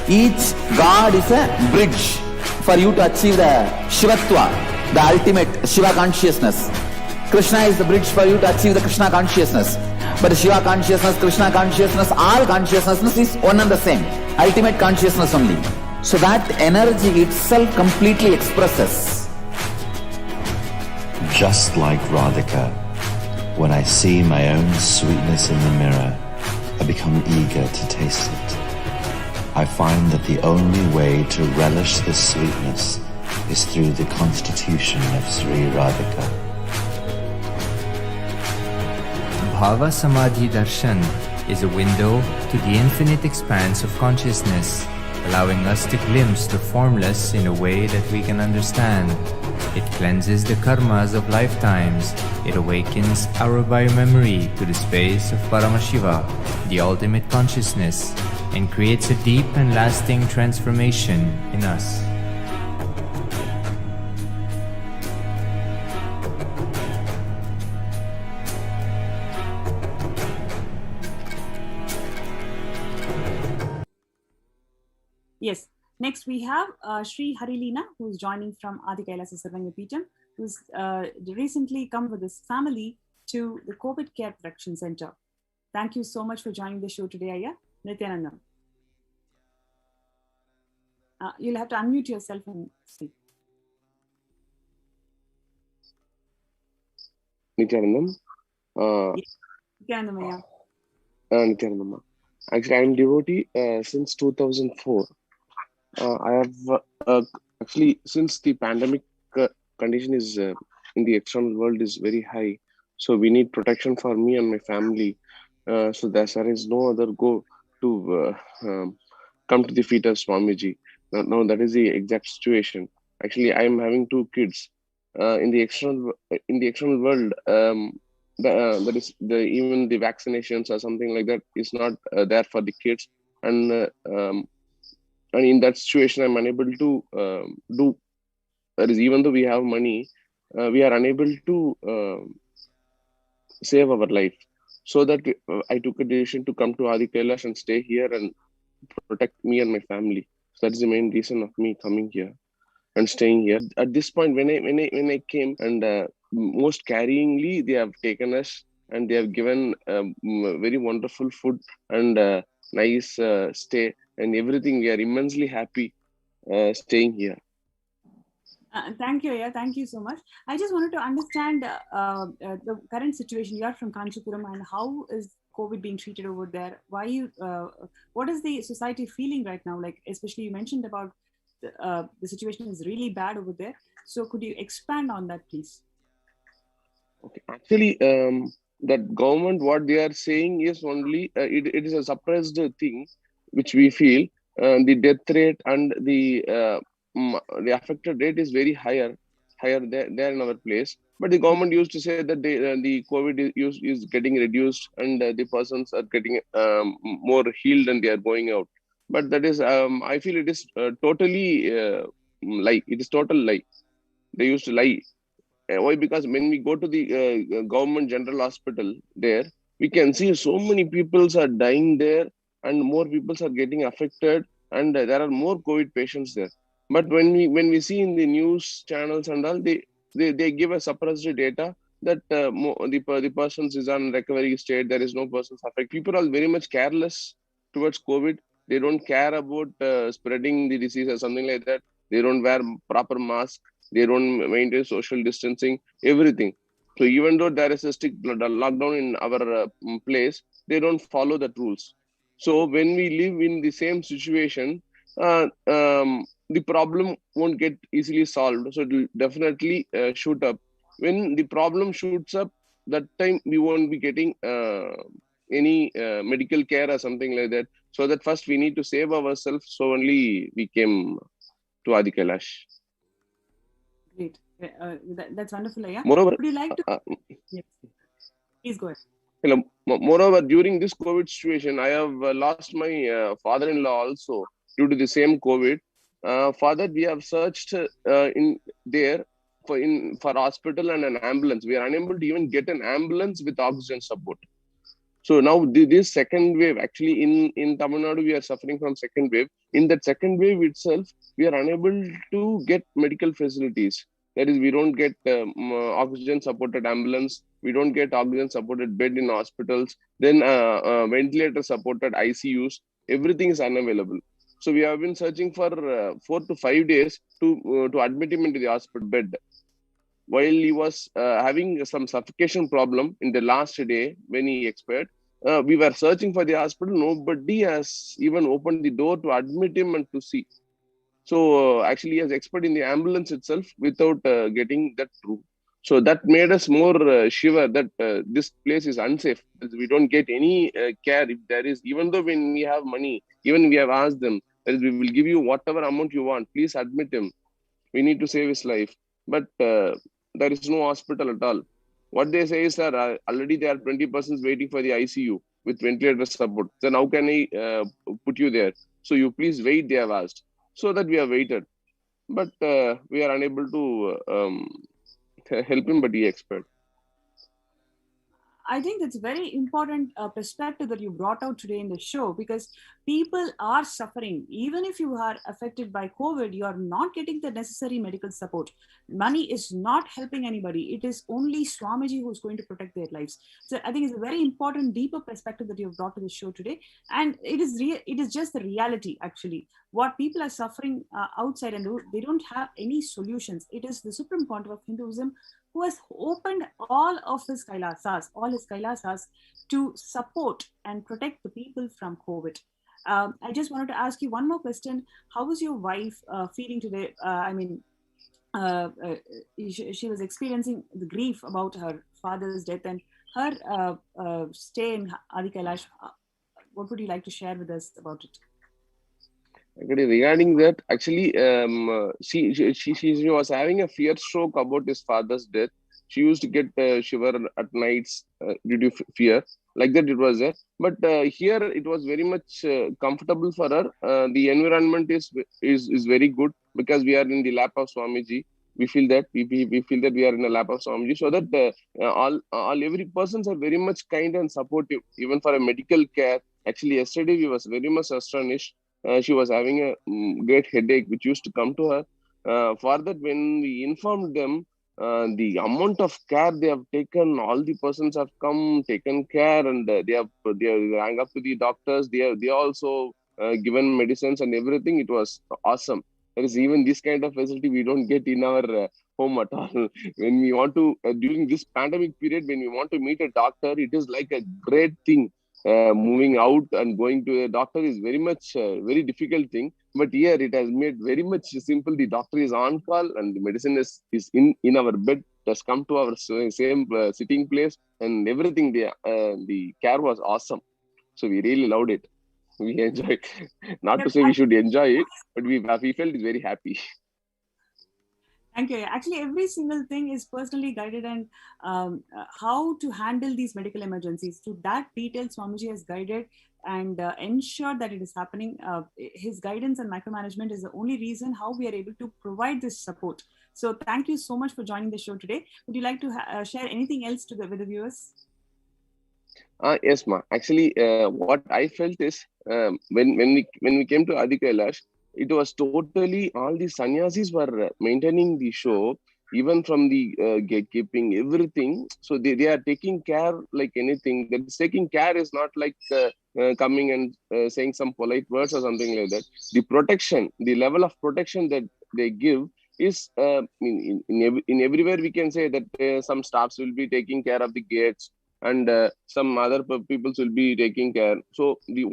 Each God is a bridge for you to achieve the Shivatva, the ultimate Shiva consciousness. Krishna is the bridge for you to achieve the Krishna consciousness. But Shiva consciousness, Krishna consciousness, all consciousness is one and the same. Ultimate consciousness only. So that energy itself completely expresses. Just like Radhika, when I see my own sweetness in the mirror, I become eager to taste it. I find that the only way to relish this sweetness is through the constitution of Sri Radhika. Bhava Samadhi Darshan is a window to the infinite expanse of consciousness, allowing us to glimpse the formless in a way that we can understand. It cleanses the karmas of lifetimes. It awakens our biomemory to the space of Paramashiva, the ultimate consciousness, and creates a deep and lasting transformation in us. Yes. Next, we have Sri Harilina, who is joining from Adi Kailasa Sarvangapeetham, who's recently come with his family to the COVID Care Protection Center. Thank you so much for joining the show today, Aya. Nithyanandam. You'll have to unmute yourself and speak. Nithyanandam. Nithyanandam, Aya. Nithyanandam. Actually, I'm devotee since 2004. I have actually, since the pandemic condition is in the external world is very high, so we need protection for me and my family. So there is no other go to come to the feet of Swamiji. Now that is the exact situation. Actually, I am having 2 kids. In the external world, that is even the vaccinations or something like that is not there for the kids, and in that situation I'm unable to do. That is, even though we have money, we are unable to save our life. So that I took a decision to come to Adi Kailash and stay here and protect me and my family. So that's the main reason of me coming here and staying here. At this point, when I came, and most carryingly, they have taken us and they have given very wonderful food and nice stay and everything. We are immensely happy staying here. Thank you, Aya. Thank you so much. I just wanted to understand the current situation. You are from Kanchipuram, and how is COVID being treated over there? What is the society feeling right now? Like, especially you mentioned about the situation is really bad over there. So could you expand on that, please? Okay. Actually, that government, what they are saying is only, it is a suppressed thing. which we feel, the death rate and the affected rate is very higher there in our place. But the government used to say that the COVID is getting reduced and the persons are getting more healed and they are going out. But that is, I feel it is totally lie. It is total lie. They used to lie. Why? Because when we go to the government general hospital there, we can see so many people are dying there and more people are getting affected and there are more COVID patients there. But when we see in the news channels and all, they give a suppressed data that the persons is on recovery state. There is no persons affected. People are very much careless towards COVID. They don't care about spreading the disease or something like that. They don't wear proper mask. They don't maintain social distancing, everything. So even though there is a strict lockdown in our place, they don't follow the rules. So when we live in the same situation, the problem won't get easily solved. So it will definitely shoot up. When the problem shoots up, that time we won't be getting any medical care or something like that. So that first we need to save ourselves. So only we came to Adi Kailash. Great. That's wonderful, Aya. Moreover, Would you like to? Yes. Please go ahead. Hello. Moreover, during this COVID situation, I have lost my father-in-law also due to the same COVID. For that, we have searched in there for hospital and an ambulance. We are unable to even get an ambulance with oxygen support. So now this second wave, actually in Tamil Nadu, we are suffering from second wave. In that second wave itself, we are unable to get medical facilities. That is, we don't get oxygen supported ambulance. We don't get oxygen supported bed in hospitals. Then ventilator supported ICUs. Everything is unavailable. So we have been searching for 4 to 5 days to admit him into the hospital bed. While he was having some suffocation problem in the last day when he expired, we were searching for the hospital. Nobody has even opened the door to admit him and to see. So actually, he has expired in the ambulance itself without getting that room. So that made us more shiver that this place is unsafe. We don't get any care if there is, even though when we have money, even we have asked them, that is, we will give you whatever amount you want. Please admit him. We need to save his life. But there is no hospital at all. What they say is that already there are 20 persons waiting for the ICU with ventilator support. Then how can I put you there? So you please wait, they have asked. So that we have waited. But we are unable to help him, but he expired. I think that's a very important perspective that you brought out today in the show, because people are suffering. Even if you are affected by COVID, you are not getting the necessary medical support. Money is not helping anybody. It is only Swamiji who's going to protect their lives. So I think it's a very important, deeper perspective that you've brought to the show today. And it is just the reality, actually. What people are suffering outside, and they don't have any solutions. It is the Supreme Pontiff of Hinduism who has opened all his Kailasas to support and protect the people from COVID. I just wanted to ask you one more question. How is your wife feeling today? She was experiencing the grief about her father's death and her stay in Adi Kailash. What would you like to share with us about it? Regarding that, actually, she was having a fear stroke about his father's death. She used to get shiver at nights due to fear. Like that, it was there. But here, it was very much comfortable for her. The environment is very good because we are in the lap of Swamiji. We feel that we feel that we are in the lap of Swamiji. So that every persons are very much kind and supportive, even for a medical care. Actually, yesterday we was very much astonished. She was having a great headache, which used to come to her. For that, when we informed them, the amount of care they have taken, all the persons have come, taken care, and they rang up to the doctors. They also given medicines and everything. It was awesome. There is even this kind of facility we don't get in our home at all. When we want to, during this pandemic period, when we want to meet a doctor, it is like a great thing. Moving out and going to a doctor is very much very difficult thing, but here it has made very much simple. The doctor is on call and the medicine is in our bed, has come to our same sitting place, and everything. The care was awesome, so we really loved it. We enjoyed. Not to say we should enjoy it, but we felt very happy. Thank you. Actually, every single thing is personally guided, and how to handle these medical emergencies. To that detail, Swamiji has guided and ensured that it is happening. His guidance and micromanagement is the only reason how we are able to provide this support. So thank you so much for joining the show today. Would you like to share anything else with the viewers? Yes, ma. Actually, what I felt is when we came to Adi Kailash, it was totally all the sannyasis were maintaining the show, even from the gatekeeping, everything. So they are taking care like anything. That is taking care is not like coming and saying some polite words or something like that. The protection, the level of protection that they give is in everywhere we can say that some staffs will be taking care of the gates, and some other peoples will be taking care. So the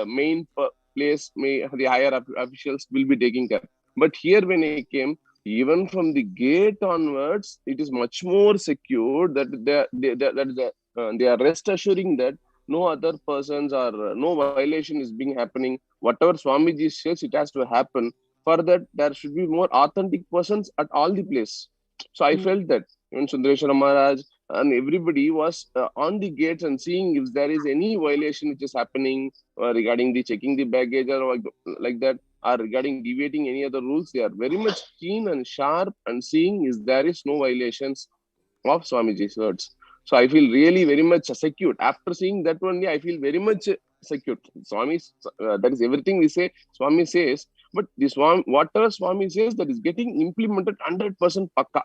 main place, the higher officials will be taking care. But here when I came, even from the gate onwards, it is much more secure. That they are rest assuring that no other persons or no violation is being happening. Whatever Swamiji says, it has to happen. For that, there should be more authentic persons at all the place. So I felt that even Sundareshwara Maharaj and everybody was on the gates and seeing if there is any violation which is happening regarding the checking the baggage or like that, or regarding deviating any other rules. They are very much keen and sharp and seeing if there is no violations of Swamiji's words. So I feel really very much secure. After seeing that only, I feel very much secure. Swami, that is everything we say, Swami says, but this one, whatever Swami says, that is getting implemented 100% pakka.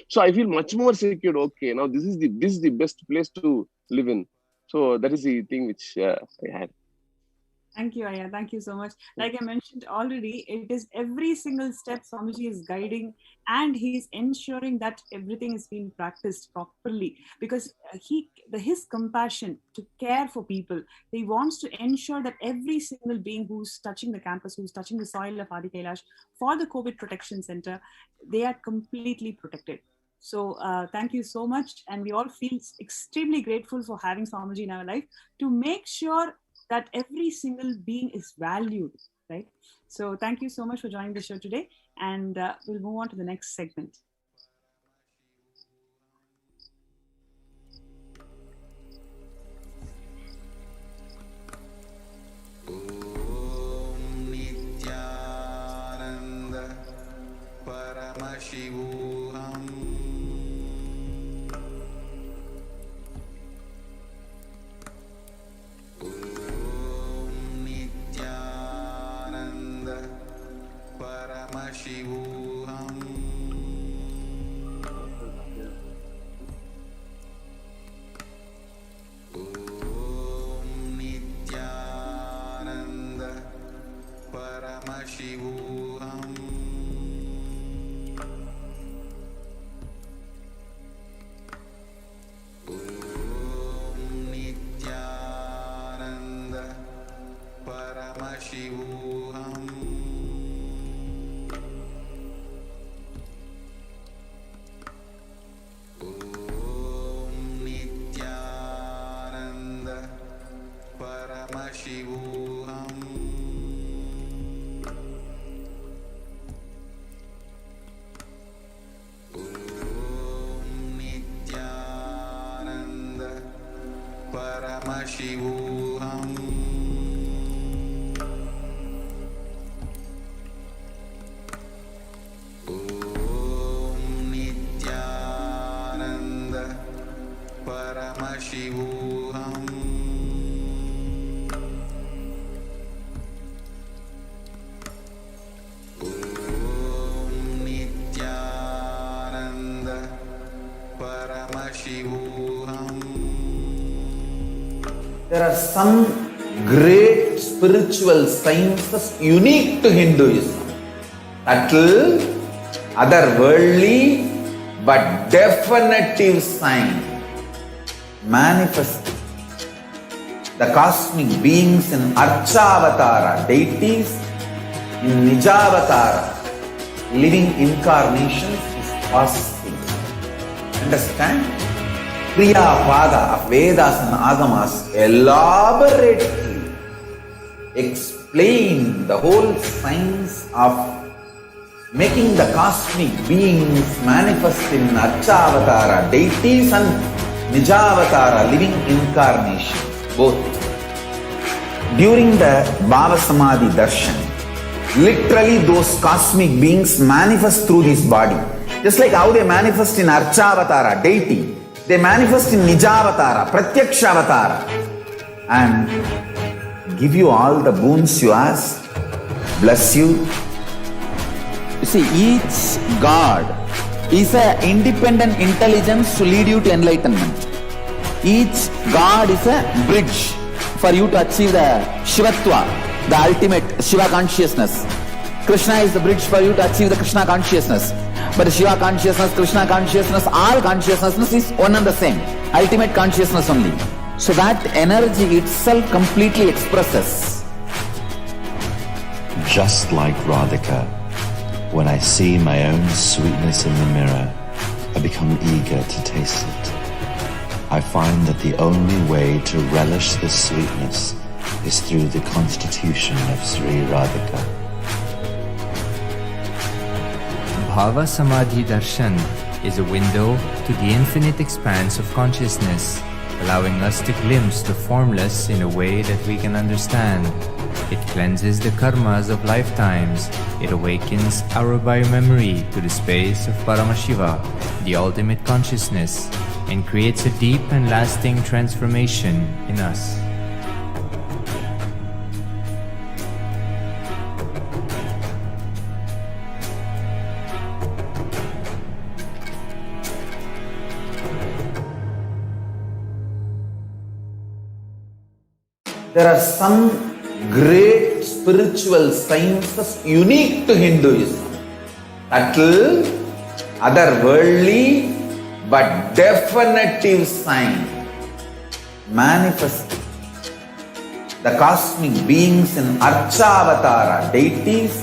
So I feel much more secure. Okay, now this is the best place to live in. So that is the thing which I had. Thank you, Aya. Thank you so much. Like I mentioned already, it is every single step Swamiji is guiding, and he's ensuring that everything is being practiced properly, because his compassion to care for people, he wants to ensure that every single being who's touching the campus, who's touching the soil of Adi Kailash for the COVID Protection Center, they are completely protected. So thank you so much. And we all feel extremely grateful for having Swamiji in our life to make sure that every single being is valued, right? So thank you so much for joining the show today, and we'll move on to the next segment. Om Nithyananda Paramashivoham. Paramashivoham. Om Nithyananda Paramashivoham. Om Nithyananda Paramashivoham. Paramashivoham. Om Nithyananda Paramashivoham. Om Nithyananda Paramashivoham. There are some great spiritual sciences unique to Hinduism. Subtle, otherworldly, but definitive sign. Manifesting the cosmic beings in Archavatara, deities in Nijavatara, living incarnations is possible. Understand? Kriya Pada of Vedas and Agamas elaborately explain the whole science of making the cosmic beings manifest in Archavatara deities and Nijavatara living incarnation, both. During the Bhava Samadhi Darshan, literally those cosmic beings manifest through this body. Just like how they manifest in Archavatara deity, they manifest in Nijavatara, Pratyakshavatara, and give you all the boons you ask, bless you. You see, each God is an independent intelligence to lead you to enlightenment. Each God is a bridge for you to achieve the Shivatva, the ultimate Shiva consciousness. Krishna is the bridge for you to achieve the Krishna consciousness. But the Shiva consciousness, Krishna consciousness, all consciousness is one and the same. Ultimate consciousness only. So that energy itself completely expresses. Just like Radhika, when I see my own sweetness in the mirror, I become eager to taste it. I find that the only way to relish this sweetness is through the constitution of Sri Radhika. Bhava Samadhi Darshan is a window to the infinite expanse of consciousness, allowing us to glimpse the formless in a way that we can understand. It cleanses the karmas of lifetimes. It awakens our biomemory to the space of Paramashiva, the ultimate consciousness, and creates a deep and lasting transformation in us. There are some great spiritual sciences unique to Hinduism. Subtle, otherworldly, but definitive sign. Manifesting the cosmic beings in Archavatara deities,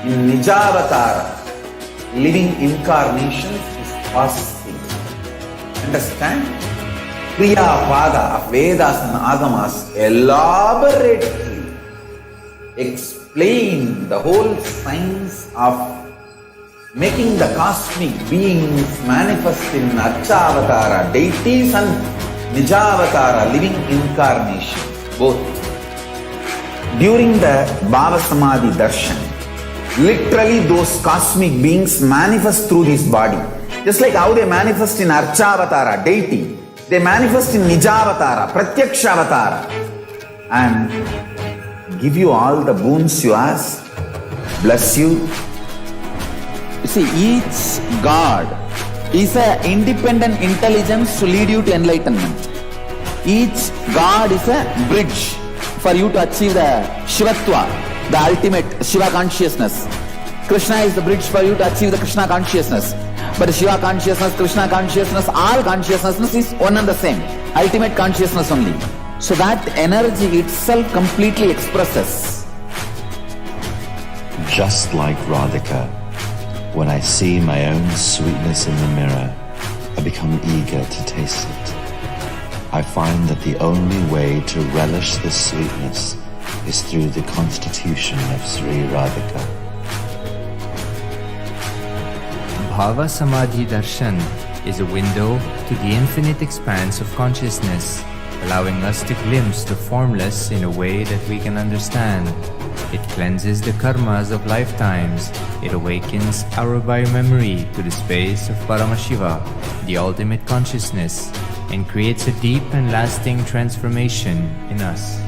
in Nijavatara living incarnations is possible. Understand? Kriya Pada of Vedas and Agamas elaborately explain the whole science of making the cosmic beings manifest in Archavatara deities and Nijavatara living incarnation, both. During the Bhava Samadhi Darshan, literally those cosmic beings manifest through this body. Just like how they manifest in Archavatara deity, they manifest in Nijavatara, Pratyakshavatara, and give you all the boons you ask, bless you. You see, each God is an independent intelligence to lead you to enlightenment. Each God is a bridge for you to achieve the Shivatva, the ultimate Shiva consciousness. Krishna is the bridge for you to achieve the Krishna consciousness. But the Shiva consciousness, Krishna consciousness, all consciousness is one and the same. Ultimate consciousness only. So that energy itself completely expresses. Just like Radhika, when I see my own sweetness in the mirror, I become eager to taste it. I find that the only way to relish this sweetness is through the constitution of Sri Radhika. Bhava Samadhi Darshan is a window to the infinite expanse of consciousness, allowing us to glimpse the formless in a way that we can understand. It cleanses the karmas of lifetimes. It awakens our biomemory to the space of Paramashiva, the ultimate consciousness, and creates a deep and lasting transformation in us.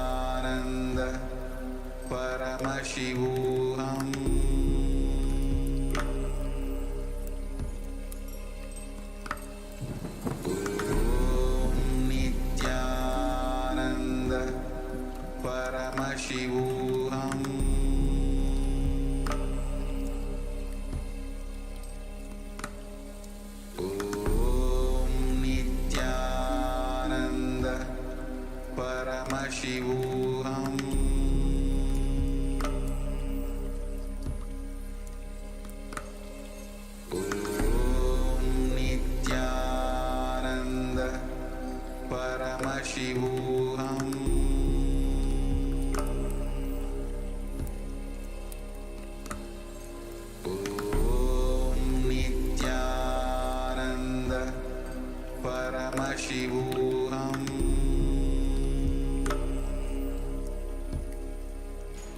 Nithyananda Paramashivoham. Nithyananda Paramashivoham. Nithyananda Paramashivoham.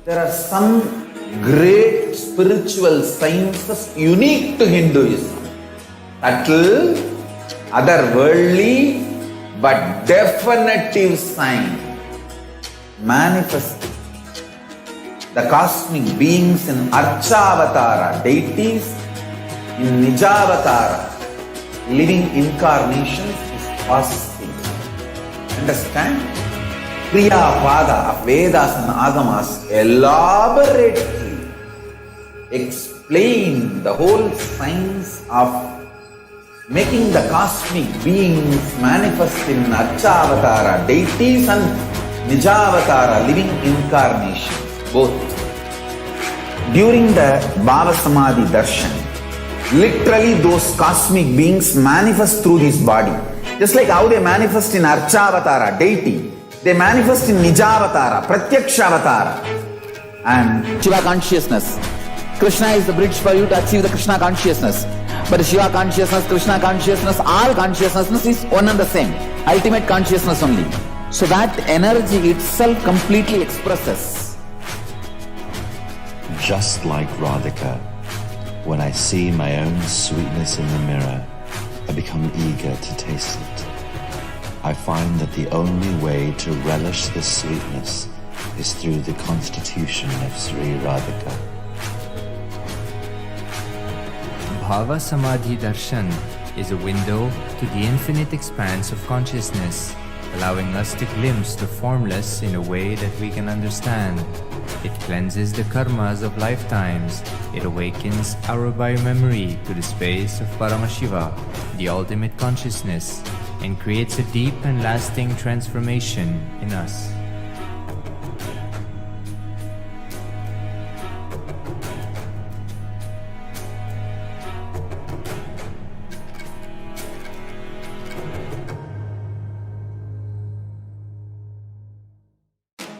There are some great spiritual sciences unique to Hinduism. Subtle, otherworldly, but definitive sign manifesting the cosmic beings in Archavatara, deities in Nijavatara, living incarnations is possible. Understand? Kriya Pada of Vedas and Agamas elaborately explain the whole science of making the cosmic beings manifest in Archavatara, deities and Nijavatara, living incarnations, both. During the Bhava Samadhi Darshan, literally those cosmic beings manifest through this body. Just like how they manifest in Archavatara, deity, they manifest in Nijavatara, Pratyakshavatara, and Shiva consciousness. Krishna is the bridge for you to achieve the Krishna consciousness. But Shiva consciousness, Krishna consciousness, all consciousness is one and the same. Ultimate consciousness only. So that energy itself completely expresses. Just like Radhika, when I see my own sweetness in the mirror, I become eager to taste it. I find that the only way to relish this sweetness is through the constitution of Sri Radhika. Bhava Samadhi Darshan is a window to the infinite expanse of consciousness, allowing us to glimpse the formless in a way that we can understand. It cleanses the karmas of lifetimes. It awakens our biomemory to the space of Paramashiva, the ultimate consciousness, and creates a deep and lasting transformation in us.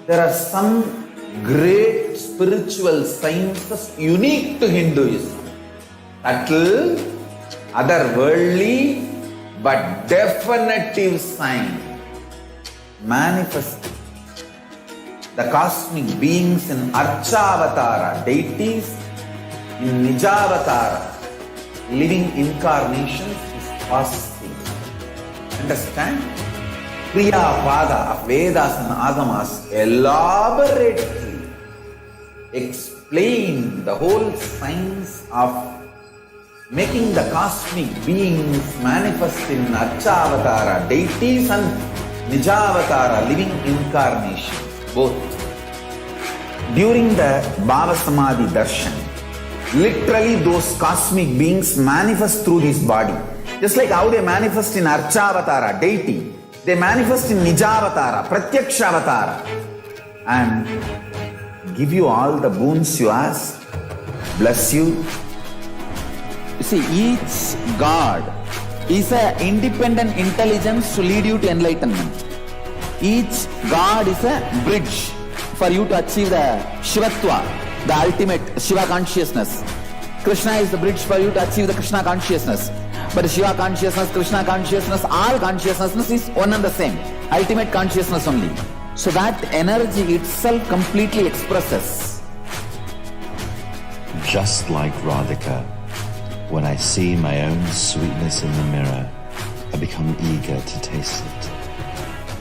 There are some great spiritual sciences unique to Hinduism. Subtle, otherworldly, but definitive sign manifesting the cosmic beings in Archavatara, deities in Nijavatara, living incarnations is possible. Understand? Kriya Pada of Vedas and Agamas elaborately explain the whole science of making the cosmic beings manifest in Archavatara, deities and Nijavatara, living incarnations, both. During the Bhava Samadhi Darshan, literally those cosmic beings manifest through this body. Just like how they manifest in Archavatara, deity, they manifest in Nijavatara, Pratyakshavatara, and give you all the boons you ask, bless you. You see, each God is an independent intelligence to lead you to enlightenment. Each God is a bridge for you to achieve the Shivatva, the ultimate Shiva consciousness. Krishna is the bridge for you to achieve the Krishna consciousness. But Shiva consciousness, Krishna consciousness, all consciousness is one and the same. Ultimate consciousness only. So that energy itself completely expresses. Just like Radhika, when I see my own sweetness in the mirror, I become eager to taste it.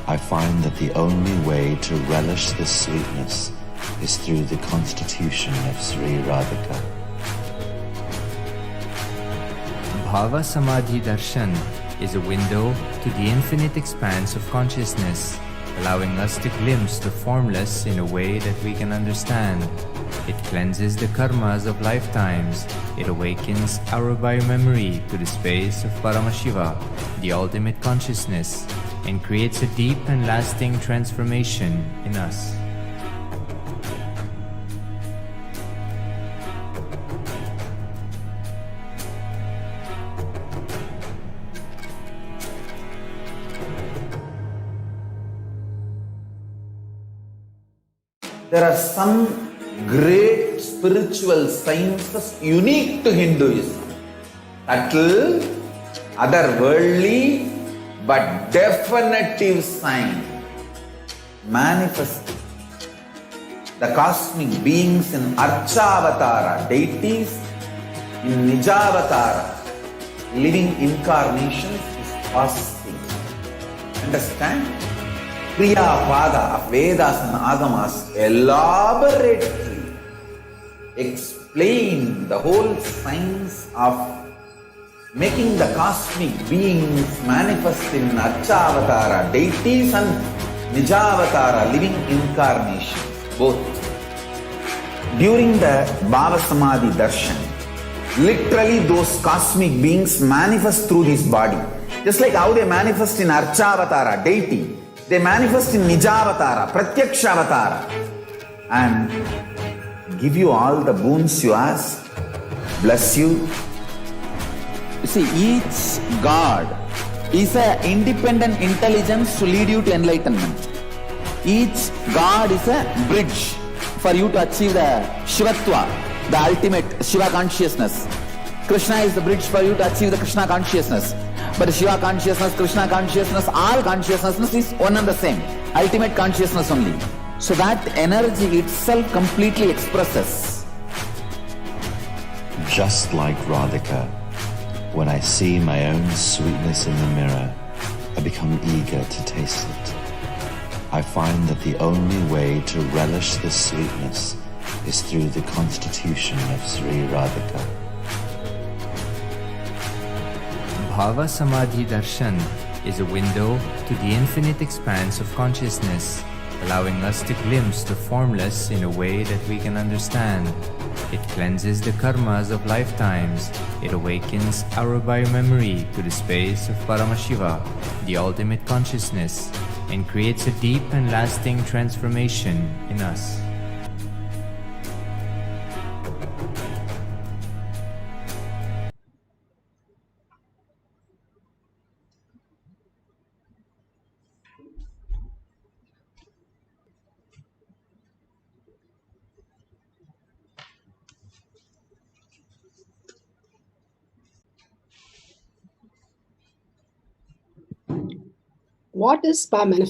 I find that the only way to relish this sweetness is through the constitution of Sri Radhika. Bhava Samadhi Darshan is a window to the infinite expanse of consciousness, allowing us to glimpse the formless in a way that we can understand. It cleanses the karmas of lifetimes. It awakens our biomemory to the space of Paramashiva, the ultimate consciousness, and creates a deep and lasting transformation in us. There are some great spiritual sciences unique to Hinduism. Subtle, otherworldly, but definitive sign manifesting the cosmic beings in Archavatara, deities in Nijavatara, living incarnations is fasting. Understand? Kriya Pada of Vedas and Agamas elaborately explain the whole science of making the cosmic beings manifest in Archavatara, deities and Nijavatara, living incarnations, both. During the Bhava Samadhi Darshan, literally those cosmic beings manifest through this body. Just like how they manifest in Archavatara, deity, they manifest in Nijavatara, Pratyakshavatara, and give you all the boons you ask, bless you. You see, each God is an independent intelligence to lead you to enlightenment. Each God is a bridge for you to achieve the Shivatva, the ultimate Shiva consciousness. Krishna is the bridge for you to achieve the Krishna consciousness. But Shiva consciousness, Krishna consciousness, all consciousness is one and the same. Ultimate consciousness only. So that energy itself completely expresses. Just like Radhika, when I see my own sweetness in the mirror, I become eager to taste it. I find that the only way to relish this sweetness is through the constitution of Sri Radhika. Bhava Samadhi Darshan is a window to the infinite expanse of consciousness, allowing us to glimpse the formless in a way that we can understand. It cleanses the karmas of lifetimes. It awakens our biomemory to the space of Paramashiva, the ultimate consciousness, and creates a deep and lasting transformation in us. What is spa manifestation?